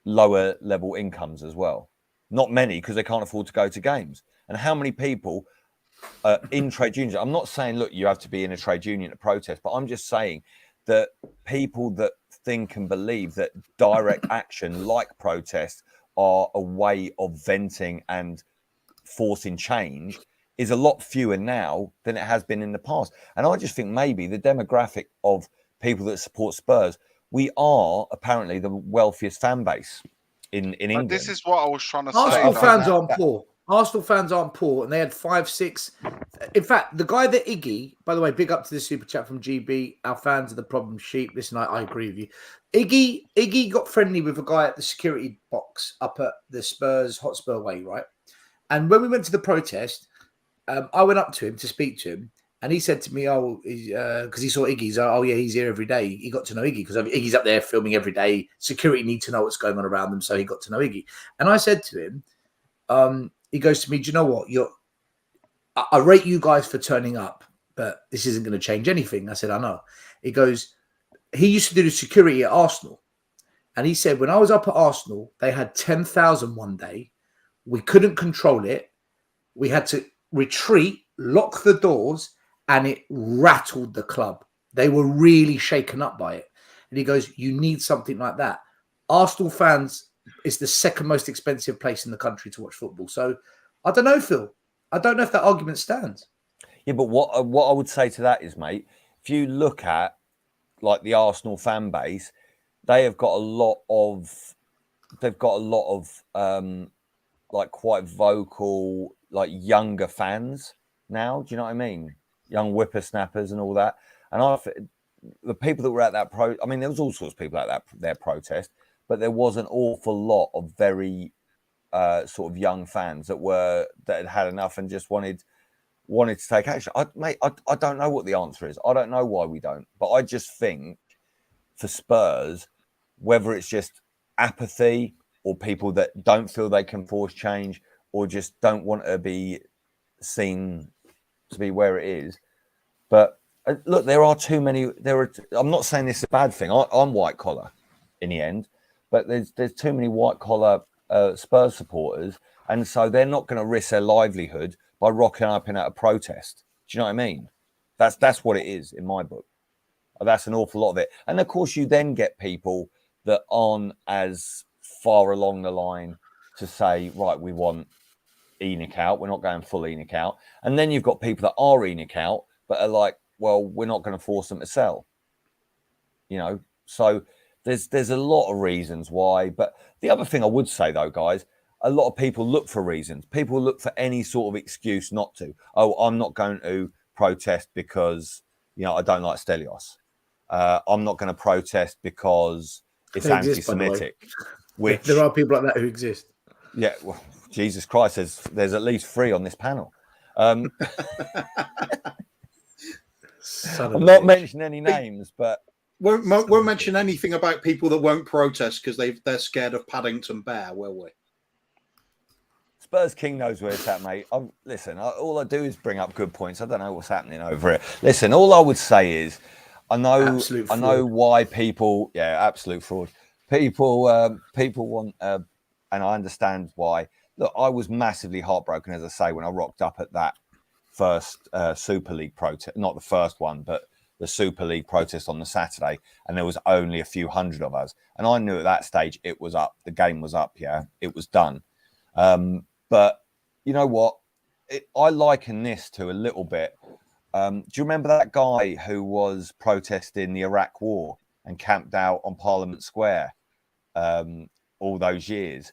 [SPEAKER 6] lower level incomes as well? Not many, because they can't afford to go to games. And how many people in trade unions? I'm not saying, look, you have to be in a trade union to protest, but I'm just saying that people that think and believe that direct action like protest are a way of venting and forcing change is a lot fewer now than it has been in the past. And I just think maybe the demographic of people that support Spurs, we are apparently the wealthiest fan base in England.
[SPEAKER 7] This is what I was trying to say.
[SPEAKER 2] Arsenal fans aren't poor. Arsenal fans aren't poor, and they had 5-6. In fact, the guy that Iggy, by the way, big up to the super chat from GB. Our fans are the problem sheep. Listen, I agree with you. Iggy got friendly with a guy at the security box up at the Spurs Hotspur Away, right? And when we went to the protest, I went up to him to speak to him, and he said to me, because he saw Iggy's, he's here every day. He got to know Iggy because Iggy's up there filming every day. Security need to know what's going on around them, so he got to know Iggy. And I said to him, he goes to me, do you know what? I rate you guys for turning up, but this isn't going to change anything. I said, I know. He goes, he used to do the security at Arsenal. And he said, when I was up at Arsenal, they had 10,000 one day. We couldn't control it. We had to retreat, lock the doors, and it rattled the club. They were really shaken up by it. And he goes, you need something like that. Arsenal fans is the second most expensive place in the country to watch football. So I don't know, Phil. I don't know if that argument stands.
[SPEAKER 6] Yeah, but what I would say to that is, mate, if you look at like the Arsenal fan base, they've got a lot of like quite vocal, like younger fans now. Do you know what I mean? Young whippersnappers and all that. And the people that were at that there was all sorts of people at their protest, but there was an awful lot of very sort of young fans that had enough and just wanted to take action. I don't know what the answer is. I don't know why we don't. But I just think for Spurs, whether it's just apathy or people that don't feel they can force change, or just don't want to be seen to be where it is. But look, there are too many. I'm not saying this is a bad thing. I'm white collar in the end, but there's too many white collar Spurs supporters, and so they're not going to risk their livelihood by rocking up in at a protest. Do you know what I mean? That's what it is in my book. That's an awful lot of it. And of course, you then get people that aren't as far along the line to say, right, we want Enoch out. We're not going full Enoch out. And then you've got people that are Enoch out, but are like, well, we're not going to force them to sell. You know, so there's a lot of reasons why. But the other thing I would say, though, guys, a lot of people look for reasons. People look for any sort of excuse not to. Oh, I'm not going to protest because, you know, I don't like Stelios. I'm not going to protest because it's anti-Semitic. Which
[SPEAKER 2] there are people like that who exist.
[SPEAKER 6] Yeah, well, Jesus Christ, there's at least 3 on this panel. I'm not mentioning any names, but
[SPEAKER 3] won't mention anything about people that won't protest because they're scared of Paddington Bear, will we?
[SPEAKER 6] Spurs King knows where it's at, mate. Listen, all I do is bring up good points. I don't know what's happening over it. Listen, all I would say is, I know why people, absolute fraud. People want, and I understand why. Look, I was massively heartbroken, as I say, when I rocked up at that first Super League protest, not the first one, but the Super League protest on the Saturday, and there was only a few hundred of us. And I knew at that stage it was up. The game was up, it was done. But you know what? I liken this to a little bit. Do you remember that guy who was protesting the Iraq War and camped out on Parliament Square all those years?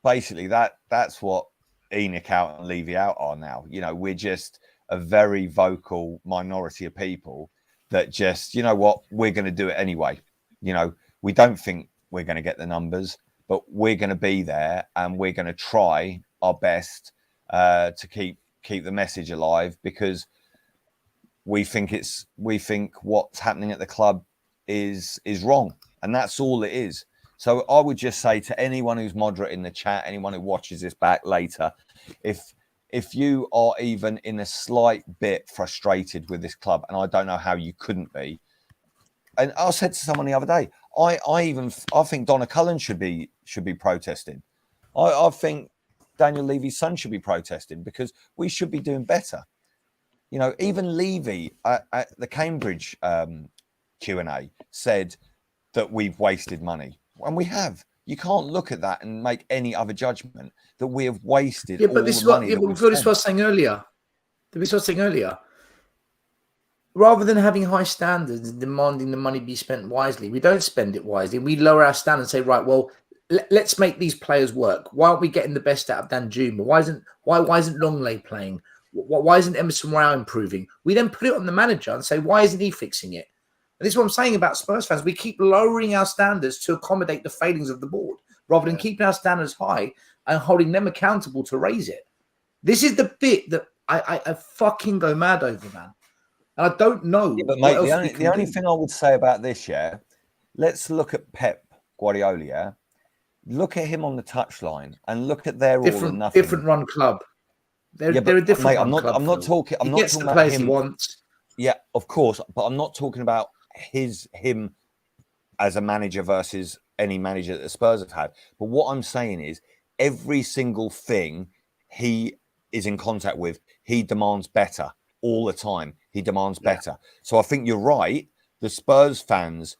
[SPEAKER 6] Basically, that's what Enoch out and Levy out are now. You know, we're just a very vocal minority of people that just, you know what, we're going to do it anyway. You know, we don't think we're going to get the numbers, but we're going to be there and we're going to try our best to keep the message alive, because we think what's happening at the club is wrong, and that's all it is. So I would just say to anyone who's moderate in the chat, anyone who watches this back later, if you are even in a slight bit frustrated with this club, and I don't know how you couldn't be, and I said to someone the other day, I think Donna Cullen should be protesting. I think Daniel Levy's son should be protesting, because we should be doing better. You know, even Levy at the Cambridge Q&A said that we've wasted money, and we have. You can't look at that and make any other judgment that we have wasted.
[SPEAKER 2] Yeah, but this is what this was saying earlier. This was saying earlier. Rather than having high standards and demanding the money be spent wisely, we don't spend it wisely. We lower our standards and say, right, well, let's make these players work. Why aren't we getting the best out of Danjuma? Why isn't Longley playing? Why isn't Emerson Royale improving? We then put it on the manager and say, why isn't he fixing it? And this is what I'm saying about Spurs fans. We keep lowering our standards to accommodate the failings of the board, rather than keeping our standards high and holding them accountable to raise it. This is the bit that I fucking go mad over, man. And I don't know.
[SPEAKER 6] Yeah, but mate, the only thing I would say about this, let's look at Pep Guardiola, Look at him on the touchline and look at their all or nothing.
[SPEAKER 2] Different run club. They're a different
[SPEAKER 6] mate,
[SPEAKER 2] run club.
[SPEAKER 6] I'm not talking. I'm
[SPEAKER 2] he
[SPEAKER 6] not
[SPEAKER 2] gets
[SPEAKER 6] talking
[SPEAKER 2] the
[SPEAKER 6] about
[SPEAKER 2] players
[SPEAKER 6] him.
[SPEAKER 2] he wants.
[SPEAKER 6] Yeah, of course, but I'm not talking about him as a manager versus any manager that the Spurs have had. But what I'm saying is, every single thing he is in contact with, he demands better all the time. He demands better. So I think you're right. The Spurs fans,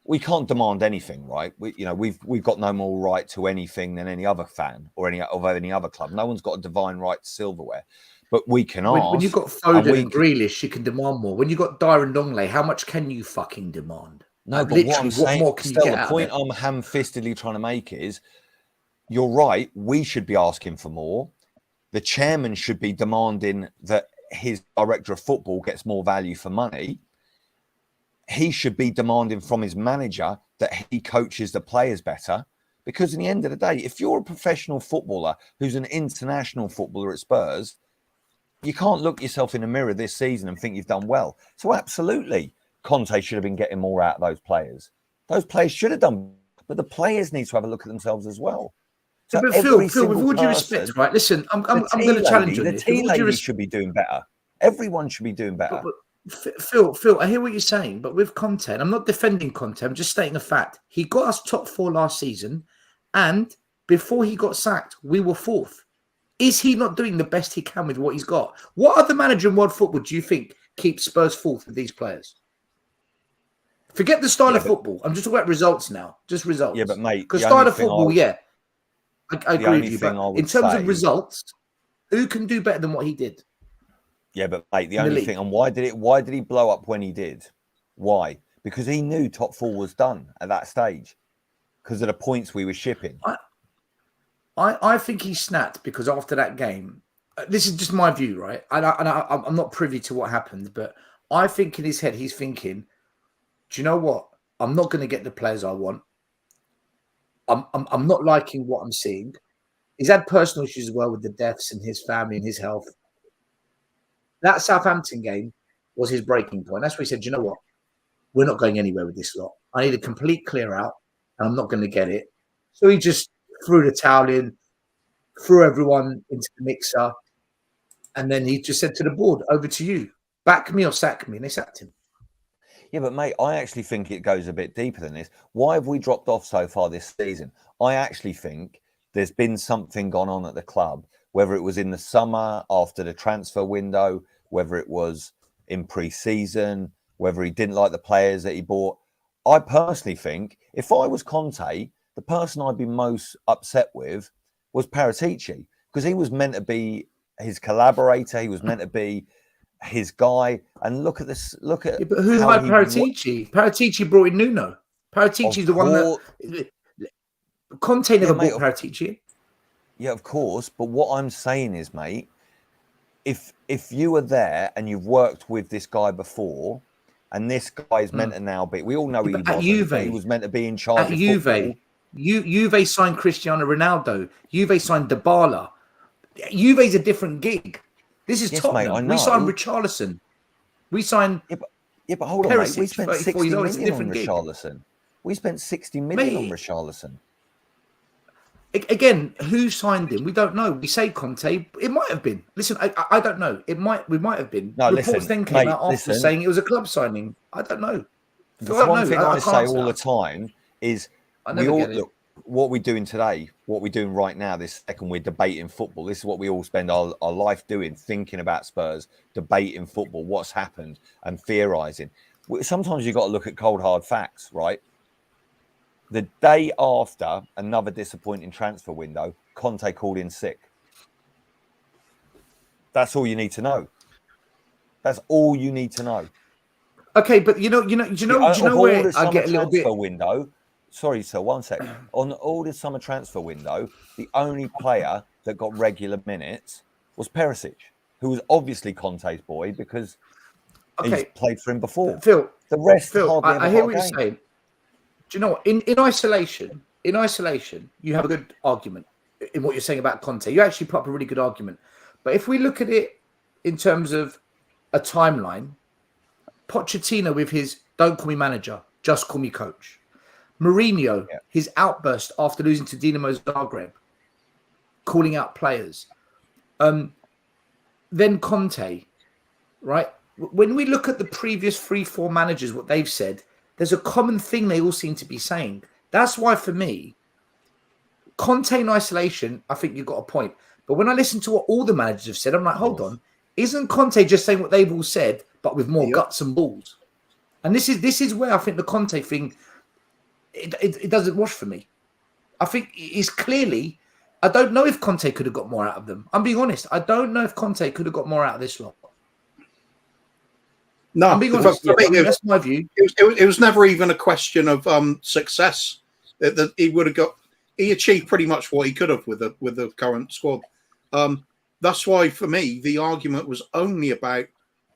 [SPEAKER 6] we can't demand anything, right? We've got no more right to anything than any other fan or any other club. No one's got a divine right to silverware, but we can ask.
[SPEAKER 2] When you've got Foden and Grealish, you can demand more. When you've got Dyer and Dongley, how much can you fucking demand?
[SPEAKER 6] No, but what I'm saying, the point I'm ham-fistedly trying to make is, you're right. We should be asking for more. The chairman should be demanding that his director of football gets more value for money. He should be demanding from his manager that he coaches the players better. Because in the end of the day, if you're a professional footballer who's an international footballer at Spurs, you can't look yourself in the mirror this season and think you've done well. So absolutely, Conte should have been getting more out of those players. Those players should have done. but the players need to have a look at themselves as well. So
[SPEAKER 2] but
[SPEAKER 6] every
[SPEAKER 2] Phil, with
[SPEAKER 6] single
[SPEAKER 2] all due
[SPEAKER 6] person,
[SPEAKER 2] respect, right? Listen, I'm
[SPEAKER 6] the
[SPEAKER 2] going
[SPEAKER 6] tea
[SPEAKER 2] to challenge you on
[SPEAKER 6] lady, the
[SPEAKER 2] this. With
[SPEAKER 6] tea
[SPEAKER 2] all due
[SPEAKER 6] lady
[SPEAKER 2] respect,
[SPEAKER 6] should be doing better. Everyone should be doing better.
[SPEAKER 2] but Phil, I hear what you're saying, but with Conte, and I'm not defending Conte, I'm just stating a fact. He got us top 4 last season, and before he got sacked, we were 4th. Is he not doing the best he can with what he's got? What other manager in world football do you think keeps Spurs 4th with these players? Forget the style of football. I'm just talking about results now. Just results.
[SPEAKER 6] Yeah, but mate,
[SPEAKER 2] because style of football, I agree with you. But in terms of results, who can do better than what he did?
[SPEAKER 6] Yeah, but mate, the only thing, and why did he blow up when he did? Why? Because he knew top 4 was done at that stage because of the points we were shipping.
[SPEAKER 2] I think he snapped because after that game, this is just my view, right? I'm not privy to what happened, but I think in his head he's thinking, do you know what? I'm not going to get the players I want. I'm not liking what I'm seeing. He's had personal issues as well with the deaths and his family and his health. That Southampton game was his breaking point. That's where he said, do you know what? We're not going anywhere with this lot. I need a complete clear out, and I'm not going to get it. So he just threw the towel in, threw everyone into the mixer, and then he just said to the board, over to you. Back me or sack me. And they sacked him.
[SPEAKER 6] Yeah, but mate, I actually think it goes a bit deeper than this. Why have we dropped off so far this season? I actually think there's been something gone on at the club, whether it was in the summer after the transfer window, whether it was in pre-season, whether he didn't like the players that he bought. I personally think if I was Conte, the person I'd be most upset with was Paratici, because he was meant to be his collaborator. He was meant to be his guy. And look at this. Look at
[SPEAKER 2] but who hired Paratici? Paratici brought in Nuno. Paratici's the one that Conte never bought Paratici.
[SPEAKER 6] Yeah, of course. But what I'm saying is, mate, if you were there and you've worked with this guy before, and this guy is meant to now be, we all know he wasn't. He was meant to be in charge of football.
[SPEAKER 2] Juve signed Cristiano Ronaldo. Juve signed Dybala. Juve's a different gig. This is Tottenham.
[SPEAKER 6] Mate, I know.
[SPEAKER 2] We signed Richarlison. We signed.
[SPEAKER 6] Yeah, but hold on,
[SPEAKER 2] Perisic,
[SPEAKER 6] mate. We spent 60 million on
[SPEAKER 2] gig.
[SPEAKER 6] Richarlison. We spent 60 million on Richarlison.
[SPEAKER 2] Again, who signed him? We don't know. We say Conte. It might have been. Listen, I don't know. We might have been.
[SPEAKER 6] No,
[SPEAKER 2] Reports then came out after saying it was a club signing. I don't know.
[SPEAKER 6] The one thing I say all the time is we all look what we're doing today, what we're doing right now, this second we're debating football. This is what we all spend our life doing, thinking about Spurs, debating football, what's happened and theorising. Sometimes you've got to look at cold, hard facts, right? The day after another disappointing transfer window, Conte called in sick. That's all you need to know. That's all you need to know.
[SPEAKER 2] Okay, but you know where I get a little bit.
[SPEAKER 6] Window. Sorry, sir. 1 second. On all the summer transfer window, the only player that got regular minutes was Perisic, who was obviously Conte's boy because he's played for him before.
[SPEAKER 2] Phil,
[SPEAKER 6] the rest.
[SPEAKER 2] I hear what you're saying. Do you know what? In isolation, you have a good argument in what you're saying about Conte. You actually put up a really good argument. But if we look at it in terms of a timeline, Pochettino with his "Don't call me manager, just call me coach." Mourinho, his outburst after losing to Dinamo Zagreb, calling out players. Then Conte, right? When we look at the previous 3-4 managers, what they've said, there's a common thing they all seem to be saying. That's why, for me, Conte in isolation, I think you've got a point. But when I listen to what all the managers have said, I'm like, hold on. Isn't Conte just saying what they've all said, but with more guts and balls? And this is where I think the Conte thing, it doesn't wash for me. I think it's clearly, I don't know if Conte could have got more out of them. I'm being honest. I don't know if Conte could have got more out of this lot.
[SPEAKER 3] No,
[SPEAKER 2] I'm being honest. That's my view.
[SPEAKER 3] It was never even a question of success. That he would have got. He achieved pretty much what he could have with the current squad. That's why, for me, the argument was only about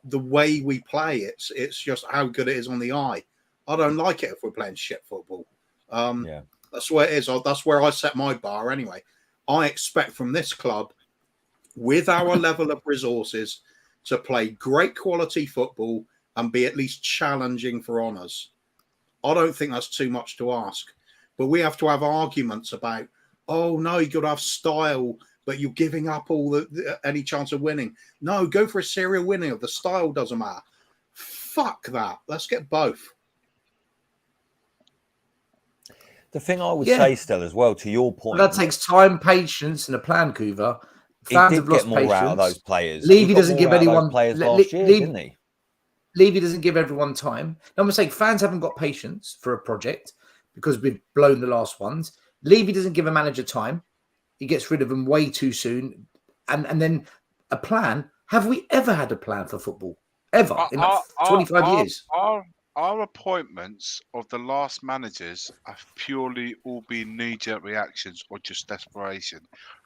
[SPEAKER 3] the way we play. It's just how good it is on the eye. I don't like it if we're playing shit football. That's where it is. That's where I set my bar anyway. I expect from this club, with our level of resources, to play great quality football and be at least challenging for honours. I don't think that's too much to ask. But we have to have arguments about, oh no, you got to have style, but you're giving up all any chance of winning. No, go for a serial winning. The style doesn't matter. Fuck that. Let's get both.
[SPEAKER 6] The thing I would say still as well, to your point,
[SPEAKER 2] that takes time, patience, and a plan, Coover. Fans have lost
[SPEAKER 6] get more
[SPEAKER 2] patience.
[SPEAKER 6] out of those players.
[SPEAKER 2] Levy doesn't give anyone
[SPEAKER 6] players last year, didn't he?
[SPEAKER 2] Levy doesn't give everyone time. Now, I'm saying fans haven't got patience for a project because we've blown the last ones. Levy doesn't give a manager time. He gets rid of them way too soon. And then a plan. Have we ever had a plan for football? Ever in 25 years?
[SPEAKER 7] Our appointments of the last managers have purely all been knee-jerk reactions or just desperation.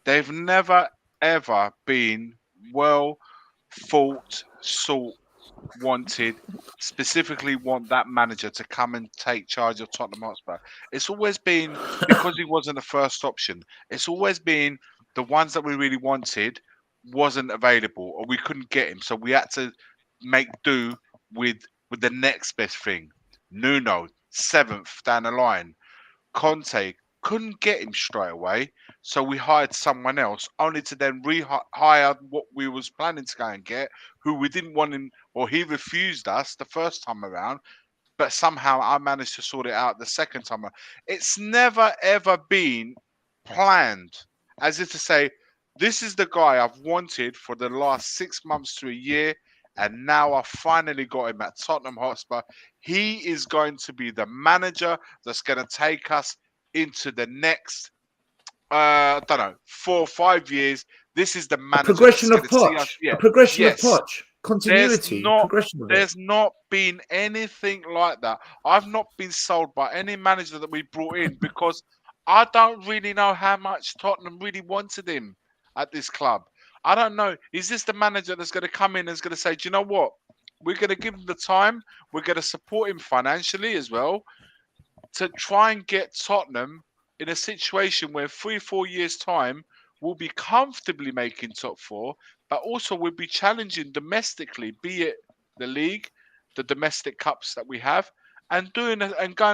[SPEAKER 7] They've never, ever been well thought, sought, wanted, specifically want that manager to come and take charge of Tottenham Hotspur. It's always been because he wasn't the first option. It's always been the ones that we really wanted wasn't available or we couldn't get him. So we had to make do with the next best thing. Nuno, 7th down the line. Conte, couldn't get him straight away. So we hired someone else, only to then rehire what we was planning to go and get, who we didn't want him, or he refused us the first time around. But somehow I managed to sort it out the second time around. It's never, ever been planned, as if to say, this is the guy I've wanted for the last 6 months to a year. And now I finally got him at Tottenham Hotspur. He is going to be the manager that's going to take us into the next, 4 or 5 years. This is the manager.
[SPEAKER 2] A progression of Poch. A progression of Poch. Continuity.
[SPEAKER 7] There's not been anything like that. I've not been sold by any manager that we brought in because I don't really know how much Tottenham really wanted him at this club. I don't know. Is this the manager that's going to come in and is going to say, do you know what? We're going to give him the time. We're going to support him financially as well to try and get Tottenham in a situation where 3-4 years' time we'll be comfortably making top 4, but also we'll be challenging domestically, be it the league, the domestic cups that we have, and going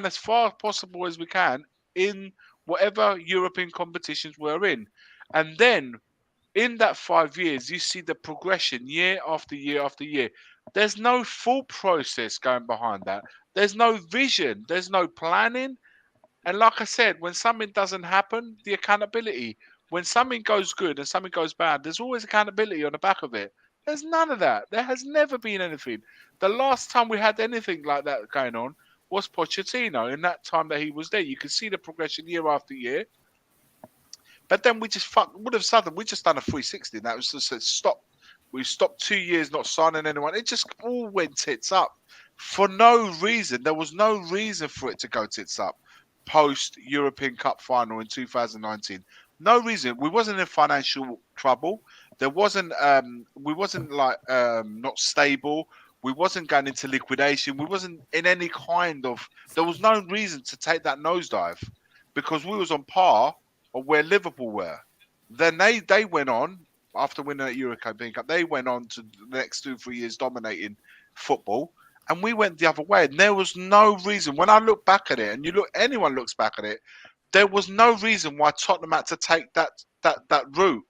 [SPEAKER 7] as far as possible as we can in whatever European competitions we're in. And then in that 5 years, you see the progression year after year after year. There's no full process going behind that. There's no vision. There's no planning. And like I said, when something doesn't happen, the accountability. When something goes good and something goes bad, there's always accountability on the back of it. There's none of that. There has never been anything. The last time we had anything like that going on was Pochettino. In that time that he was there, you could see the progression year after year. But then we just would have suddenly we just done a 360. That was just a stop. We stopped 2 years not signing anyone. It just all went tits up for no reason. There was no reason for it to go tits up post European Cup final in 2019. No reason. We wasn't in financial trouble. There wasn't. We wasn't not stable. We wasn't going into liquidation. We wasn't in any kind of. There was no reason to take that nosedive because we was on par or where Liverpool were. Then they went on, after winning that European Cup, they went on to the next 2-3 years dominating football, and we went the other way. And there was no reason, when I look back at it, and anyone looks back at it, there was no reason why Tottenham had to take that route.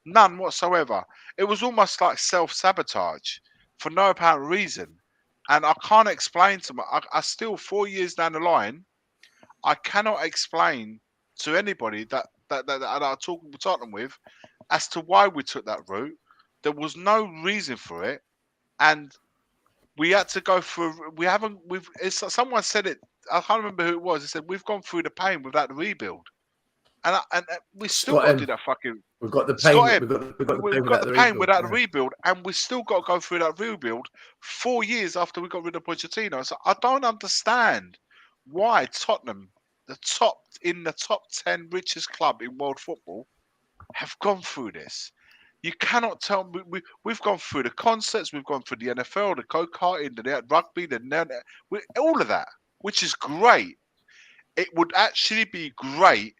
[SPEAKER 7] None whatsoever. It was almost like self-sabotage for no apparent reason. And I can't explain to I still, 4 years down the line, I cannot explain to anybody that I'm talking with Tottenham with as to why we took that route. There was no reason for it, and we had to go through. Someone said it. I can't remember who it was. They said we've gone through the pain without the rebuild, and we still got to do that fucking.
[SPEAKER 2] We've got the pain.
[SPEAKER 7] We've got the pain without the rebuild, and we still got to go through that rebuild 4 years after we got rid of Pochettino. So I don't understand why Tottenham, the top 10 richest club in world football, have gone through this. You cannot tell me we've gone through the concerts, we've gone through the NFL, the go-karting, the rugby, all of that, which is great. It would actually be great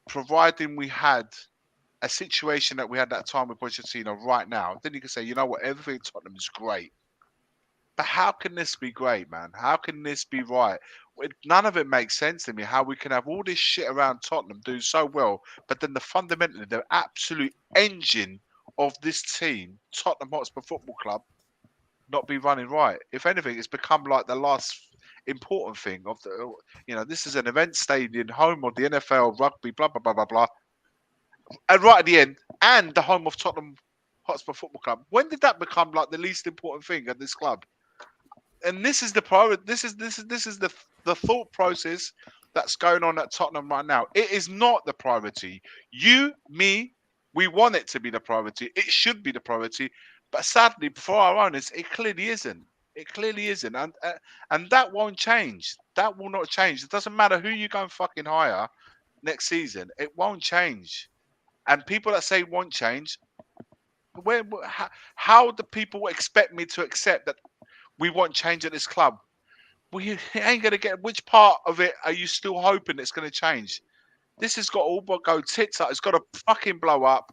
[SPEAKER 7] providing we had a situation that we had that time with Pochettino right now. Then you can say, you know what, everything at Tottenham is great. But how can this be great, man? How can this be right none of it makes sense to me. How we can have all this shit around Tottenham doing so well, but then fundamentally the absolute engine of this team, Tottenham Hotspur Football Club, not be running right. If anything, it's become like the last important thing of the. This is an event stadium, home of the NFL, rugby, blah blah blah blah blah, and right at the end, and the home of Tottenham Hotspur Football Club. When did that become like the least important thing at this club? And this is the priority. This is the thought process that's going on at Tottenham right now. It is not the priority. You, me, we want it to be the priority. It should be the priority. But sadly, for our owners, it clearly isn't. It clearly isn't. And that won't change. That will not change. It doesn't matter who you go and fucking hire next season. It won't change. And people that say won't change, how do people expect me to accept that we won't change at this club? We ain't going to get. Which part of it are you still hoping it's going to change? This has got all but go tits up. It's got to fucking blow up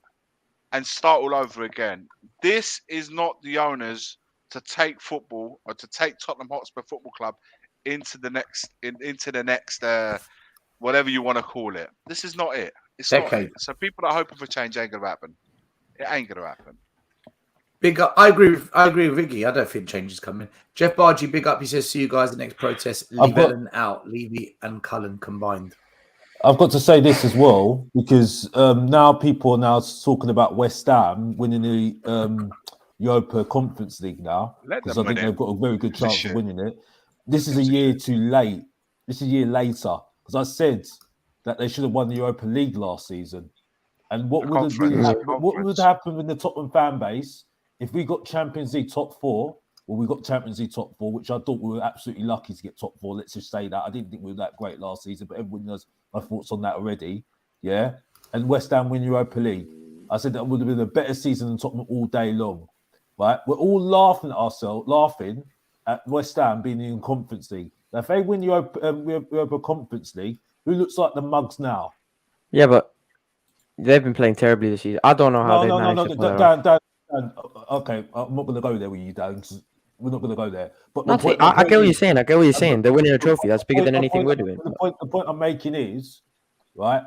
[SPEAKER 7] and start all over again. This is not the owners to take football or to take Tottenham Hotspur Football Club into the next whatever you want to call it. This is not it. It's not it. So people that are hoping for change ain't gonna happen. It ain't gonna happen.
[SPEAKER 2] Big up. I agree with Vicky. I don't think change is coming. Jeff Bargy, big up. He says, see you guys at the next protest. Llewellyn out. Levy and Cullen combined.
[SPEAKER 8] I've got to say this as well, because now people are now talking about West Ham winning the Europa Conference League now, because I think they've got a very good chance of winning it. This is a year too late. This is a year later, because I said that they should have won the Europa League last season. And what would happen in the Tottenham fan base if we got Champions League top four? Well, we got Champions League top four, which I thought we were absolutely lucky to get top four. Let's just say that. I didn't think we were that great last season, but everyone knows my thoughts on that already. Yeah. And West Ham win Europa League. I said that would have been a better season than Tottenham all day long. Right? We're all laughing at West Ham being in Conference League. Now, if they win Europa Conference League, who looks like the mugs now?
[SPEAKER 10] Yeah, but they've been playing terribly this season. I don't know how they managed to pull it off.
[SPEAKER 8] Okay, I'm not going to go there with you, Dan. We're not going to go there. But
[SPEAKER 10] I get what you're saying. I get what you're saying. They're winning a trophy. That's bigger than anything we're doing.
[SPEAKER 8] The point I'm making is, right?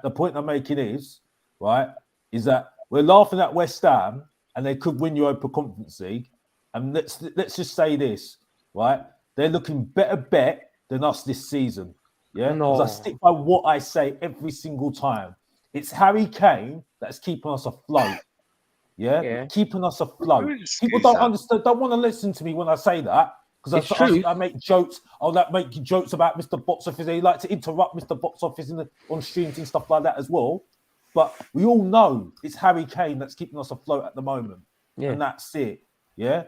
[SPEAKER 8] Is that we're laughing at West Ham and they could win Europa Conference League. And let's just say this, right? They're looking better bet than us this season. Yeah, because I stick by what I say every single time. It's Harry Kane that's keeping us afloat. Yeah, keeping us afloat. People don't understand, don't want to listen to me when I say that, because I make jokes. I'll make jokes about Mr. Box Office. They like to interrupt Mr. Box Office on streams and stuff like that as well. But we all know it's Harry Kane that's keeping us afloat at the moment, and that's it. Yeah,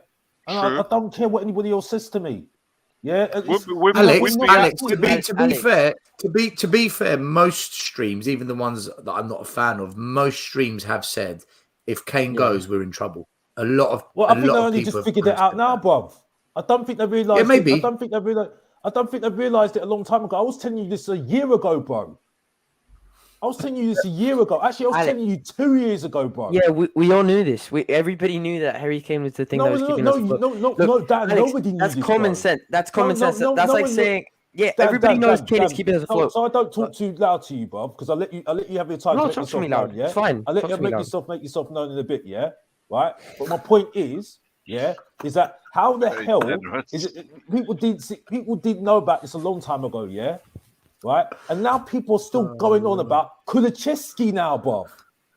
[SPEAKER 8] and I don't care what anybody else says to me. Yeah,
[SPEAKER 2] Alex. To be fair, most streams, even the ones that I'm not a fan of, most streams have said if Kane goes, we're in trouble. I think they only just figured it out now, bruv. I don't think they realised. Yeah, maybe. I don't think they realised it a long time ago. I was telling you this a year ago, bro. Actually, I was telling you 2 years ago, bro.
[SPEAKER 10] Yeah, we all knew this. Everybody knew that Harry Kane was the thing that was keeping us afloat.
[SPEAKER 8] No, Dan,
[SPEAKER 10] Alex,
[SPEAKER 8] nobody knew
[SPEAKER 10] that's
[SPEAKER 8] this,
[SPEAKER 10] common
[SPEAKER 8] bro.
[SPEAKER 10] sense. That's common sense. That's like saying, everybody knows Kane is keeping us afloat.
[SPEAKER 8] So I don't talk too loud to you, bro, because I'll let you have your time.
[SPEAKER 10] No, talk to me loud. Yeah? It's fine.
[SPEAKER 8] I'll let you make yourself known in a bit, yeah? Right? But my point is that how the hell is it? People didn't know about this a long time ago, yeah? Right? And now people are still going on about Kulusevski now, bruv.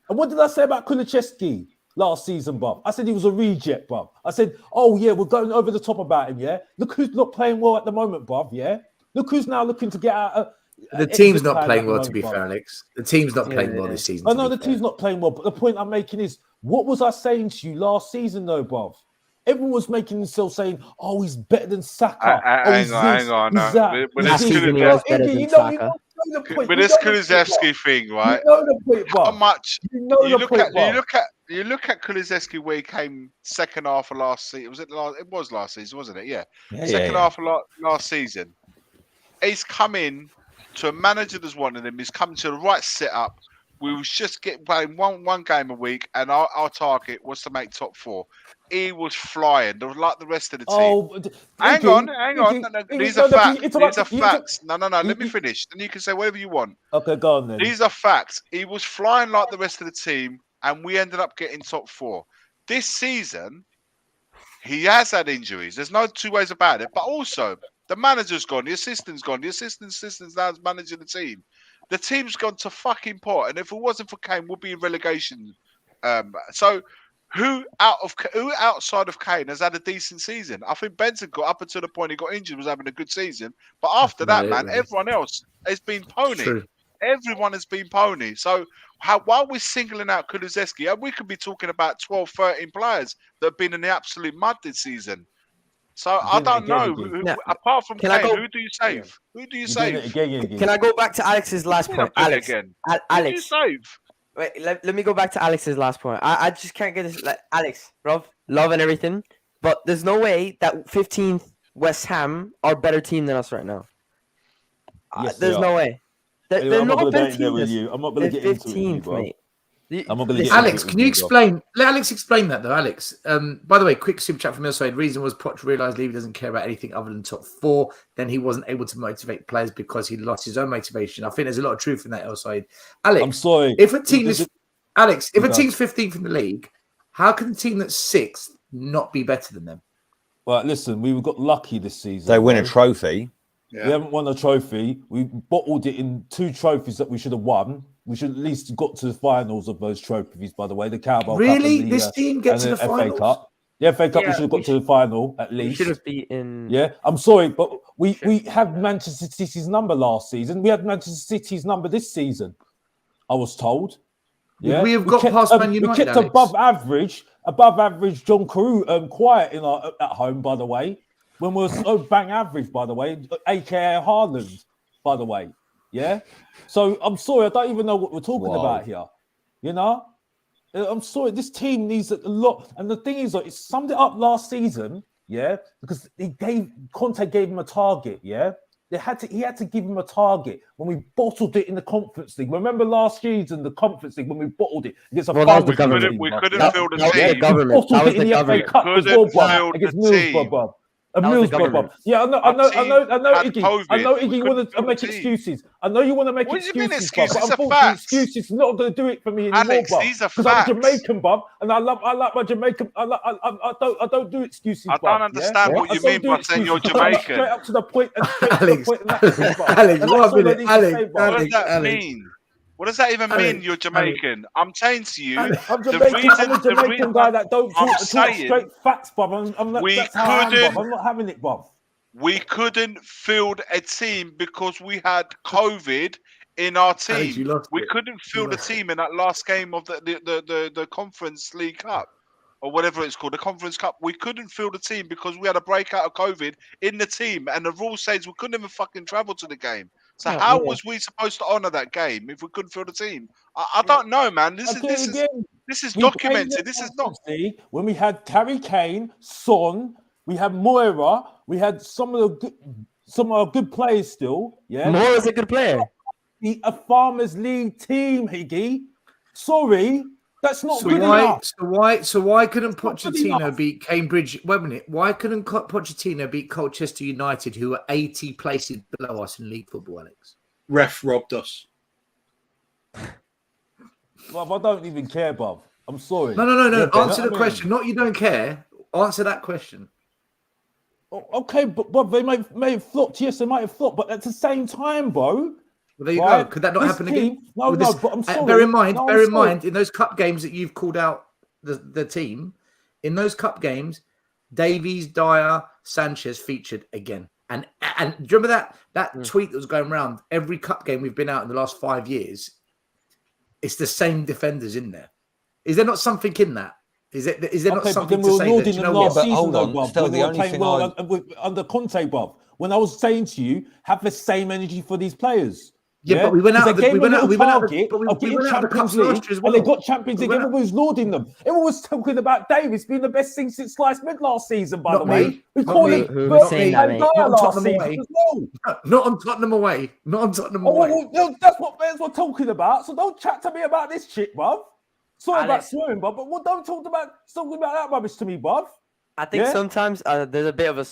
[SPEAKER 8] And what did I say about Kulusevski last season, bruv? I said he was a reject, bruv. I said, oh, yeah, we're going over the top about him, yeah? Look who's not playing well at the moment, bruv, yeah? Look who's now looking to get out.
[SPEAKER 2] The team's not playing well, to be fair, Alex. The team's not playing well this season.
[SPEAKER 8] I know the team's not playing well, but the point I'm making is, what was I saying to you last season, though, bruv? Everyone was making himself saying, "Oh, he's better than Saka."
[SPEAKER 7] Hang on. With this Kulusevski thing, right?
[SPEAKER 8] You know the point,
[SPEAKER 7] how much?
[SPEAKER 8] You look
[SPEAKER 7] at Kulusevski where he came second half of last season. It was last season, wasn't it? Yeah. Second half of last season. He's come in to a manager that's wanted him. He's come to the right setup We was just playing one game a week, and our target was to make top 4. He was flying, like the rest of the team.
[SPEAKER 8] Oh,
[SPEAKER 7] hang on. No, these are facts. These are facts. No. Let me finish. Then you can say whatever you want.
[SPEAKER 8] Okay, go on then.
[SPEAKER 7] These are facts. He was flying like the rest of the team, and we ended up getting top 4. This season, he has had injuries. There's no two ways about it. But also, the manager's gone. The assistant's gone. The assistant's now managing the team. The team's gone to fucking pot. And if it wasn't for Kane, we'd be in relegation. So who outside of Kane has had a decent season? I think Benson got up until the point he got injured, was having a good season. But after that, man, everyone else has been pony.
[SPEAKER 2] True.
[SPEAKER 7] Everyone has been pony. So while we're singling out Kulusevski, we could be talking about 12, 13 players that have been in the absolute mud this season. So I don't know. Apart from Kane, who do you save? Who do you save?
[SPEAKER 10] Can I go back to Alex's last point? Alex, Alex, wait, let me go back to Alex's last point. I just can't get this. Like, Alex, love and everything, but there's no way that 15th West Ham are a better team than us right now.
[SPEAKER 8] Yes,
[SPEAKER 10] there's no way. They're not a better team
[SPEAKER 8] with you. I'm not going to get into it, bro.
[SPEAKER 10] Mate.
[SPEAKER 8] I'm not going to get
[SPEAKER 2] Alex, can you explain? Let Alex explain that though, Alex. By the way, quick super chat from your side. Reason was Poch realised Levy doesn't care about anything other than top 4. Then he wasn't able to motivate players because he lost his own motivation. I think there's a lot of truth in that outside. Alex,
[SPEAKER 8] I'm sorry.
[SPEAKER 2] If a team is Alex, if a team's 15th in the league, how can the team that's 6th not be better than them?
[SPEAKER 8] Well, listen, we got lucky this season.
[SPEAKER 6] They win a trophy.
[SPEAKER 8] Yeah. We haven't won a trophy. We bottled it in 2 trophies that we should have won. We should at least got to the finals of those trophies, by the way. The Carabao Cup.
[SPEAKER 2] Really? This team gets to the
[SPEAKER 8] FA Cup. The FA Cup, we should have got to the final at least.
[SPEAKER 10] We should have beaten.
[SPEAKER 8] Yeah, I'm sorry, but we had Manchester City's number last season. We had Manchester City's number this season, I was told. Yeah,
[SPEAKER 2] we have got past Man United.
[SPEAKER 8] We kept above average John Carew quiet at home, by the way. When we're so bang average, by the way, aka Haaland, by the way. Yeah. So I'm sorry, I don't even know what we're talking about here. You know? I'm sorry, this team needs a lot. And the thing is, it summed it up last season, yeah, because Conte gave him a target, yeah. He had to give him a target when we bottled it in the Conference League. Remember last season, the Conference League, when we bottled it against a
[SPEAKER 7] we couldn't fill the team.
[SPEAKER 10] That was the government.
[SPEAKER 8] Cup as well, against Middlesbrough. Yeah, I know, Iggy. I know Iggy want to make excuses. I know you want to make excuses, but unfortunately, excuses not going to do it for me anymore,
[SPEAKER 7] Alex, these are
[SPEAKER 8] because I'm Jamaican, bub, and I like my Jamaican. I don't do excuses.
[SPEAKER 7] I don't understand what you mean by saying you're Jamaican.
[SPEAKER 8] Straight up to the point.
[SPEAKER 2] Alex, what
[SPEAKER 7] does that mean? What does that even mean? You're Jamaican. I'm saying to you,
[SPEAKER 8] I'm Jamaican. I'm a Jamaican guy that don't talk straight facts, bruv. I'm not having it, bruv.
[SPEAKER 7] We couldn't field a team because we had COVID in our team. We couldn't field a team in that last game of the Conference League Cup or whatever it's called, the Conference Cup. We couldn't field a team because we had a breakout of COVID in the team, and the rule says we couldn't even fucking travel to the game. So how was we supposed to honour that game if we couldn't field a team? I don't know, man. This is documented. This is not.
[SPEAKER 8] When we had Harry Kane, Son, we had Moira, we had some of our good players still. Yeah,
[SPEAKER 10] Moira's a good player.
[SPEAKER 8] A Farmers League team, Higgy. Sorry. That's not good enough.
[SPEAKER 2] So why couldn't Pochettino beat Cambridge? Wait a minute. Why couldn't Pochettino beat Colchester United, who are 80 places below us in league football, Alex?
[SPEAKER 3] Ref robbed us.
[SPEAKER 8] Well, I don't even care, Bob. I'm sorry.
[SPEAKER 2] No. Answer the question. Not you don't care. Answer that question.
[SPEAKER 8] Okay, but Bob, they may have flopped. Yes, they might have flopped, but at the same time, bro.
[SPEAKER 2] Well, there you go. Could that not happen again?
[SPEAKER 8] No, but I'm sorry.
[SPEAKER 2] Bear in mind, in those cup games that you've called out the team, in those cup games, Davies, Dyer, Sanchez featured again. And do you remember that tweet that was going around? Every cup game we've been out in the last 5 years, it's the same defenders in there. Is there not something in that? Is there not something to say that, you know what?
[SPEAKER 6] Hold on, still the only thing
[SPEAKER 8] under Conte, Bob. When I was saying to you, have the same energy for these players.
[SPEAKER 2] Yeah, but we went
[SPEAKER 8] 'Cause
[SPEAKER 2] out.
[SPEAKER 8] They gave
[SPEAKER 2] We
[SPEAKER 8] them
[SPEAKER 2] went
[SPEAKER 8] a
[SPEAKER 2] out.
[SPEAKER 8] little
[SPEAKER 2] We went out.
[SPEAKER 8] target
[SPEAKER 2] But we
[SPEAKER 8] of getting
[SPEAKER 2] went out of the
[SPEAKER 8] Champions
[SPEAKER 2] cups
[SPEAKER 8] League,
[SPEAKER 2] last year as well.
[SPEAKER 8] and they got Champions
[SPEAKER 2] We
[SPEAKER 8] League.
[SPEAKER 2] went out-
[SPEAKER 8] Everyone was lauding them. Everyone was talking about Davis being the best thing since sliced mid last season. By
[SPEAKER 2] Not
[SPEAKER 8] the way,
[SPEAKER 2] me.
[SPEAKER 8] we
[SPEAKER 2] Not
[SPEAKER 8] called
[SPEAKER 2] me.
[SPEAKER 8] it
[SPEAKER 10] Who
[SPEAKER 2] Not
[SPEAKER 10] was saying
[SPEAKER 2] me.
[SPEAKER 10] that, mate?
[SPEAKER 8] Van Dyer
[SPEAKER 2] Not on
[SPEAKER 8] last
[SPEAKER 2] Tottenham
[SPEAKER 8] season
[SPEAKER 2] away.
[SPEAKER 8] as well.
[SPEAKER 2] Not on Tottenham away. Not on Tottenham
[SPEAKER 8] Oh,
[SPEAKER 2] away.
[SPEAKER 8] well, that's what we're talking about. So don't chat to me about this shit, bruv. Sorry about
[SPEAKER 10] Alex.
[SPEAKER 8] swearing, bruv, but don't talk about that rubbish to me, bruv.
[SPEAKER 10] I think
[SPEAKER 8] Yeah?
[SPEAKER 10] sometimes there's a bit of a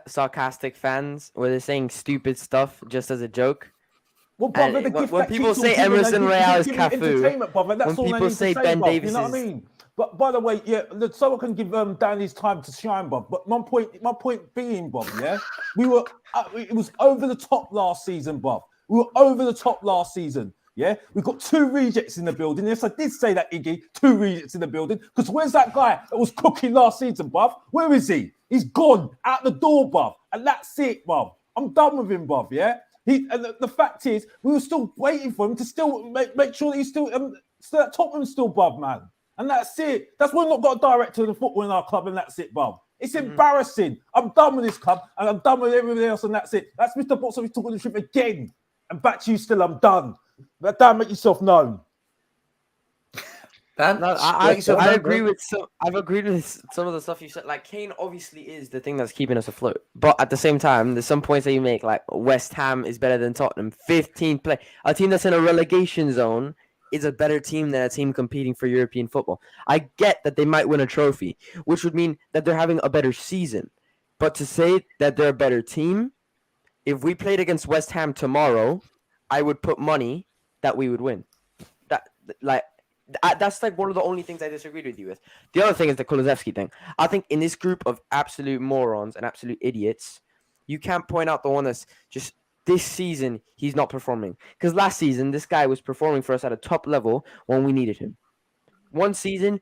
[SPEAKER 10] sarcastic fans where they're saying stupid stuff just as a joke.
[SPEAKER 8] Well, brother,
[SPEAKER 10] And
[SPEAKER 8] the gift
[SPEAKER 10] when
[SPEAKER 8] that
[SPEAKER 10] people
[SPEAKER 8] keeps on
[SPEAKER 10] say
[SPEAKER 8] giving,
[SPEAKER 10] Emerson Royale is
[SPEAKER 8] giving
[SPEAKER 10] Cafu,
[SPEAKER 8] entertainment, brother. That's
[SPEAKER 10] when
[SPEAKER 8] all I
[SPEAKER 10] people
[SPEAKER 8] need
[SPEAKER 10] say
[SPEAKER 8] to say,
[SPEAKER 10] Ben
[SPEAKER 8] bruv.
[SPEAKER 10] Davis
[SPEAKER 8] You know what I
[SPEAKER 10] is-
[SPEAKER 8] mean? But by the way, yeah, look, someone can give Danny his time to shine, bruv. But my point being, bruv, yeah, we were it was over the top last season, bruv. We were over the top last season. Yeah, we've got 2 rejects in the building. Yes, I did say that, Iggy. 2 rejects in the building. Because where's that guy that was cooking last season, bruv? Where is he? He's gone out the door, bruv. And that's it, bruv. I'm done with him, bruv. Yeah. And the fact is, we were still waiting for him to still make sure that he's still at Tottenham, still, bruv, man. And that's it. That's why we've not got a director of the football in our club, and that's it, bruv. It's embarrassing. I'm done with this club, and I'm done with everything else, and that's it. That's Mr. Boxer talking the truth again. And back to you still, I'm done. But Dan, make yourself known.
[SPEAKER 2] Dan,
[SPEAKER 10] No, I agree with some. I've agreed with some of the stuff you said. Like Kane obviously is the thing that's keeping us afloat, but at the same time, there's some points that you make. Like West Ham is better than Tottenham. 15 play. A team that's in a relegation zone is a better team than a team competing for European football. I get that they might win a trophy, which would mean that they're having a better season. But to say that they're a better team, if we played against West Ham tomorrow, I would put money that we would win. That's like one of the only things I disagreed with you with. The other thing is the Kulusevski thing. I think in this group of absolute morons and absolute idiots, you can't point out the one that's just this season he's not performing. Because last season, this guy was performing for us at a top level when we needed him. One season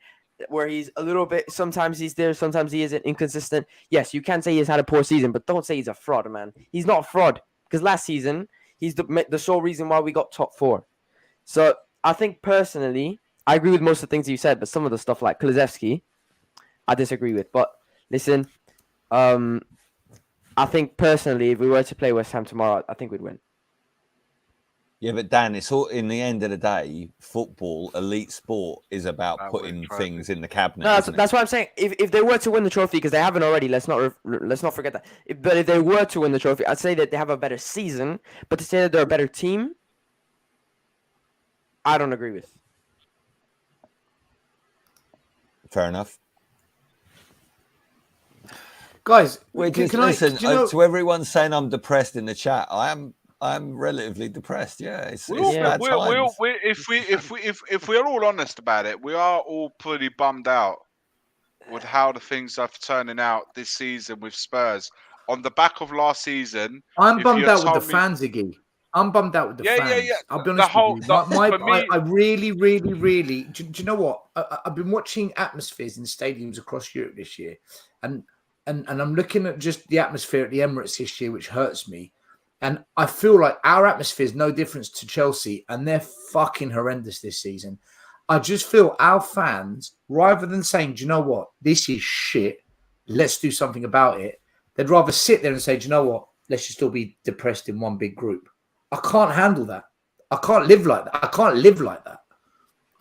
[SPEAKER 10] where he's a little bit, sometimes he's there, sometimes he isn't, inconsistent. Yes, you can say he's had a poor season, but don't say he's a fraud, man. He's not a fraud. Because last season, he's the sole reason why we got top 4. So I think personally, I agree with most of the things you said, but some of the stuff like Kulusevski, I disagree with. But listen, I think personally, if we were to play West Ham tomorrow, I think we'd win.
[SPEAKER 6] Yeah, but Dan, it's all in the end of the day, football, elite sport is about putting things in the cabinet.
[SPEAKER 10] No, that's what I'm saying. If they were to win the trophy, because they haven't already, let's not forget that. But if they were to win the trophy, I'd say that they have a better season. But to say that they're a better team, I don't agree with.
[SPEAKER 6] Fair enough.
[SPEAKER 2] Guys,
[SPEAKER 6] listen, to everyone saying I'm depressed in the chat, I'm relatively depressed. Yeah, it's bad times.
[SPEAKER 7] If we're all honest about it, we are all pretty bummed out with how the things are turning out this season with Spurs. On the back of last season,
[SPEAKER 2] I'm bummed out with the fans, Iggy. I'm bummed out with the fans.
[SPEAKER 7] Yeah.
[SPEAKER 2] I'll be honest with you. I really, do you know what? I've been watching atmospheres in stadiums across Europe this year, and I'm looking at just the atmosphere at the Emirates this year, which hurts me. And I feel like our atmosphere is no difference to Chelsea, and they're fucking horrendous this season. I just feel our fans, rather than saying, do you know what? This is shit. Let's do something about it. They'd rather sit there and say, do you know what? Let's just all be depressed in one big group. I can't handle that. I can't live like that.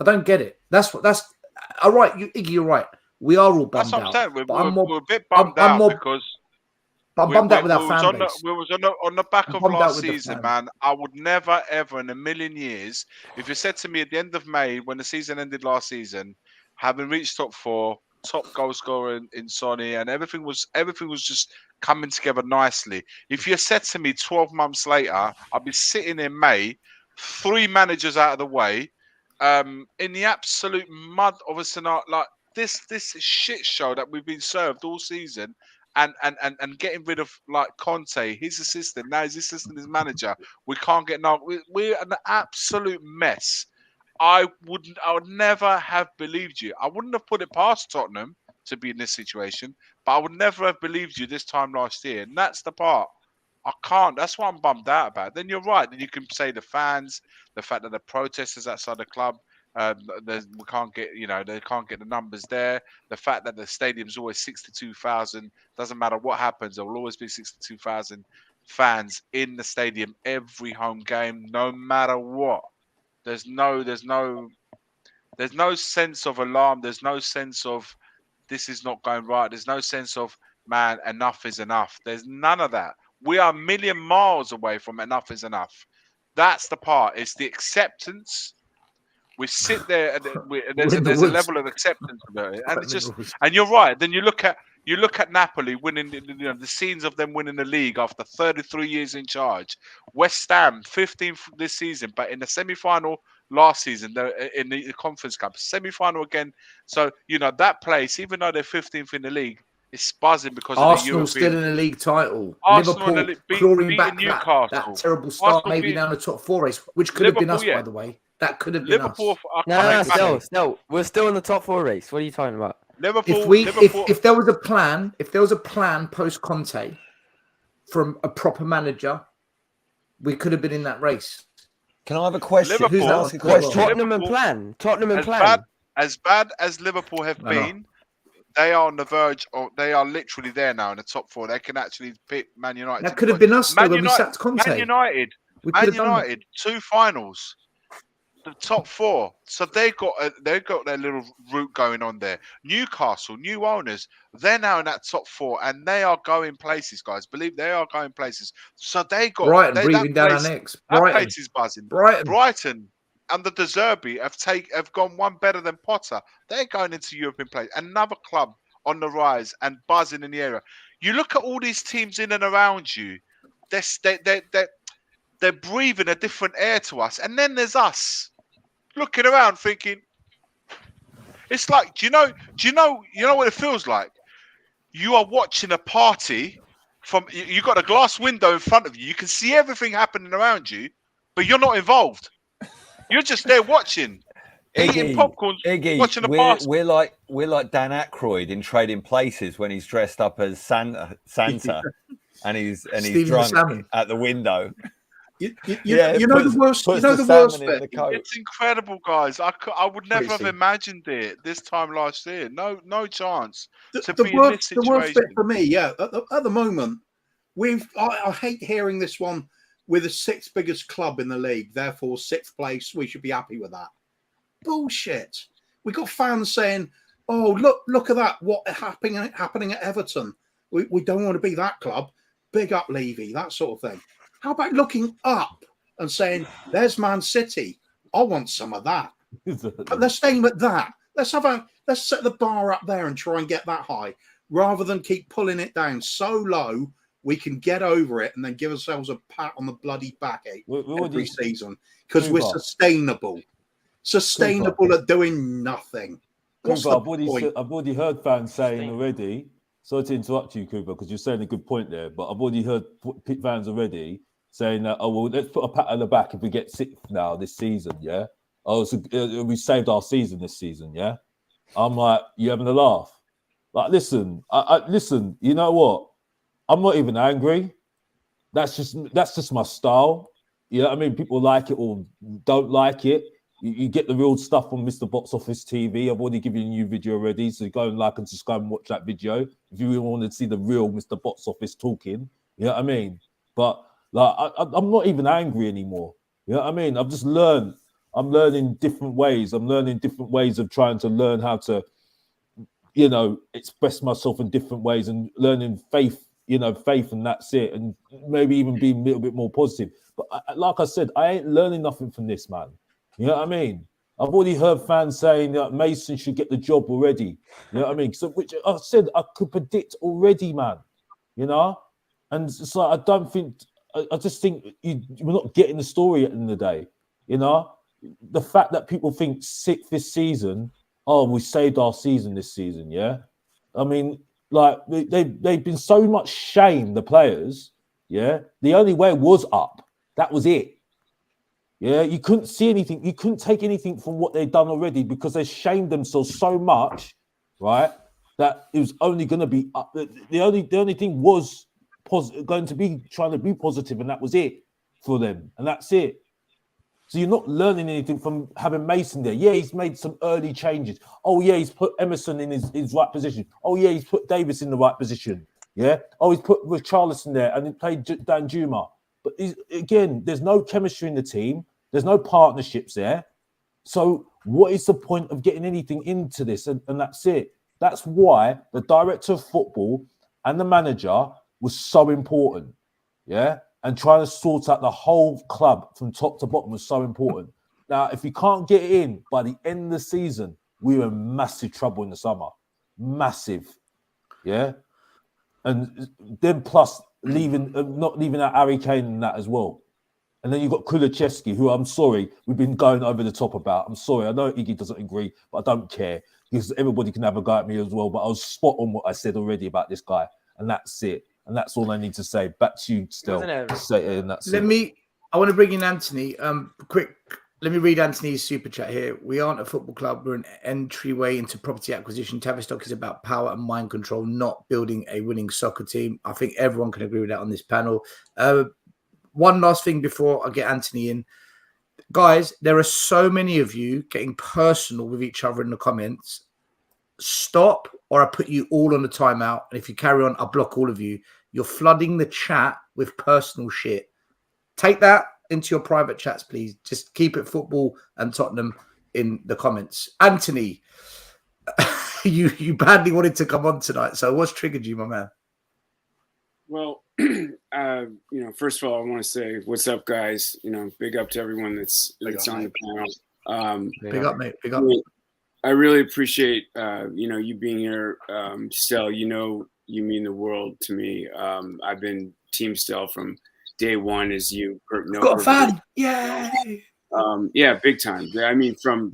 [SPEAKER 2] I don't get it. That's all right. Iggy, you're right. We are all bummed out.
[SPEAKER 7] That's what I'm saying. We're a bit bummed out because
[SPEAKER 2] I'm bummed out with our fan base.
[SPEAKER 7] We was on the back of last season, man. I would never, ever in a million years, if you said to me at the end of May, when the season ended last season, having reached top 4, top goal scorer in Sonny, and everything was just coming together nicely. If you said to me 12 months later, I'd be sitting in May, 3 managers out of the way, in the absolute mud of a scenario like this shit show that we've been served all season. And getting rid of like Conte, his assistant, now his assistant is manager. We can't get we're an absolute mess. I would never have believed you. I wouldn't have put it past Tottenham to be in this situation, but I would never have believed you this time last year. And that's the part. I can't. That's what I'm bummed out about. Then you're right. Then you can say the fans, the fact that the protesters outside the club, we can't get, they can't get the numbers there. The fact that the stadium's always 62,000, doesn't matter what happens, there will always be 62,000 fans in the stadium every home game, no matter what. There's no sense of alarm. There's no sense of this is not going right. There's no sense of, man, enough is enough. There's none of that. We are a million miles away from enough is enough. That's the part. It's the acceptance. We sit there, and there's a level of acceptance about it, and it's just. And you're right. Then you look at Napoli winning, the scenes of them winning the league after 33 years in charge. West Ham 15th this season, but in the semi-final last season, in the Conference Cup semi-final again. So that place, even though they're 15th in the league, it's buzzing because
[SPEAKER 2] Arsenal
[SPEAKER 7] of the European.
[SPEAKER 2] Still in the league title.
[SPEAKER 7] Arsenal
[SPEAKER 2] Liverpool clawing back
[SPEAKER 7] Newcastle.
[SPEAKER 2] that terrible start,
[SPEAKER 7] Arsenal
[SPEAKER 2] maybe down the top 4 race, which could have been us, by the way. That could have been
[SPEAKER 7] Liverpool.
[SPEAKER 2] us.
[SPEAKER 10] No, we're still in the top 4 race. What are you talking about?
[SPEAKER 7] Liverpool.
[SPEAKER 2] If there was a plan post Conte from a proper manager, we could have been in that race.
[SPEAKER 6] Can I have a question?
[SPEAKER 7] Liverpool,
[SPEAKER 10] Tottenham and plan.
[SPEAKER 7] As bad as Liverpool have been, they are on the verge, or they are literally there now in the top 4. They can actually pick Man United.
[SPEAKER 2] That could have been us when we sacked Conte.
[SPEAKER 7] Man United, 2 finals, the top 4. So they got their little route going on there. Newcastle, new owners, they're now in that top 4, and they are going places, guys. Believe they are going places. So they got
[SPEAKER 2] Brighton breathing down our necks.
[SPEAKER 7] That place is buzzing. Brighton under De Zerbi have gone one better than Potter. They're going into European play. Another club on the rise and buzzing in the area. You look at all these teams in and around you. They're breathing a different air to us. And then there's us looking around thinking, it's like, do you know what it feels like? You are watching a party you got a glass window in front of you. You can see everything happening around you, but you're not involved. You're just there watching, eating popcorn, watching the party.
[SPEAKER 6] We're like Dan Aykroyd in Trading Places when he's dressed up as Santa and he's drunk at the window.
[SPEAKER 3] You know the worst bit.
[SPEAKER 7] It's incredible, guys. I would never have imagined it this time last year. No chance to be in this situation.
[SPEAKER 3] The worst bit for me, at the moment, I hate hearing this one. We're the 6th biggest club in the league, therefore 6th place. We should be happy with that. Bullshit. We got fans saying, "Oh, look at that! What happening at Everton? We don't want to be that club. Big up, Levy." That sort of thing. How about looking up and saying, "There's Man City. I want some of that." But let's aim at that. Let's set the bar up there and try and get that high, rather than keep pulling it down so low we can get over it and then give ourselves a pat on the bloody back every season because we're sustainable at doing nothing. What's the point?
[SPEAKER 8] I've already heard fans saying already. Sorry to interrupt you, Cooper, because you're saying a good point there. But I've already heard fans already saying that, "Oh, well, let's put a pat on the back if we get 6th now this season." Yeah. Oh, so we saved our season this season. Yeah. I'm like, you having a laugh? Like, listen, listen. You know what? I'm not even angry. That's just my style. You know what I mean? People like it or don't like it. You get the real stuff on Mr. Box Office TV. I've already given you a new video already, so go and like and subscribe and watch that video if you really want to see the real Mr. Box Office talking. You know what I mean? But like, I'm not even angry anymore. You know what I mean? I've just learned. I'm learning different ways. I'm learning different ways of trying to learn how to, express myself in different ways and learning faith. Faith, and that's it, and maybe even being a little bit more positive. But like I said, I ain't learning nothing from this, man. You know what I mean? I've already heard fans saying that Mason should get the job already. You know what I mean? So, which I said I could predict already, man. And it's like I just think we're not getting the story at the end of the day. The fact that people think 6th this season, oh, we saved our season this season. Yeah, I mean. Like they've been so much shamed, the players. Yeah, the only way was up. That was it. Yeah, you couldn't see anything. You couldn't take anything from what they'd done already because they shamed themselves so much, right? That it was only going to be up. The only thing was going to be trying to be positive, and that was it for them, and that's it. So you're not learning anything from having Mason there. Yeah, he's made some early changes. Oh, yeah, he's put Emerson in his right position. Oh, yeah, he's put Davis in the right position. Yeah. Oh, he's put Richarlison there and he played Dan Juma. But again, there's no chemistry in the team. There's no partnerships there. So what is the point of getting anything into this? And that's it. That's why the director of football and the manager was so important. Yeah. And trying to sort out the whole club from top to bottom was so important. Now, if we can't get it in by the end of the season, we're in massive trouble in the summer. Massive. Yeah. And then plus not leaving out Harry Kane and that as well. And then you've got Kulichevsky, who I'm sorry, we've been going over the top about. I'm sorry. I know Iggy doesn't agree, but I don't care because everybody can have a go at me as well. But I was spot on what I said already about this guy. And that's it. And that's all I need to say. Back to you, still. I
[SPEAKER 2] want to bring in Anthony. Quick, let me read Anthony's super chat here. We aren't a football club. We're an entryway into property acquisition. Tavistock is about power and mind control, not building a winning soccer team. I think everyone can agree with that on this panel. One last thing before I get Anthony in. Guys, there are so many of you getting personal with each other in the comments. Stop, or I put you all on the timeout. And if you carry on, I'll block all of you. You're flooding the chat with personal shit. Take that into your private chats, please. Just keep it football and Tottenham in the comments. Anthony, you badly wanted to come on tonight. So what's triggered you, my man?
[SPEAKER 11] Well, first of all, I want to say what's up, guys. Big up to everyone that's on the panel.
[SPEAKER 2] Big up, mate. Big up.
[SPEAKER 11] I really appreciate you being here, Stel. You mean the world to me. I've been Team Stel from day one, as you know.
[SPEAKER 2] Got a fan, yay!
[SPEAKER 11] Yeah, big time. I mean, Phil.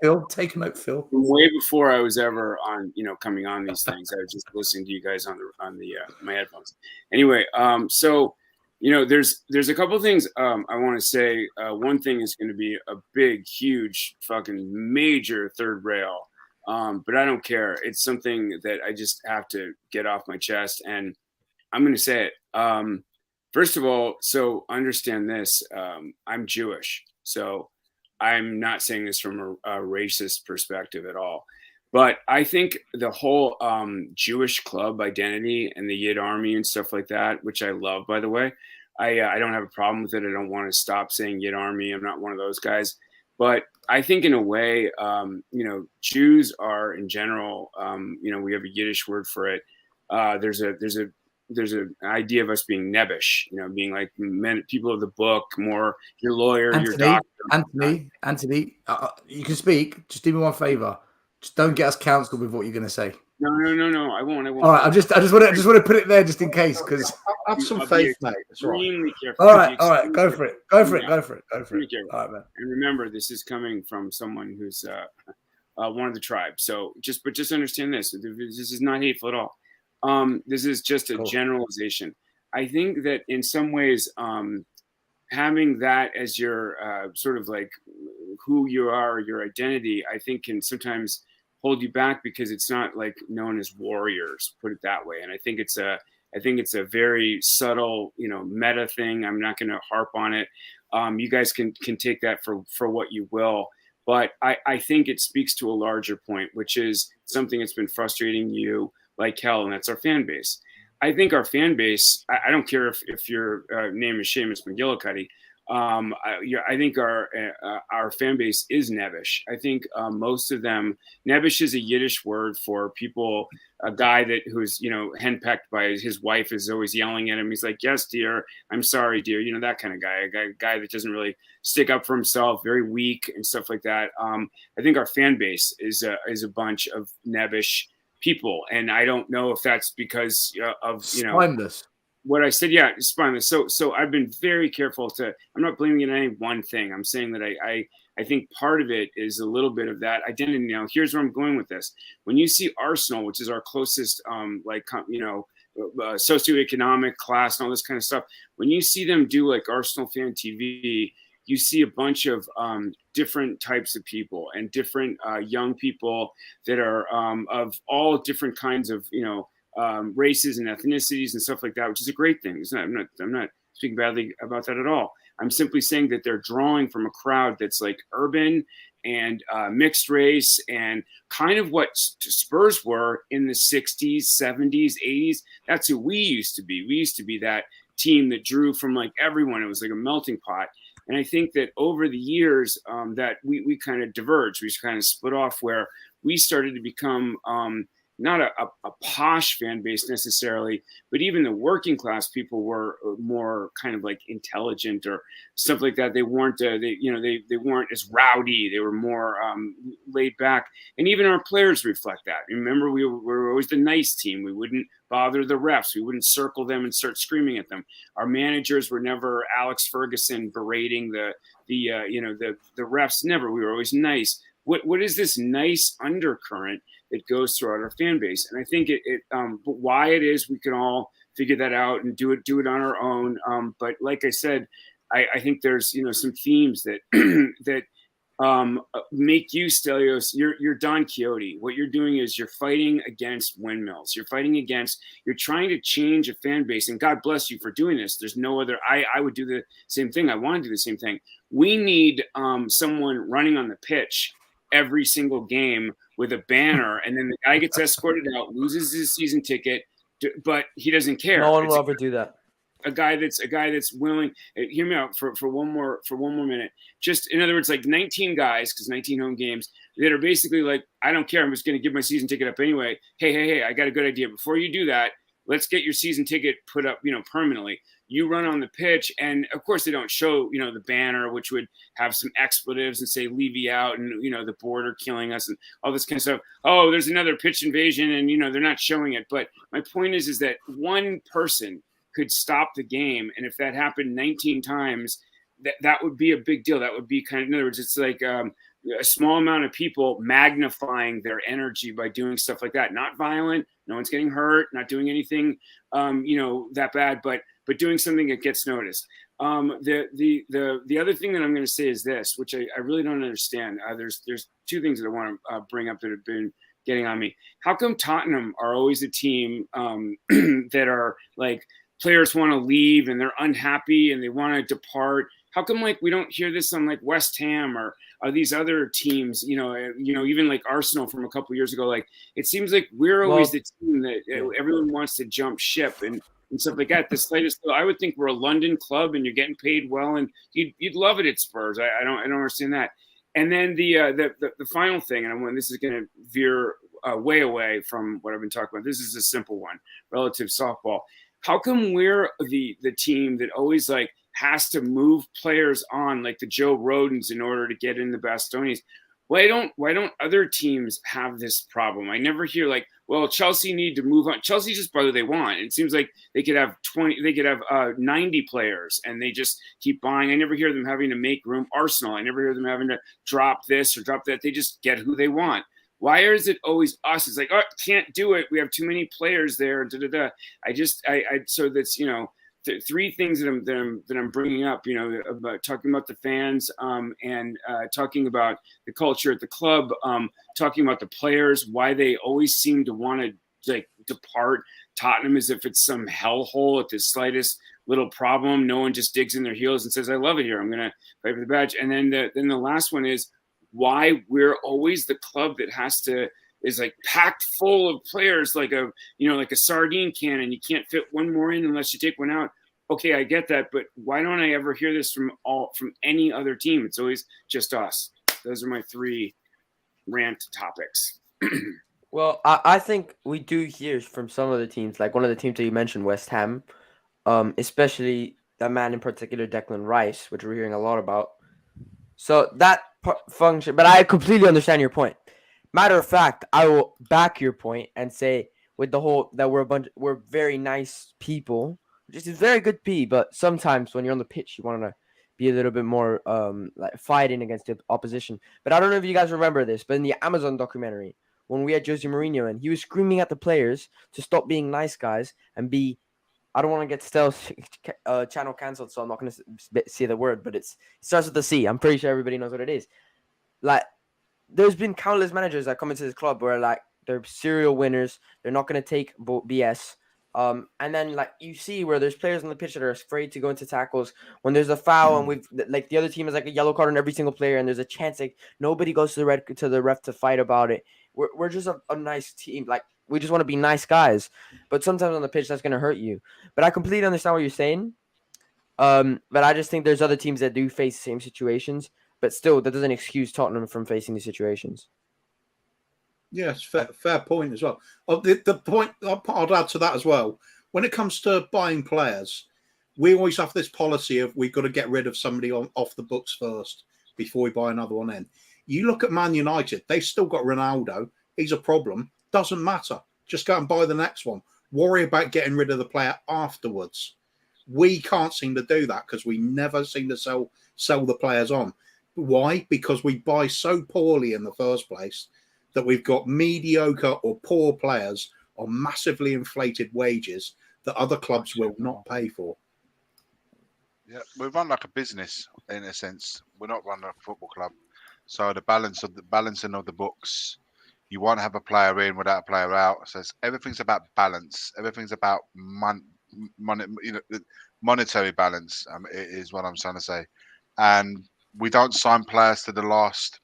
[SPEAKER 2] Phil. Take a note, Phil.
[SPEAKER 11] From way before I was ever on, coming on these things, I was just listening to you guys on my headphones. Anyway, so there's a couple of things I want to say. One thing is going to be a big, huge, fucking major third rail, but I don't care. It's something that I just have to get off my chest, and I'm going to say it. First of all, so understand this. I'm Jewish, so I'm not saying this from a racist perspective at all. But I think the whole Jewish club identity and the Yid Army and stuff like that, which I love, by the way, I don't have a problem with it. I don't want to stop saying Yid Army. I'm not one of those guys. But I think in a way, Jews are in general, we have a Yiddish word for it. There's an idea of us being nebbish, being like people of the book, more your lawyer, your doctor.
[SPEAKER 2] Anthony, you can speak. Just do me one favor. Just don't get us cancelled with what you're going to say.
[SPEAKER 11] No. I won't.
[SPEAKER 2] All right. I just want to put it there just in case, because
[SPEAKER 3] have some faith, mate. That's right.
[SPEAKER 2] All right. Go for it. All right, man.
[SPEAKER 11] And remember, this is coming from someone who's one of the tribe. So just understand this. This is not hateful at all. This is just a generalization. I think that in some ways, having that as your sort of like who you are, your identity, I think can sometimes hold you back because it's not like known as warriors, put it that way. And I think it's a very subtle, meta thing. I'm not going to harp on it. You guys can take that for what you will. But I think it speaks to a larger point, which is something that's been frustrating you like hell, and that's our fan base. I think our fan base, I don't care if your name is Seamus McGillicuddy, I think our fan base is nebbish. I think most of them, nebbish is a Yiddish word for people, a guy who's henpecked by his wife is always yelling at him. He's like, yes, dear, I'm sorry, dear. That kind of guy, a guy that doesn't really stick up for himself, very weak and stuff like that. I think our fan base is a bunch of nebbish people, and I don't know if that's because of
[SPEAKER 2] spineless.
[SPEAKER 11] What I said. Yeah, it's spineless. So I've been very careful I'm not blaming it on any one thing. I'm saying that I think part of it is a little bit of that identity. Now, here's where I'm going with this. When you see Arsenal, which is our closest socioeconomic class and all this kind of stuff, when you see them do like Arsenal fan TV, you see a bunch of different types of people and different young people that are of all different kinds of, races and ethnicities and stuff like that, which is a great thing. I'm not speaking badly about that at all. I'm simply saying that they're drawing from a crowd that's like urban and mixed race, and kind of what Spurs were in the 60s, 70s, 80s. That's who we used to be. We used to be that team that drew from like everyone. It was like a melting pot. And I think that over the years that we kind of diverged. We kind of split off where we started to become not a posh fan base necessarily, but even the working class people were more kind of like intelligent or stuff like that. They weren't, they weren't as rowdy. They were more laid back, and even our players reflect that. Remember, we were always the nice team. We wouldn't bother the refs. We wouldn't circle them and start screaming at them. Our managers were never Alex Ferguson berating the refs. Never. We were always nice. What is this nice undercurrent that goes throughout our fan base? And I think but why it is, we can all figure that out and do it on our own. But like I said, I think there's some themes that that make you, Stelios, you're Don Quixote. What you're doing is you're fighting against windmills. You're trying to change a fan base, and God bless you for doing this. There's no other. I would do the same thing. I want to do the same thing. We need someone running on the pitch every single game with a banner, and then the guy gets escorted out, loses his season ticket, but he doesn't care.
[SPEAKER 10] No one will ever do that.
[SPEAKER 11] A guy that's willing. Hear me out for one more minute. Just in other words, like 19 guys, because 19 home games, that are basically like, I don't care. I'm just going to give my season ticket up anyway. Hey, I got a good idea. Before you do that, let's get your season ticket put up, permanently. You run on the pitch, and of course they don't show, the banner, which would have some expletives and say "Levy out" and the border killing us and all this kind of stuff. Oh, there's another pitch invasion, and they're not showing it. But my point is that one person could stop the game, and if that happened 19 times, that would be a big deal. That would be kind of, in other words, it's like a small amount of people magnifying their energy by doing stuff like that. Not violent, no one's getting hurt, not doing anything that bad, but doing something that gets noticed. The other thing that I'm going to say is this, which I really don't understand. There's two things that I want to bring up that have been getting on me. How come Tottenham are always a team that are like, players want to leave and they're unhappy and they want to depart? How come like we don't hear this on like West Ham or these other teams? Even like Arsenal from a couple of years ago. Like it seems like we're always the team that everyone wants to jump ship and stuff like that. The slightest, I would think we're a London club and you're getting paid well, and you'd love it at Spurs. I don't understand that. And then the final thing, and this is going to veer way away from what I've been talking about. This is a simple one, relative softball. How come we're the team that always like has to move players on like the Joe Rodens in order to get in the Bastonis? Why don't other teams have this problem? I never hear like, well, Chelsea need to move on. Chelsea just buy what they want. It seems like they could have 90 players and they just keep buying. I never hear them having to make room. Arsenal, I never hear them having to drop this or drop that. They just get who they want. Why is it always us? It's like, oh, can't do it. We have too many players there. So that's, three things that I'm bringing up, about talking about the fans, and talking about the culture at the club, talking about the players, why they always seem to want to like depart Tottenham as if it's some hellhole at the slightest little problem. No one just digs in their heels and says, I love it here, I'm going to fight for the badge. And then the last one is why we're always the club that is like packed full of players, like a sardine can, and you can't fit one more in unless you take one out. Okay, I get that, but why don't I ever hear this from any other team? It's always just us. Those are my three rant topics.
[SPEAKER 10] Well, I think we do hear from some of the teams, like one of the teams that you mentioned, West Ham, especially that man in particular, Declan Rice, which we're hearing a lot about. So that function, but I completely understand your point. Matter of fact, I will back your point and say with the whole that we're very nice people, which is very good P, but sometimes when you're on the pitch, you want to be a little bit more like fighting against the opposition. But I don't know if you guys remember this, but in the Amazon documentary, when we had Jose Mourinho in, he was screaming at the players to stop being nice guys and be, I don't want to get Stella's channel canceled, so I'm not going to say the word, but it starts with the C. I'm pretty sure everybody knows what it is. Like, there's been countless managers that come into this club where, like, they're serial winners. They're not going to take BS. And then like you see where there's players on the pitch that are afraid to go into tackles when there's a foul and we've like the other team is like a yellow card on every single player and there's a chance like nobody goes to the ref to fight about it. We're just a nice team. Like we just want to be nice guys. But sometimes on the pitch that's gonna hurt you. But I completely understand what you're saying. But I just think there's other teams that do face the same situations, but still that doesn't excuse Tottenham from facing these situations.
[SPEAKER 3] Yes, fair point as well. The point I'd add to that as well, when it comes to buying players, we always have this policy of we've got to get rid of somebody off the books first before we buy another one in. You look at Man United, they've still got Ronaldo. He's a problem. Doesn't matter. Just go and buy the next one. Worry about getting rid of the player afterwards. We can't seem to do that because we never seem to sell the players on. Why? Because we buy so poorly in the first place that we've got mediocre or poor players on massively inflated wages that other clubs will not pay for.
[SPEAKER 7] Yeah, we run like a business in a sense. We're not run like a football club. So the balancing of the books, you won't have a player in without a player out. So everything's about balance. Everything's about monetary balance. Is what I'm trying to say. And we don't sign players to the last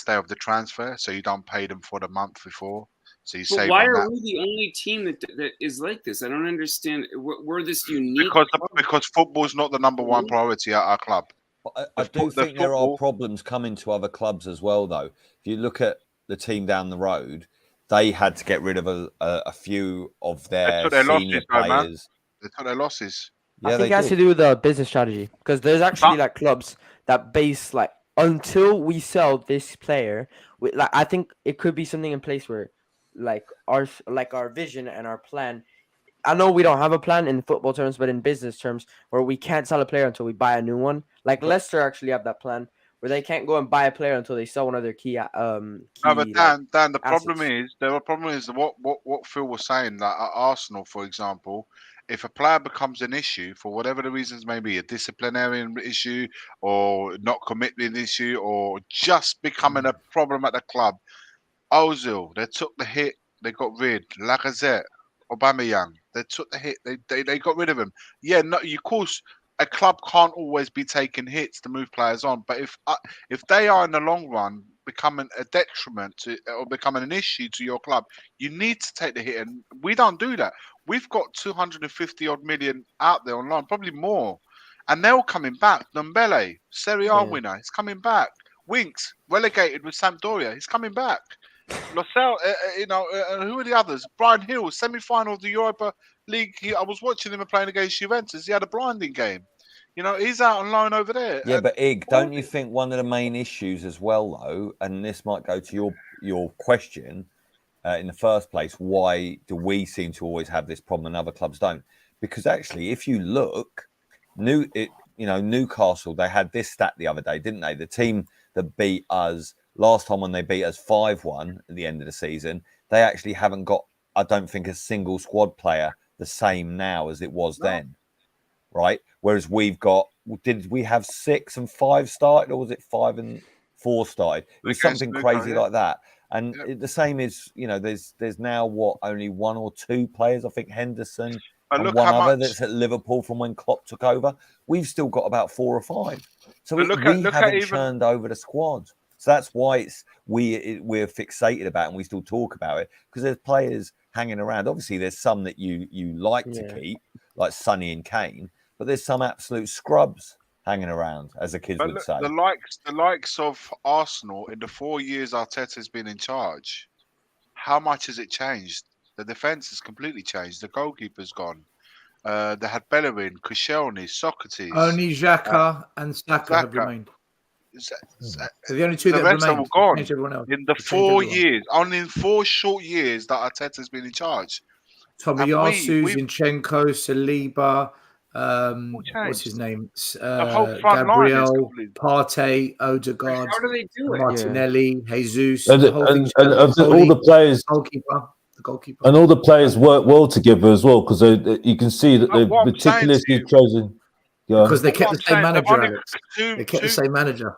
[SPEAKER 7] day of the transfer, so you don't pay them for the month before. So you save.
[SPEAKER 11] Why are we the only team that is like this? I don't understand. We're this unique
[SPEAKER 7] because football is not the number one priority at our club.
[SPEAKER 6] I do think there are problems coming to other clubs as well, though. If you look at the team down the road, they had to get rid of a few of their senior players.
[SPEAKER 7] They took their losses.
[SPEAKER 10] I think it has to do with the business strategy because there's actually like clubs that base like until we sell this player. I think it could be something in place where like our vision and our plan. I know we don't have a plan in football terms, but in business terms, where we can't sell a player until we buy a new one. Like Leicester actually have that plan where they can't go and buy a player until they sell one of their key.
[SPEAKER 7] No, but Dan, the problem is what Phil was saying. Like at Arsenal, for example, if a player becomes an issue for whatever the reasons may be, a disciplinary issue or not commitment issue or just becoming a problem at the club, Ozil, they took the hit, they got rid. Lacazette, Aubameyang, they took the hit, they got rid of him. Yeah, no, of course, a club can't always be taking hits to move players on, but if they are in the long run becoming a detriment to or becoming an issue to your club, you need to take the hit, and we don't do that. We've got 250 odd million out there online, probably more, and they're all coming back. Ndombele, Serie A winner, he's coming back. Winks, relegated with Sampdoria, he's coming back. Lascelles, who are the others? Brian Hill, semi-final of the Europa League. I was watching him playing against Juventus. He had a blinding game. He's out on loan over there.
[SPEAKER 6] Yeah, but Ig, don't you think one of the main issues as well, though, and this might go to your question in the first place, why do we seem to always have this problem and other clubs don't? Because actually, if you look, Newcastle, they had this stat the other day, didn't they? The team that beat us last time when they beat us 5-1 at the end of the season, they actually haven't got, I don't think, a single squad player the same now as it was then, right? Whereas did we have 6 and 5 started, or was it 5 and 4 started? It was something crazy like that. And the same is, there's now only 1 or 2 players, I think Henderson and one other that's at Liverpool from when Klopp took over. We've still got about 4 or 5. So we haven't turned over the squad. So that's why we're fixated about it and we still talk about it, because there's players hanging around. Obviously, there's some that you like to keep, like Sonny and Kane, but there's some absolute scrubs hanging around, as the kids would say.
[SPEAKER 7] The likes of Arsenal in the 4 years Arteta's been in charge, how much has it changed? The defence has completely changed. The goalkeeper's gone. They had Bellerin, Koscielny, Socrates.
[SPEAKER 2] Only Xhaka and Saka have remained. They're the only two that
[SPEAKER 7] rest
[SPEAKER 2] remained.
[SPEAKER 7] Gone. In the 4 years, only in 4 short years that Arteta's been in charge.
[SPEAKER 2] Tomiyasu, Zinchenko, Saliba, what's his name? Gabriel, Partey, Odegaard, Martinelli, Jesus.
[SPEAKER 8] And all the players,
[SPEAKER 2] the goalkeeper,
[SPEAKER 8] and all the players work well together as well, because you can see that they've meticulously chosen. Yeah.
[SPEAKER 2] Because they kept the same manager, Alex. They kept the same manager.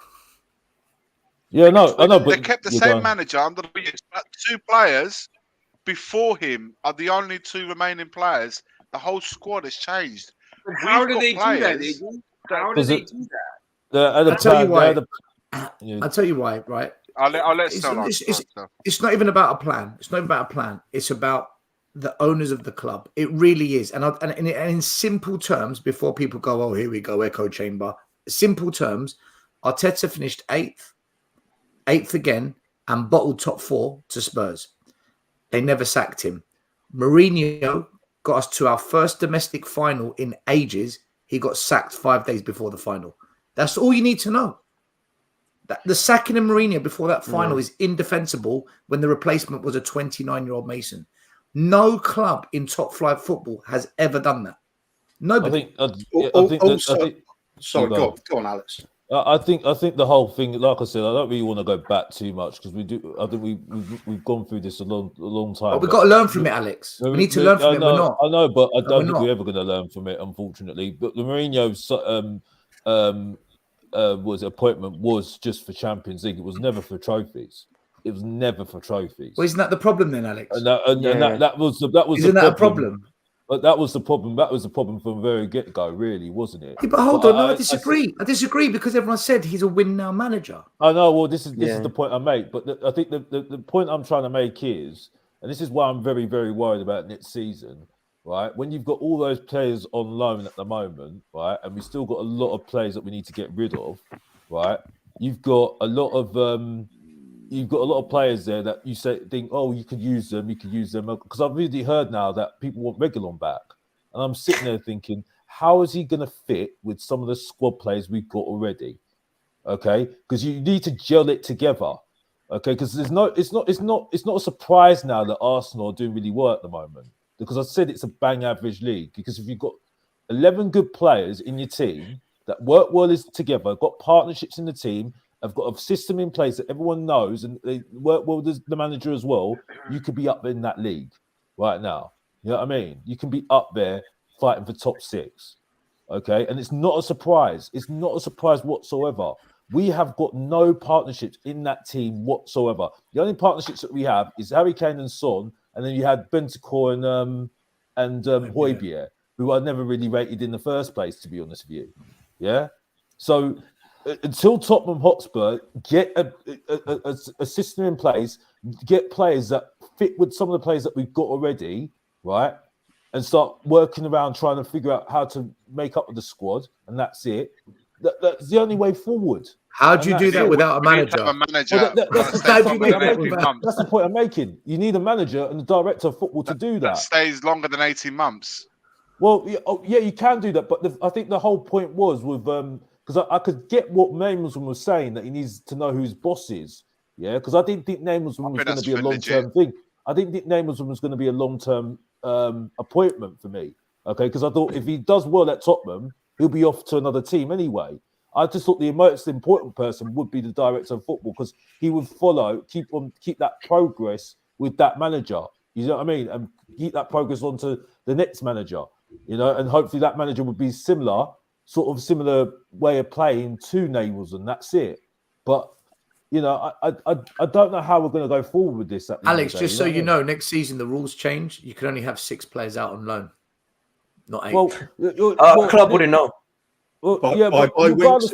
[SPEAKER 8] Yeah, no, I know. But
[SPEAKER 7] they kept the same manager under the 2 players. before him are the only two remaining players. The whole squad has changed.
[SPEAKER 11] But how do they do that,
[SPEAKER 7] players
[SPEAKER 11] Iggy? How do they do that?
[SPEAKER 2] I'll tell you why. I'll tell you why, right?
[SPEAKER 7] I'll let Stella
[SPEAKER 2] it's not even about a plan. It's not even about a plan. It's about the owners of the club. It really is. And in simple terms, before people go, oh, here we go, echo chamber. Simple terms, Arteta finished 8th again, and bottled top 4 to Spurs. They never sacked him. Mourinho got us to our first domestic final in ages. He got sacked 5 days before the final. That's all you need to know. The sacking of Mourinho before that final is indefensible when the replacement was a 29-year-old Mason. No club in top flight football has ever done that. Nobody.
[SPEAKER 3] Sorry, go on, Alex.
[SPEAKER 8] I think the whole thing, like I said, I don't really want to go back too much because we do. I think we've gone through this a long time.
[SPEAKER 2] But we've got to learn from it, Alex. We need to learn from it. We're not.
[SPEAKER 8] I know, but I don't think we're ever going to learn from it, unfortunately. But the Mourinho's appointment was just for Champions League. It was never for trophies. It was never for trophies.
[SPEAKER 2] Well, isn't that the problem then, Alex?
[SPEAKER 8] And that was
[SPEAKER 2] isn't that a problem?
[SPEAKER 8] But that was the problem. That was the problem from the very get-go, really, wasn't it?
[SPEAKER 2] Yeah, but hold on, I disagree. I disagree because everyone said he's a win-now manager.
[SPEAKER 8] I know. Well, this is the point I make. But I think the point I'm trying to make is, and this is why I'm very, very worried about next season, right? When you've got all those players on loan at the moment, right, and we still got a lot of players that we need to get rid of, right? You've got a lot of players there that you think, oh, you could use them, because I've really heard now that people want Reguilon back, and I'm sitting there thinking, how is he going to fit with some of the squad players we've got already? Okay, because you need to gel it together. Okay, because it's not a surprise now that Arsenal are doing really well at the moment, because I said it's a bang average league. Because if you've got 11 good players in your team that work well together, got partnerships in the team, have got a system in place that everyone knows, and they work well with the manager as well, you could be up in that league right now. You know what I mean? You can be up there fighting for top 6. Okay? And it's not a surprise. It's not a surprise whatsoever. We have got no partnerships in that team whatsoever. The only partnerships that we have is Harry Kane and Son, and then you had Bentancur and Højbjerg, who I never really rated in the first place, to be honest with you. Yeah? So until Tottenham Hotspur get a system in place, get players that fit with some of the players that we've got already, right, and start working around trying to figure out how to make up with the squad, and that's it. That's the only way forward.
[SPEAKER 2] How do you do that without a manager?
[SPEAKER 8] That's the point I'm making. You need a manager and a director of football to do that.
[SPEAKER 7] That stays longer than 18 months.
[SPEAKER 8] Well, yeah, you can do that, but I think the whole point was with because I could get what Neymar's was saying, that he needs to know who his boss is. Yeah, because I didn't think Neymar's was going to be a long-term thing. I didn't think Neymar's was going to be a long-term appointment for me. Okay, because I thought if he does well at Tottenham, he'll be off to another team anyway. I just thought the most important person would be the director of football, because he would keep that progress with that manager. You know what I mean? And keep that progress on to the next manager. You know, and hopefully that manager would be similar way of playing to Neymar's, and that's it. But you know, I don't know how we're going to go forward with this.
[SPEAKER 2] Alex, just so you know, next season the rules change. You can only have 6 players out on loan, not 8.
[SPEAKER 10] Well, club wouldn't know.
[SPEAKER 8] Well, regardless,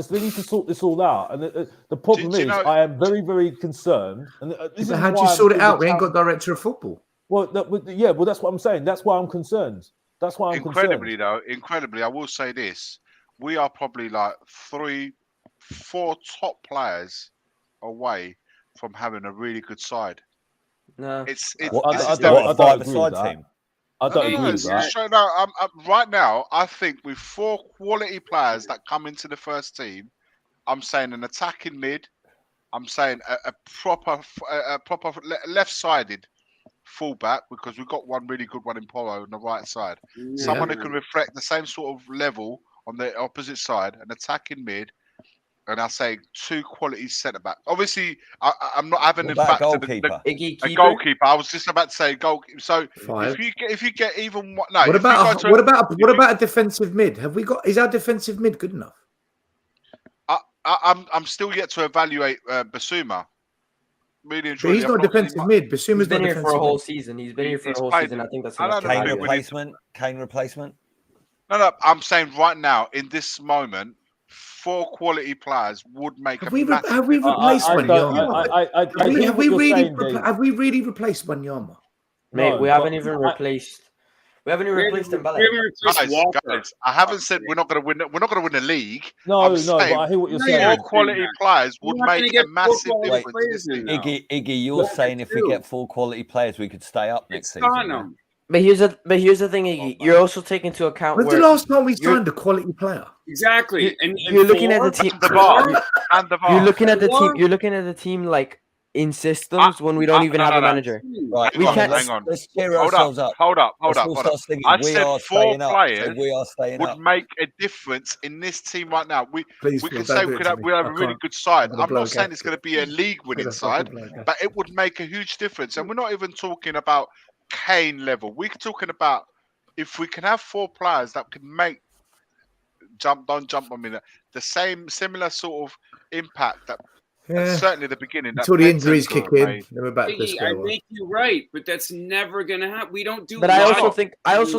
[SPEAKER 8] they need to sort this all out. And the problem is, I am very, very concerned. And
[SPEAKER 2] how do you sort it out? We ain't got director of football.
[SPEAKER 8] Well, that's what I'm saying. That's why I'm concerned. That's why I'm
[SPEAKER 7] incredibly, I will say this: we are probably like 3-4 top players away from having a really good side.
[SPEAKER 10] No,
[SPEAKER 6] it's a 5-a-side team.
[SPEAKER 8] I don't agree with that.
[SPEAKER 7] Right now, I think with 4 quality players that come into the first team, I'm saying an attacking mid. I'm saying a proper left-sided fullback, because we've got one really good one in Poro on the right side. Yeah. Someone who can reflect the same sort of level on the opposite side, an attacking mid, and I'll say 2 quality centre back. Obviously, I'm not having in fact a goalkeeper. I was just about to say goalkeeper. So
[SPEAKER 2] 5.
[SPEAKER 7] if you get even what
[SPEAKER 2] about a defensive mid? Is our defensive mid good enough?
[SPEAKER 7] I'm still yet to evaluate Basuma. really and
[SPEAKER 2] But
[SPEAKER 7] truly,
[SPEAKER 2] he's
[SPEAKER 7] I've
[SPEAKER 2] not
[SPEAKER 7] not seen
[SPEAKER 2] defensive
[SPEAKER 7] much.
[SPEAKER 2] mid. Basuma's
[SPEAKER 10] He's been
[SPEAKER 2] not
[SPEAKER 10] here for a
[SPEAKER 2] defensive
[SPEAKER 10] whole
[SPEAKER 2] mid.
[SPEAKER 10] season. He's been here for
[SPEAKER 7] He's
[SPEAKER 10] a whole
[SPEAKER 7] played.
[SPEAKER 10] season. I think that's
[SPEAKER 7] I
[SPEAKER 10] enough.
[SPEAKER 7] don't
[SPEAKER 10] to
[SPEAKER 7] know
[SPEAKER 6] Kane
[SPEAKER 7] if
[SPEAKER 10] value him.
[SPEAKER 6] replacement. Kane replacement.
[SPEAKER 7] No, I'm saying right now in this moment, 4 quality players would make
[SPEAKER 2] Have
[SPEAKER 7] a
[SPEAKER 2] we
[SPEAKER 7] massive
[SPEAKER 2] replaced
[SPEAKER 8] I
[SPEAKER 2] Wanyama?
[SPEAKER 8] I hear what you're saying, Dave.
[SPEAKER 2] Have we really replaced Wanyama?
[SPEAKER 10] Mate,
[SPEAKER 8] No,
[SPEAKER 10] we
[SPEAKER 8] but
[SPEAKER 10] haven't even replaced. We haven't even replaced
[SPEAKER 11] We
[SPEAKER 10] Dembele.
[SPEAKER 11] haven't replaced
[SPEAKER 7] Guys,
[SPEAKER 11] Walker.
[SPEAKER 7] I haven't said we're not going to win. We're not going to win the league.
[SPEAKER 8] No,
[SPEAKER 7] I'm
[SPEAKER 8] but
[SPEAKER 7] saying
[SPEAKER 8] I hear what you're
[SPEAKER 11] No,
[SPEAKER 8] saying.
[SPEAKER 11] you're
[SPEAKER 7] 4 quality players would
[SPEAKER 11] You're not gonna
[SPEAKER 7] make
[SPEAKER 11] get
[SPEAKER 7] a
[SPEAKER 11] 4
[SPEAKER 7] massive
[SPEAKER 11] quality
[SPEAKER 7] difference in this
[SPEAKER 11] players
[SPEAKER 7] team.
[SPEAKER 11] now.
[SPEAKER 6] Iggy, you're
[SPEAKER 11] Look at
[SPEAKER 6] saying if we
[SPEAKER 11] two.
[SPEAKER 6] get 4 quality players, we could stay up next
[SPEAKER 11] It's
[SPEAKER 6] season. Yeah?
[SPEAKER 11] Tottenham.
[SPEAKER 10] But here's the thing, Iggy. You're also taking into account
[SPEAKER 2] When's the
[SPEAKER 10] where
[SPEAKER 2] last time we
[SPEAKER 10] you're-
[SPEAKER 2] signed a quality player?
[SPEAKER 11] Exactly. And
[SPEAKER 10] you're looking at the team.
[SPEAKER 7] And the bar. And the
[SPEAKER 10] You're
[SPEAKER 7] bar.
[SPEAKER 10] looking at the team.
[SPEAKER 11] What?
[SPEAKER 10] You're looking at the team like in systems when we don't even have a manager.
[SPEAKER 6] Right,
[SPEAKER 10] We can't-
[SPEAKER 7] Hang on.
[SPEAKER 6] Let's cheer
[SPEAKER 7] Hold
[SPEAKER 6] ourselves
[SPEAKER 7] up.
[SPEAKER 6] up.
[SPEAKER 7] Hold up.
[SPEAKER 6] Let's all start singing,
[SPEAKER 7] I
[SPEAKER 6] we
[SPEAKER 7] said
[SPEAKER 6] are
[SPEAKER 7] 4
[SPEAKER 6] staying up.
[SPEAKER 7] players
[SPEAKER 6] Say, we are staying
[SPEAKER 7] would
[SPEAKER 6] up.
[SPEAKER 7] make a difference in this team right now. We
[SPEAKER 2] Please,
[SPEAKER 7] we
[SPEAKER 2] Phil,
[SPEAKER 7] can
[SPEAKER 2] don't
[SPEAKER 7] say
[SPEAKER 2] do
[SPEAKER 7] we
[SPEAKER 2] it
[SPEAKER 7] could
[SPEAKER 2] to
[SPEAKER 7] have,
[SPEAKER 2] me.
[SPEAKER 7] we have
[SPEAKER 2] I
[SPEAKER 7] a really
[SPEAKER 2] can't.
[SPEAKER 7] good side.
[SPEAKER 2] I'm gonna
[SPEAKER 7] I'm
[SPEAKER 2] blow
[SPEAKER 7] not
[SPEAKER 2] a
[SPEAKER 7] saying
[SPEAKER 2] gasket.
[SPEAKER 7] it's going to be a league-winning side,
[SPEAKER 2] blow a gasket.
[SPEAKER 7] but it would make a huge difference. And we're not even talking about Kane level. We're talking about if we can have 4 players that can make the similar sort of impact that certainly at the beginning.
[SPEAKER 2] Until the injuries kick in, then we're back to
[SPEAKER 11] Iggy, I
[SPEAKER 2] square one.
[SPEAKER 11] make you right, but that's never gonna happen. We don't do.
[SPEAKER 10] But I also
[SPEAKER 11] logic.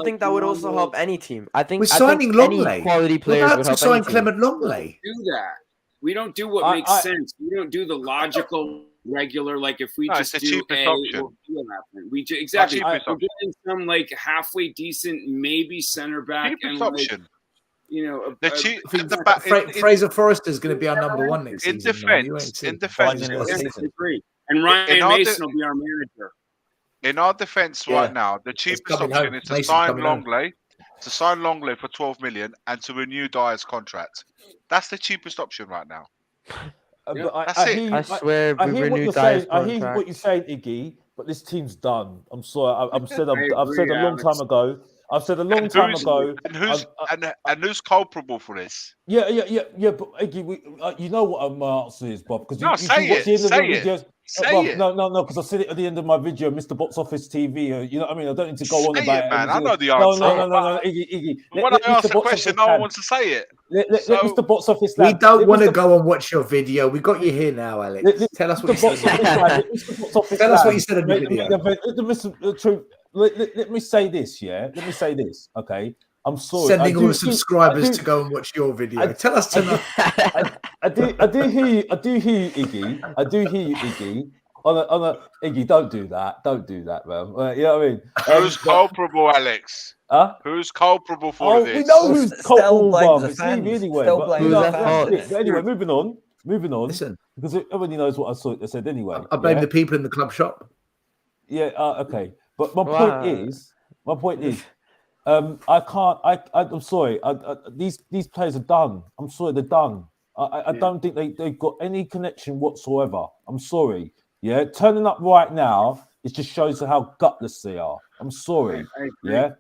[SPEAKER 10] think that would also help any team. I think
[SPEAKER 2] We're
[SPEAKER 10] I think
[SPEAKER 2] signing
[SPEAKER 10] any
[SPEAKER 2] Longley.
[SPEAKER 10] quality
[SPEAKER 2] We're
[SPEAKER 10] players
[SPEAKER 2] about
[SPEAKER 10] would
[SPEAKER 2] to
[SPEAKER 10] help
[SPEAKER 2] sign
[SPEAKER 10] any team.
[SPEAKER 2] Clement Longley.
[SPEAKER 11] Do that. We don't do what makes sense. We don't do the logical, regular. Like if we
[SPEAKER 7] No, it's
[SPEAKER 11] just
[SPEAKER 7] the
[SPEAKER 11] do
[SPEAKER 7] cheapest
[SPEAKER 11] A,
[SPEAKER 7] option.
[SPEAKER 11] we'll do happen. Exactly.
[SPEAKER 7] cheapest
[SPEAKER 11] We're
[SPEAKER 7] option.
[SPEAKER 11] getting some like halfway decent, maybe center back
[SPEAKER 7] Cheapest
[SPEAKER 11] and like,
[SPEAKER 7] option.
[SPEAKER 11] you know,
[SPEAKER 7] The
[SPEAKER 11] a-
[SPEAKER 7] cheap,
[SPEAKER 2] I think
[SPEAKER 7] the back,
[SPEAKER 2] Fraser Forrester is going to be our number one next
[SPEAKER 7] in
[SPEAKER 2] season. man. You ain't
[SPEAKER 7] defense,
[SPEAKER 2] seen.
[SPEAKER 7] in defense,
[SPEAKER 6] Finding a
[SPEAKER 11] Yes,
[SPEAKER 6] season.
[SPEAKER 11] I agree. And Ryan Mason will be our manager.
[SPEAKER 7] in our defense right now, the cheapest
[SPEAKER 2] coming
[SPEAKER 7] option
[SPEAKER 2] home.
[SPEAKER 7] is to
[SPEAKER 2] Mason's
[SPEAKER 7] sign
[SPEAKER 2] coming home.
[SPEAKER 7] Longley for 12 million and to renew Dyer's contract. That's the cheapest option right now.
[SPEAKER 8] But
[SPEAKER 7] That's
[SPEAKER 8] I
[SPEAKER 7] it.
[SPEAKER 8] hear,
[SPEAKER 10] I swear,
[SPEAKER 8] I
[SPEAKER 10] we
[SPEAKER 8] hear what
[SPEAKER 10] renewed
[SPEAKER 8] you're
[SPEAKER 10] Dyer's
[SPEAKER 8] saying. I hear
[SPEAKER 10] contract.
[SPEAKER 8] what you're saying, Iggy. But this team's done. I'm sorry. I've said
[SPEAKER 11] I
[SPEAKER 8] a
[SPEAKER 11] agree,
[SPEAKER 8] long time
[SPEAKER 11] Alex.
[SPEAKER 8] ago. I've said a long time ago.
[SPEAKER 7] And who's culpable for this?
[SPEAKER 8] Yeah. But Iggy, you know what my answer is, Bob. Because
[SPEAKER 7] No,
[SPEAKER 8] you
[SPEAKER 7] say
[SPEAKER 8] watch the
[SPEAKER 7] it.
[SPEAKER 8] end of
[SPEAKER 7] Say
[SPEAKER 8] the
[SPEAKER 7] it.
[SPEAKER 8] videos.
[SPEAKER 7] Say
[SPEAKER 8] Bob,
[SPEAKER 7] it.
[SPEAKER 8] no, because I said it at the end of my video, Mr. Box Office TV. You know what I mean? I don't need to go on
[SPEAKER 7] Say
[SPEAKER 8] about
[SPEAKER 7] it,
[SPEAKER 8] it.
[SPEAKER 7] man.
[SPEAKER 8] every
[SPEAKER 7] I know
[SPEAKER 8] single-
[SPEAKER 7] the answer.
[SPEAKER 8] No, Iggy.
[SPEAKER 7] When I ask the question, no one wants to say it.
[SPEAKER 8] Let Mr. Box Office.
[SPEAKER 2] We
[SPEAKER 8] lad-
[SPEAKER 2] don't
[SPEAKER 8] let
[SPEAKER 2] want to
[SPEAKER 8] Mr.
[SPEAKER 2] go and watch your video. We got you here now, Alex. Tell us what you said. Tell us what you said in the video.
[SPEAKER 8] Let me say this, yeah. Let me say this, okay. I'm sorry.
[SPEAKER 2] Sending all the subscribers to go and watch your video. Tell us tonight.
[SPEAKER 8] I do hear you, Iggy. I do hear you, Iggy. On a Iggy, don't do that. Don't do that, man. You know what I mean?
[SPEAKER 7] Who's culpable, Alex?
[SPEAKER 8] Huh?
[SPEAKER 7] Who's culpable for this?
[SPEAKER 8] We know who's
[SPEAKER 6] Still
[SPEAKER 8] culpable,
[SPEAKER 6] blames the
[SPEAKER 8] It's Levy
[SPEAKER 6] fans.
[SPEAKER 8] anyway.
[SPEAKER 6] Still
[SPEAKER 8] But,
[SPEAKER 6] blames
[SPEAKER 8] you know,
[SPEAKER 6] the
[SPEAKER 8] that's
[SPEAKER 6] fans.
[SPEAKER 8] it. But anyway, moving on.
[SPEAKER 2] Listen,
[SPEAKER 8] Because everybody knows what I said anyway.
[SPEAKER 2] I blame
[SPEAKER 8] yeah?
[SPEAKER 2] the people in the club shop.
[SPEAKER 8] Yeah, okay. But my
[SPEAKER 10] Wow.
[SPEAKER 8] point is, I can't. I'm sorry. These players are done. I'm sorry, they're done. I don't think they've got any connection whatsoever. I'm sorry. Yeah, turning up right now, it just shows how gutless they are. I'm sorry.
[SPEAKER 11] I agree.
[SPEAKER 8] Yeah,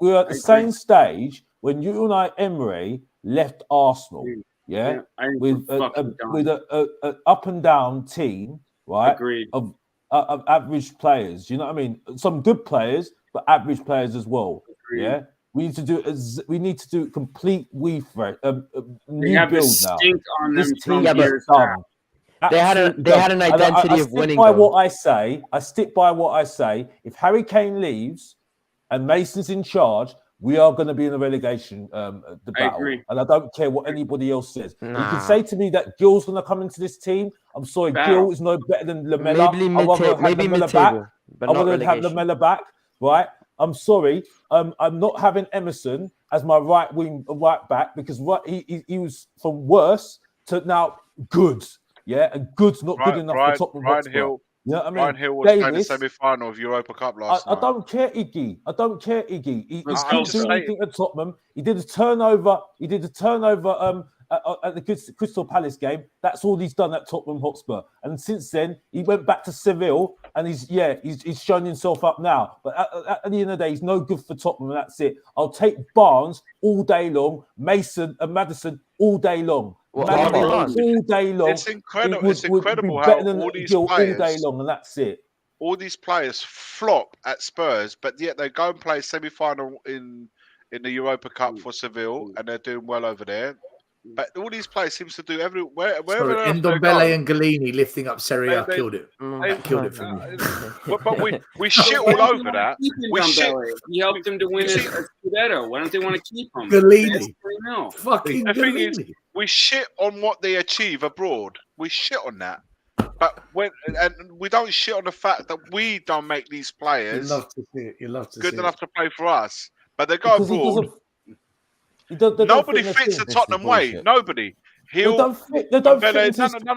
[SPEAKER 8] we're at the same stage when Unai Emery left Arsenal. Yeah,
[SPEAKER 11] I think
[SPEAKER 8] with
[SPEAKER 11] we're fucking done.
[SPEAKER 8] with a up and down team, right?
[SPEAKER 11] Agreed.
[SPEAKER 8] Of average players. You know what I mean? Some good players, but average players as well.
[SPEAKER 11] Agreed.
[SPEAKER 8] Yeah, we need to do complete
[SPEAKER 11] They
[SPEAKER 8] new
[SPEAKER 11] have
[SPEAKER 8] build
[SPEAKER 11] this
[SPEAKER 8] now.
[SPEAKER 11] stink on them
[SPEAKER 8] This
[SPEAKER 11] from
[SPEAKER 8] team is
[SPEAKER 11] years
[SPEAKER 8] done.
[SPEAKER 11] back.
[SPEAKER 10] They had an
[SPEAKER 8] And
[SPEAKER 10] identity
[SPEAKER 8] I
[SPEAKER 10] of
[SPEAKER 8] stick
[SPEAKER 10] winning.
[SPEAKER 8] by
[SPEAKER 10] though.
[SPEAKER 8] what I say. I stick by what I say. If Harry Kane leaves and Mason's in charge, we are going to be in a relegation the battle.
[SPEAKER 11] agree.
[SPEAKER 8] And I don't care what anybody else says. You
[SPEAKER 10] Nah.
[SPEAKER 8] can say to me that Gil's going to come into this team. I'm sorry,
[SPEAKER 11] Battle.
[SPEAKER 8] Gil is no better than Lamella.
[SPEAKER 10] Maybe
[SPEAKER 8] I want to have
[SPEAKER 10] mid-table,
[SPEAKER 8] Lamella back.
[SPEAKER 10] but
[SPEAKER 8] I
[SPEAKER 10] not
[SPEAKER 8] want to have
[SPEAKER 10] relegation.
[SPEAKER 8] Lamella back, right? I'm sorry. I'm not having Emerson as my right back because he was from worse to now good. Yeah, and good's not good enough for Tottenham
[SPEAKER 7] Ryan
[SPEAKER 8] Hotspur.
[SPEAKER 7] Hill.
[SPEAKER 8] You know what I mean?
[SPEAKER 7] Ryan Hill was playing the
[SPEAKER 8] Davis,
[SPEAKER 7] semi-final of Europa Cup last
[SPEAKER 8] I
[SPEAKER 7] night.
[SPEAKER 8] don't care, Iggy. I don't care, Iggy. He
[SPEAKER 11] Let's
[SPEAKER 8] couldn't
[SPEAKER 11] go,
[SPEAKER 8] do
[SPEAKER 11] sir.
[SPEAKER 8] anything at Tottenham. He did a turnover. At the Crystal Palace game. That's all he's done at Tottenham Hotspur. And since then, he went back to Seville, and he's shown himself up now. But at the end of the day, he's no good for Tottenham, and that's it. I'll take Barnes all day long, Mason and Madison all day long.
[SPEAKER 10] Well,
[SPEAKER 8] Madison
[SPEAKER 10] Barnes.
[SPEAKER 8] all day long.
[SPEAKER 7] It's incredible.
[SPEAKER 8] It would-
[SPEAKER 7] It's incredible
[SPEAKER 8] would be
[SPEAKER 7] how
[SPEAKER 8] better than
[SPEAKER 7] all these
[SPEAKER 8] Gil all day
[SPEAKER 7] players,
[SPEAKER 8] long, and that's it.
[SPEAKER 7] all these players flop at Spurs, but yet they go and play semi-final in the Europa Cup for Seville, and they're doing well over there. but all these players seems to do wherever.
[SPEAKER 2] Sorry, Ndombele and Galini lifting up Serie A killed it. Killed it for me.
[SPEAKER 7] But we shit all over that. We shit.
[SPEAKER 11] He helped them to win a Scudetto. Why don't they want to keep him?
[SPEAKER 2] Galini.
[SPEAKER 11] No.
[SPEAKER 2] Fucking
[SPEAKER 7] The thing is,
[SPEAKER 2] Galini.
[SPEAKER 7] we shit on what they achieve abroad. We shit on that. But and we don't shit on the fact that we don't make these players good enough to play for us. But they go abroad. Nobody fits the Tottenham way. Nobody.
[SPEAKER 8] They don't fit. None of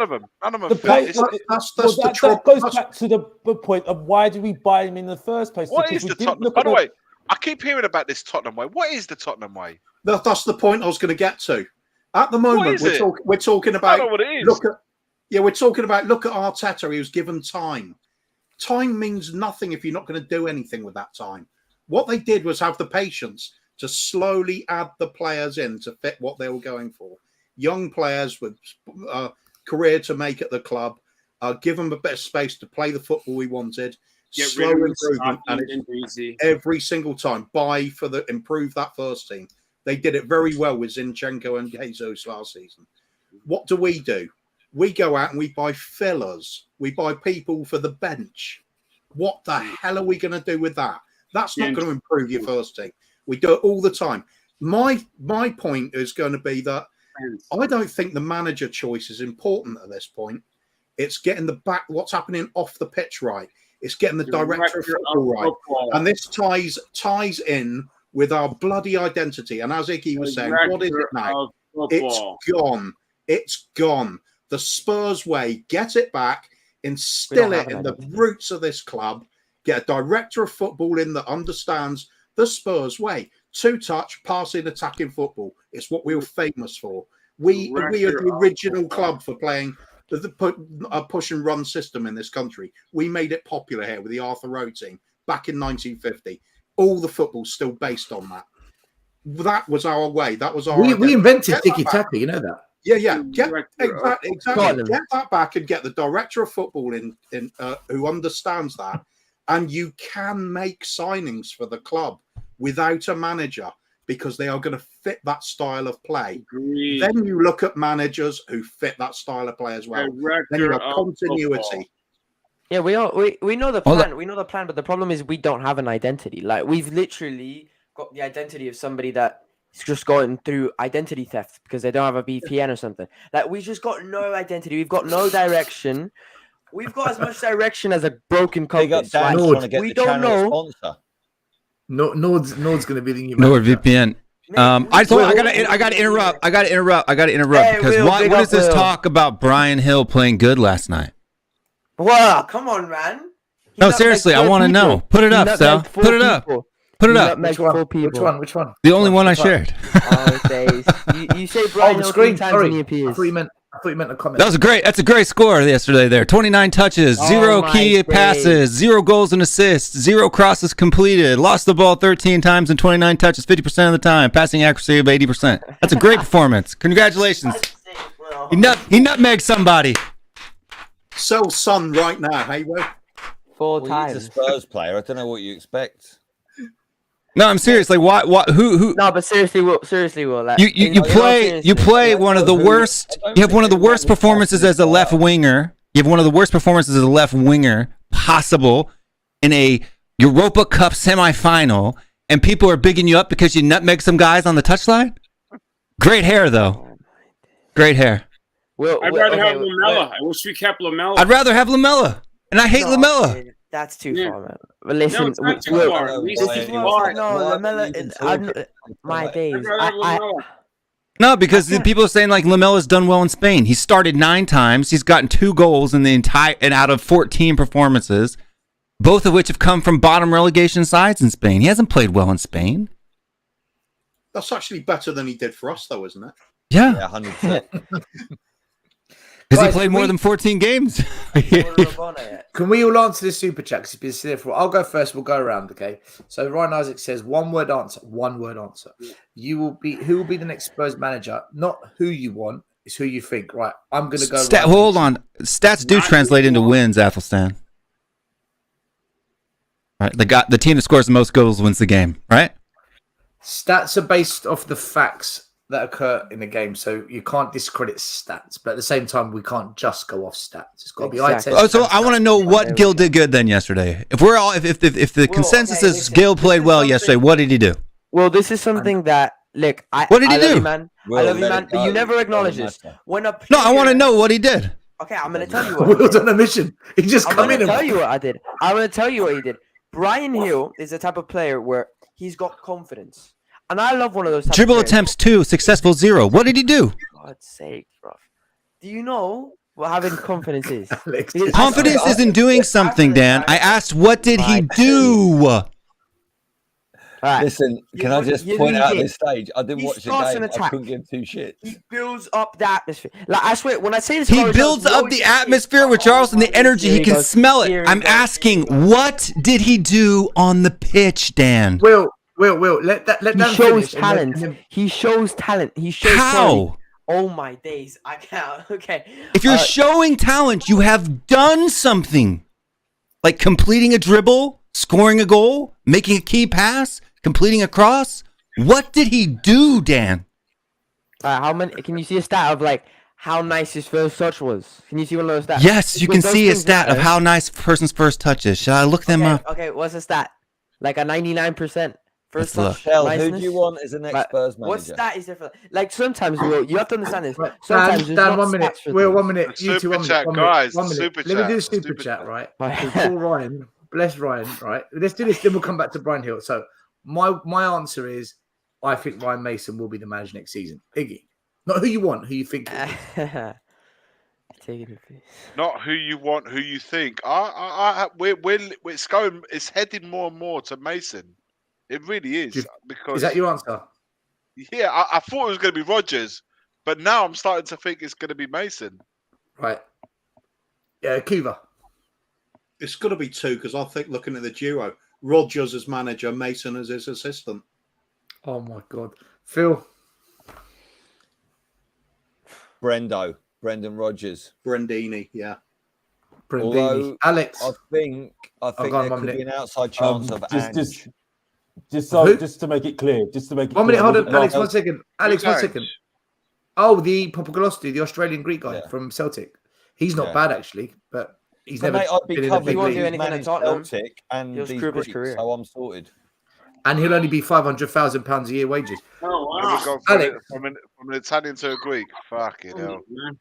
[SPEAKER 8] them.
[SPEAKER 7] None of them.
[SPEAKER 8] That goes back to the point of why did we buy him in the first place?
[SPEAKER 7] What is the Tottenham? By the way, I keep hearing about this Tottenham way. What is the Tottenham way?
[SPEAKER 3] That's the point I was going to get to. At the moment, we're talking about.
[SPEAKER 7] I don't know what it is.
[SPEAKER 3] We're talking about. Look at Arteta. He was given time. Time means nothing if you're not going to do anything with that time. What they did was have the patience to slowly add the players in to fit what they were going for. Young players with career to make at the club, give them a bit of space to play the football we wanted. Slow improvement, and it's every single time improve that first team. They did it very well with Zinchenko and Jesus last season. What do? We go out and we buy fillers. We buy people for the bench. What the hell are we going to do with that? That's not going to improve your first team. We do it all the time. My point is going to be that I don't think the manager choice is important at this point. It's getting what's happening off the pitch right. It's getting the director of football right. And this ties in with our bloody identity. And as Iggy was saying, what is it now? It's gone. It's gone. The Spurs way, get it back, instill it in the roots of this club, get a director of football in that understands the Spurs way. Two-touch, passing, attacking football. It's what we were famous for. We are the original club for playing a push and run system in this country. We made it popular here with the Arthur Road team back in 1950. All the football's still based on that. That was our way. That was our.
[SPEAKER 2] We invented tiki-taka. You know that.
[SPEAKER 3] Yeah. Exactly. Get that back and get the director of football in who understands that, and you can make signings for the club without a manager because they are going to fit that style of play.
[SPEAKER 11] Agreed.
[SPEAKER 3] Then you look at managers who fit that style of play as well. Then you have continuity.
[SPEAKER 10] Football. Yeah, we know the plan. We know the plan, but the problem is we don't have an identity. Like we've literally got the identity of somebody that is just going through identity theft because they don't have a VPN or something. Like we've just got no identity. We've got no direction. We've got as much direction as a broken compass.
[SPEAKER 6] We don't know.
[SPEAKER 2] Nord's going to be the new
[SPEAKER 12] NordVPN. I got to interrupt because what is this talk about Brian Hill playing good last night?
[SPEAKER 10] Wow, come on, man.
[SPEAKER 12] No, seriously, I want to know. Put it up, Sal. Put it up. Put it up.
[SPEAKER 2] Which one?
[SPEAKER 12] The only one I shared.
[SPEAKER 10] Oh, days. You say Brian Hill 3 times when he appears.
[SPEAKER 2] I thought you meant a comment.
[SPEAKER 12] That's a great score yesterday there. 29 touches, 0 key passes, 0 goals and assists, 0 crosses completed, lost the ball 13 times in 29 touches, 50% of the time, passing accuracy of 80%. That's a great performance. Congratulations. He nutmegged somebody.
[SPEAKER 3] Sell Son right now, hey, Will?
[SPEAKER 10] 4 times.
[SPEAKER 6] He's a Spurs player. I don't know what you expect.
[SPEAKER 12] No, I'm serious. Like, what? Who?
[SPEAKER 10] No, but seriously, Will. Like,
[SPEAKER 12] you play one of the worst. You have one of the worst performances as a left winger. You have one of the worst performances as a left winger possible in a Europa Cup semifinal, and people are bigging you up because you nutmeg some guys on the touchline. Great hair, though. Great hair.
[SPEAKER 11] I'd rather have Lamella. I wish we kept Lamella.
[SPEAKER 12] I'd rather have Lamella, and I hate Lamella.
[SPEAKER 10] That's too far, man. But listen,
[SPEAKER 11] no, it's not too far.
[SPEAKER 10] Lamella. My days.
[SPEAKER 12] No, because the people are saying like Lamella's done well in Spain. He started 9 times. He's gotten 2 goals in the entire and out of 14 performances, both of which have come from bottom relegation sides in Spain. He hasn't played well in Spain.
[SPEAKER 3] That's actually better than he did for us, though, isn't it?
[SPEAKER 12] Yeah,
[SPEAKER 6] 100%.
[SPEAKER 12] Because he played more than 14 games.
[SPEAKER 2] Can we all answer this super chat? Because it's been sitting for. I'll go first. We'll go around. Okay. So Ryan Isaac says 1 word answer. 1 word answer. Who will be the next Spurs manager? Not who you want. It's who you think. Right. I'm gonna go.
[SPEAKER 12] Hold on. Stats do translate into wins, Athelstan. Right. The team that scores the most goals wins the game. Right.
[SPEAKER 2] Stats are based off the facts that occur in the game, so you can't discredit stats. But at the same time, we can't just go off stats. It's got to be eye test.
[SPEAKER 12] Oh, so I want to know what Gil did good then yesterday. If we're all, if the consensus is Gil played well yesterday, what did he do?
[SPEAKER 10] Well, this is something that look.
[SPEAKER 12] What did he do?
[SPEAKER 10] You, man. I love you, man. But you never acknowledge this. When a player,
[SPEAKER 12] no, I want to know what he did.
[SPEAKER 10] Okay, I'm gonna tell you what.
[SPEAKER 2] Will's on a mission. He just come in.
[SPEAKER 10] I'm gonna tell you what I did. I'm gonna tell you what he did. Brian Hill is the type of player where he's got confidence. And I love one of those.
[SPEAKER 12] Dribble attempts 2, successful 0. What did he do?
[SPEAKER 10] For God's sake, bro. Do you know what having confidence is?
[SPEAKER 12] Confidence isn't doing something, Dan. I asked, what did he do?
[SPEAKER 10] Right.
[SPEAKER 6] Listen, can I just point out at this stage? I didn't watch the game. I couldn't give 2 shits.
[SPEAKER 10] He builds up the atmosphere. Like I swear, when I say this,
[SPEAKER 12] he builds up the atmosphere with Charleston, the energy. He can smell it. I'm asking, what did he do on the pitch, Dan?
[SPEAKER 2] Will, let
[SPEAKER 10] he shows talent. He shows talent. He shows
[SPEAKER 12] how?
[SPEAKER 10] Talent. Oh my days, I can't. Okay.
[SPEAKER 12] If you're showing talent, you have done something, like completing a dribble, scoring a goal, making a key pass, completing a cross. What did he do, Dan?
[SPEAKER 10] How many? Can you see a stat of like how nice his first touch was? Can you see one of those stats?
[SPEAKER 12] Yes, you can see a stat of how nice a person's first touch is. Shall I look them up?
[SPEAKER 10] Okay, what's the stat? Like a 99%. First
[SPEAKER 12] touch.
[SPEAKER 6] Who do you want as the next Spurs manager?
[SPEAKER 10] What stat is different? Like sometimes, Will, you have to understand this.
[SPEAKER 2] Sometimes Dan, 1 minute. Will, 1 minute. You two, 1 minute.
[SPEAKER 7] Chat, guys.
[SPEAKER 2] 1 minute.
[SPEAKER 7] Super
[SPEAKER 2] Let me
[SPEAKER 7] chat.
[SPEAKER 2] do the super chat, right? Call Ryan. Bless Ryan, right? Let's do this. Then we'll come back to Brian Hill. So my answer is, I think Ryan Mason will be the manager next season. Iggy, not who you want, who you think.
[SPEAKER 7] Not who you want, who you think. It's heading more and more to Mason. It really is. Because
[SPEAKER 2] is that your answer?
[SPEAKER 7] Yeah, I thought it was going to be Rodgers, but now I'm starting to think it's going to be Mason.
[SPEAKER 2] Right. Yeah, Cuba.
[SPEAKER 3] It's got to be 2 because I think looking at the duo, Rodgers as manager, Mason as his assistant.
[SPEAKER 2] Oh my God, Phil.
[SPEAKER 6] Brendan Rodgers.
[SPEAKER 3] Brendini, yeah.
[SPEAKER 2] Brendini. Alex.
[SPEAKER 6] I think there could be an outside chance of
[SPEAKER 8] just to make it clear.
[SPEAKER 2] 1 minute, hold on, Alex. 1 second. Alex, 1 second. Oh, the Papagolosti, the Australian Greek guy from Celtic. He's not bad actually, but he's never.
[SPEAKER 6] Mate, I'd be
[SPEAKER 10] he won't do anything at Tottenham.
[SPEAKER 6] Celtic and
[SPEAKER 10] he'll screw up his career.
[SPEAKER 6] So I'm sorted.
[SPEAKER 2] And he'll only be £500,000 a year wages.
[SPEAKER 7] Oh wow! Alex, from an Italian to a Greek. Fucking hell.
[SPEAKER 2] What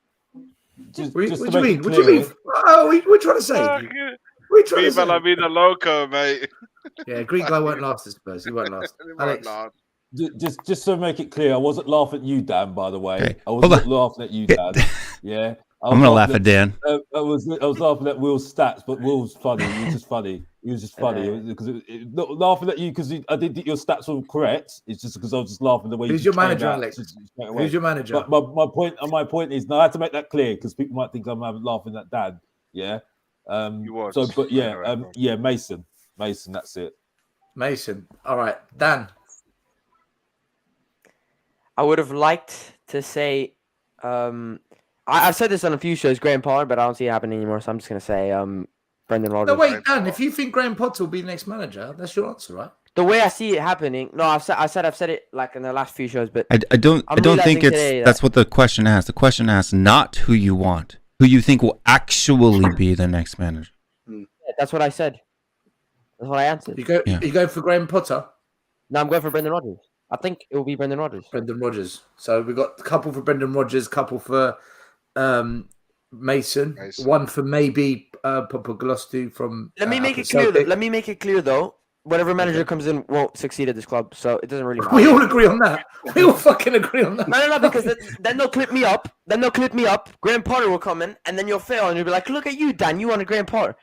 [SPEAKER 2] do you mean? What do you mean? Oh, we're trying to say. We're trying to say.
[SPEAKER 7] Viva la vida loco, mate.
[SPEAKER 2] Yeah, Greek guy won't last at Spurs. He won't last. Alex.
[SPEAKER 8] Just to make it clear, I wasn't laughing at you, Dan. By the way, okay. I wasn't laughing at you, Dan. Yeah,
[SPEAKER 12] I'm gonna laugh at Dan.
[SPEAKER 8] I was laughing at Will's stats, but Will's funny. He was just funny. Because laughing at you because I didn't think your stats were correct. It's just because I was just laughing the way.
[SPEAKER 2] Who's your manager, Alex? Who's your manager?
[SPEAKER 8] But my point is, now I had to make that clear because people might think I'm laughing at Dan. Yeah. So, but yeah, Mason. That's it.
[SPEAKER 2] Mason. All right, Dan.
[SPEAKER 10] I would have liked to say, I've said this on a few shows, Graham Potter, but I don't see it happening anymore. So I'm just gonna say, Brendan Rodgers.
[SPEAKER 2] No, wait, Dan. If you think Graham Potter will be the next manager, that's your answer, right?
[SPEAKER 10] The way I see it happening, no, I've said it like in the last few shows, but
[SPEAKER 12] I don't think that's what the question asks. The question asks not who you want, who you think will actually be the next manager.
[SPEAKER 10] Yeah, that's what I said. That's what I answered.
[SPEAKER 2] You go for Graham Potter?
[SPEAKER 10] No, I'm going for Brendan Rodgers. I think it will be Brendan Rodgers.
[SPEAKER 2] Brendan Rodgers. So we've got a couple for Brendan Rodgers, couple for Mason, one for maybe Papagolosti from.
[SPEAKER 10] Let me make it clear though. Whatever manager comes in won't succeed at this club, so it doesn't really matter.
[SPEAKER 2] We all agree on that. We all fucking agree on that.
[SPEAKER 10] No, because then they'll clip me up. Graham Potter will come in, and then you'll fail, and you'll be like, "Look at you, Dan. You wanted Graham Potter."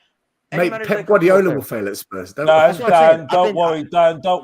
[SPEAKER 2] Mate, Pep Guardiola will fail at Spurs.
[SPEAKER 8] Dan, don't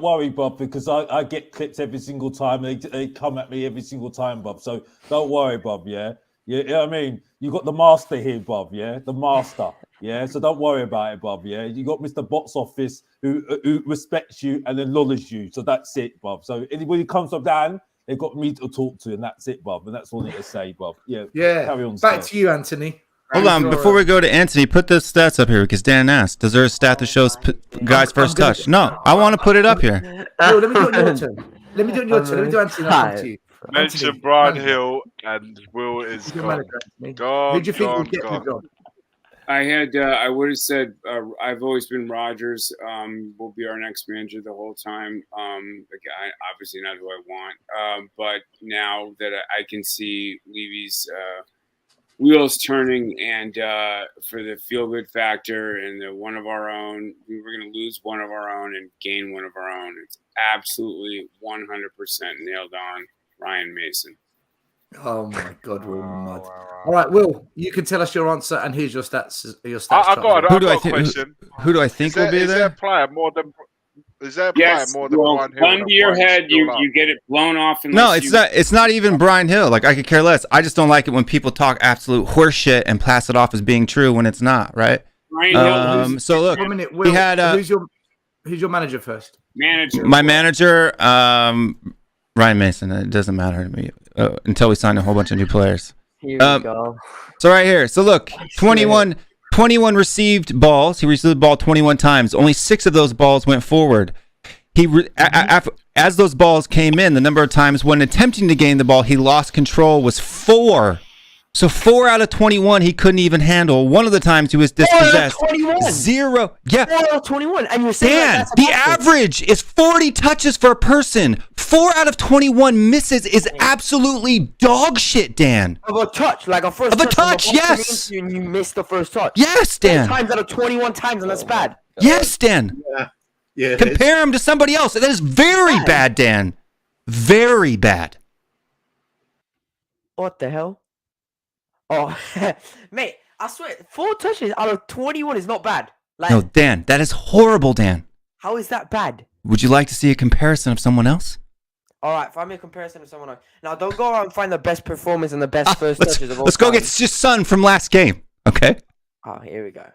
[SPEAKER 8] worry, Bob, because I get clips every single time. They come at me every single time, Bob. So don't worry, Bob. Yeah, you know what I mean. You got the master here, Bob. Yeah, the master. Yeah, so don't worry about it, Bob. Yeah, you got Mr. Box Office who respects you and then knowledge you. So that's it, Bob. So anybody comes from Dan, they've got me to talk to, and that's it, Bob. And that's all I need to say, Bob. Yeah.
[SPEAKER 2] Carry on. Back to you, Anthony.
[SPEAKER 12] Hold on, before we go to Anthony, put the stats up here because Dan asked, does there a stat that shows guys' first touch? No, I want to put it up here.
[SPEAKER 2] No, let me do it on your turn. Let me do Anthony. I'll come to you.
[SPEAKER 7] Mention Brian Hill and Will is gone.
[SPEAKER 2] Who do you think will get the job?
[SPEAKER 11] I would have said I've always been Rodgers. Will be our next manager the whole time. Again, obviously not who I want. But now that I can see Levy's wheels turning, and for the feel good factor and the one of our own, we were going to lose one of our own and gain one of our own. It's absolutely 100% nailed on. Ryan Mason.
[SPEAKER 2] Oh my God, we're mud. All right, Will, you can tell us your answer, and here's your stats.
[SPEAKER 7] I got a
[SPEAKER 12] think?
[SPEAKER 7] question.
[SPEAKER 12] Who do I think will be
[SPEAKER 7] Is there
[SPEAKER 12] there?
[SPEAKER 7] a player more than? Is there a player more than Brian Hill?
[SPEAKER 11] Gun to your head, you get it blown off.
[SPEAKER 12] No, it's not. It's not even Brian Hill. Like, I could care less. I just don't like it when people talk absolute horse shit and pass it off as being true when it's not. Right. So look,
[SPEAKER 2] Will,
[SPEAKER 12] he had.
[SPEAKER 2] Who's your manager first?
[SPEAKER 12] My manager, Ryan Mason. It doesn't matter to me until we sign a whole bunch of new players.
[SPEAKER 10] Here we go.
[SPEAKER 12] So right here. So look, 21 received balls. He received the ball 21 times. Only 6 of those balls went forward. As those balls came in, the number of times when attempting to gain the ball, he lost control was 4. So 4 out of 21 he couldn't even handle. One of the times he was dispossessed. 0. Yeah.
[SPEAKER 10] 4 out of 21. And you're saying
[SPEAKER 12] Dan, the average is 40 touches for a person. 4 out of 21 misses is absolutely dog shit, Dan.
[SPEAKER 10] Of a touch, like a first touch.
[SPEAKER 12] Of a touch, yes.
[SPEAKER 10] And you missed the first touch.
[SPEAKER 12] Yes, Dan.
[SPEAKER 10] 4 times out of 21 times, and that's bad.
[SPEAKER 12] Yes, Dan.
[SPEAKER 3] Yeah.
[SPEAKER 12] Compare him to somebody else. That is very bad, Dan. Very bad.
[SPEAKER 10] What the hell? Oh, mate, I swear, 4 touches out of 21 is not bad. Like,
[SPEAKER 12] No, Dan, that is horrible, Dan.
[SPEAKER 10] how is that bad?
[SPEAKER 12] Would you like to see a comparison of someone else?
[SPEAKER 10] All right, find me a comparison of someone else. Now, don't go around and find the best performance and the best first touches of all
[SPEAKER 12] Let's go
[SPEAKER 10] time.
[SPEAKER 12] get just Son from last game, okay?
[SPEAKER 10] Oh, here we go.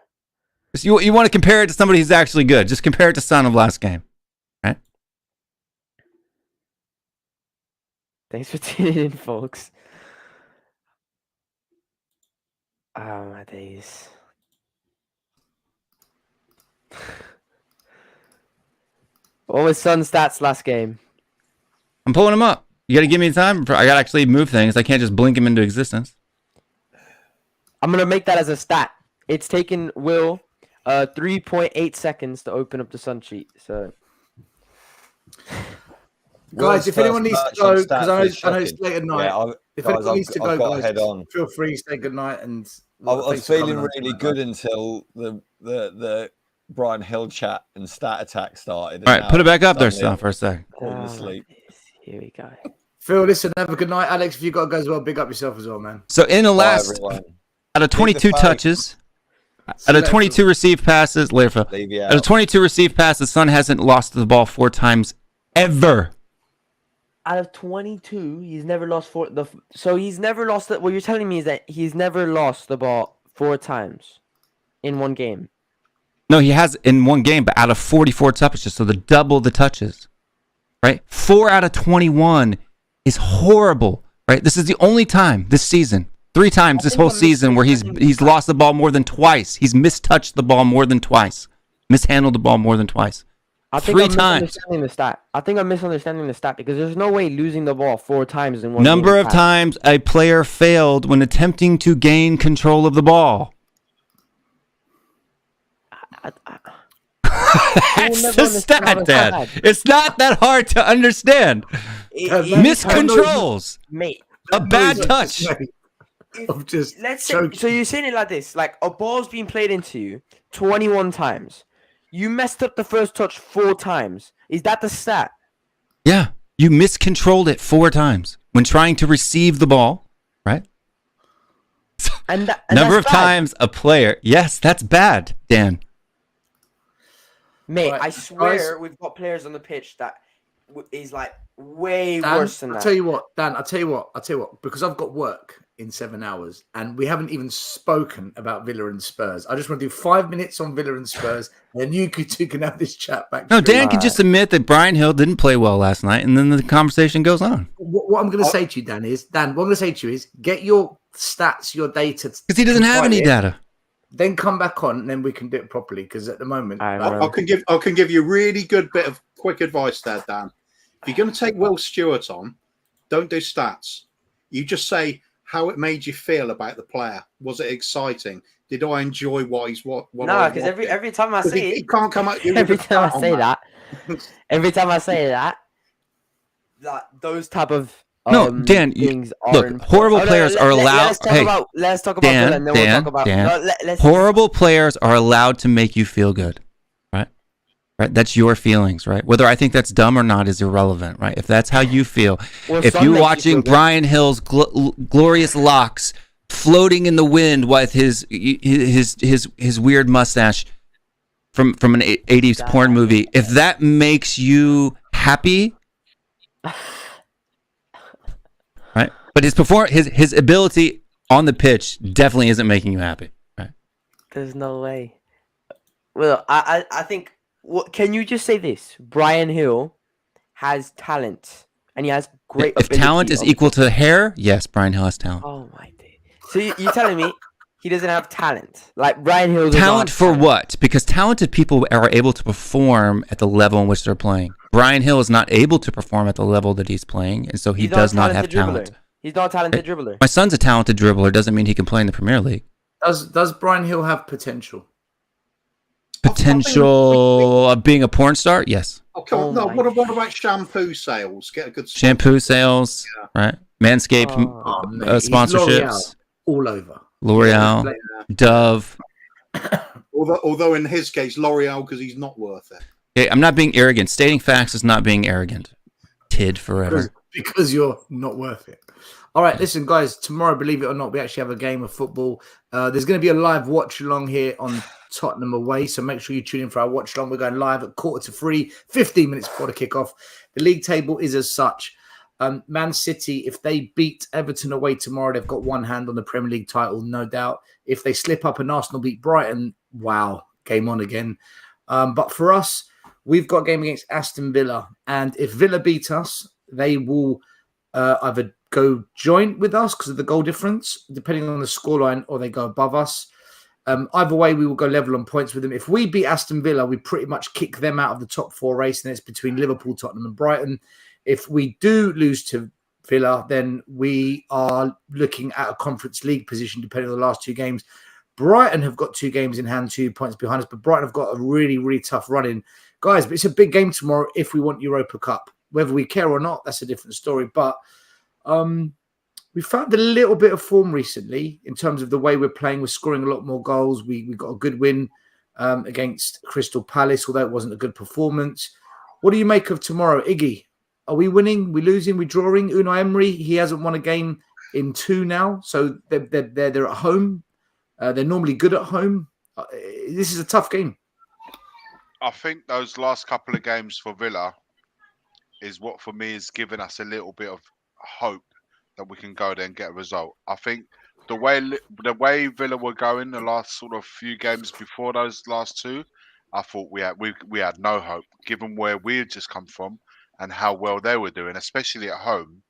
[SPEAKER 12] You want to compare it to somebody who's actually good. Just compare it to Son of last game, right?
[SPEAKER 10] Thanks for tuning in, folks. Oh, my days. What was Son's stats last game?
[SPEAKER 12] I'm pulling him up. You got to give me time. I got to actually move things. I can't just blink him into existence.
[SPEAKER 10] I'm going to make that as a stat. It's taken Will 3.8 seconds to open up the Sun sheet. So,
[SPEAKER 2] guys, if anyone needs to go, because I know it's late at night.
[SPEAKER 6] Yeah,
[SPEAKER 2] if anyone needs to go, guys,
[SPEAKER 6] head on.
[SPEAKER 2] feel free to say good night. And
[SPEAKER 6] I was feeling really good until the Brian Hill chat and stat attack started.
[SPEAKER 12] All right, put it back up there, Son, for a second.
[SPEAKER 10] Here we go.
[SPEAKER 2] Phil, listen, have a good night. Alex, if you got to go as well, big up yourself as well, man.
[SPEAKER 12] So in the last, out of 22 touches, out of 22 received passes, out of 22 received passes, Son hasn't lost the ball 4 times ever.
[SPEAKER 10] Out of 22, he's never lost so he's never lost what you're telling me is that he's never lost the ball 4 times in one game.
[SPEAKER 12] No, he has in one game, but out of 44 touches, so the double the touches, right? 4 out of 21 is horrible, right? This is the only time this season, 3 times this whole season where he's lost the ball more than twice. He's mistouched the ball more than twice, mishandled the ball more than twice.
[SPEAKER 10] I think
[SPEAKER 12] 3
[SPEAKER 10] I'm
[SPEAKER 12] times.
[SPEAKER 10] misunderstanding the stat. I think I'm misunderstanding the stat because there's no way losing the ball 4 times in one
[SPEAKER 12] Number
[SPEAKER 10] game
[SPEAKER 12] of times a player failed when attempting to gain control of the ball. That's the stat, Dad. It's not that hard to understand. Miscontrols.
[SPEAKER 10] Mate.
[SPEAKER 12] A bad touch.
[SPEAKER 10] Let's say, so you're saying it like this, like a ball's being played into you 21 times. You messed up the first touch 4 times. Is that the stat?
[SPEAKER 12] Yeah. You miscontrolled it 4 times when trying to receive the ball, right?
[SPEAKER 10] And
[SPEAKER 12] number of times a player. Yes, that's bad, Dan.
[SPEAKER 10] Mate, I swear we've got players on the pitch that is like way worse than that.
[SPEAKER 2] I'll tell you what, Dan, I'll tell you what, because I've got work in 7 hours and we haven't even spoken about Villa and Spurs. I just want to do 5 minutes on Villa and Spurs and then you two can have this chat back.
[SPEAKER 12] No, Dan can just admit that Brian Hill didn't play well last night and then the conversation goes on.
[SPEAKER 2] What I'm going to say to you, Dan, what I'm going to say to you is get your stats, your data.
[SPEAKER 12] Because he doesn't have any data.
[SPEAKER 2] Then come back on and then we can do it properly because at the moment...
[SPEAKER 3] I can give you a really good bit of quick advice there, Dan. If you're going to take Will Stewart on, Don't do stats. You just say how it made you feel about the player. Was it exciting? Did I enjoy what he's what?
[SPEAKER 10] No, because every time I say it,
[SPEAKER 3] he can't come out.
[SPEAKER 10] Every time I say that, that those type of
[SPEAKER 12] No, Dan,
[SPEAKER 10] things
[SPEAKER 12] look,
[SPEAKER 10] are
[SPEAKER 12] horrible players are allowed.
[SPEAKER 10] Let's talk about
[SPEAKER 12] Dan,
[SPEAKER 10] Villa, and then
[SPEAKER 12] Dan,
[SPEAKER 10] we'll talk about.
[SPEAKER 12] Dan,
[SPEAKER 10] Let's
[SPEAKER 12] horrible players are allowed to make you feel good, right? Right. That's your feelings, right? Whether I think that's dumb or not is irrelevant, right? If that's how you feel, if you're watching Brian Hill's glorious locks floating in the wind with his weird mustache from an 80s porn movie, if that makes you happy. Right, but his ability on the pitch definitely isn't making you happy. Right?
[SPEAKER 10] There's no way. Well, I think. Can you just say this? Brian Hill has talent, and he has great.
[SPEAKER 12] If talent is equal to hair, yes, Brian Hill has talent.
[SPEAKER 10] Oh my day! So you're telling me he doesn't have talent? Like Brian Hill.
[SPEAKER 12] Talent for what? Because talented people are able to perform at the level in which they're playing. Brian Hill is not able to perform at the level that he's playing, and so he does not have talent.
[SPEAKER 10] He's not a talented dribbler.
[SPEAKER 12] My son's a talented dribbler. Doesn't mean he can play in the Premier League.
[SPEAKER 2] Does Brian Hill have potential?
[SPEAKER 12] Potential of being a porn star? Yes.
[SPEAKER 3] Oh, come on. No, what about shampoo sales? Get a good
[SPEAKER 12] shampoo sales, right? Manscaped sponsorships.
[SPEAKER 2] All over.
[SPEAKER 12] L'Oreal, Dove.
[SPEAKER 3] Although in his case, L'Oreal, because he's not worth it.
[SPEAKER 12] Okay, I'm not being arrogant. Stating facts is not being arrogant. Tid forever.
[SPEAKER 2] Because you're not worth it. All right, listen, guys. Tomorrow, believe it or not, we actually have a game of football. There's going to be a live watch along here on Tottenham Away, so make sure you tune in for our watch along. We're going live at 2:45, 15 minutes before the kickoff. The league table is as such. Man City, if they beat Everton away tomorrow, they've got one hand on the Premier League title, no doubt. If they slip up and Arsenal beat Brighton, wow, game on again. But for us, we've got a game against Aston Villa, and if Villa beat us, they will either go joint with us because of the goal difference, depending on the scoreline, or they go above us. Either way, we will go level on points with them. If we beat Aston Villa, we pretty much kick them out of the top four race, and it's between Liverpool, Tottenham, and Brighton. If we do lose to Villa, then we are looking at a Conference League position, depending on the last two games. Brighton have got 2 games in hand, 2 points behind us, but Brighton have got a really, really tough run in. Guys, but it's a big game tomorrow if we want Europa Cup. Whether we care or not, that's a different story. But we found a little bit of form recently in terms of the way we're playing. We're scoring a lot more goals. We got a good win against Crystal Palace, although it wasn't a good performance. What do you make of tomorrow, Iggy? Are we winning? We losing? We drawing? Unai Emery, he hasn't won a game in 2 now, so they're at home. They're normally good at home. This is a tough game.
[SPEAKER 7] I think those last couple of games for Villa is what, for me, is giving us a little bit of hope that we can go there and get a result. I think the way Villa were going the last sort of few games before those last 2, I thought we had no hope, given where we had just come from and how well they were doing, especially at home.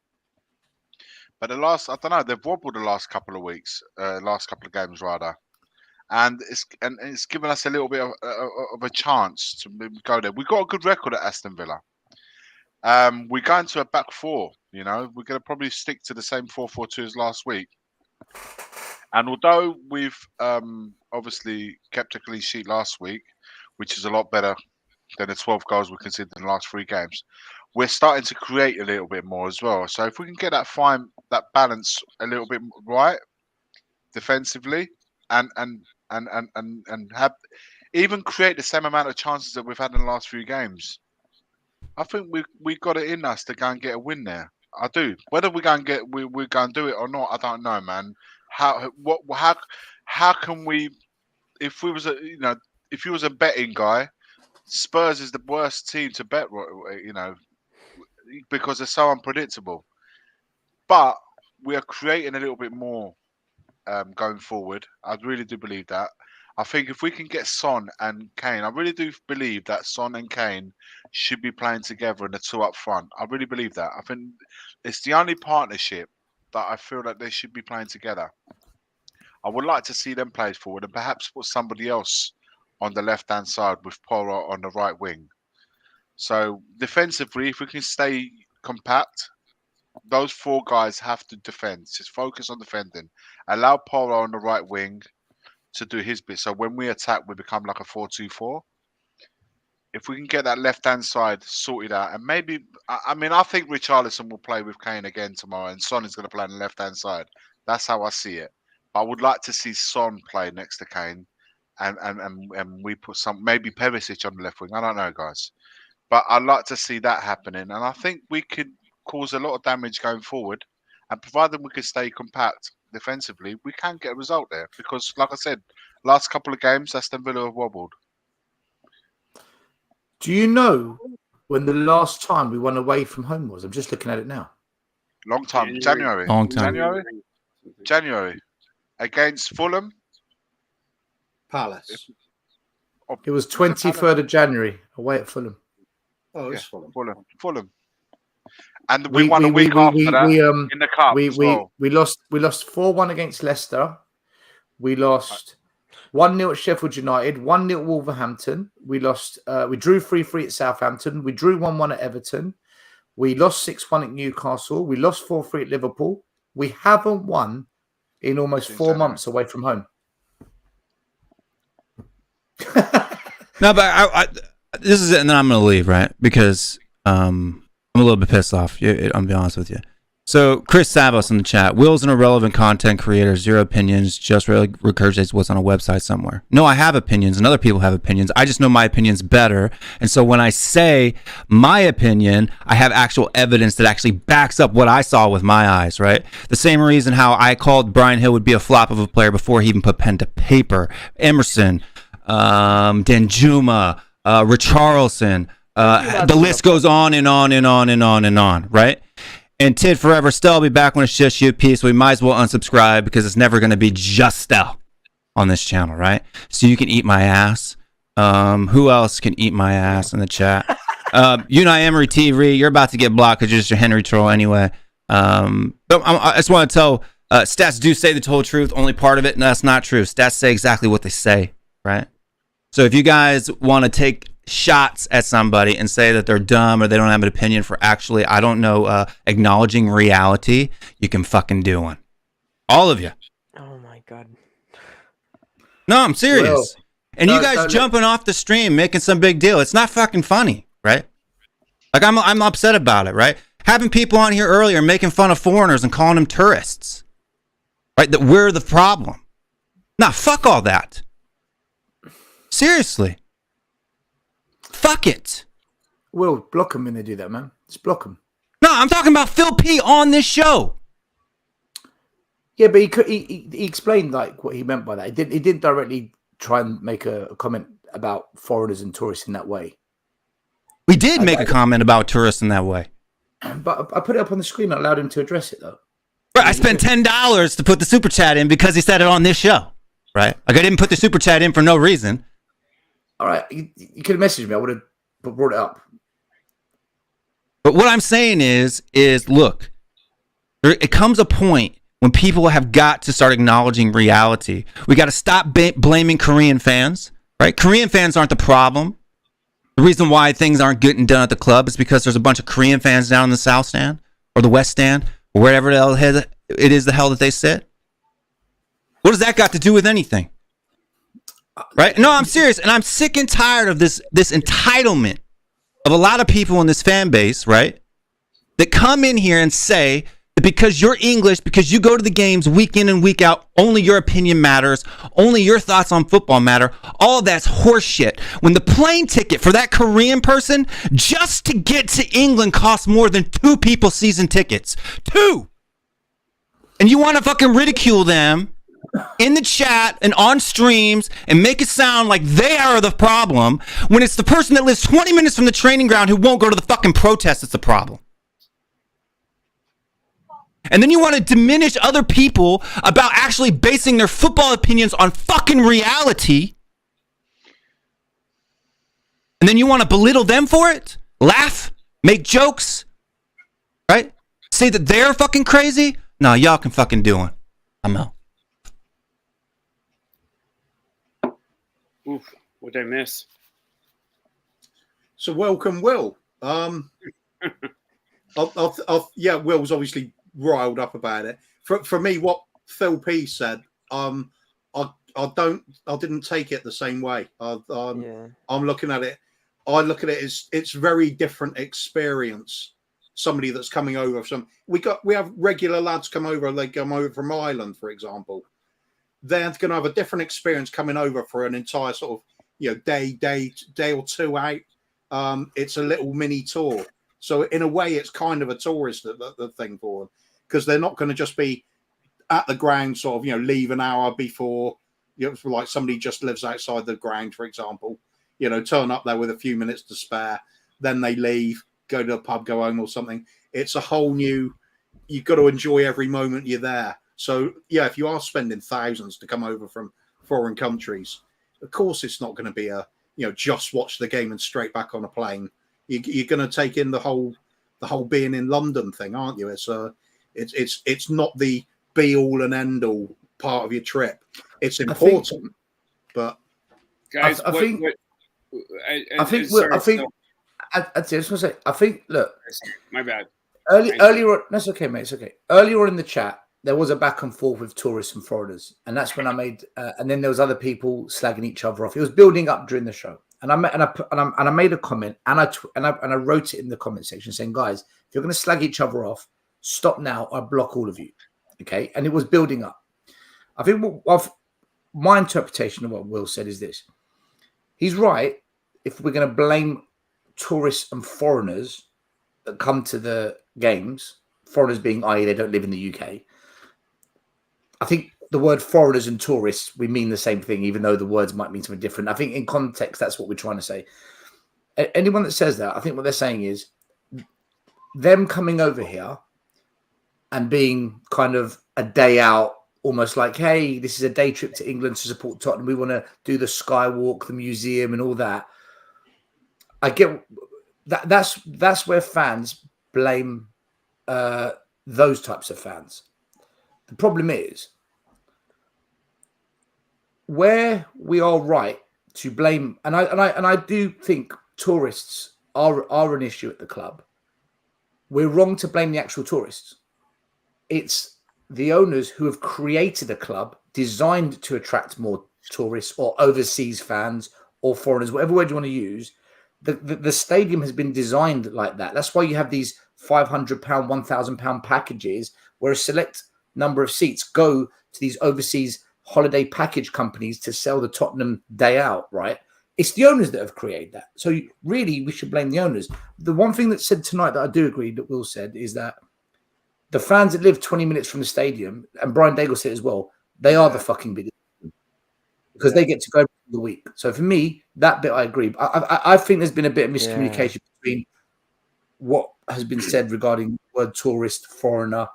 [SPEAKER 7] But I don't know, they've wobbled the last couple of weeks, last couple of games rather, and it's given us a little bit of a chance to go there. We've got a good record at Aston Villa. We're going to a back 4. You know, we're going to probably stick to the same 4-4-2 as last week. And although we've obviously kept a clean sheet last week, which is a lot better than the 12 goals we conceded in the last 3 games, we're starting to create a little bit more as well. So if we can get that balance a little bit right defensively, and have even create the same amount of chances that we've had in the last few games, I think we got it in us to go and get a win there. I do. Whether we're going to do it or not, I don't know, man. How can we? If you was a betting guy, Spurs is the worst team to bet, you know, because they're so unpredictable. But we are creating a little bit more going forward. I really do believe that. I think if we can get Son and Kane, I really do believe that Son and Kane should be playing together in the 2 up front. I really believe that. I think it's the only partnership that I feel that they should be playing together. I would like to see them play forward and perhaps put somebody else on the left-hand side with Poro on the right wing. So defensively, if we can stay compact those 4 guys have to defend. Just focus on defending. Allow Polo on the right wing to do his bit. So when we attack, we become like a 4-2-4. If we can get that left-hand side sorted out, and maybe, I mean, I think Richarlison will play with Kane again tomorrow, and Son is going to play on the left-hand side. That's how I see it. But I would like to see Son play next to Kane, and we put maybe Perisic on the left wing. I don't know, guys. But I'd like to see that happening, and I think we could cause a lot of damage going forward. And provided we can stay compact defensively, we can get a result there. Because, like I said, last couple of games, Aston Villa have wobbled.
[SPEAKER 2] Do you know when the last time we won away from home was? I'm just looking at it now.
[SPEAKER 7] Long time. January.
[SPEAKER 12] Long time.
[SPEAKER 7] January. Against Fulham.
[SPEAKER 3] Palace.
[SPEAKER 2] It was 23rd of January away at Fulham.
[SPEAKER 3] Oh, it's Fulham.
[SPEAKER 7] Fulham. And we won a week after that in the cup as well.
[SPEAKER 2] We lost 4-1 against Leicester. We lost 1-0 at Sheffield United, 1-0 at Wolverhampton. We drew 3-3 at Southampton. We drew 1-1 at Everton. We lost 6-1 at Newcastle. We lost 4-3 at Liverpool. We haven't won in almost 4 months away from home.
[SPEAKER 12] No, but this is it, and then I'm going to leave, right? Because I'm a little bit pissed off. I'll be honest with you. So, Chris Savos in the chat. Will's an irrelevant content creator. Zero opinions. Just really regurgitates what's on a website somewhere. No, I have opinions, and other people have opinions. I just know my opinion's better. And so when I say my opinion, I have actual evidence that actually backs up what I saw with my eyes, right? The same reason how I called Brian Hill would be a flop of a player before he even put pen to paper. Emerson, Danjuma, Richarlison, the list goes on and on and on and on and on, right? And Tid forever, Stell will be back when it's just you. Peace. We might as well unsubscribe because it's never going to be just Stell on this channel, right? So you can eat my ass. Who else can eat my ass in the chat? Unai Emery TV, you're about to get blocked because you're just a Henry troll anyway. But I just want to tell, stats do say the whole truth, only part of it, and that's not true. Stats say exactly what they say, right? So if you guys want to take shots at somebody and say that they're dumb or they don't have an opinion for actually, I don't know, acknowledging reality, you can fucking do one. All of you.
[SPEAKER 10] Oh my God.
[SPEAKER 12] No, I'm serious. And you guys jumping off the stream, making some big deal. It's not fucking funny, right? Like I'm upset about it, right? Having people on here earlier making fun of foreigners and calling them tourists, right? That we're the problem. Nah, fuck all that. Seriously. Fuck it.
[SPEAKER 2] Will, block them when they do that, man. Just block them.
[SPEAKER 12] No, I'm talking about Phil P on this show.
[SPEAKER 2] Yeah, but he explained like what he meant by that. He didn't directly try and make a comment about foreigners and tourists in that way.
[SPEAKER 12] We did make a comment about tourists in that way.
[SPEAKER 2] But I put it up on the screen and allowed him to address it, though.
[SPEAKER 12] Right, I spent $10 to put the super chat in because he said it on this show, right? Like I didn't put the super chat in for no reason.
[SPEAKER 2] All right, you could have messaged me. I would have brought it up.
[SPEAKER 12] But what I'm saying is look, it comes a point when people have got to start acknowledging reality. We got to stop blaming Korean fans, right? Korean fans aren't the problem. The reason why things aren't getting done at the club is because there's a bunch of Korean fans down in the South Stand or the West Stand or wherever the hell it is the hell that they sit. What does that got to do with anything? Right? No, I'm serious. And I'm sick and tired of this entitlement of a lot of people in this fan base, right? That come in here and say that because you're English, because you go to the games week in and week out, only your opinion matters, only your thoughts on football matter. All of that's horseshit. When the plane ticket for that Korean person just to get to England costs more than 2 people's season tickets. 2! And you want to fucking ridicule them in the chat and on streams and make it sound like they are the problem when it's the person that lives 20 minutes from the training ground who won't go to the fucking protest that's the problem. And then you want to diminish other people about actually basing their football opinions on fucking reality. And then you want to belittle them for it? Laugh? Make jokes? Right? Say that they're fucking crazy? No, y'all can fucking do it. I'm out.
[SPEAKER 11] Oof, what did I miss?
[SPEAKER 3] So welcome, Will. Yeah, Will's obviously riled up about it. For me, what Phil P said, I didn't take it the same way. I'm looking at it. I look at it as it's very different experience. Somebody that's coming over we have regular lads come over. They come over from Ireland, for example. They're going to have a different experience coming over for an entire sort of day or two out. It's a little mini tour. So in a way, it's kind of a tourist the thing for them, because they're not going to just be at the ground sort of, leave an hour before, like somebody just lives outside the ground, for example, turn up there with a few minutes to spare, then they leave, go to the pub, go home or something. It's a whole new, you've got to enjoy every moment you're there. So, yeah, if you are spending thousands to come over from foreign countries, of course, it's not going to be just watch the game and straight back on a plane. You're going to take in the whole being in London thing, aren't you? It's not the be all and end all part of your trip. It's important, but
[SPEAKER 11] guys,
[SPEAKER 2] I think look,
[SPEAKER 11] my bad.
[SPEAKER 2] Earlier on, that's okay, mate. It's okay. Earlier on in the chat, there was a back and forth with tourists and foreigners, and that's when I made. And then there was other people slagging each other off. It was building up during the show, and I made a comment, and I wrote it in the comment section saying, guys, if you're going to slag each other off, stop now. I block all of you. Okay, and it was building up. I think my interpretation of what Will said is this: he's right. If we're going to blame tourists and foreigners that come to the games, foreigners being, i.e., they don't live in the UK. I think the word foreigners and tourists, we mean the same thing, even though the words might mean something different. I think in context, that's what we're trying to say. Anyone that says that, I think what they're saying is them coming over here and being kind of a day out, almost like, hey, this is a day trip to England to support Tottenham. We want to do the Skywalk, the museum and all that. I get that. That's where fans blame those types of fans. The problem is where we are right to blame, and I do think tourists are an issue at the club. We're wrong to blame the actual tourists. It's the owners who have created a club designed to attract more tourists or overseas fans or foreigners, whatever word you want to use. The stadium has been designed like that. That's why you have these £500, £1,000 packages where a select number of seats go to these overseas holiday package companies to sell the Tottenham day out, right? It's the owners that have created that. So really, we should blame the owners. The one thing that's said tonight that I do agree that Will said is that the fans that live 20 minutes from the stadium, and Brian Daigle said as well, they are the fucking biggest because they get to go the week. So for me, that bit I agree. I think there's been a bit of miscommunication between what has been said regarding the word tourist, foreigner,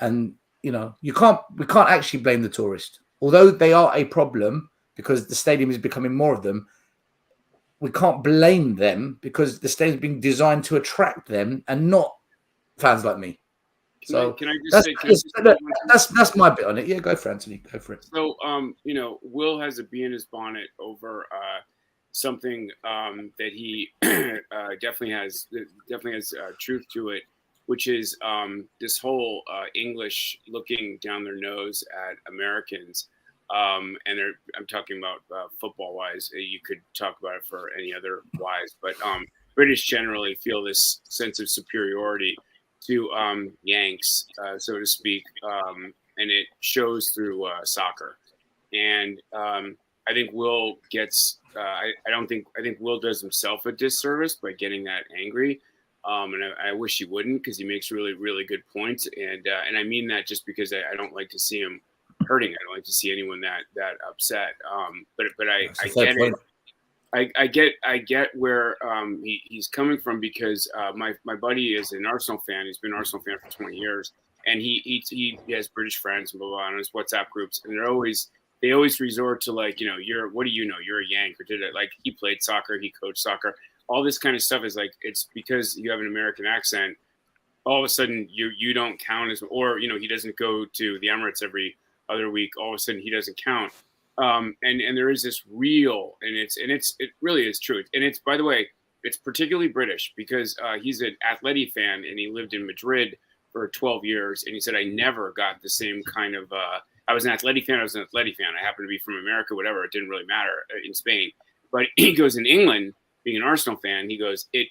[SPEAKER 2] and we can't actually blame the tourist, although they are a problem because the stadium is becoming more of them. We can't blame them because the stadium is being designed to attract them and not fans like me. Can I just say that's my bit on it. Yeah, go for it, Anthony. Go for it.
[SPEAKER 11] So, Will has a bee in his bonnet over something that he definitely has truth to it, which is this whole English looking down their nose at Americans. And I'm talking about football wise. You could talk about it for any other wise, but British generally feel this sense of superiority to Yanks, so to speak, and it shows through soccer. And I think Will gets. I think Will does himself a disservice by getting that angry, and I wish he wouldn't because he makes really, really good points. And I mean that just because I don't like to see him hurting. I don't like to see anyone that upset. But I get it. I get where he's coming from because my buddy is an Arsenal fan. He's been an Arsenal fan for 20 years, and he has British friends and blah blah on his WhatsApp groups, and they always resort to like, what do you know? You're a Yank, or did it like he played soccer, he coached soccer, all this kind of stuff is like it's because you have an American accent. All of a sudden you don't count as, or he doesn't go to the Emirates every other week. All of a sudden he doesn't count. And there is this real, and it really is true. And it's, by the way, it's particularly British because he's an Atleti fan and he lived in Madrid for 12 years. And he said, I never got the same kind of, I was an Atleti fan. I happened to be from America, whatever. It didn't really matter in Spain. But he goes, in England, being an Arsenal fan, he goes, it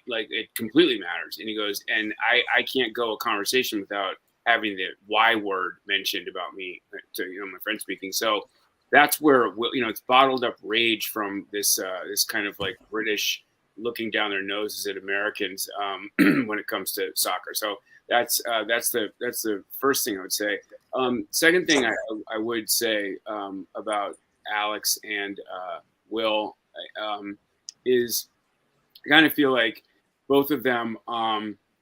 [SPEAKER 11] completely matters. And he goes, and I can't go a conversation without having the Y word mentioned about me to, my friend speaking. So that's where, it's bottled up rage from this kind of like British looking down their noses at Americans when it comes to soccer. So that's the first thing I would say. Second thing I would say about Alex and Will is I kind of feel like both of them,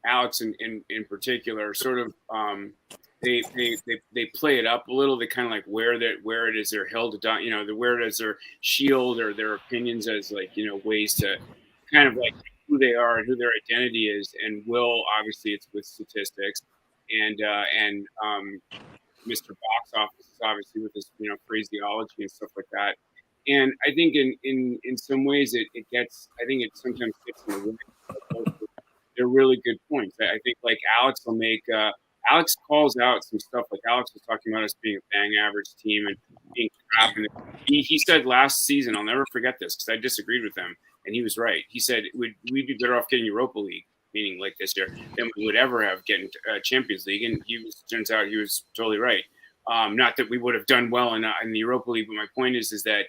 [SPEAKER 11] Alex in particular, sort of they play it up a little. They kind of like where it is they're held to, where it is their shield or their opinions as like ways to kind of like who they are and who their identity is. And Will, obviously, it's with statistics, and Mr. Box Office is obviously with his phraseology and stuff like that. And I think in some ways it sometimes gets in the way. They're really good points. I think like Alex will make Alex calls out some stuff. Like Alex was talking about us being a bang average team and being crap. And he said last season, I'll never forget this because I disagreed with him, and he was right. He said we'd be better off getting Europa League, meaning like this year, than we would ever have getting Champions League. And turns out he was totally right. Not that we would have done well in the Europa League, but my point is that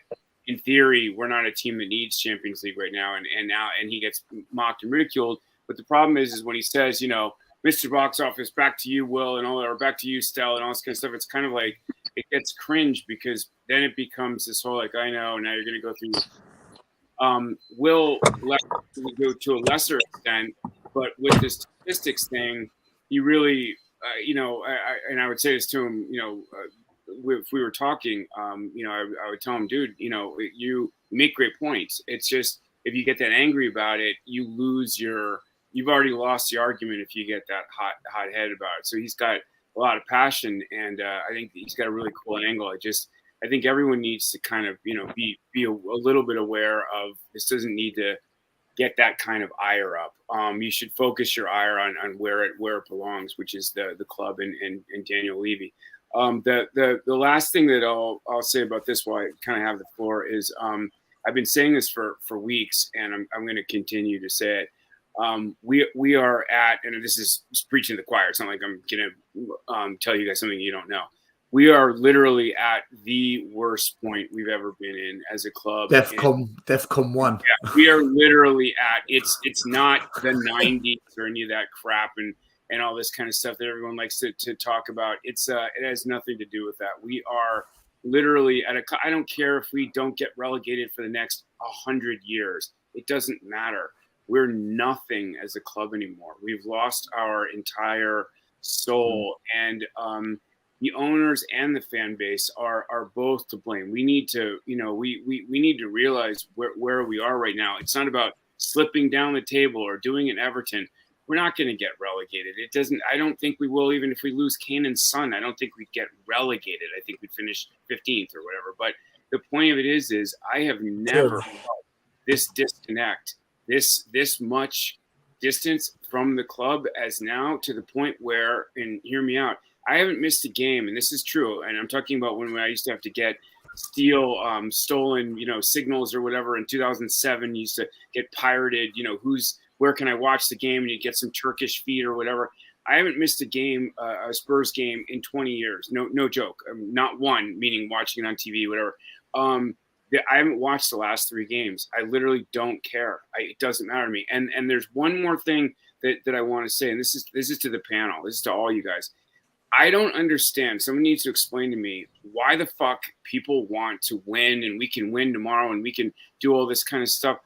[SPEAKER 11] in theory, we're not a team that needs Champions League right now. And he gets mocked and ridiculed. But the problem is when he says, Mr. Box Office, back to you, Will, or back to you, Stell, and all this kind of stuff, it's kind of like it gets cringe because then it becomes this whole like, I know, now you're going to go through. Will go to a lesser extent, but with this statistics thing, he really, and I would say this to him, if we were talking, I would tell him, dude, you make great points. It's just if you get that angry about it, you've already lost the argument if you get that hot head about it. So he's got a lot of passion, and I think he's got a really cool angle. I think everyone needs to kind of be a little bit aware of this. Doesn't need to get that kind of ire up. You should focus your ire on where it belongs, which is the club and Daniel Levy. The last thing that I'll say about this while I kind of have the floor is I've been saying this for weeks, and I'm going to continue to say it. We are at, and this is preaching to the choir. It's not like I'm going to tell you guys something you don't know. We are literally at the worst point we've ever been in as a club.
[SPEAKER 2] DEFCON 1.
[SPEAKER 11] Yeah, we are literally at. It's not the 90s or any of that crap and all this kind of stuff that everyone likes to talk about. It has nothing to do with that. We are literally at I don't care if we don't get relegated for the next 100 years. It doesn't matter. We're nothing as a club anymore. We've lost our entire soul, and the owners and the fan base are both to blame. We need to, we need to realize where we are right now. It's not about slipping down the table or doing it Everton. We're not going to get relegated. I don't think we will, even if we lose Kane and Son. I don't think we'd get relegated. I think we'd finish 15th or whatever. But the point of it is I have never felt this disconnect, this much distance from the club as now, to the point where, and hear me out, I haven't missed a game, and this is true. And I'm talking about when I used to have to steal stolen, signals or whatever in 2007. Used to get pirated. Where can I watch the game? And you get some Turkish feed or whatever. I haven't missed a game, a Spurs game, in 20 years. No joke. Not one, meaning watching it on TV, whatever. I haven't watched the last 3 games. I literally don't care. It doesn't matter to me. And there's one more thing that I want to say, and this is to the panel. This is to all you guys. I don't understand. Someone needs to explain to me why the fuck people want to win, and we can win tomorrow and we can do all this kind of stuff.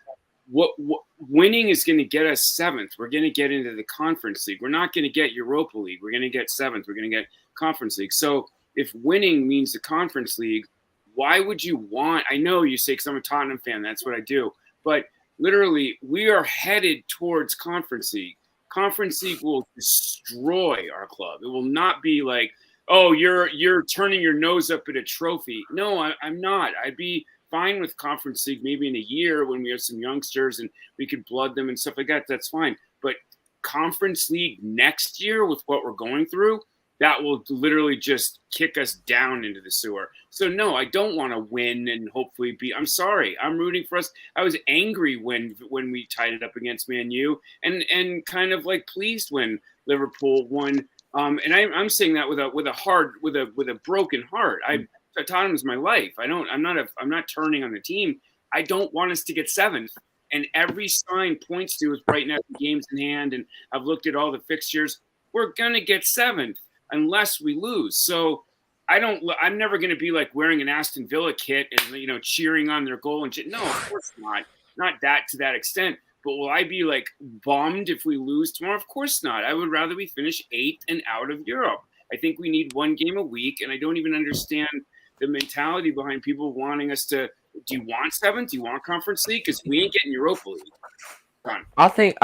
[SPEAKER 11] What winning is going to get us 7th. We're going to get into the Conference League. We're not going to get Europa League. We're going to get 7th. We're going to get Conference League. So if winning means the Conference League, why would you want? I know you say because I'm a Tottenham fan, that's what I do. But literally, we are headed towards Conference League. Conference League will destroy our club. It will not be like, oh, you're turning your nose up at a trophy. No, I'm not. I'd be fine with Conference League maybe in a year when we have some youngsters and we could blood them and stuff like that. That's fine. But Conference League next year with what we're going through, that will literally just kick us down into the sewer. So no, I don't want to win and hopefully beat. I'm sorry. I'm rooting for us. I was angry when we tied it up against Man U, and kind of like pleased when Liverpool won. And I'm saying that with a broken heart. Tottenham's my life. I'm not turning on the team. I don't want us to get seventh. And every sign points to is right now the game's in hand. And I've looked at all the fixtures. We're gonna get seventh unless we lose. So I'm never going to be like wearing an Aston Villa kit and, cheering on their goal and shit. No, of course not that to that extent. But will I be like bummed if we lose tomorrow? Of course not. I would rather we finish 8th and out of Europe. I think we need one game a week. And I don't even understand the mentality behind people wanting us to, do you want 7th? Do you want Conference League? Because we ain't getting Europa League. Done.
[SPEAKER 10] I think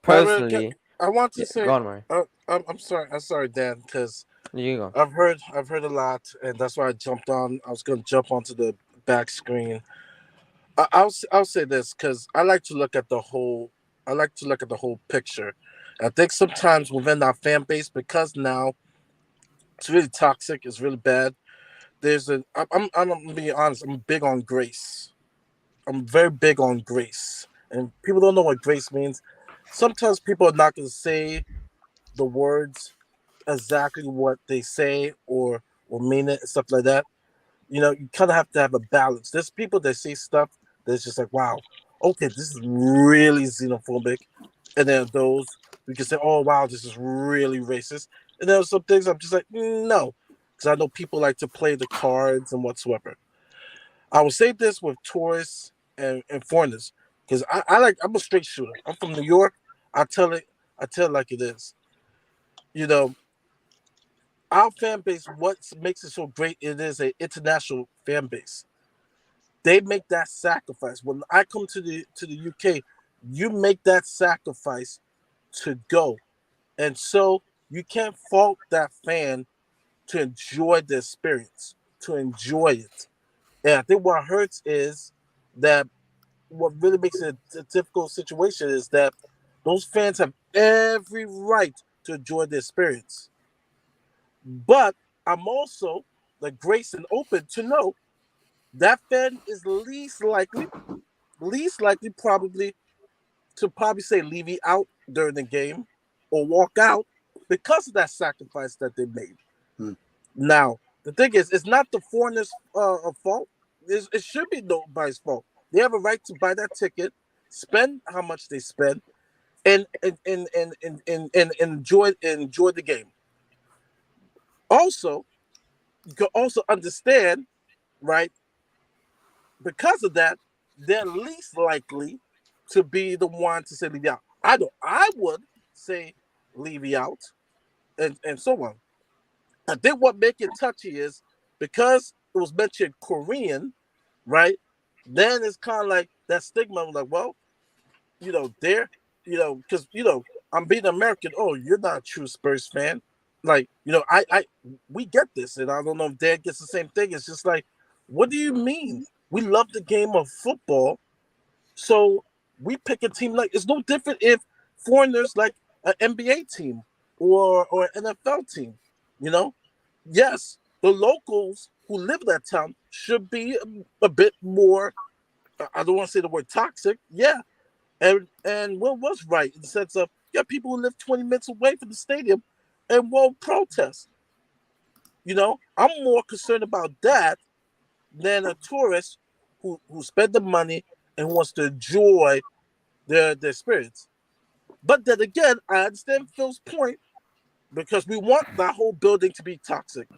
[SPEAKER 10] personally,
[SPEAKER 9] I want to say,
[SPEAKER 10] go on, Murray.
[SPEAKER 9] I'm sorry, Dan, because
[SPEAKER 10] you go.
[SPEAKER 9] I've heard a lot, and that's why I jumped on. I was going to jump onto the back screen. I'll say this because I like to look at the whole. I like to look at the whole picture. I think sometimes within our fan base, because now it's really toxic, it's really bad. I'm being honest. I'm big on grace. I'm very big on grace, and people don't know what grace means. Sometimes people are not going to say the words exactly what they say or mean it and stuff like that. You kind of have to have a balance. There's people that say stuff that's just like, wow, okay, this is really xenophobic. And then those we can say, oh, wow, this is really racist. And there are some things I'm just like, no, because I know people like to play the cards and whatsoever. I will say this with tourists and foreigners, because I'm a straight shooter. I'm from New York. I tell it like it is. Our fan base, what makes it so great, it is an international fan base. They make that sacrifice. When I come to the UK, you make that sacrifice to go. And so you can't fault that fan to enjoy the experience, to enjoy it. And I think what hurts is that what really makes it a difficult situation is that those fans have every right to enjoy the experience. But I'm also the grace and open to know that fan is least likely probably say leave me out during the game or walk out because of that sacrifice that they made. Now, the thing is, it's not the foreigners' fault. It should be nobody's fault. They have a right to buy that ticket, spend how much they spend, and enjoy the game. Also, you can also understand, right? Because of that, they're least likely to be the one to say leave you out. I would say leave you out, and so on. I think what makes it touchy is because it was mentioned Korean, right? Then it's kind of like that stigma. I'm like, well, they're, because I'm being American. Oh, you're not a true Spurs fan. Like, we get this, and I don't know if Dad gets the same thing. It's just like, what do you mean? We love the game of football, so we pick a team. Like, it's no different if foreigners like an NBA team or an NFL team. Yes, the locals who live in that town should be a bit more. I don't want to say the word toxic. Yeah, and Will was right in the sense of people who live 20 minutes away from the stadium and won't protest. I'm more concerned about that than a tourist who spent the money and who wants to enjoy their experience. But then again, I understand Phil's point because we want that whole building to be toxic.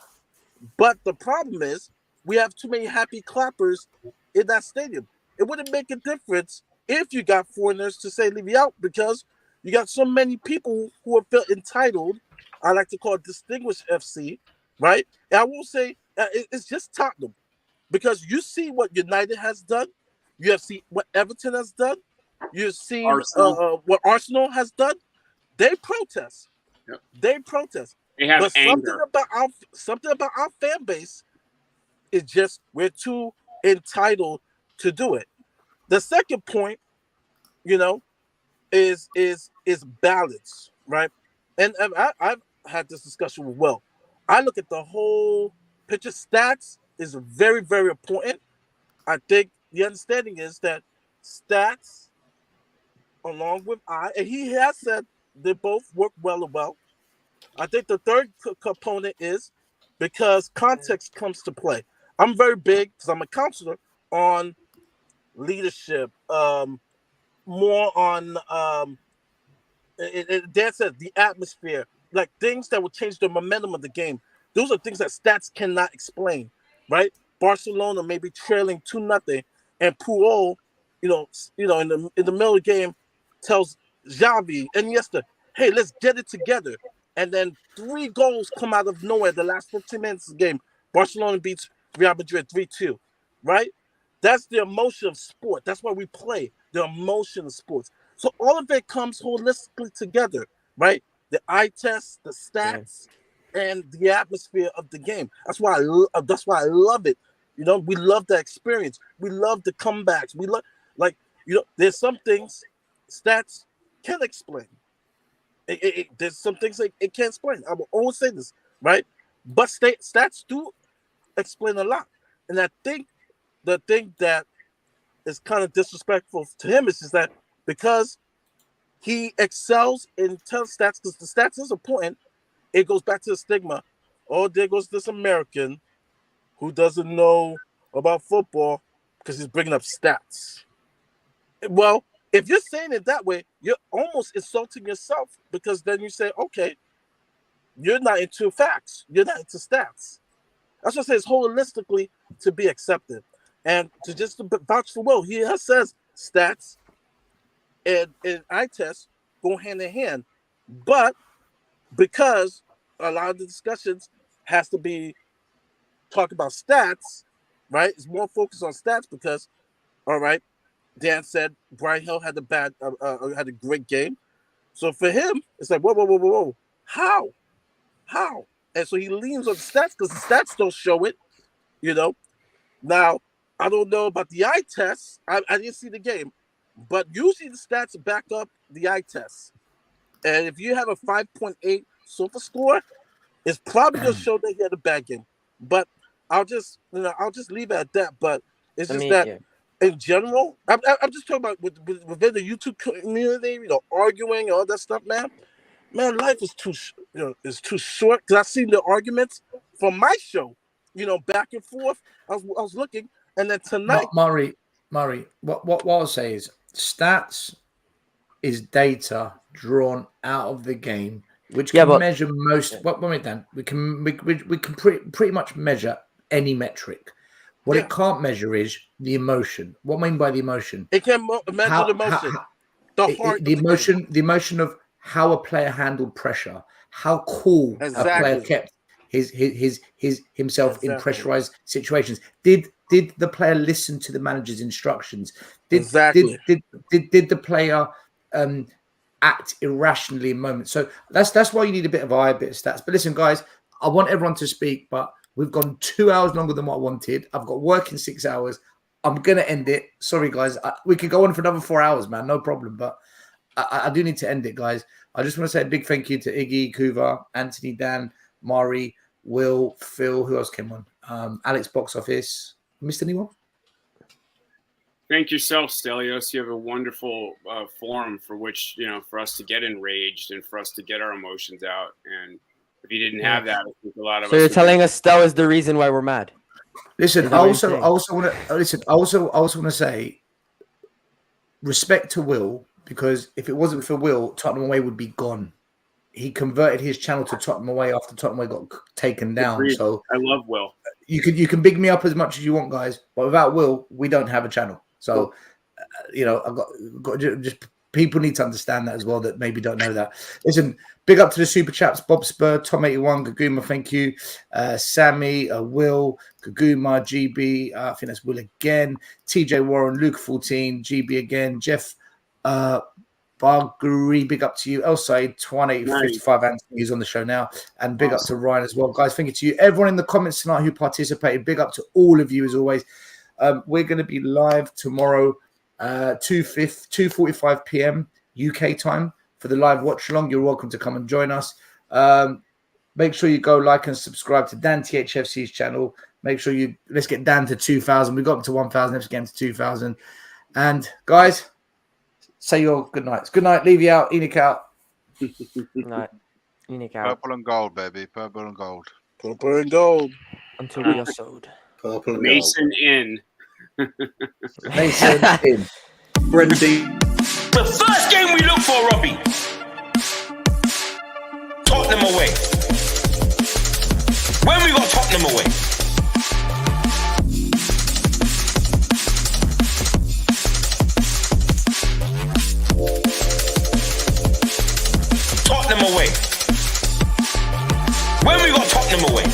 [SPEAKER 9] But the problem is we have too many happy clappers in that stadium. It wouldn't make a difference if you got foreigners to say leave you out because you got so many people who have felt entitled. I like to call it distinguished FC, right? And I will say it's just Tottenham because you see what United has done. You have seen what Everton has done. You've seen what Arsenal has done. They protest.
[SPEAKER 11] Yep.
[SPEAKER 9] They protest.
[SPEAKER 11] They have
[SPEAKER 9] but
[SPEAKER 11] anger.
[SPEAKER 9] Something about our fan base is just we're too entitled to do it. The second point, is balance, right? And I've had this discussion with Will. I look at the whole picture. Stats is very, very important. I think the understanding is that stats, along with and he has said they both work well. I think the third component is because context comes to play. I'm very big, because I'm a counselor, on leadership, more on Dan said the atmosphere, like things that will change the momentum of the game. Those are things that stats cannot explain, right? Barcelona may be trailing 2-0, and Puyol, in the middle of the game, tells Xavi and Iniesta, "Hey, let's get it together." And then 3 goals come out of nowhere the last 15 minutes of the game. Barcelona beats Real Madrid 3-2, right? That's the emotion of sport. That's why we play, the emotion of sports. So all of it comes holistically together, right? The eye test, the stats, and the atmosphere of the game. That's why I love it. We love the experience. We love the comebacks. We love, there's some things stats can't explain. There's some things it can't explain. I will always say this, right? But stats do explain a lot. And I think the thing that is kind of disrespectful to him is just that because he excels in stats, because the stats is important, it goes back to the stigma. Oh, there goes this American who doesn't know about football because he's bringing up stats. Well, if you're saying it that way, you're almost insulting yourself, because then you say, okay, you're not into facts. You're not into stats. That's what I say, it's holistically to be accepted. And to vouch for Will, he says stats and eye test go hand in hand. But because a lot of the discussions has to be talk about stats, right? It's more focused on stats because, all right, Dan said Brian Hill had a great game. So for him, it's like, whoa. How? And so he leans on the stats because the stats don't show it, Now, I don't know about the eye test. I didn't see the game. But usually the stats back up the eye test. And if you have a 5.8 SOFA score, it's probably going to show that he had a bad game. But I'll just leave it at that. But it's just in general, I'm just talking about within the YouTube community, arguing and all that stuff, man. Man, life is too short. Because I've seen the arguments from my show, back and forth. I was looking, and then tonight,
[SPEAKER 2] Murray. What I'll say is stats is data drawn out of the game, which can measure most. Wait, Dan. We can pretty much measure any metric. What it can't measure is the emotion. What I mean by the emotion?
[SPEAKER 9] It can measure the emotion.
[SPEAKER 2] The emotion of how a player handled pressure, how cool a player kept himself in pressurized situations. Did the player listen to the manager's instructions? Did the player act irrationally in moments? So that's why you need a bit of eye, a bit of stats. But listen, guys, I want everyone to speak, but we've gone 2 hours longer than what I wanted. I've got work in 6 hours. I'm going to end it. Sorry, guys. We could go on for another 4 hours, man. No problem. But I do need to end it, guys. I just want to say a big thank you to Iggy, Kuva, Anthony, Dan, Mari, Will, Phil. Who else came on? Alex, box office. Missed anyone?
[SPEAKER 11] Thank yourself, Stelios. You have a wonderful forum for which, for us to get enraged and for us to get our emotions out. And if you didn't have that, I think a lot of us.
[SPEAKER 10] So you're telling us Stel is the reason why we're mad?
[SPEAKER 2] Listen, I also want to say respect to Will, because if it wasn't for Will, Tottenham Away would be gone. He converted his channel to Tottenham Away after Tottenham Away got taken down.
[SPEAKER 11] Agreed.
[SPEAKER 2] So
[SPEAKER 11] I love Will.
[SPEAKER 2] You can big me up as much as you want, guys, but without Will, we don't have a channel. So I've got just people need to understand that as well, that maybe don't know that. Listen, big up to the super chaps: Bob Spur, Tom81, Gaguma, thank you, Sammy, Will, Gaguma, GB, I think that's Will again, TJ Warren, Luke 14, GB again, Jeff Barguri, big up to you, Elside, 2855, Anthony is on the show now, and big up to Ryan as well, guys. Thank you to you, everyone in the comments tonight who participated. Big up to all of you as always. We're going to be live tomorrow, 2:45 p.m. UK time for the live watch along. You're welcome to come and join us. Make sure you go like and subscribe to Dan THFC's channel. Make sure let's get Dan to 2,000. We got up to 1,000. Let's get him to 2,000. And guys, say your good nights. Good night. Leave you out. Enoch out.
[SPEAKER 10] Good night. Enoch out.
[SPEAKER 7] Purple and gold, baby. Purple and gold.
[SPEAKER 9] Purple and gold.
[SPEAKER 10] Until we are sold.
[SPEAKER 3] Purple and
[SPEAKER 11] Mason in.
[SPEAKER 2] Mason in.
[SPEAKER 3] Brendy.
[SPEAKER 1] The first game we look for, Robbie. Tottenham away. When we got Tottenham away. Tottenham away. When we got Tottenham away.